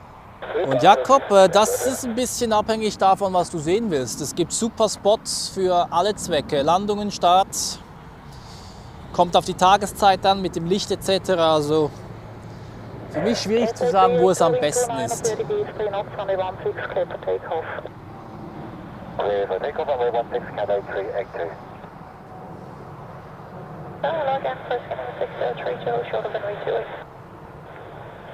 Und Jakob, das ist ein bisschen abhängig davon, was du sehen willst. Es gibt super Spots für alle Zwecke, Landungen, Starts. Kommt auf die Tageszeit an mit dem Licht etc. Also für mich schwierig zu sagen, wo es am besten ist. Clear for takeoff, runway 16, Cafe 382.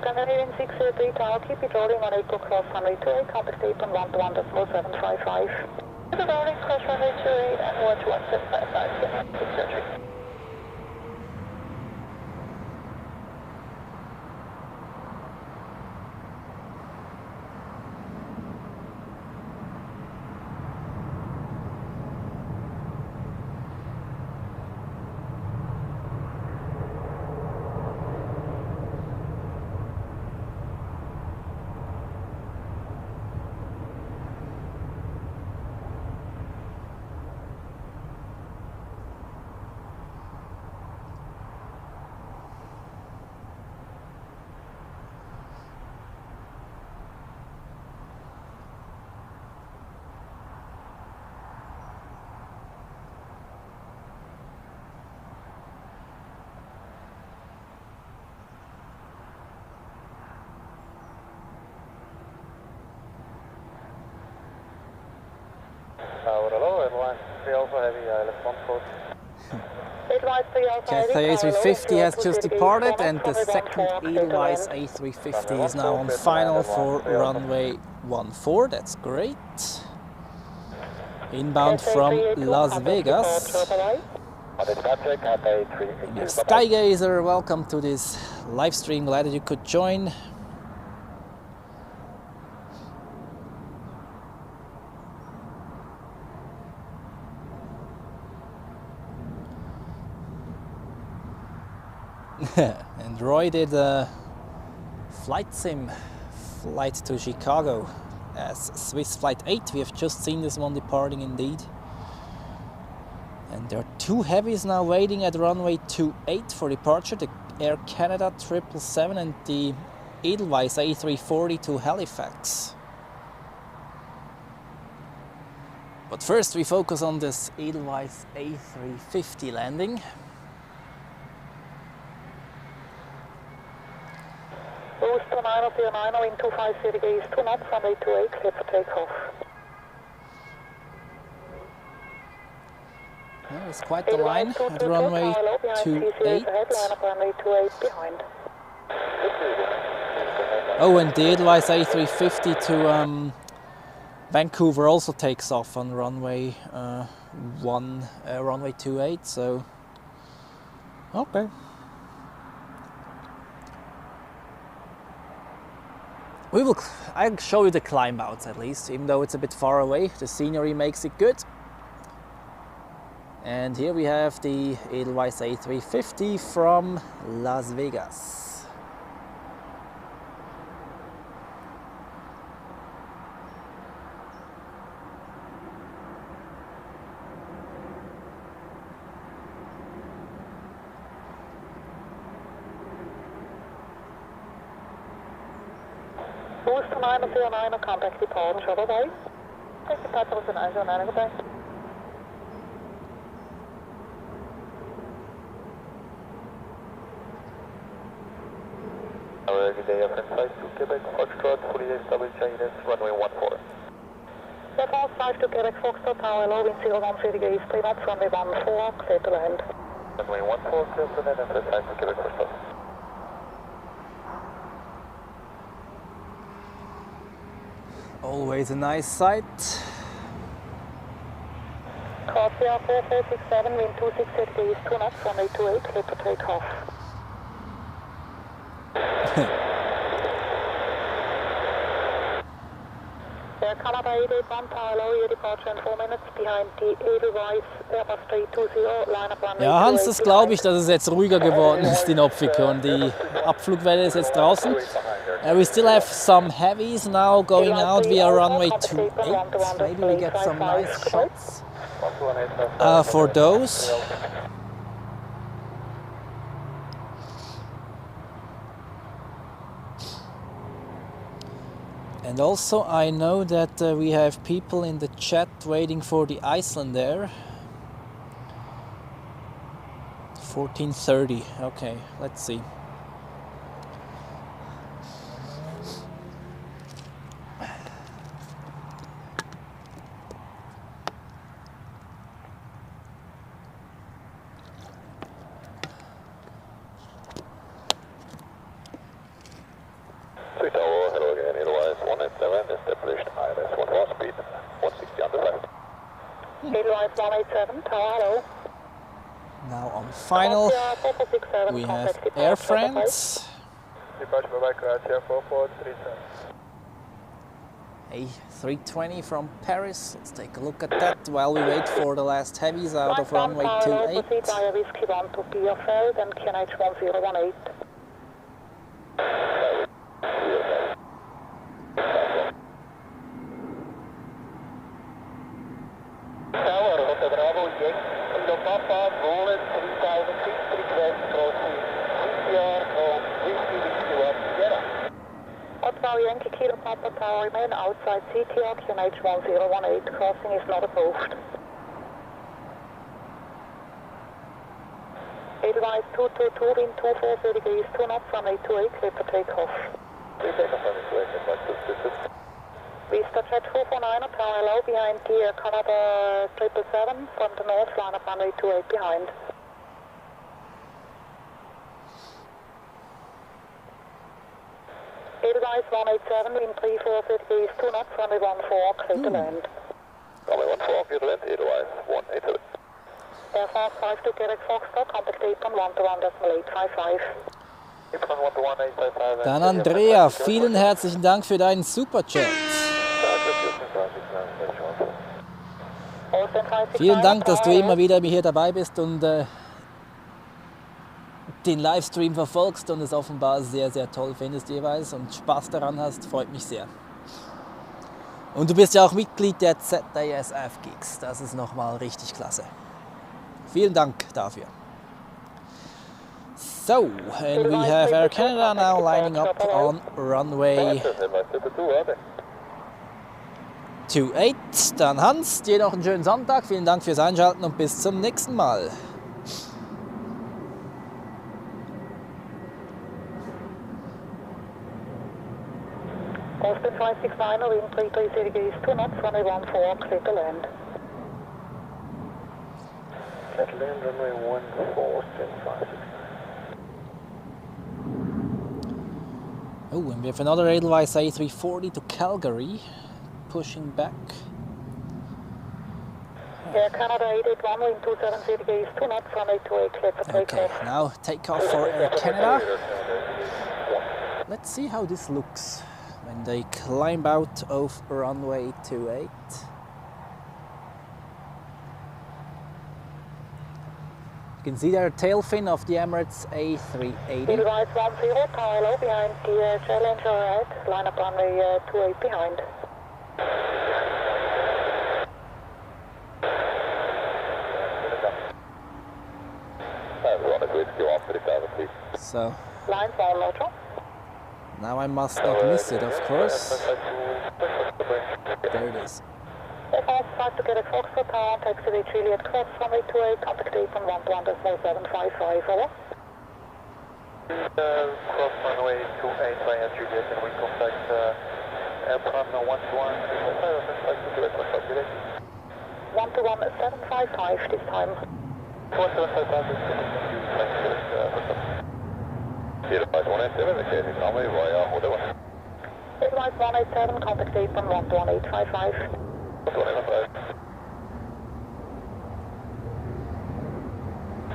Scandinavian 603 tower, keep it rolling on Echo Cross runway 28, contact statement 121.755. Rolling cross runway 28 and watch 1755, 603. Tower, hello, Airlines 3 Alpha Heavy, Island 140. Cathay A350 has just departed and the second Edelweiss A350 is now on final for runway 14. That's great. Inbound from Las Vegas. Skygazer, welcome to this live stream. Glad that you could join. And Roy did a flight sim flight to Chicago as Swiss Flight 8. We have just seen this one departing indeed. And there are two heavies now waiting at runway 28 for departure, the Air Canada 777 and the Edelweiss A340 to Halifax. But first we focus on this Edelweiss A350 landing. Boost to 9009, wind 250 degrees, 2 knots, runway 28, clear for takeoff. Yeah, it's quite the line at runway 28. Oh, and the Edelweiss A350 to Vancouver also takes off on runway runway 28. So, okay. I'll show you the climb outs at least, even though it's a bit far away. The scenery makes it good. And here we have the Edelweiss A350 from Las Vegas. Boost to 9009, contact departure, bye-bye. Take departure to 9009, goodbye. Good day, friend flight to Quebec, Foxtrot, fully established Chinese, runway 14. Airlines 5 to Quebec, Foxtrot, tower low, wind 010 degrees, 3 knots, runway 14, clear to land. Runway 14, clear to land, and press 5 to Quebec, Foxtrot. Always a nice sight. Corsia 4467, wind 260 degrees, 2 knots, runway 28, clear to takeoff. Air Canada 881, tower low, your departure in 4 minutes, behind the Edelweiss Airbus A320, line up runway. Ja, Hans, das glaube ich, dass es jetzt ruhiger geworden ist in Opfico und die Abflugwelle ist jetzt draußen. We still have some heavies now going out via runway 28. Maybe we get some nice shots for those. And also I know that we have people in the chat waiting for the Iceland Air. 14:30, okay, let's see. Hello again, Edelweiss 187, established ILS 14 speed, 160 on the left. Edelweiss 187, tower hello. Now on final, we have Air France. Departure by Croatia 4437. A320 from Paris. Let's take a look at that while we wait for the last heavies out of runway 28. Whiskey 1 to Bierfeld and QNH 1018. Tower, Hotel Bravo, Yankee, Kilo Papa, Roland 3000 feet, request crossing CTR of Whiskey 1 Sierra. Hotel Yankee Kilo Papa Tower, remain outside CTR, QNH 1018, crossing is not approved. Edelweiss 222, wind 240 degrees, 2 knots, runway 28, clear for takeoff. Please take off runway 28, advise to Vista Jet 449, parallel behind the Air Canada 777 from the north, line up runway 28 behind. Edelweiss 187, wind 34 degrees 2 knots, runway 14, clear to land. Runway 14, clear to land, Edelweiss 187. Air France 52 Quebec Foxtrot, contact Apron 121.855. Apron 121.855. Dann Andrea, vielen herzlichen Dank für deinen Superchat. Vielen Dank, dass du immer wieder hier dabei bist und den Livestream verfolgst und es offenbar sehr, sehr toll findest jeweils und Spaß daran hast, freut mich sehr. Und du bist ja auch Mitglied der ZASF Geeks, das ist nochmal richtig klasse. Vielen Dank dafür. So, and we have Air Canada now lining up on runway 28. Dann Hans, dir noch einen schönen Sonntag, vielen Dank fürs Einschalten und bis zum nächsten Mal. Austin 569, wind 330 degrees 2 knots, runway 14, clear to land. Clear to land, runway 14, Austin 569. Oh, and we have another Edelweiss A340 to Calgary, pushing back. Air Canada 881, wind 270 degrees 2 knots, runway 28, clear for Okay, takeoff. now takeoff for Air Canada. Let's see how this looks when they climb out of runway 28. You can see their tail fin of the Emirates A380. Edelweiss 10, parallel behind the Challenger right, line up runway 28 behind. So Line 4, Lotro. now I must not miss it, of course. There it is. Air France 5 to Quebec Foxtrot, tower, taxiway Juliet Cross, runway 28, contact Apron 121.755, over. Cross runway 28 via Juliet, and we contact Airplan 121.755 this time. 121.755 Edelweiss 187, vacating runway via Ottawa. Edelweiss 187, contact Apron 121.855. 185.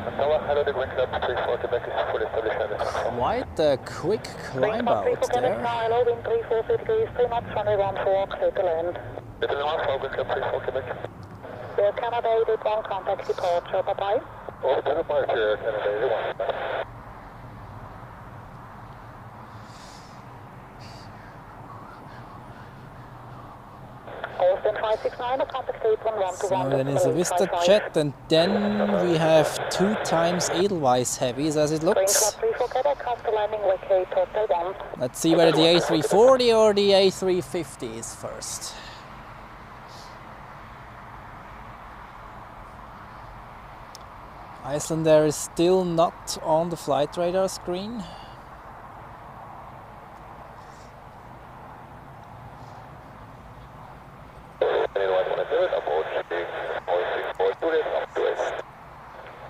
Ottawa, hello, the wind up 34 Quebec is fully established. Quite a quick climb out there. Hello, wind 340 degrees 3 knots, runway 14, clear to land. It is 14, wind up 34 Quebec. Air Canada 881, contact departure, bye-bye. Over to departure, Canada 81. Austin 569, contact Apron 121.855. So then is a Vista jet, and then we have 2 times Edelweiss heavies as it looks. 34 Quebec, after landing, vacate Hotel 1. Let's see whether the A340 or the A350 is first. Iceland Air is still not on the flight radar screen.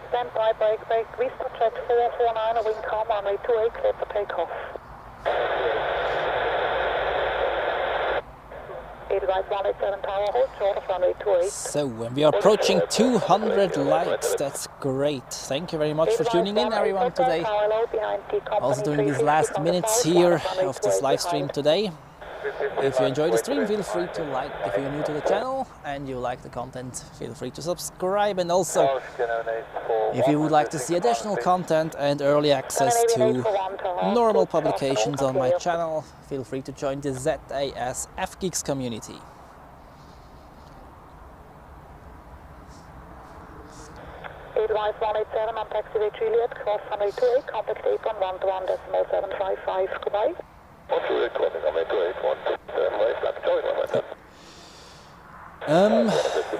Stand by, break, Vista Jet 449, wind calm, runway 28, clear for takeoff. Edelweiss 187 tower, hold short of runway 28. So, when we are approaching 200 likes, that's great. Thank you very much for tuning in, everyone, today. Also doing these last minutes here of this live stream today. If you enjoy the stream, feel free to like. If you're new to the channel and you like the content, feel free to subscribe. And also, if you would like to see additional content and early access to normal publications on my channel, feel free to join the ZASF Geeks community. Edelweiss 187 on taxiway Juliet, cross runway 28, contact Apron 121.755, goodbye.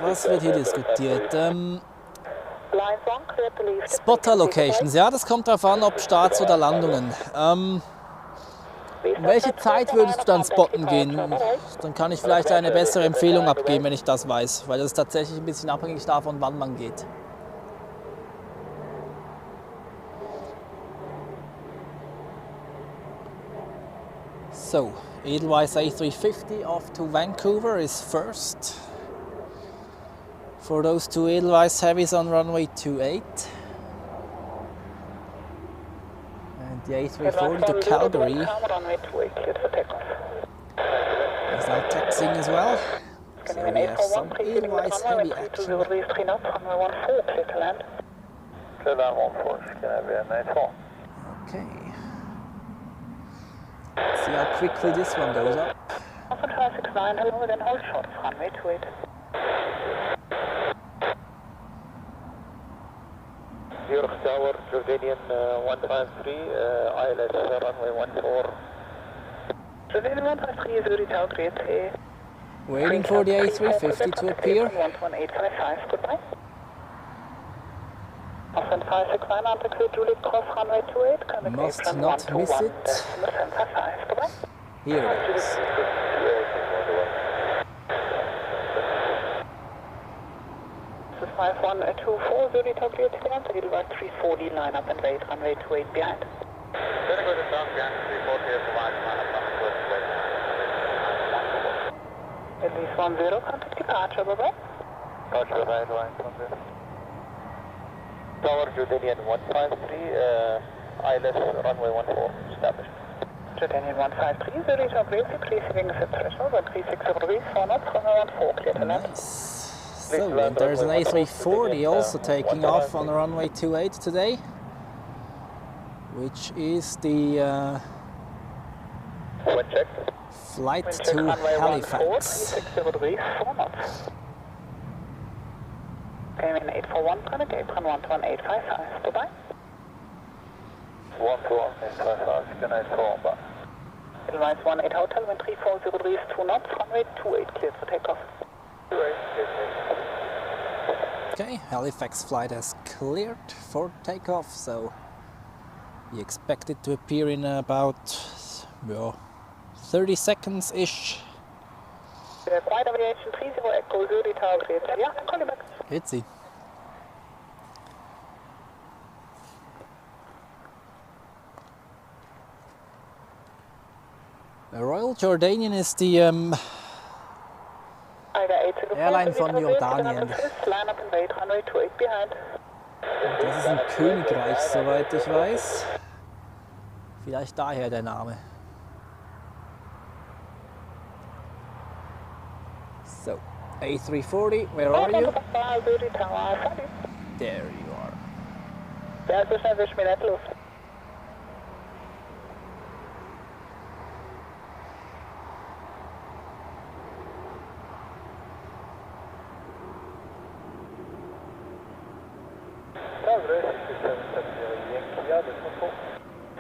Was wird hier diskutiert? Spotter Locations, ja, das kommt darauf an, ob Starts oder Landungen. Um welche Zeit würdest du dann spotten gehen? Dann kann ich vielleicht eine bessere Empfehlung abgeben, wenn ich das weiß, weil das ist tatsächlich ein bisschen abhängig davon, wann man geht. So, Edelweiss A350 off to Vancouver is first. For those two Edelweiss heavies on runway 28. And the A340 to Calgary is now taxiing as well. So we have some Edelweiss heavy action. Okay. Let's see how quickly this one goes up. 569, hello, then hold short of runway 28. Zurich Tower, Jordanian 153, ILS runway 14. Jordanian 153, Zurich Tower, great. Waiting for the A350 to appear. 11855, goodbye. 569, Antaxi, Juliet Cross, runway 28. Must not miss it. Goodbye. Here it is. This is 5124, Zurich Tower, clear to land. Edelweiss 340, line up and wait, runway 28 behind. Very good, down behind 340, line up, At least 10, contact departure, bye-bye. Roger, right, line 10. Tower, Jordanian 153, ILS runway 14, established. Jordanian 153, Zurich Tower, please leaving the threshold, 136 degrees, 4 knots, runway 14, clear to land. Nice. So, and there's an A340 also taking off on runway 28 today, which is the flight to Halifax. Came in 841, Connect apron 11855, bye-bye. 11855, good night, 4, bye. Edelweiss 18 Hotel, wind 34 degrees, 2 knots, runway 28, cleared for takeoff. Okay, Halifax flight has cleared for takeoff, so we expect it to appear in about 30 seconds-ish. Quiet aviation 30 Echo Zurich Tower, cleared. Yeah, I'll call you back. Itzy. The Royal Jordanian is the Airline von Jordanien. Das ist ein Königreich, soweit ich weiß. Vielleicht daher der Name. So, A340, where are you? There you are. Ja, so schnell wisch mir nicht Luft.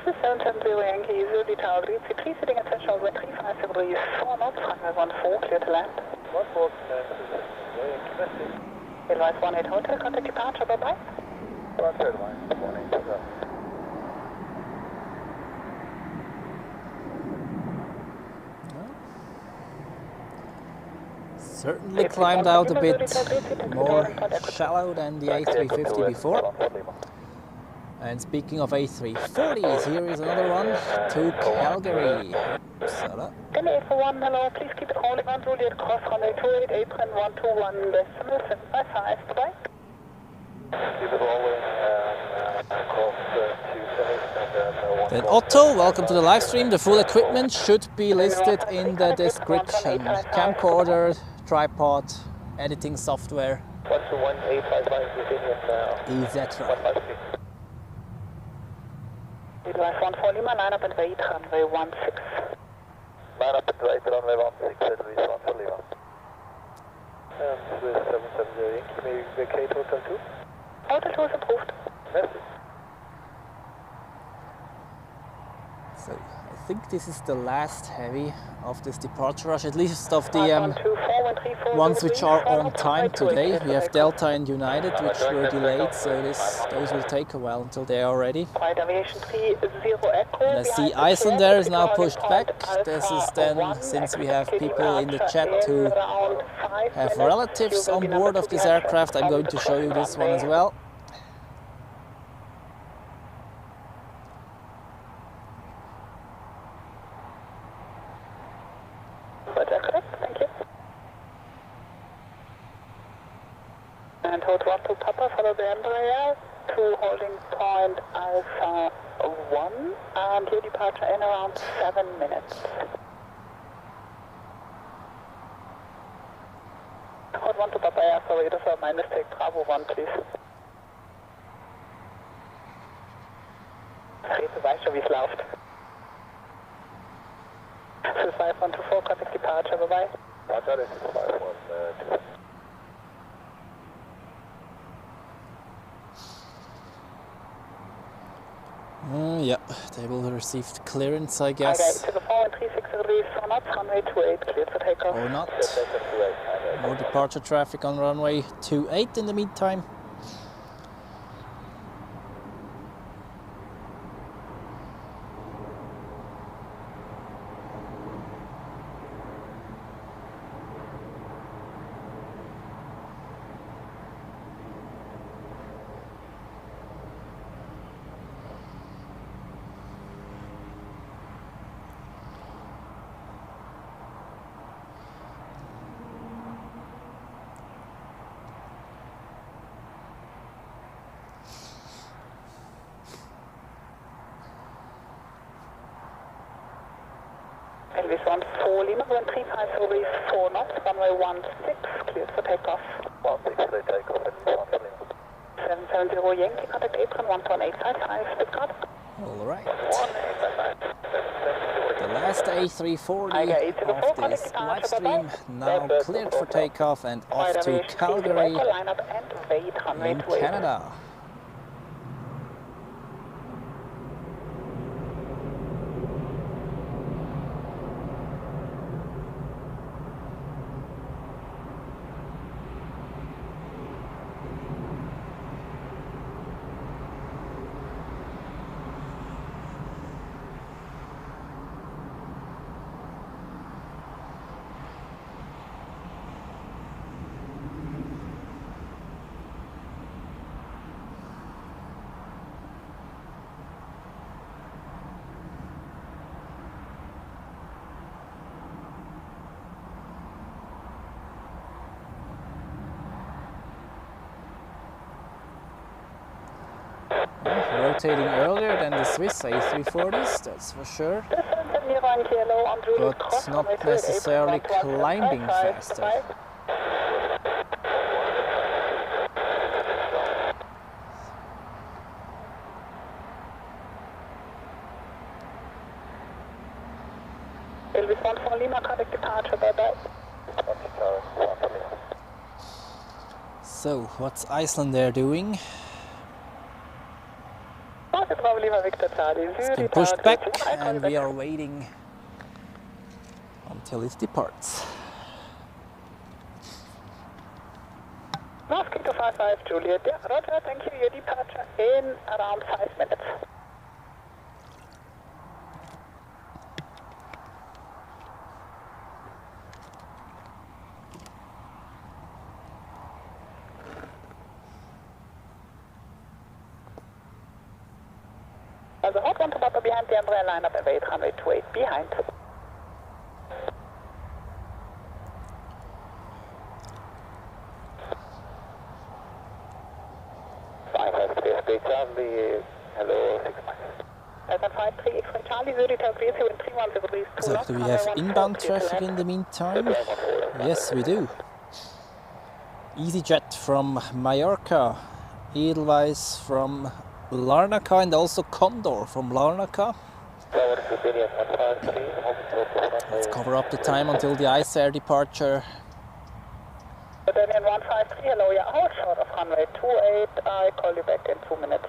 This is 770 Yankee, Zurich Tower, please sitting at threshold wind 35 degrees, 4 knots, runway 14, clear to land. 14, Edelweiss 18 Hotel, contact departure, bye-bye. Roger, line 18, Certainly climbed out a bit more shallow than the A350 before. And speaking of A340s, here is another one to Calgary. Uppsala. Can you for one, hello, please keep it holding on, Juliet Cross, runway 28, apron 121, decimal 755, bye-bye. Keep it rolling, cross 27 Then Otto, welcome to the live stream. The full equipment should be listed in the description. Camcorder, tripod, editing software, etc. Edelweiss 14 Lima, line up and wait, runway 16. Line up and wait, runway 16, Edelweiss 14 Lima. And Swiss 770 Yankee, may we vacate Hotel 2? Hotel 2 is approved. Merci. So I think this is the last heavy of this departure rush, at least of the 512, ones which are on time today. We have Delta and United, which were delayed, so those will take a while until they are ready. And I see Icelandair is now pushed back. This is then, since we have people in the chat who have relatives on board of this aircraft, I'm going to show you this one as well. And hold 1 to Papa, follow the Embraer to holding point Alpha 1, and your departure in around 7 minutes. Hold 1 to Papa, yeah, sorry, das war my mistake. Bravo 1, please. Rete, weiß schon, wie es läuft. This is 5124, contact departure, bye-bye. Roger, this is 512. Yeah, they will have received clearance, I guess. Okay, to the 436 release 4 knots, runway 28, cleared for takeoff. Or not. More departure traffic on runway 28 in the meantime. Elvis 14 Lima, wind 35 release 4 knots, runway 16, cleared for takeoff. 16, clear takeoff at 1 770 Yankee, contact apron 1.855, Stuttgart. All right. 1855. The last A340 of this live stream now cleared for takeoff and off to Calgary in Canada. Rotating earlier than the Swiss A340s, that's for sure, but not necessarily climbing faster. Elvis 14 Lima, contact departure, bye-bye. So, what's Icelandair doing? It's been pushed back and we are waiting until it departs. Mosquito 55 Juliet, yeah, roger, thank you, your departure in around 5 minutes. Also hot 1 to Papa behind the Embraer lineup and wait runway 28 behind. Hello, 6 So, do we have inbound traffic in the meantime? Yes, we do. EasyJet from Mallorca, Edelweiss from Larnaca, and also Condor from Larnaca. Let's cover up the time until the Ice Air departure. Battalion 153, hello, yeah, hold short of runway 28, I call you back in 2 minutes.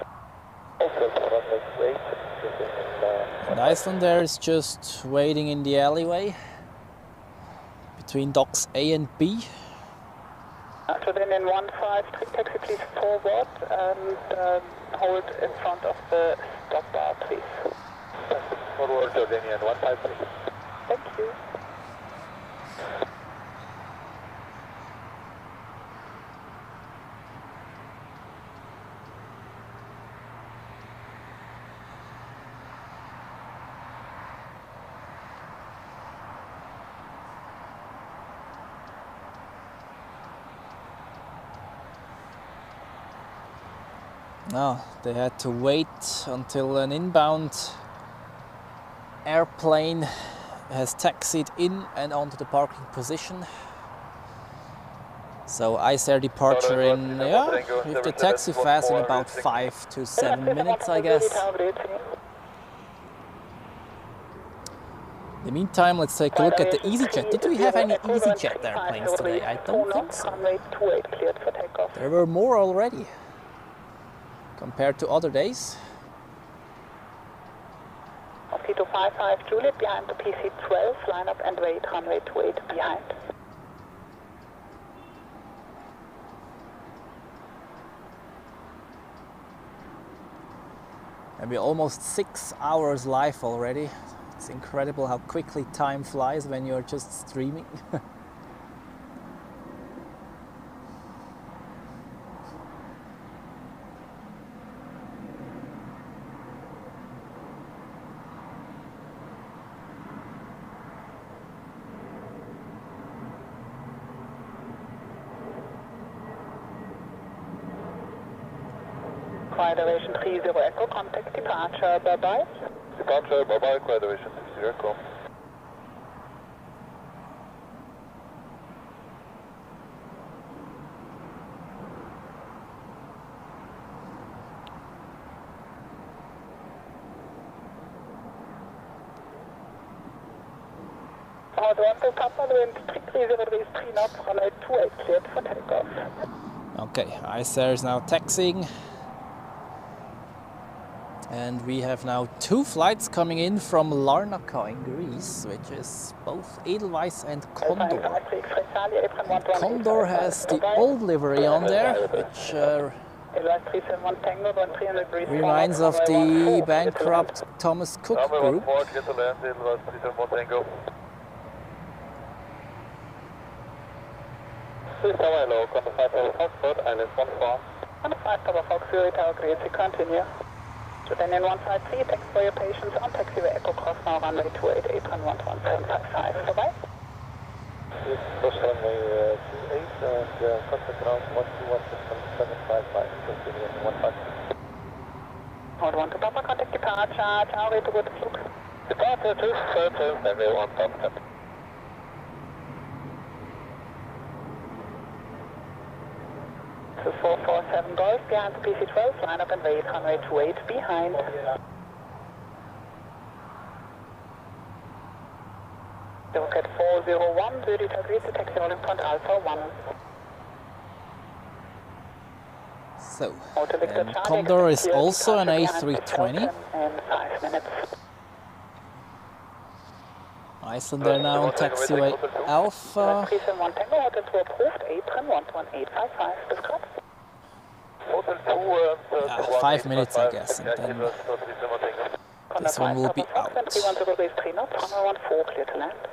And Icelandair is just waiting in the alleyway between docks A and B. So then in 153, taxi please forward and hold in front of the stop bar, please. Forward Jordanian 153. Thank you. Now they had to wait until an inbound airplane has taxied in and onto the parking position. So Iceair departure in, with the taxi fast in about 5 to 7 minutes, I guess. In the meantime, let's take a look at the EasyJet. Did we have any EasyJet airplanes today? I don't think so. There were more already compared to other days. Mosquito 55 Juliet behind the PC-12, line up and wait, runway 28 behind. And we're almost 6 hours live already. It's incredible how quickly time flies when you're just streaming. Federation 30 Echo, contact departure, bye-bye. Departure, bye-bye, Federation 30 Echo. Toronto, Papa, wind 330 degrees 3 knots, runway 28 cleared for takeoff. Okay, Iceair is now taxiing. And we have now 2 flights coming in from Larnaca in Greece, which is both Edelweiss and Condor. Condor has the old livery on there, which reminds of the bankrupt Thomas Cook Group. Please come hello, Condor 5 Tower Foxtrot, Island 14. Condor 5 Tower Fox, Zurich Tower, great to continue. So then in 153, thanks for your patience on taxiway Echo Cross, now runway 288, run 11755, bye-bye. This was runway 28 and contact ground 1216755, continue in 153. Hold 1 to Papa, contact departure, ciao, ready to go to Flug. Departure to Circle, runway 157. This is 447 Golf, behind the PC-12, line up and wait, runway 28 behind. Rocket 401, Zurich agrees to taxi rolling point Alpha 1. So, and Condor is also an A320. In 5 minutes. Icelandair now on taxiway Alpha. 371 Tango, Hotel 2 approved, Apron 11855, bis grad. 5 minutes, I guess, and then this one will be out.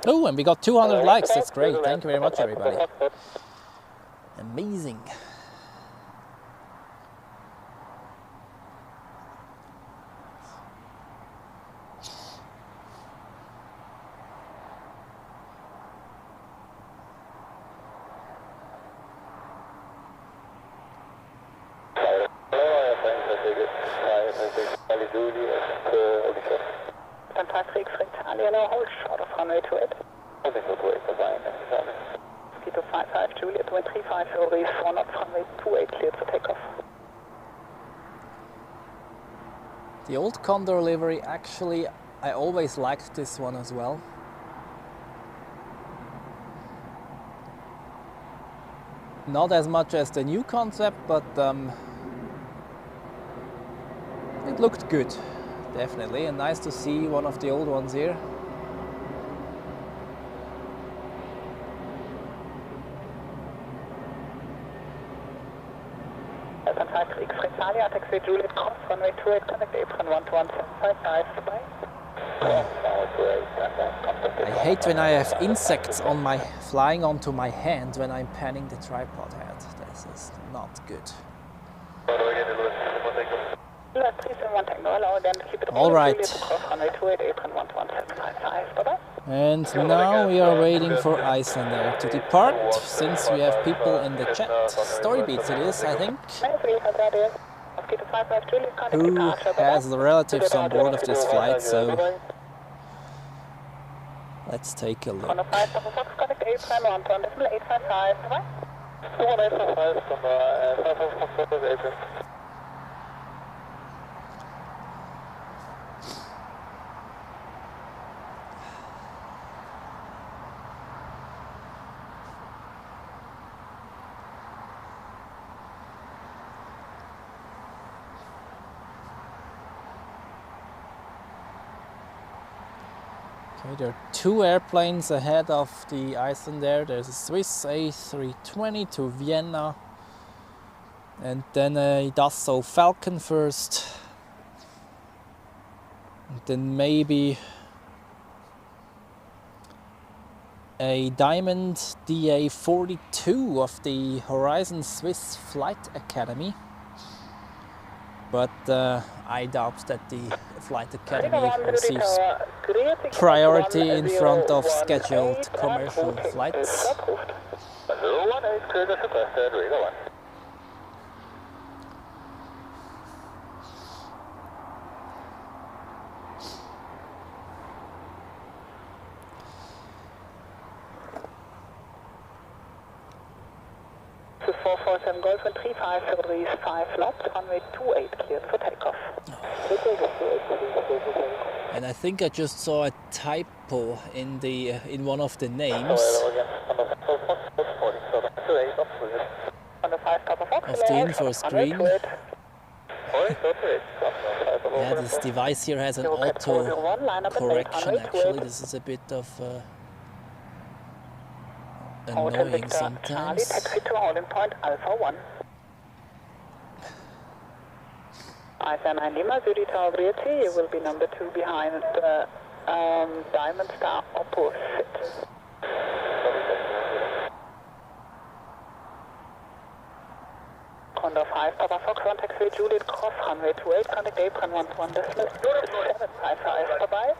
Oh, and we got 200 likes, that's great. Thank you very much, everybody. Amazing. Hold short of runway 28. Mosquito 55 Juliet, wind 350 degrees 4 knots, runway 28 cleared for takeoff. The old Condor livery, actually, I always liked this one as well. Not as much as the new concept, but It looked good, definitely, and nice to see one of the old ones here. Taxi Juliet Cross, runway 28, contact apron 12175, bye. I hate when I have insects on my flying onto my hand when I'm panning the tripod head. This is not good. All right. And now we are waiting for Iceland Air to depart, since we have people in the chat. Storybeats it is, I think, who has the relatives on board of this flight, so let's take a look. Okay, there are two airplanes ahead of the Iceland Air. There's a Swiss A320 to Vienna, and then a Dassault Falcon first, and then maybe a Diamond DA42 of the Horizon Swiss Flight Academy. But I doubt that the Flight Academy receives priority in front of scheduled commercial flights. This is 447 Golf and 35 degrees 5 knots, runway 28 cleared for takeoff. And I think I just saw a typo in in one of the names of the info screen. Yeah, this device here has an auto correction actually. This is a bit of annoying sometimes. Taxi to holding point Alpha 1. Iceland Lima, Zurich Tower, you will be number 2 behind the Diamond Star opposite. Condor 5, Papa Fox 1, taxi Juliet Cross, runway 28, contact apron 11.755, bye-bye.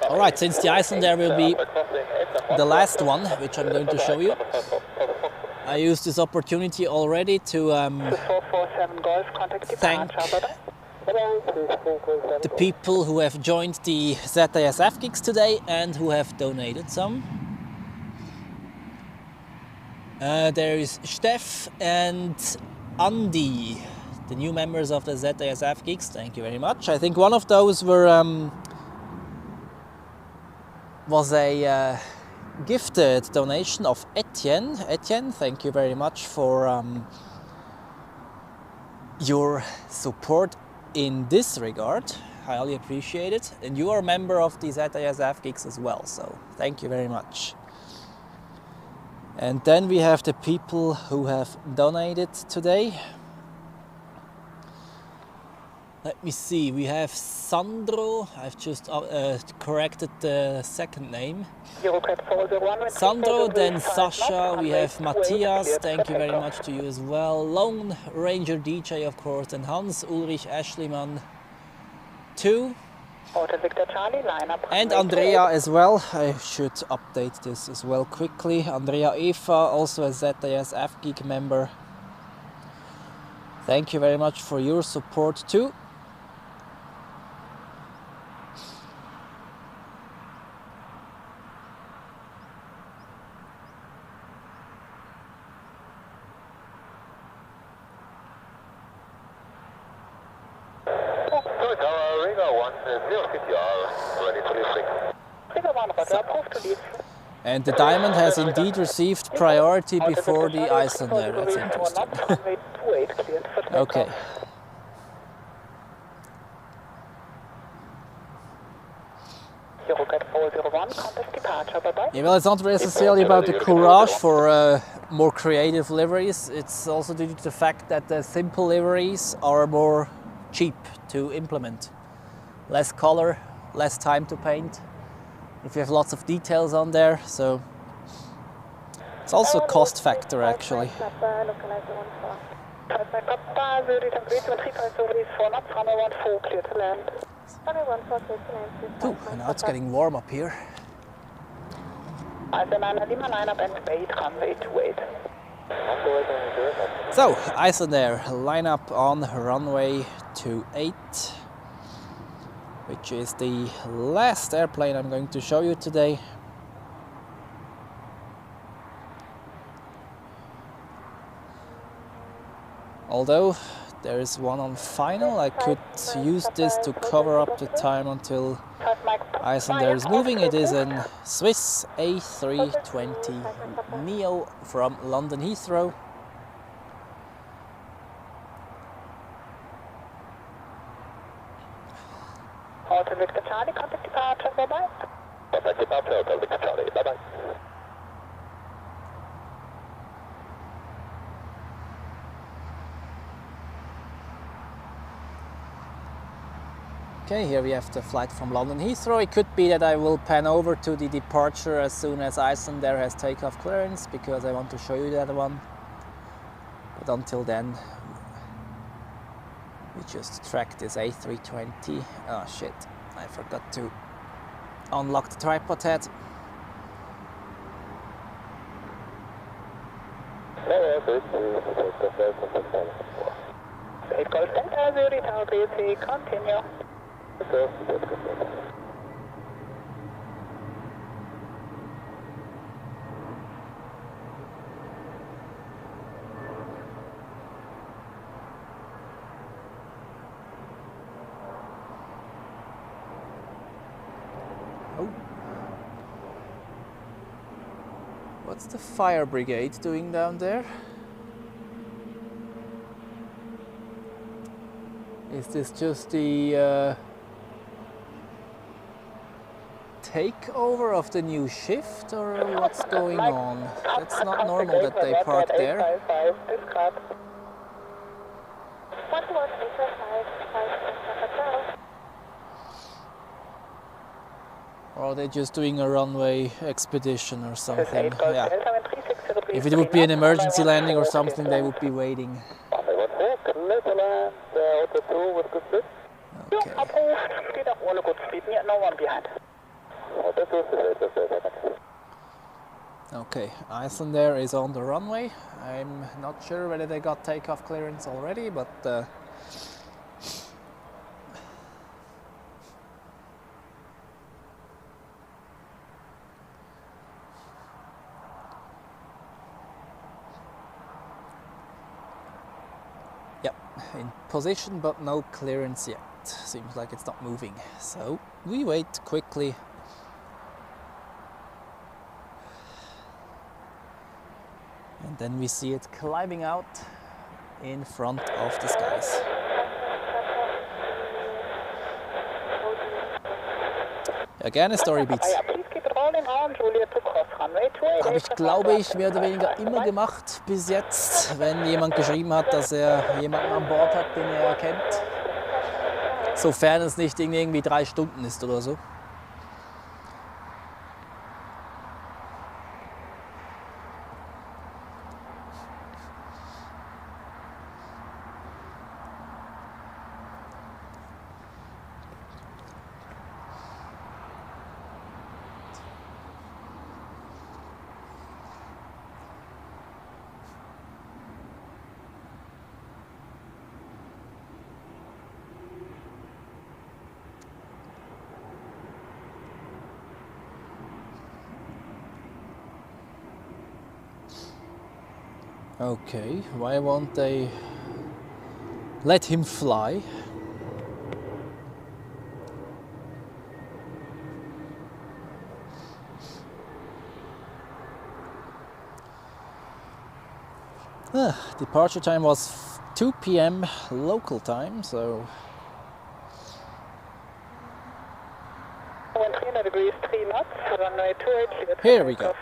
Alright, since the Iceland Air will be the last one, which I'm going to show you, I used this opportunity already to thank the people who have joined the ZRH gigs today and who have donated some. There is Steff and Andy, the new members of the ZRH gigs. Thank you very much. I think one of those was a gifted donation of Etienne. Etienne, thank you very much for your support in this regard. Highly appreciate it. And you are a member of the ZRH gigs as well, so thank you very much. And then we have the people who have donated today. Let me see, we have Sandro, I've just corrected the second name. Sandro, then Sasha, we have Matthias, thank you very much to you as well. Lone Ranger DJ, of course, and Hans Ulrich Aschlimann, too. And Andrea as well, I should update this as well quickly. Andrea Eva, also a ZRH gig member. Thank you very much for your support too. And the Diamond has indeed received priority before the Islander. That's interesting. Okay. Yeah, well, it's not necessarily about the courage for more creative liveries. It's also due to the fact that the simple liveries are more cheap to implement. Less color, less time to paint. If you have lots of details on there, so it's also a cost factor actually. Ooh, and now it's getting warm up here. So, Islander, line up on runway 28, which is the last airplane I'm going to show you today. Although there is one on final, I could use this to cover up the time until Islander is moving. It is a Swiss A320 Neo from London Heathrow. Hotel Victor Charlie, contact departure, bye-bye. Contact departure, Hotel Victor Charlie, bye-bye. Okay, here we have the flight from London Heathrow. It could be that I will pan over to the departure as soon as Islander has takeoff clearance, because I want to show you the other one. But until then, we just track this A320. Oh shit, I forgot to unlock the tripod head. Continue. Oh. What's the fire brigade doing down there? Is this just the takeover of the new shift, or what's going on? That's not normal that they park there. Or are they just doing a runway expedition or something? Yeah. If it would be an emergency landing or something, they would be waiting. Okay. Okay, Islander is on the runway. I'm not sure whether they got takeoff clearance already, but yep, in position but no clearance yet. Seems like it's not moving. So we wait quickly. And then we see it climbing out in front of the skies. Again, a story beats. Habe ich, glaube ich, mehr oder weniger immer gemacht bis jetzt, wenn jemand geschrieben hat, dass er jemanden an Bord hat, den er kennt. Sofern es nicht irgendwie 3 Stunden ist oder so. Okay, why won't they let him fly? Departure time was 2 p.m. local time, so 300 degrees, 3 knots, runway 28, clear to here we go.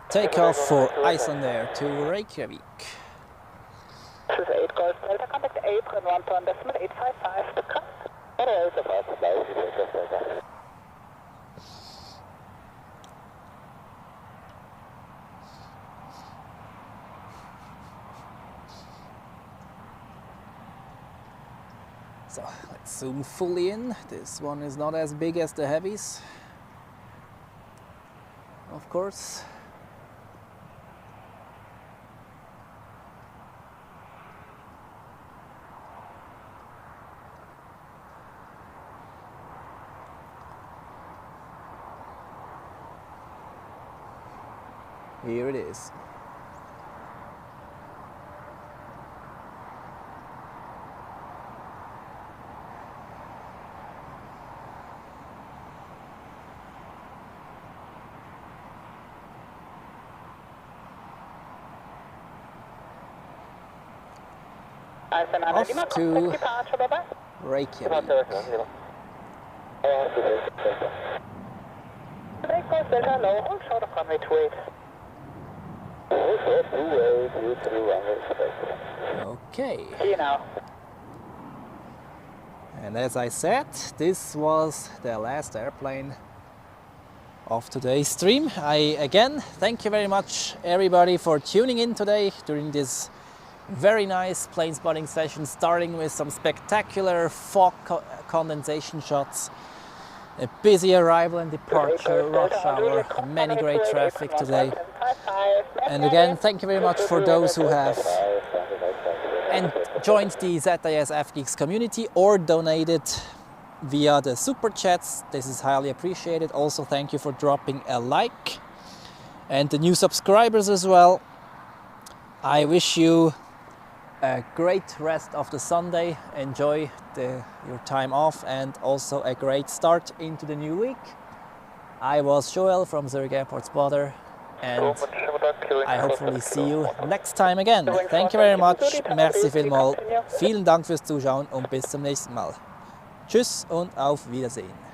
takeoff. Takeoff for Icelandair to Reykjavik. This is 8 Golf Delta, contact April 1.855 to come. Hello, so far, supply, So let's zoom fully in. This one is not as big as the heavies, of course. Here it is. Off to Reykjavik. Take Golf Delta low, hold short of runway 28. Okay. See you now. And as I said, this was the last airplane of today's stream. I again thank you very much everybody for tuning in today during this very nice plane spotting session, starting with some spectacular fog condensation shots, a busy arrival and departure, rush hour, many great traffic today. And again, thank you very much for those who have joined the ZRH FGeeks community or donated via the super chats. This is highly appreciated. Also, thank you for dropping a like, and the new subscribers as well. I wish you a great rest of the Sunday. Enjoy your time off, and also a great start into the new week. I was Joel from Zurich Airport Spotter, and I hopefully see you next time again. Thank you very much. Merci vielmals. Vielen Dank fürs Zuschauen und bis zum nächsten Mal. Tschüss und auf Wiedersehen.